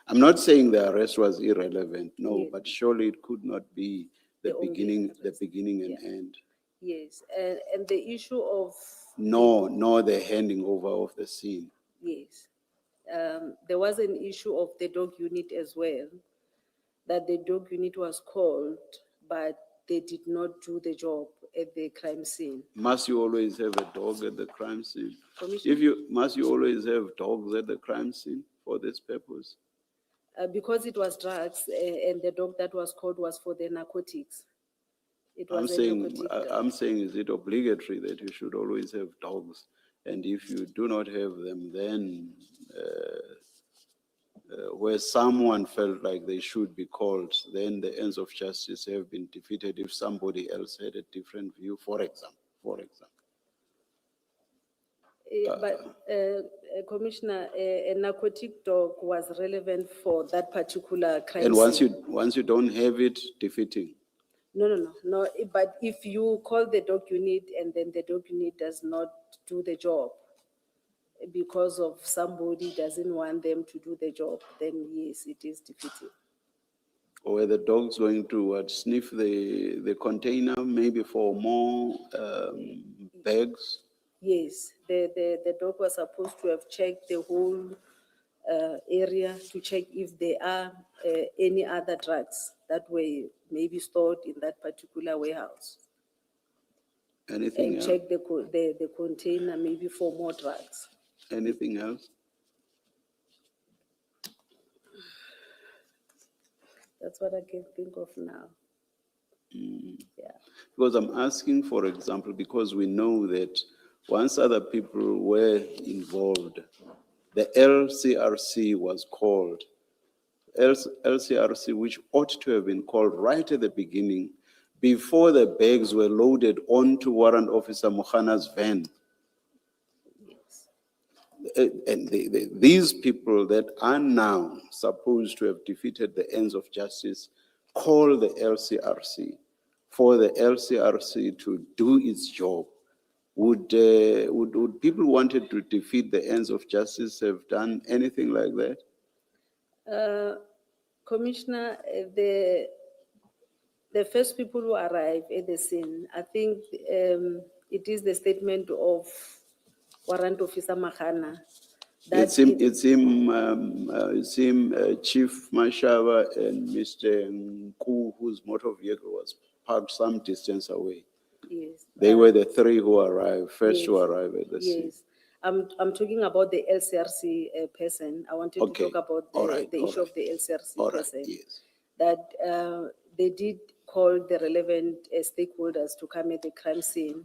not saying the arrest was irrelevant, no, Yeah. but surely it could not be the The only beginning and Yeah. end. yes, and the issue of, No, the handing over of the scene. yes, there was an issue of the dog unit as well, that the dog unit was called, but they did not do the job at the crime scene. Must you always have a dog at the crime scene? Commissioner? Must you always have dogs at the crime scene for this purpose? Because it was drugs, and the dog that was called was for the narcotics. It I'm was a saying, narcotic dog. I'm saying, is it obligatory that you should always have dogs? And if you do not have them, then where someone felt like they should be called, then the ends of justice have been defeated if somebody else had a different view, for example. But Commissioner, a narcotic dog was relevant for that particular crime And scene. once you don't have it, defeating. No, but if you call the dog unit and then the dog unit does not do the job because of somebody doesn't want them to do the job, then yes, it is defeating. Or were the dogs going to sniff the container maybe for more bags? Yes, the dog was supposed to have checked the whole area to check if there are any other drugs that were maybe stored in that particular warehouse. Anything and else? check the container maybe for more drugs. Anything else? That's what I can think of now. Yeah. Because I'm asking, for example, because we know that once other people were involved, the LCRC was called. LCRC, which ought to have been called right at the beginning, before the bags were loaded onto Warrant Officer Mohana's van. And these people that are now supposed to have defeated the ends of justice call the LCRC for the LCRC to do its job. Would people wanted to defeat the ends of justice have done anything like that? Commissioner, the first people who arrive at the scene, I think it is the statement of Warrant Officer Mahana. It's him, Chief Mashava and Mr. Nku, whose motor vehicle was parked some distance away. Yes. They were the three who arrived, first to Yes. arrive at the scene. Yes. I'm talking about the LCRC person. I wanted Okay. to talk about All right. the All issue right. of the LCRC All right, person. yes. That they did call the relevant stakeholders to come at the crime scene,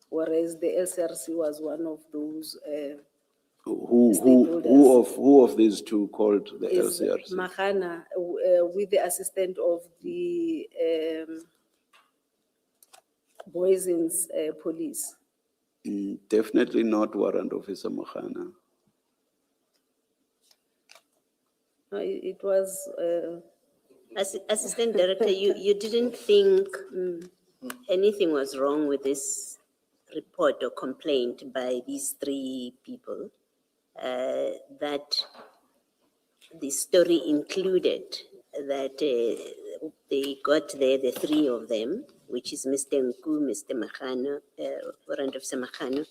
whereas the LCRC was one of those. Who of these two called the Is LCRC? Mahana with the assistant of the Boysen's police. Definitely not Warrant Officer Mohana. No, it was. Assistant Director, you didn't think anything was wrong with this report or complaint by these three people, that the story included that they got there, the three of them, which is Mr. Nku, Mr. Mahano, Warrant Officer Mahano,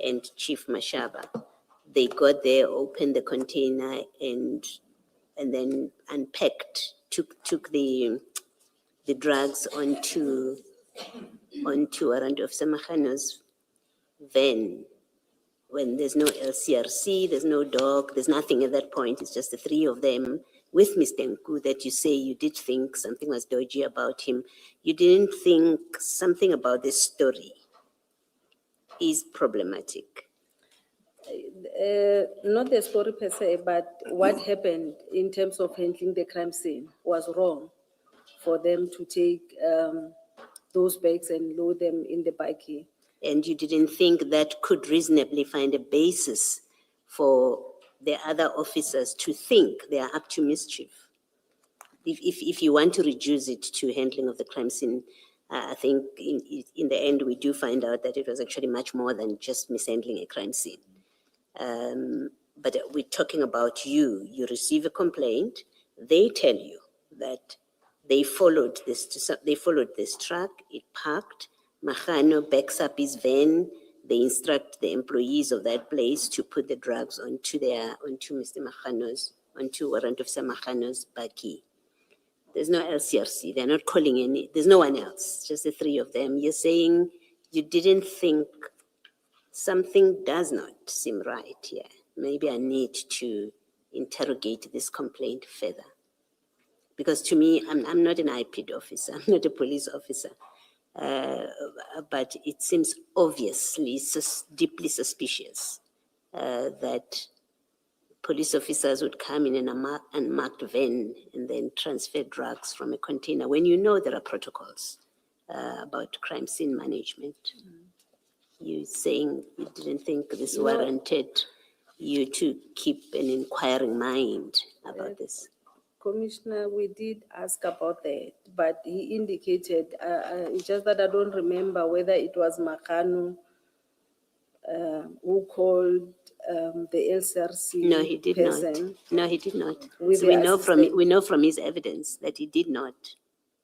and Chief Mashaba. They got there, opened the container, and then unpacked, took the drugs onto Warrant Officer Mahano's van. When there's no LCRC, there's no dog, there's nothing at that point. It's just the three of them with Mr. Nku that you say you did think something was dodgy about him. You didn't think something about this story is problematic. Not the story per se, but what happened in terms of handling the crime scene was wrong for them to take those bags and load them in the buggy. And you didn't think that could reasonably find a basis for the other officers to think they are up to mischief. If you want to reduce it to handling of the crime scene, I think in the end, we do find out that it was actually much more than just mishandling a crime scene. But we're talking about you. You receive a complaint. They tell you that they followed this truck. It parked. Mahano backs up his van. They instruct the employees of that place to put the drugs onto Warrant Officer Mahano's buggy. There's no LCRC. They're not calling any. There's no one else. Just the three of them. You're saying you didn't think something does not seem right here. Maybe I need to interrogate this complaint further. Because to me, I'm not an IPD officer. I'm not a police officer. But it seems obviously deeply suspicious that police officers would come in an unmarked van and then transfer drugs from a container when you know there are protocols about crime scene management. You saying you didn't think this warranted you to keep an inquiring mind about this? Commissioner, we did ask about that, but he indicated, it's just that I don't remember whether it was Mahano who called the LCRC No, he did person. not. No, he did not. With So the we know from his evidence that he did not.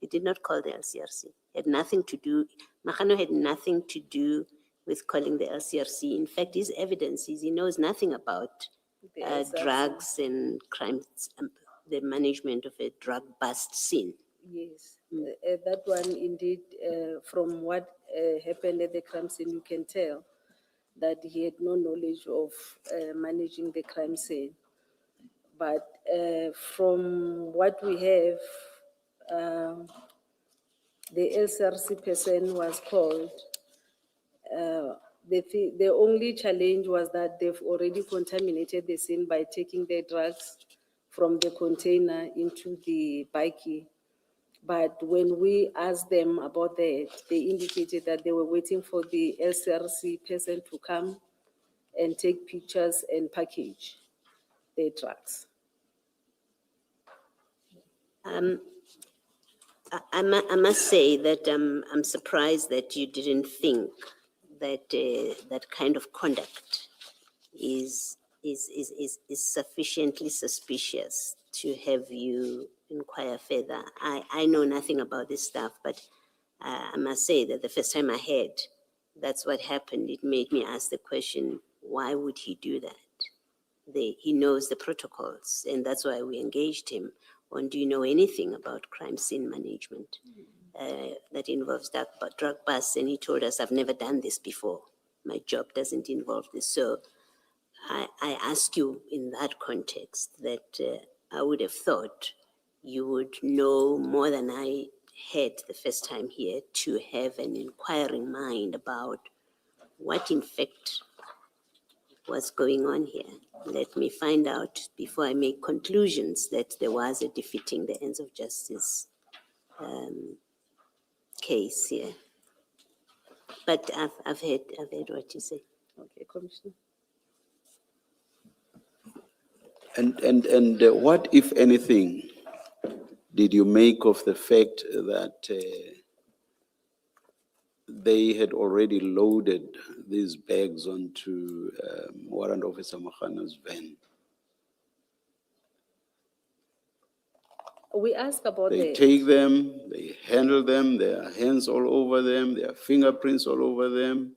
He did not call the LCRC. Had nothing to do. Mahano had nothing to do with calling the LCRC. In fact, his evidence is he knows nothing about drugs and crimes, the management of a drug bust scene. Yes, that one indeed, from what happened at the crime scene, you can tell that he had no knowledge of managing the crime scene. But from what we have, the LCRC person was called. The only challenge was that they've already contaminated the scene by taking the drugs from the container into the bikey. But when we asked them about that, they indicated that they were waiting for the LCRC person to come and take pictures and package the drugs. I must say that I'm surprised that you didn't think that that kind of conduct is sufficiently suspicious to have you inquire further. I know nothing about this stuff, but I must say that the first time I heard that's what happened, it made me ask the question, why would he do that? He knows the protocols, and that's why we engaged him on, do you know anything about crime scene management that involves drug busts? And he told us, I've never done this before. My job doesn't involve this. So I ask you in that context that I would have thought you would know more than I had the first time here, to have an inquiring mind about what in fact was going on here. Let me find out before I make conclusions that there was a defeating the ends of justice case here. But I've heard what you say. Okay, Commissioner. And what, if anything, did you make of the fact that they had already loaded these bags onto Warrant Officer Mahana's van? We asked about They that. take them, they handle them, there are hands all over them, there are fingerprints all over them,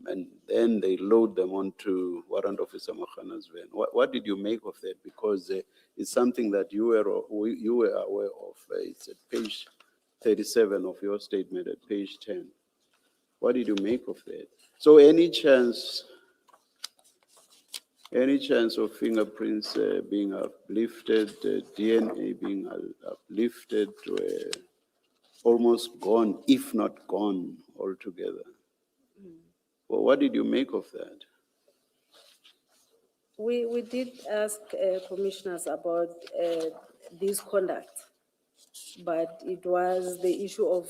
and then they load them onto Warrant Officer Mahana's van. What did you make of that? Because it's something that you were aware of. It's at page 37 of your statement, at page 10. What did you make of that? So any chance of fingerprints being uplifted, DNA being uplifted, almost gone, if not gone altogether? Well, what did you make of that? We did ask commissioners about this conduct, but it was the issue of.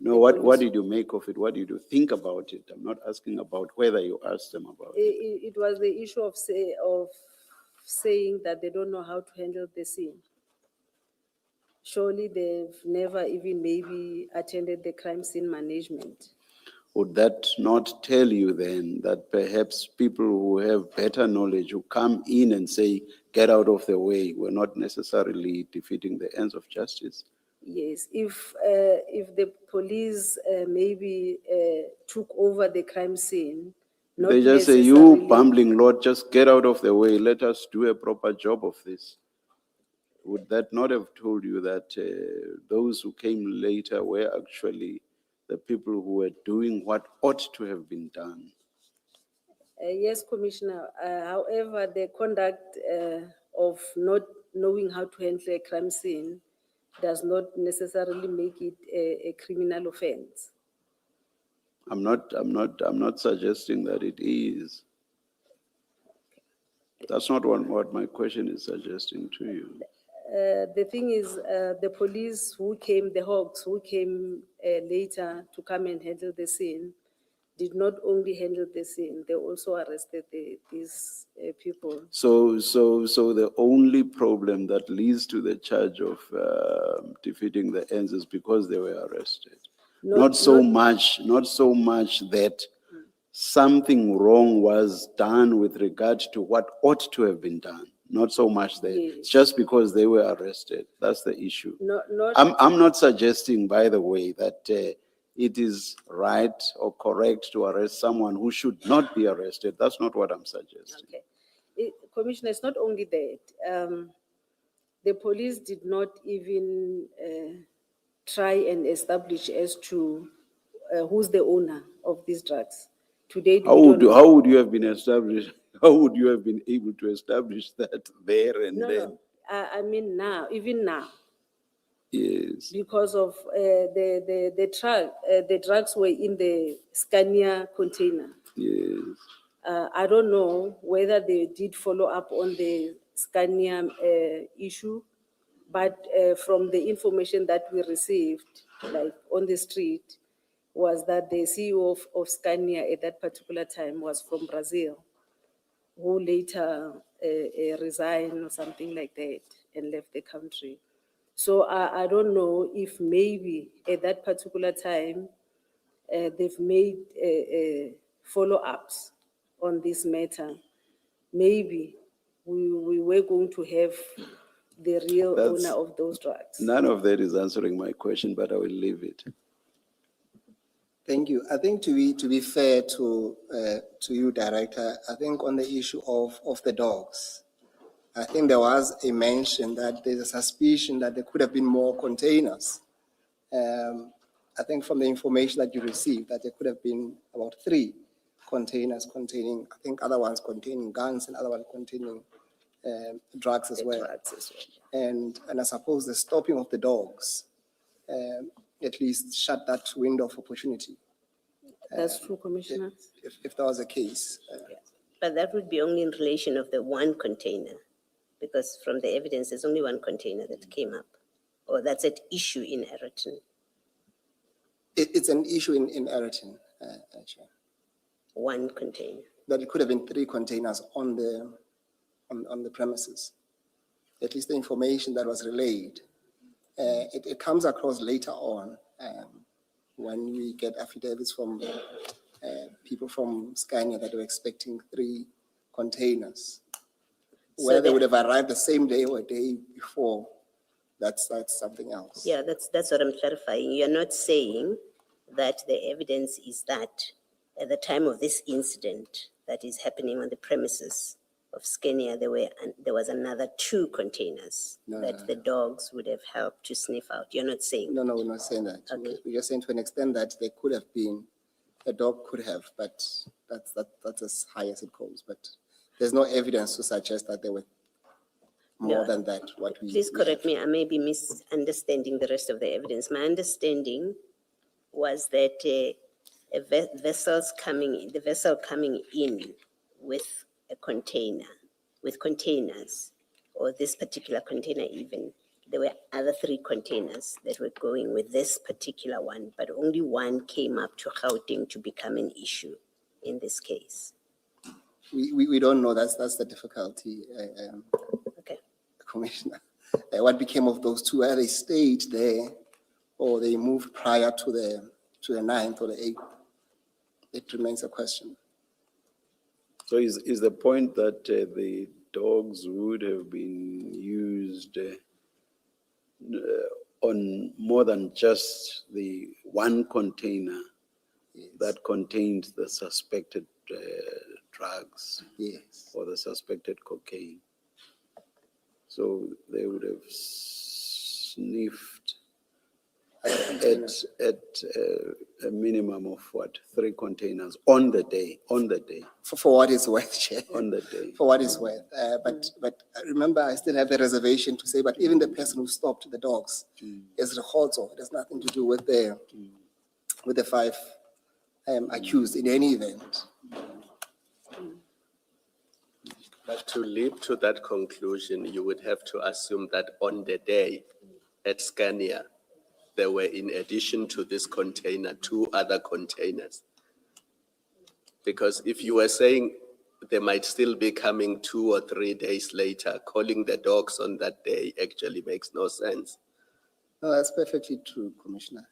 No, the what police. did you make of it? What did you think about it? I'm not asking about whether you asked them about it. It was the issue of saying that they don't know how to handle the scene. Surely they've never even maybe attended the crime scene management. Would that not tell you then that perhaps people who have better knowledge, who come in and say, get out of the way, were not necessarily defeating the ends of justice? Yes, if the police maybe took over the crime scene, not They just say, you necessarily- bumbling Lord, just get out of the way, let us do a proper job of this. Would that not have told you that those who came later were actually the people who were doing what ought to have been done? Yes, Commissioner. However, the conduct of not knowing how to handle a crime scene does not necessarily make it a criminal offense. I'm not suggesting that it is. That's not what my question is suggesting to you. The thing is, the police who came, the Hawks who came later to come and handle the scene, did not only handle the scene, they also arrested these people. So the only problem that leads to the charge of defeating the ends is because they were arrested. Not so much that something wrong was done with regard to what ought to have been done. Not so much that, Yes. just because they were arrested. That's the issue. Not, I'm not suggesting, by the way, that it is right or correct to arrest someone who should not be arrested. That's not what I'm suggesting. okay. Commissioner, it's not only that. The police did not even try and establish as to who's the owner of these drugs. Today, we How don't would, know. how would you have been established, how would you have been able to establish that there and No, then? no, I mean now, even now, Yes, because of the drugs were in the Scania container. yes. I don't know whether they did follow up on the Scania issue, but from the information that we received, like on the street, was that the CEO of Scania at that particular time was from Brazil, who later resigned or something like that and left the country. So I don't know if maybe at that particular time, they've made follow-ups on this matter. Maybe we were going to have the real That's- owner of those drugs. None of that is answering my question, but I will leave it. Thank you. I think to be fair to you, Director, I think on the issue of the dogs, I think there was a mention that there's a suspicion that there could have been more containers. I think from the information that you received, that there could have been about 3 containers containing, I think other ones containing guns and other ones containing drugs as well. Drugs as well. And I suppose the stopping of the dogs at least shut that window of opportunity, That's true, Commissioner. if that was the case. But that would be only in relation of the one container, because from the evidence, there's only one container that came up, or that's at issue in Eriton. It's an issue in Eriton, Chair, One container. that it could have been 3 containers on the premises. At least the information that was relayed. It comes across later on when we get affidavits from people from Scania that were expecting 3 containers. So Whether they the- would have arrived the same day or a day before, that's something else. Yeah, that's what I'm clarifying. You're not saying that the evidence is that at the time of this incident that is happening on the premises of Scania, there was another 2 containers that the dogs would have helped to sniff out. You're not saying? No, we're not saying that. Okay. We're just saying to an extent that there could have been, a dog could have, but that's as high as it goes. But there's no evidence to suggest that there were more No. than that, what we. Please correct me, I may be misunderstanding the rest of the evidence. My understanding was that the vessel coming in with a container, with containers, or this particular container even, there were other 3 containers that were going with this particular one, but only one came up to Gauteng to become an issue in this case. We don't know, that's the difficulty, Okay. Commissioner. What became of those 2, whether they stayed there or they moved prior to the 9th or the 8th, it remains a question. So is the point that the dogs would have been used on more than just the one container that contained the suspected drugs Yes. or the suspected cocaine? So they would have sniffed at a minimum of what, 3 containers on the day, For what it's worth, Chair. on the day. For what it's worth. But remember, I still have the reservation to say, but even the person who stopped the dogs is Rehoto. It has nothing to do with the 5 accused in any event. But to lead to that conclusion, you would have to assume that on the day at Scania, there were, in addition to this container, 2 other containers. Because if you were saying they might still be coming 2 or 3 days later, calling the dogs on that day actually makes no sense. No, that's perfectly true, Commissioner.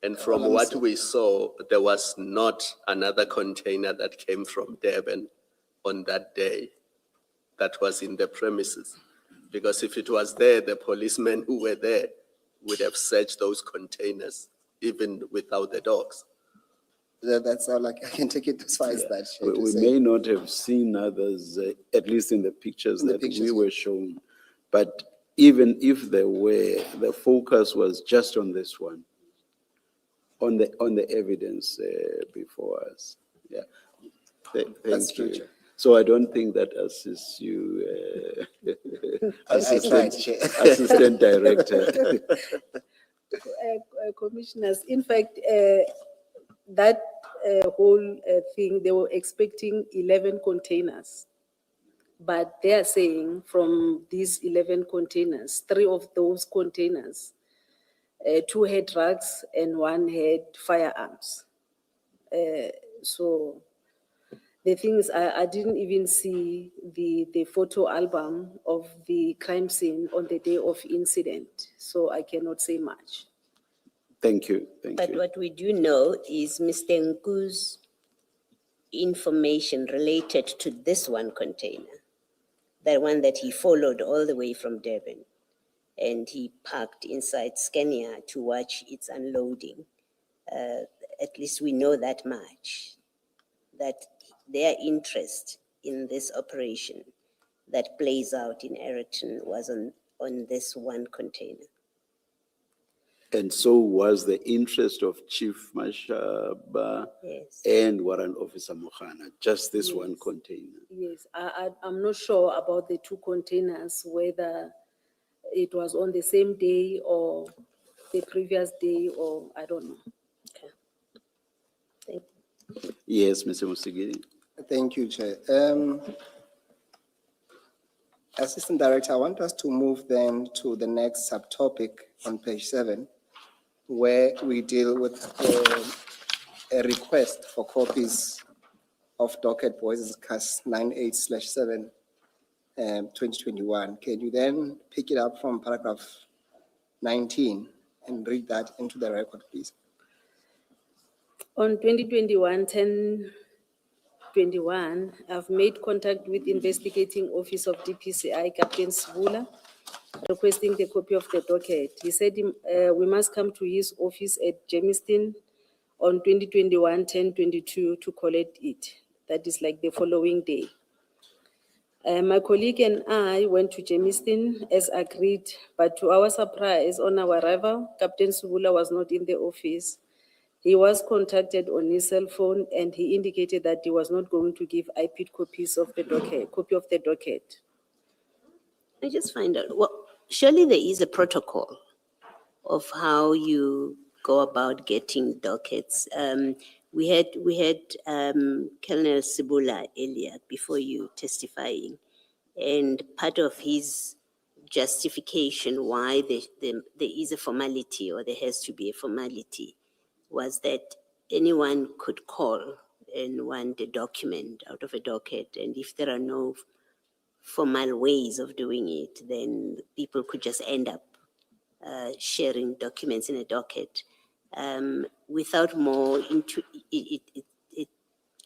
And from all I'm what saying- we saw, there was not another container that came from Durban on that day that was in the premises. Because if it was there, the policemen who were there would have searched those containers, even without the dogs. That's all, like, I can take it as far as that. Chair, to We say. may not have seen others, at least in the pictures In the that pictures, we yeah. were shown. But even if there were, the focus was just on this one, on the evidence before us. Yeah. That's Thank true, you. Chair. So I don't think that assists you, I tried, Chair. Assistant Director. Commissioners, in fact, that whole thing, they were expecting 11 containers. But they are saying from these 11 containers, 3 of those containers, 2 had drugs and 1 had firearms. So the thing is, I didn't even see the photo album of the crime scene on the day of incident, so I cannot say much. Thank you, thank But you. what we do know is Mr. Nku's information related to this one container, the one that he followed all the way from Durban, and he parked inside Scania to watch its unloading. At least we know that much, that their interest in this operation that plays out in Ayrton was on this one container. And so was the interest of Chief Mashaba Yes. and Warrant Officer Mohana, just this one Yes. container. Yes, I'm not sure about the 2 containers, whether it was on the same day or the previous day, or I don't know. Okay. Thank you. Yes, Mr. Musigiri. Thank you, Chair. Assistant Director, I want us to move then to the next subtopic on page 7, where we deal with a request for copies of docket Voices Cast 98/7, 2021. Can you then pick it up from paragraph 19 and read that into the record, please? On 2021-10-21, I've made contact with investigating office of DPCI Captain Sibula, requesting the copy of the docket. He said we must come to his office at Germiston on 2021-10-22 to collect it. That is like the following day. My colleague and I went to Germiston as agreed, but to our surprise, on our arrival, Captain Sibula was not in the office. He was contacted on his cell phone and he indicated that he was not going to give IP copies of the docket, copy of the docket. I just find out, well, surely there is a protocol of how you go about getting dockets. We had Colonel Sibula earlier before you testifying, and part of his justification why there is a formality or there has to be a formality was that anyone could call and want a document out of a docket, and if there are no formal ways of doing it, then people could just end up sharing documents in a docket without more into it.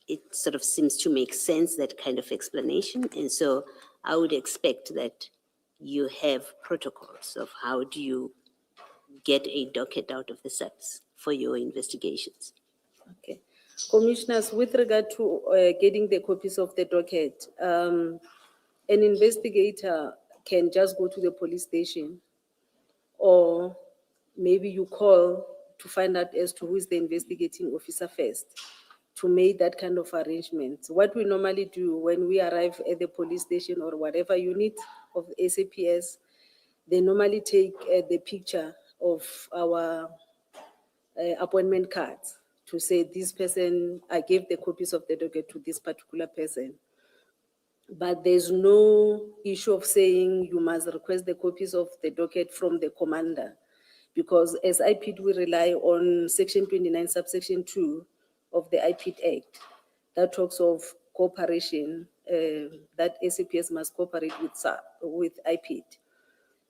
It sort of seems to make sense, that kind of explanation, and so I would expect that you have protocols of how do you get a docket out of the SAPS for your investigations. Okay. Commissioners, with regard to getting the copies of the docket, an investigator can just go to the police station, or maybe you call to find out as to who is the investigating officer first, to make that kind of arrangement. What we normally do when we arrive at the police station or whatever unit of SAPS, they normally take the picture of our appointment cards to say this person, I gave the copies of the docket to this particular person. But there's no issue of saying you must request the copies of the docket from the commander, because as IPID, we rely on Section 29, subsection 2 of the IPID Act that talks of cooperation, that SAPS must cooperate with IPID.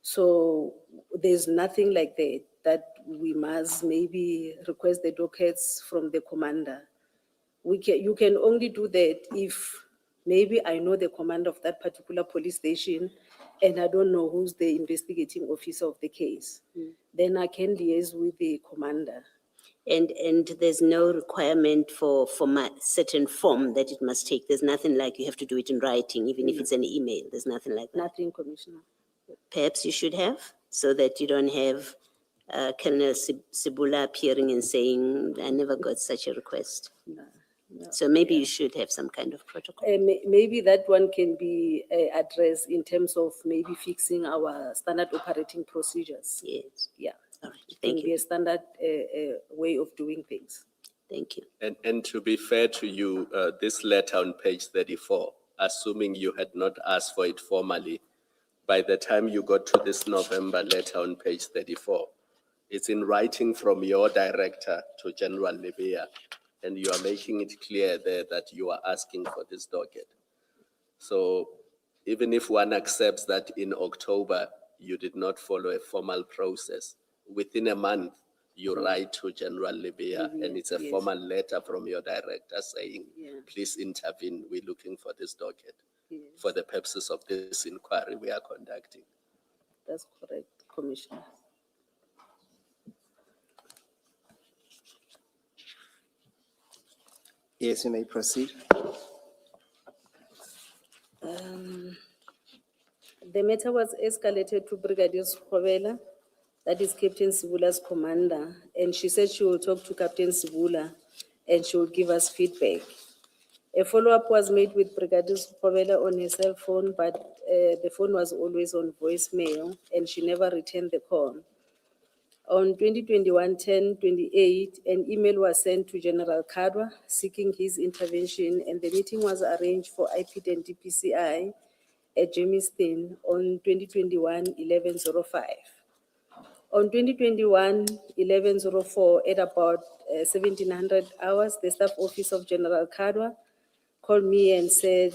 So there's nothing like that we must maybe request the dockets from the commander. You can only do that if maybe I know the commander of that particular police station and I don't know who's the investigating officer of the case. Then I can liaise with the commander. And there's no requirement for certain form that it must take. There's nothing like you have to do it in writing, even if it's an email. There's nothing like that. Nothing, Commissioner. Perhaps you should have, so that you don't have Colonel Sibula appearing and saying, I never got such a request. So maybe you should have some kind of protocol. Maybe that one can be addressed in terms of maybe fixing our standard operating procedures. Yes, Yeah. all right, It thank can be you, a standard way of doing things. thank you. And to be fair to you, this letter on page 34, assuming you had not asked for it formally, by the time you got to this November letter on page 34, it's in writing from your director to General Libya, and you are making it clear there that you are asking for this docket. So even if one accepts that in October, you did not follow a formal process, within a month, you write to General Libya, and it's a yes. formal letter from your director saying, Yeah. please intervene, we're looking for this docket Yes, for the purposes of this inquiry we are conducting. that's correct, Commissioner. Yes, you may proceed. The matter was escalated to Brigadier Skhobela, that is Captain Sibula's commander, and she said she will talk to Captain Sibula and she will give us feedback. A follow-up was made with Brigadier Skhobela on her cell phone, but the phone was always on voicemail and she never returned the call. On 2021-10-28, an email was sent to General Kadwa seeking his intervention, and the meeting was arranged for IPID and DPCI at Jamestown on 2021-11-05. On 2021-11-04, at about 1700 hours, the staff office of General Kadwa called me and said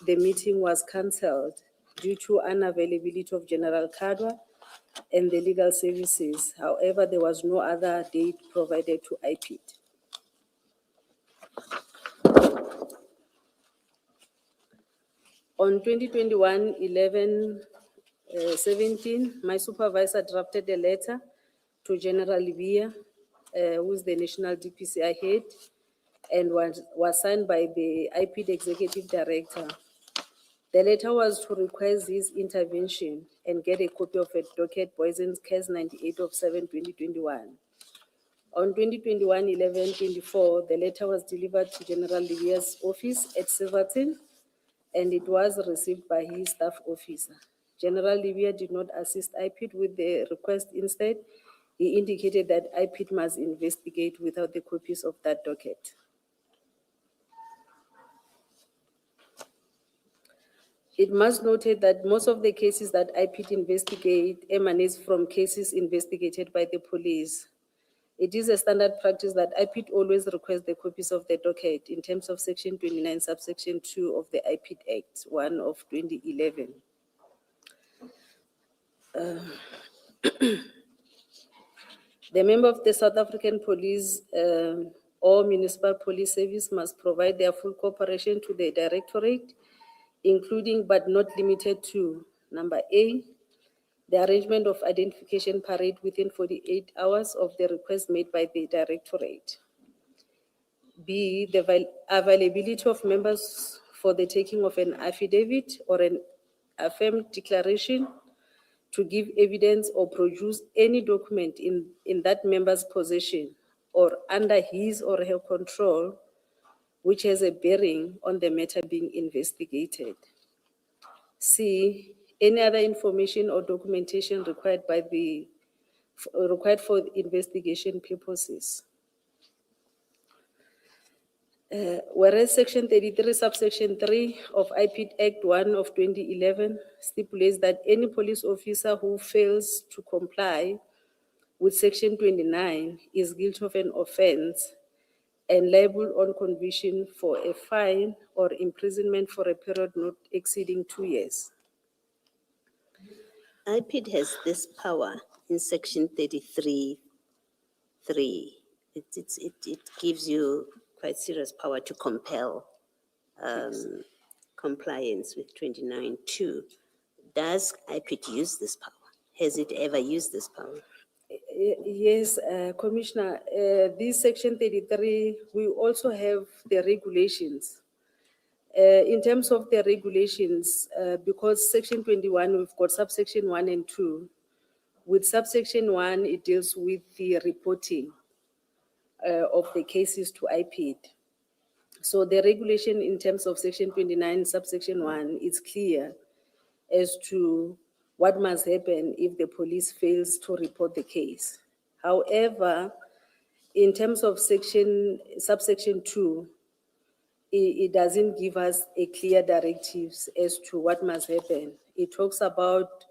the meeting was cancelled due to unavailability of General Kadwa and the legal services. However, there was no other date provided to IPID. On 2021-11-17, my supervisor drafted a letter to General Libya, who is the national DPCI head, and was signed by the IPID executive director. The letter was to request his intervention and get a copy of a docket Poison's Case 98 of 7/2021. On 2021-11-24, the letter was delivered to General Libya's office at Silverton, and it was received by his staff officer. General Libya did not assist IPID with the request. Instead, he indicated that IPID must investigate without the copies of that docket. It must noted that most of the cases that IPID investigate emanates from cases investigated by the police. It is a standard practice that IPID always requests the copies of the docket in terms of Section 29, subsection 2 of the IPID Act 1 of 2011. The member of the South African Police or Municipal Police Service must provide their full cooperation to the Directorate, including but not limited to, number A, the arrangement of identification parade within 48 hours of the request made by the Directorate. B, the availability of members for the taking of an affidavit or an affirmed declaration to give evidence or produce any document in that member's possession or under his or her control, which has a bearing on the matter being investigated. C, any other information or documentation required for investigation purposes. Whereas Section 33, subsection 3 of IPID Act 1 of 2011 stipulates that any police officer who fails to comply with Section 29 is guilty of an offense and liable on conviction for a fine or imprisonment for a period not exceeding 2 years. IPID has this power in Section 33(3). It gives you quite serious power to compel compliance with 29(2). Does IPID use this power? Has it ever used this power? Yes, Commissioner, this Section 33, we also have the regulations. In terms of the regulations, because Section 21, we've got subsection 1 and 2, With subsection 1, it deals with the reporting of the cases to IPID. So the regulation in terms of section 29, subsection 1, is clear as to what must happen if the police fails to report the case. However, in terms of subsection 2, it doesn't give us a clear directives as to what must happen. It talks about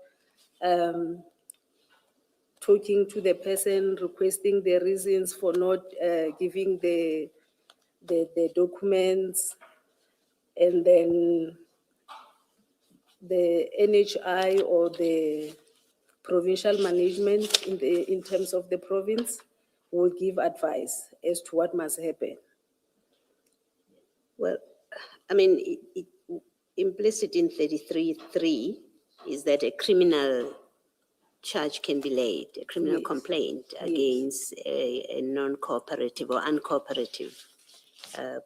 talking to the person, requesting the reasons for not giving the documents, and then the NHI or the provincial management in terms of the province will give advice as to what must happen. Well, I mean, implicit in 33(3) is that a criminal charge can be laid, a criminal Yes. complaint against a non-cooperative or uncooperative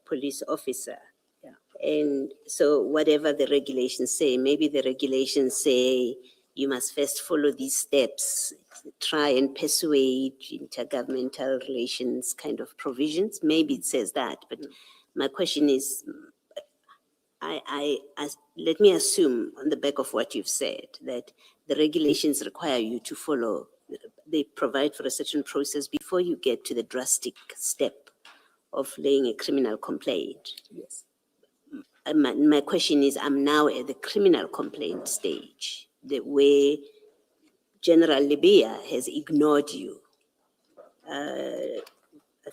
police officer. Yeah. And so whatever the regulations say, maybe the regulations say you must first follow these steps, try and persuade intergovernmental relations kind of provisions. Maybe it says that, but my question is, let me assume on the back of what you've said that the regulations require you to follow, they provide for a certain process before you get to the drastic step of laying a criminal complaint. Yes. My question is, I'm now at the criminal complaint stage, the way General Libya has ignored you. I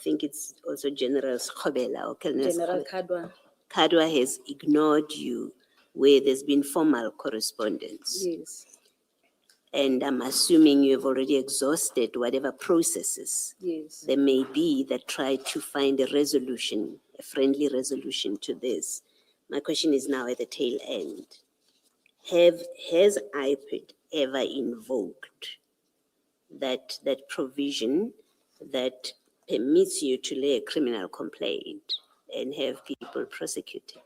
think it's also General Schobela or Colonel General Schobela. Kadwa, Kadwa has ignored you where there's been formal correspondence. yes, And I'm assuming you have already exhausted whatever processes yes. there may be that try to find a resolution, a friendly resolution to this. My question is now at the tail end. Has IPID ever invoked that provision that permits you to lay a criminal complaint and have people prosecuted?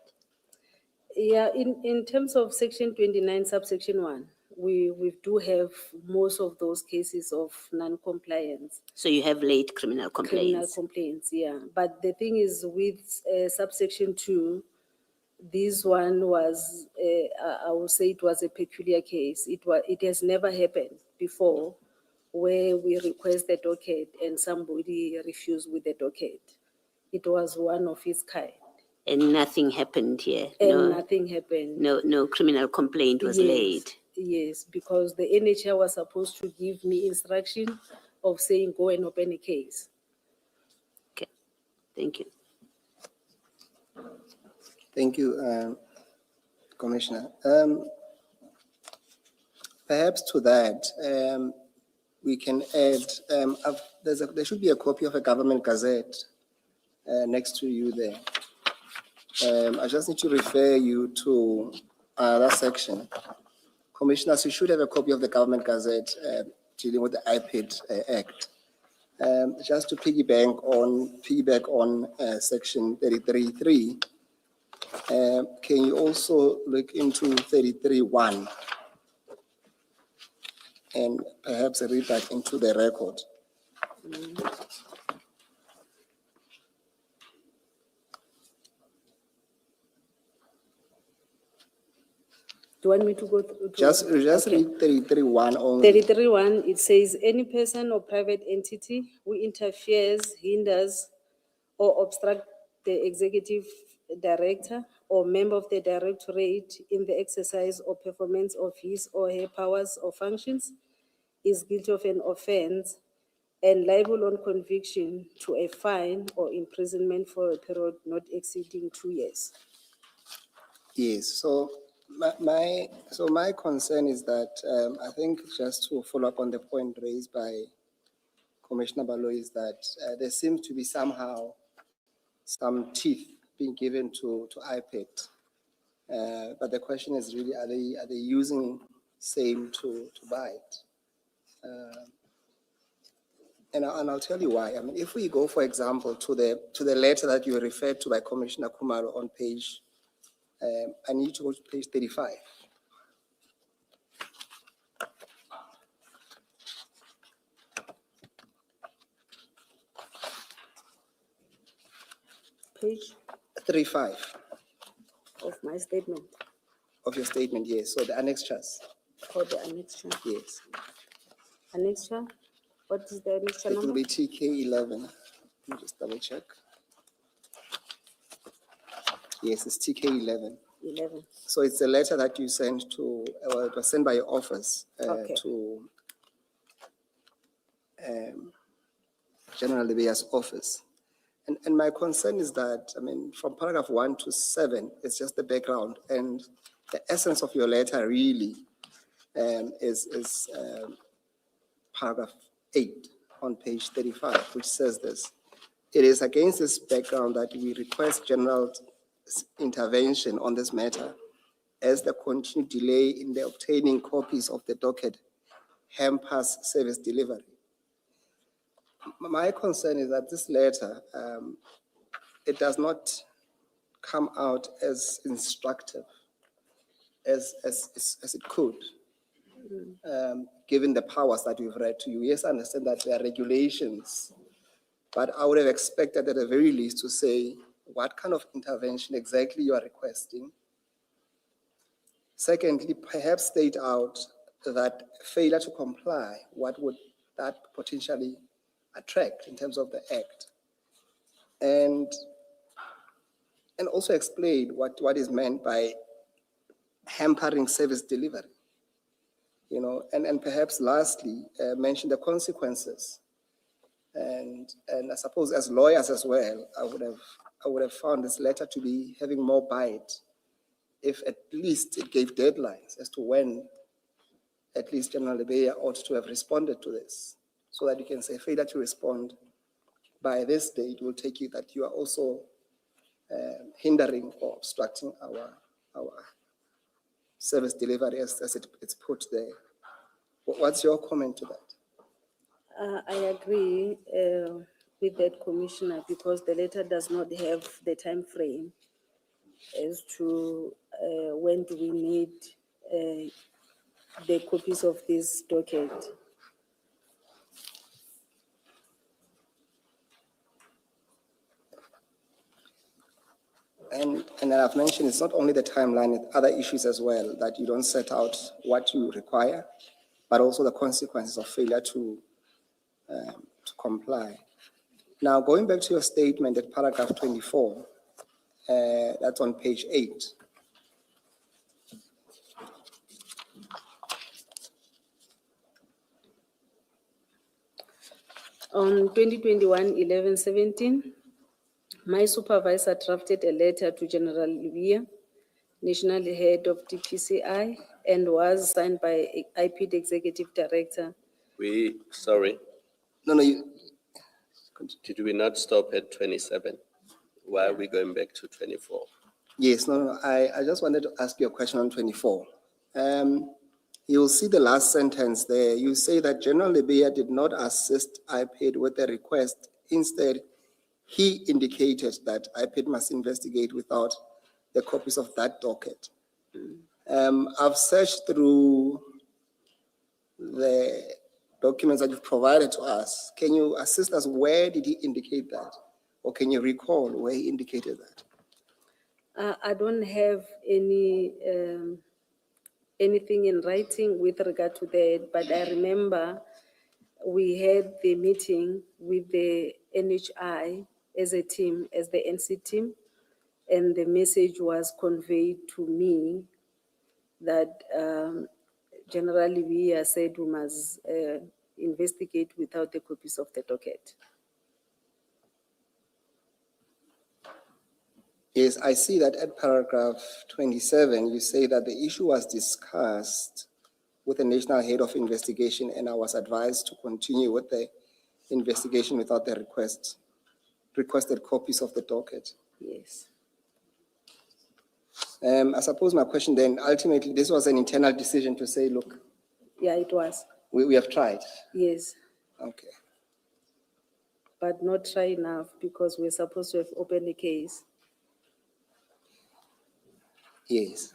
Yeah, in terms of section 29, subsection 1, we do have most of those cases of non-compliance. So you have laid criminal Criminal complaints? complaints, yeah. But the thing is with subsection 2, this one was, I would say it was a peculiar case. It has never happened before where we request the docket and somebody refused with the docket. It was one of its kind. And nothing happened here? And nothing happened. No criminal complaint was laid? Yes, because the NHR was supposed to give me instruction of saying, go and open a case. Okay, thank you. Thank you, Commissioner. Perhaps to that, we can add, there should be a copy of a government gazette next to you there. I just need to refer you to that section. Commissioners, you should have a copy of the government gazette dealing with the IPID Act. Just to piggyback on section 33(3, can you also look into 33(1 and perhaps read that into the record? Do you want me to go through? Just Okay. read 33(1 only. 33(1, it says, any person or private entity who interferes, hinders, or obstructs the executive director or member of the directorate in the exercise or performance of his or her powers or functions is guilty of an offense and liable on conviction to a fine or imprisonment for a period not exceeding 2 years. Yes, so my concern is that, I think just to follow up on the point raised by Commissioner Balo is that there seems to be somehow some teeth being given to IPID. But the question is really, are they using same to bite? And I'll tell you why. I mean, if we go, for example, to the letter that you referred to by Commissioner Kumalo on page, I need to go to page 35. Page 35 of my statement, of your statement, yes. So the annexures, or the annexure. yes. Annexure, what is the annexure It will number? be TK 11. Let me just double check. Yes, it's TK 11. 11. So it's a letter that you sent to, well, it was sent by your office Okay. to General Lebeya's office. And my concern is that, I mean, from paragraph 1 to 7, it's just the background. And the essence of your letter really is paragraph 8 on page 35, which says this. It is against this background that we request general intervention on this matter, as the continued delay in the obtaining copies of the docket hampers service delivery. My concern is that this letter, it does not come out as instructive as it could, given the powers that we've read to you. Yes, I understand that there are regulations, but I would have expected at the very least to say what kind of intervention exactly you are requesting. Secondly, perhaps state out that failure to comply, what would that potentially attract in terms of the act? And also explain what is meant by hampering service delivery. You know, and perhaps lastly, mention the consequences. And I suppose as lawyers as well, I would have found this letter to be having more bite if at least it gave deadlines as to when at least General Lebeya ought to have responded to this, so that you can say failure to respond by this date will take you that you are also hindering or obstructing our service delivery as it's put there. What's your comment to that? I agree with that, Commissioner, because the letter does not have the time frame as to when do we need the copies of this docket. And I've mentioned it's not only the timeline, it's other issues as well, that you don't set out what you require, but also the consequences of failure to comply. Now, going back to your statement at paragraph 24, that's on page 8. On 2021-11-17, my supervisor drafted a letter to General Lebeya, National Head of DPCI, and was signed by IPD Executive Director. Sorry, No, did we not stop at 27? Why are we going back to 24? yes, I just wanted to ask you a question on 24. You'll see the last sentence there. You say that General Lebeya did not assist IPID with the request. Instead, he indicated that IPID must investigate without the copies of that docket. I've searched through the documents that you've provided to us. Can you assist us? Where did he indicate that? Or can you recall where he indicated that? I don't have anything in writing with regard to that, but I remember we had the meeting with the NHI as a team, as the NC team, and the message was conveyed to me that General Lebeya said we must investigate without the copies of the docket. Yes, I see that at paragraph 27, you say that the issue was discussed with the National Head of Investigation, and I was advised to continue with the investigation without the requested copies of the docket. Yes. I suppose my question then, ultimately, this was an internal decision to say, look, Yeah, it was. we have tried. Yes, Okay. but not try enough because we're supposed to have opened the case. Yes.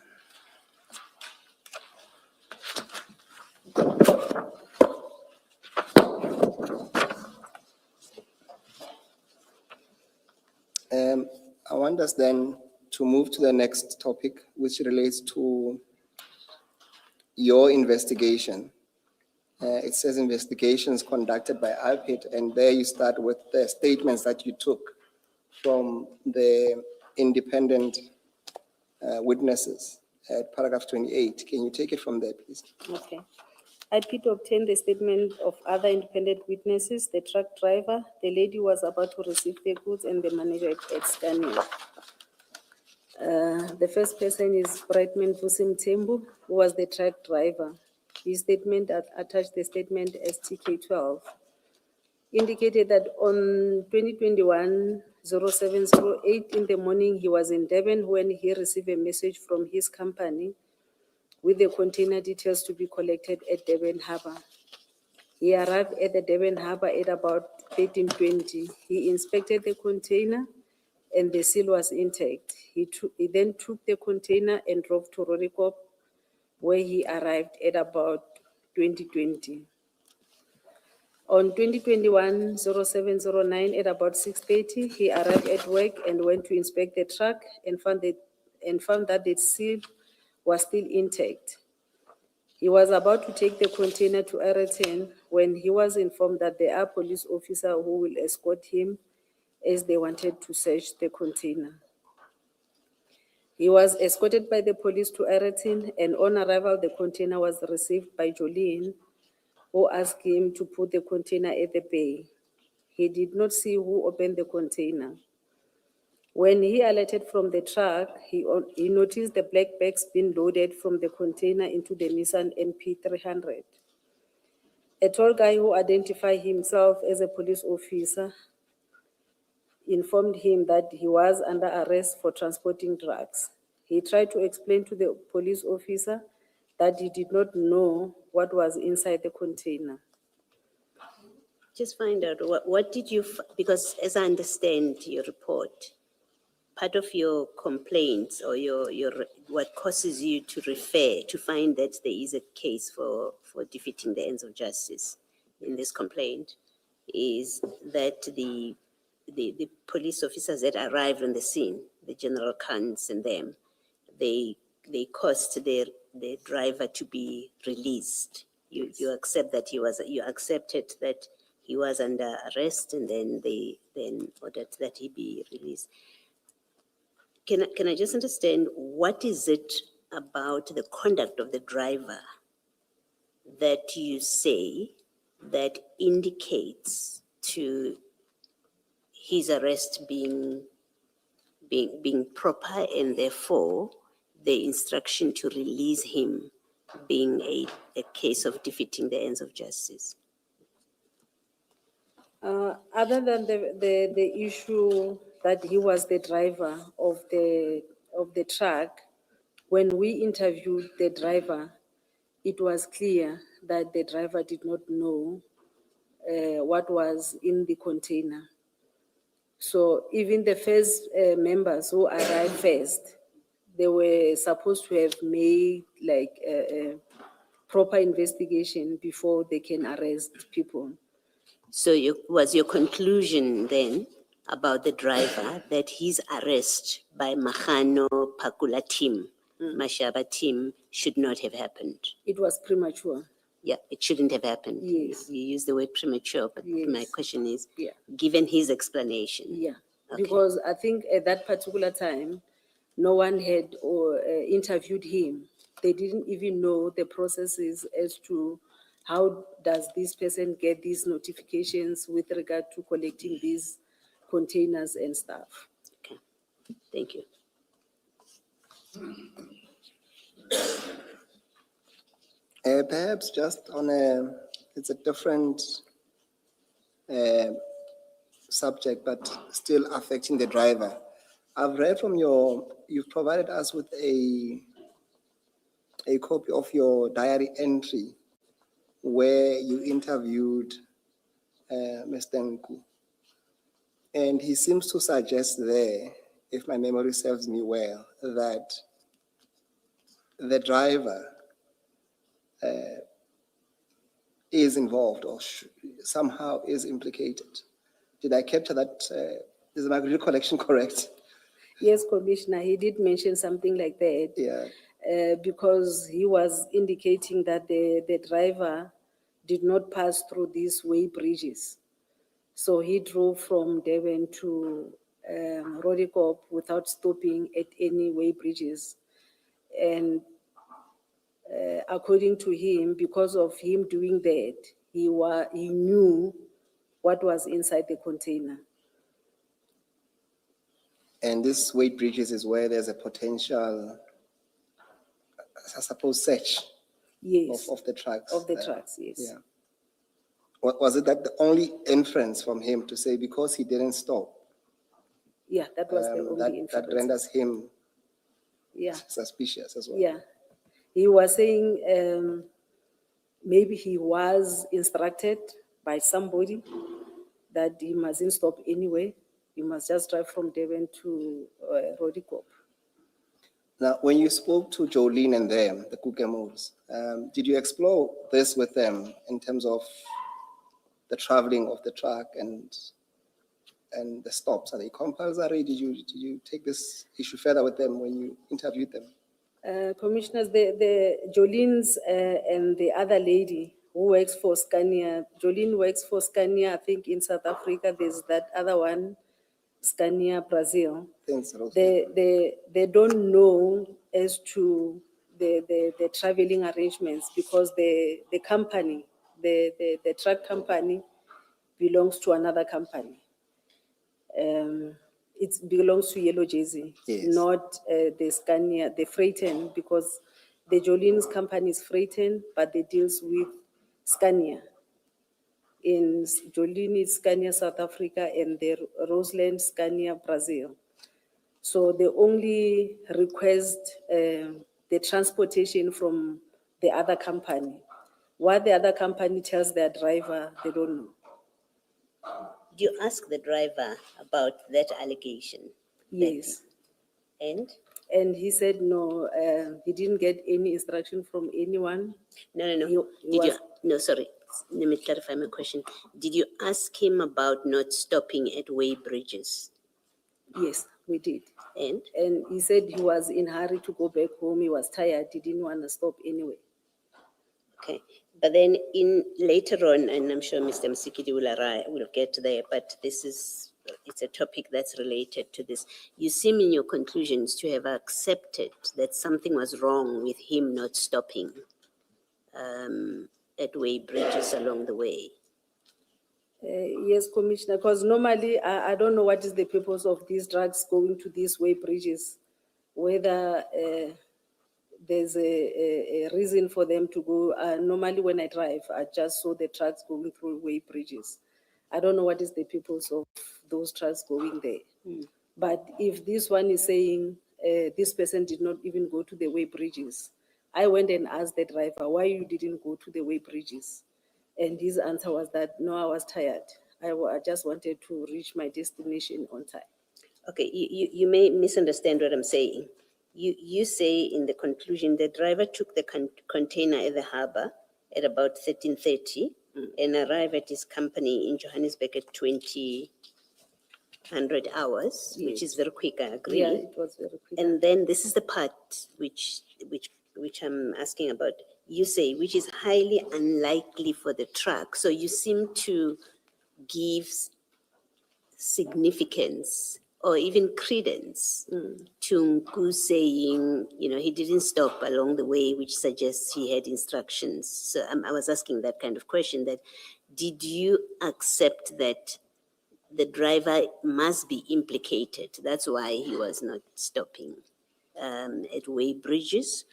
I want us then to move to the next topic, which relates to your investigation. It says investigations conducted by IPIT, and there you start with the statements that you took from the independent witnesses at paragraph 28. Can you take it from there, please? Okay. IPIT obtained the statement of other independent witnesses, the truck driver, the lady who was about to receive the goods, and the manager at Scania. The first person is Brightman Vusim Tembu, who was the truck driver. His statement attached the statement STK12 indicated that on 2021-0708 in the morning, he was in Durban when he received a message from his company with the container details to be collected at Durban Harbour. He arrived at the Durban Harbour at about 13:20. He inspected the container and the seal was intact. He then took the container and drove to Rorikop, where he arrived at about 20:20. On 2021-0709 at about 6:30, he arrived at work and went to inspect the truck and found that the seal was still intact. He was about to take the container to Ayrton when he was informed that there are police officers who will escort him as they wanted to search the container. He was escorted by the police to Ayrton, and on arrival, the container was received by Jolene, who asked him to put the container at the bay. He did not see who opened the container. When he alighted from the truck, he noticed the black bags being loaded from the container into the Nissan NP300. A tall guy who identified himself as a police officer informed him that he was under arrest for transporting drugs. He tried to explain to the police officer that he did not know what was inside the container. Just find out, what did you, because as I understand your report, part of your complaints or what causes you to refer, to find that there is a case for defeating the ends of justice in this complaint is that the police officers that arrived on the scene, the General Khans and them, they caused the driver to be released. You accept that you accepted that he was under arrest, and then they ordered that he be released. Can I just understand, what is it about the conduct of the driver that you say that indicates to his arrest being proper, and therefore the instruction to release him being a case of defeating the ends of justice? Other than the issue that he was the driver of the truck, when we interviewed the driver, it was clear that the driver did not know what was in the container. So even the first members who arrived first, they were supposed to have made like a proper investigation before they can arrest people. So was your conclusion then about the driver that his arrest by Mahano Pakula team, Mashaba team, should not have happened? It was premature. Yeah, it shouldn't have happened. Yes. You used the word premature, but Yes. my question is, Yeah. given his explanation. Yeah, Okay. because I think at that particular time, no one had interviewed him. They didn't even know the processes as to how does this person get these notifications with regard to collecting these containers and stuff. Okay, thank you. Perhaps just on it's a different subject, but still affecting the driver. I've read from you've provided us with a copy of your diary entry where you interviewed Mr. Nku. And he seems to suggest there, if my memory serves me well, that the driver is involved or somehow is implicated. Did I capture that? Is my recollection correct? Yes, Commissioner, he did mention something like that. Yeah. Because he was indicating that the driver did not pass through these way bridges. So he drove from Devon to Rodikop without stopping at any way bridges. And according to him, because of him doing that, he knew what was inside the container. And this weight bridges is where there's a potential, I suppose, search Yes. of the trucks. Of the trucks, yes. Yeah. Was it that the only inference from him to say because he didn't stop, Yeah, that was the only that inference. renders him Yeah. suspicious as well? Yeah. He was saying, maybe he was instructed by somebody that he mustn't stop anywhere. He must just drive from Devon to Rodikop. Now, when you spoke to Jolene and them, the Kukemos, did you explore this with them in terms of the traveling of the truck and the stops? Are they compulsory? Did you take this issue further with them when you interviewed them? Commissioners, the Jolene's and the other lady who works for Scania, Jolene works for Scania, I think in South Africa, there's that other one, Scania Brazil. Thanks, Rose. They don't know as to the traveling arrangements because the company, the truck company belongs to another company. It belongs to Yellow Jersey, Yes. not the Scania, the Freighten, because the Jolene's company is Freighten, but they deals with Scania. In Jolene is Scania South Africa and the Roseland Scania Brazil. So they only request the transportation from the other company. What the other company tells their driver, they don't know. Did you ask the driver about that allegation? Yes. And? And he said, no, he didn't get any instruction from anyone. No. He was- No, sorry. Let me clarify my question. Did you ask him about not stopping at way bridges? Yes, we did. And? And he said he was in a hurry to go back home. He was tired. He didn't want to stop anyway. Okay, but then later on, and I'm sure Mr. Msikiti will get there, but it's a topic that's related to this. You seem in your conclusions to have accepted that something was wrong with him not stopping at way bridges along the way. Yes, Commissioner, because normally I don't know what is the purpose of these drugs going to these way bridges, whether there's a reason for them to go. Normally when I drive, I just saw the trucks going through way bridges. I don't know what is the purpose of those trucks going there. But if this one is saying this person did not even go to the way bridges, I went and asked the driver, why you didn't go to the way bridges? And his answer was that, no, I was tired. I just wanted to reach my destination on time. Okay, you may misunderstand what I'm saying. You say in the conclusion, the driver took the container at the harbor at about 13:30 and arrived at his company in Johannesburg at 2000 hours, which is very quick, I agree. Yeah, it was very quick. And then this is the part which I'm asking about. You say, which is highly unlikely for the truck. So you seem to give significance or even credence to Nku saying, he didn't stop along the way, which suggests he had instructions. So I was asking that kind of question, that did you accept that the driver must be implicated? That's why he was not stopping at way bridges,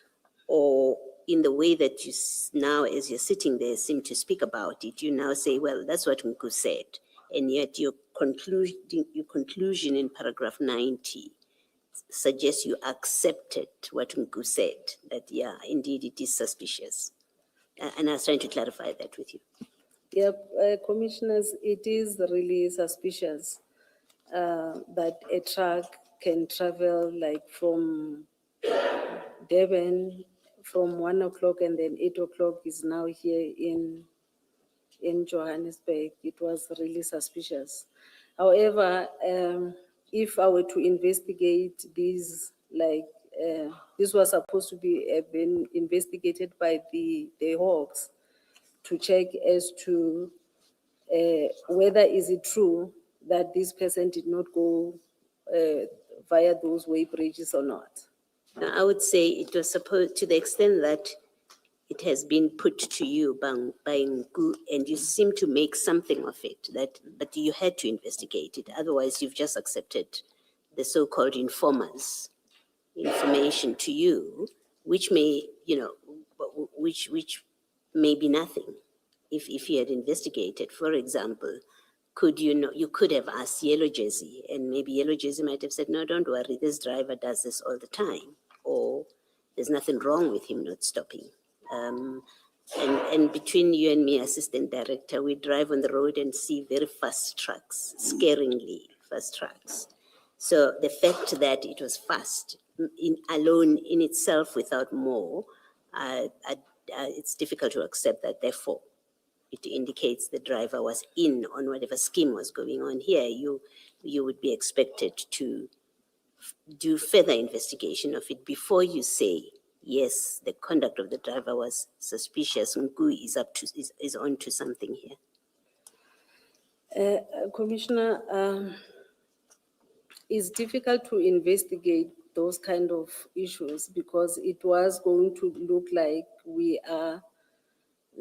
or in the way that you now, as you're sitting there, seem to speak about it, you now say, well, that's what Nku said. And yet your conclusion in paragraph 90 suggests you accepted what Nku said, that, yeah, indeed it is suspicious. And I was trying to clarify that with you. Yep, Commissioners, it is really suspicious that a truck can travel like from Devon from 1 o'clock and then 8 o'clock is now here in Johannesburg. It was really suspicious. However, if I were to investigate these, like, this was supposed to be, been investigated by the Hawks to check as to whether is it true that this person did not go via those way bridges or not. Now, I would say it was supposed, to the extent that it has been put to you by Ngu, and you seem to make something of it, but you had to investigate it. Otherwise, you've just accepted the so-called informers' information to you, which may, which may be nothing. If you had investigated, for example, you could have asked Yellow Jersey, and maybe Yellow Jersey might have said, no, don't worry, this driver does this all the time, or there's nothing wrong with him not stopping. And between you and me, Assistant Director, we drive on the road and see very fast trucks, scaringly fast trucks. So the fact that it was fast alone in itself without more, it's difficult to accept that. Therefore, it indicates the driver was in on whatever scheme was going on here. You would be expected to do further investigation of it before you say, yes, the conduct of the driver was suspicious. Ngu is on to something here. Commissioner, it's difficult to investigate those kind of issues because it was going to look like we are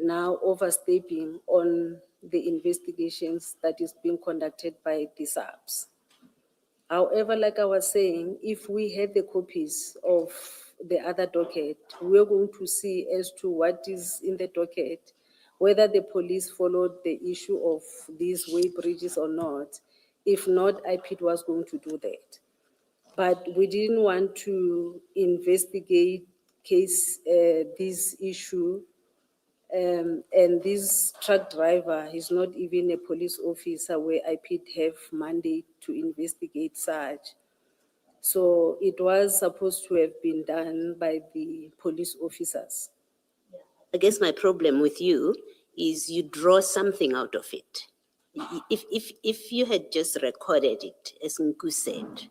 now overstepping on the investigations that is being conducted by the SAPS. However, like I was saying, if we had the copies of the other docket, we're going to see as to what is in the docket, whether the police followed the issue of these way bridges or not. If not, IPID was going to do that. But we didn't want to investigate this issue. And this truck driver is not even a police officer where IPID have mandate to investigate such. So it was supposed to have been done by the police officers. I guess my problem with you is you draw something out of it. If you had just recorded it, as Nku said,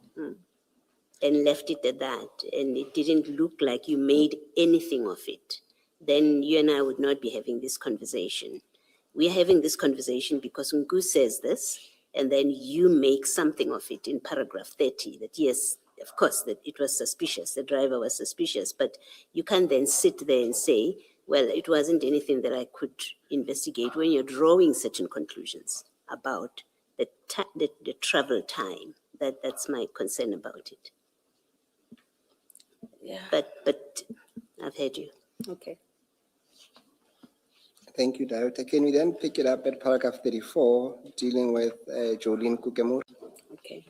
and left it at that, and it didn't look like you made anything of it, then you and I would not be having this conversation. We are having this conversation because Ngu says this, and then you make something of it in paragraph 30, that yes, of course, that it was suspicious, the driver was suspicious, but you can't then sit there and say, well, it wasn't anything that I could investigate when you're drawing certain conclusions about the travel time. That's my concern about it. Yeah. But I've heard you. Okay. Thank you, Director. Can we then pick it up at paragraph 34, dealing with Jolene Kukemur? Okay.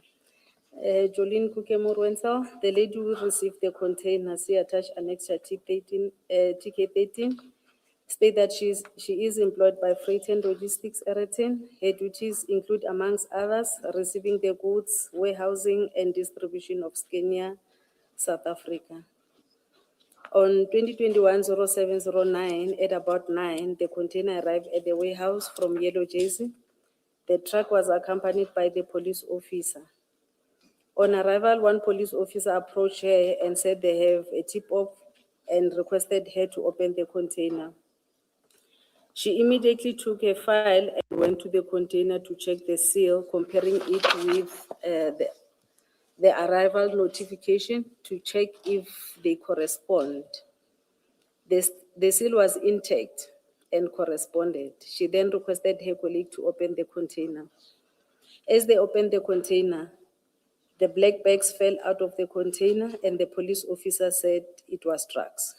Jolene Kukemur-Wenzel, the lady who received the container, see attached annexure TK13, state that she is employed by Freight and Logistics Eretin. Her duties include, amongst others, receiving the goods, warehousing, and distribution of Scania, South Africa. On 2021-0709, at about 9, the container arrived at the warehouse from Yellow Jersey. The truck was accompanied by the police officer. On arrival, one police officer approached her and said they have a tip-off and requested her to open the container. She immediately took a file and went to the container to check the seal, comparing it with the arrival notification to check if they correspond. The seal was intact and corresponded. She then requested her colleague to open the container. As they opened the container, the black bags fell out of the container and the police officer said it was drugs.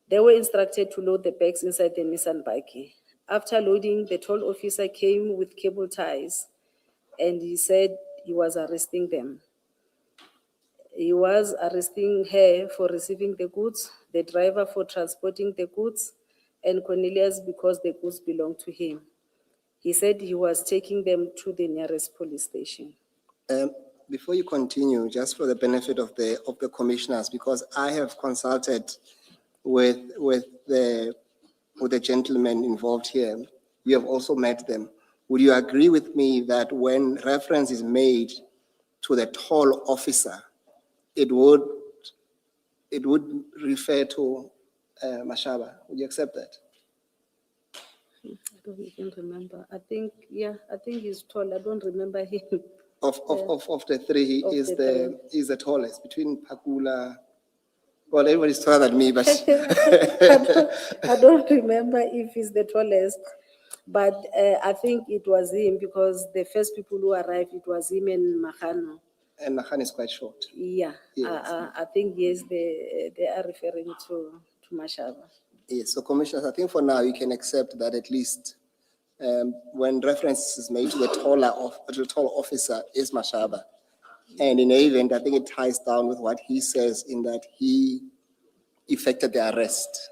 They were instructed to load the bags inside the Nissan buggy. After loading, the tall officer came with cable ties and he said he was arresting them. He was arresting her for receiving the goods, the driver for transporting the goods, and Cornelius because the goods belonged to him. He said he was taking them to the nearest police station. Before you continue, just for the benefit of the commissioners, because I have consulted with the gentlemen involved here, you have also met them. Would you agree with me that when reference is made to the tall officer, it would refer to Mashaba. Would you accept that? I don't even remember. I think he's tall. I don't remember him. Of the three, he Of is the is the tallest between Pakula. Well, everybody's taller than me, but I don't remember if he's the tallest, but I think it was him because the first people who arrived, it was him and Mahano. and Nahan is quite short. Yeah, Yes. I think yes, they are referring to Mashaba. Yes, so commissioners, I think for now you can accept that at least when reference is made to the tall officer is Mashaba. And in any event, I think it ties down with what he says in that he effected the arrest.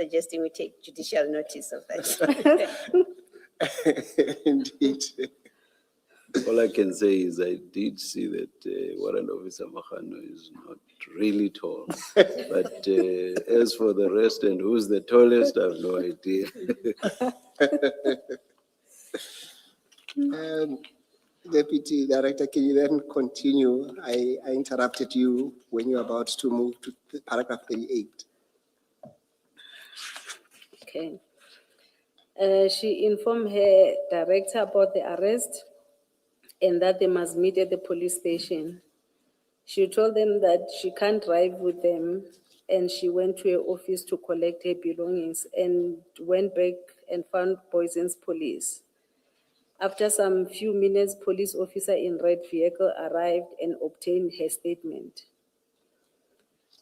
Suggesting we take judicial notice of that. Indeed. All I can say is I did see that Warrant Officer Mahano is not really tall. But as for the rest and who's the tallest, I have no idea. Deputy Director, can you then continue? I interrupted you when you were about to move to paragraph 38. Okay. She informed her director about the arrest and that they must meet at the police station. She told them that she can't drive with them, and she went to her office to collect her belongings and went back and found Boysen's police. After some few minutes, police officer in red vehicle arrived and obtained her statement.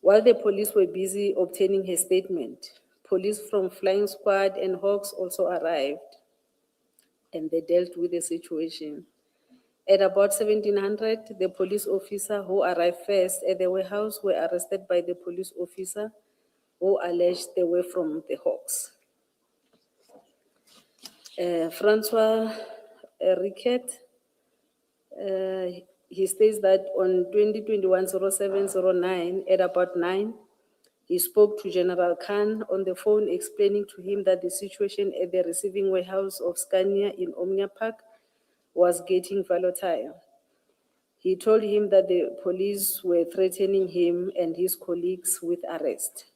While the police were busy obtaining her statement, police from Flying Squad and Hawks also arrived, and they dealt with the situation. At about 1700, the police officer who arrived first at the warehouse were arrested by the police officer who alleged they were from the Hawks. Francois Riquet, he states that on 2021-07-09, at about 9, he spoke to General Khan on the phone, explaining to him that the situation at the receiving warehouse of Scania in Omnia Park was getting volatile. He told him that the police were threatening him and his colleagues with arrest.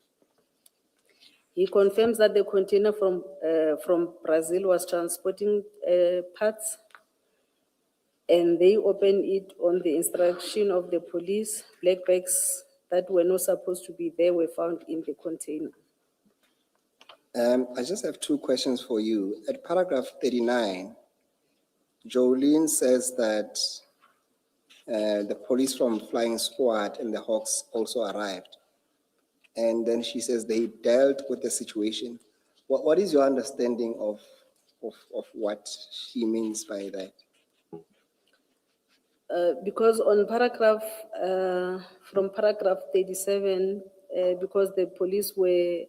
He confirms that the container from Brazil was transporting parts, and they opened it on the instruction of the police. Black bags that were not supposed to be there were found in the container. I just have two questions for you. At paragraph 39, Jolene says that the police from Flying Squad and the Hawks also arrived. And then she says they dealt with the situation. What is your understanding of what she means by that? Because on from paragraph 37, because the police were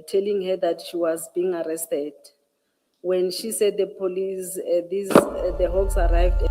telling her that she was being arrested, when she said the police, the Hawks arrived.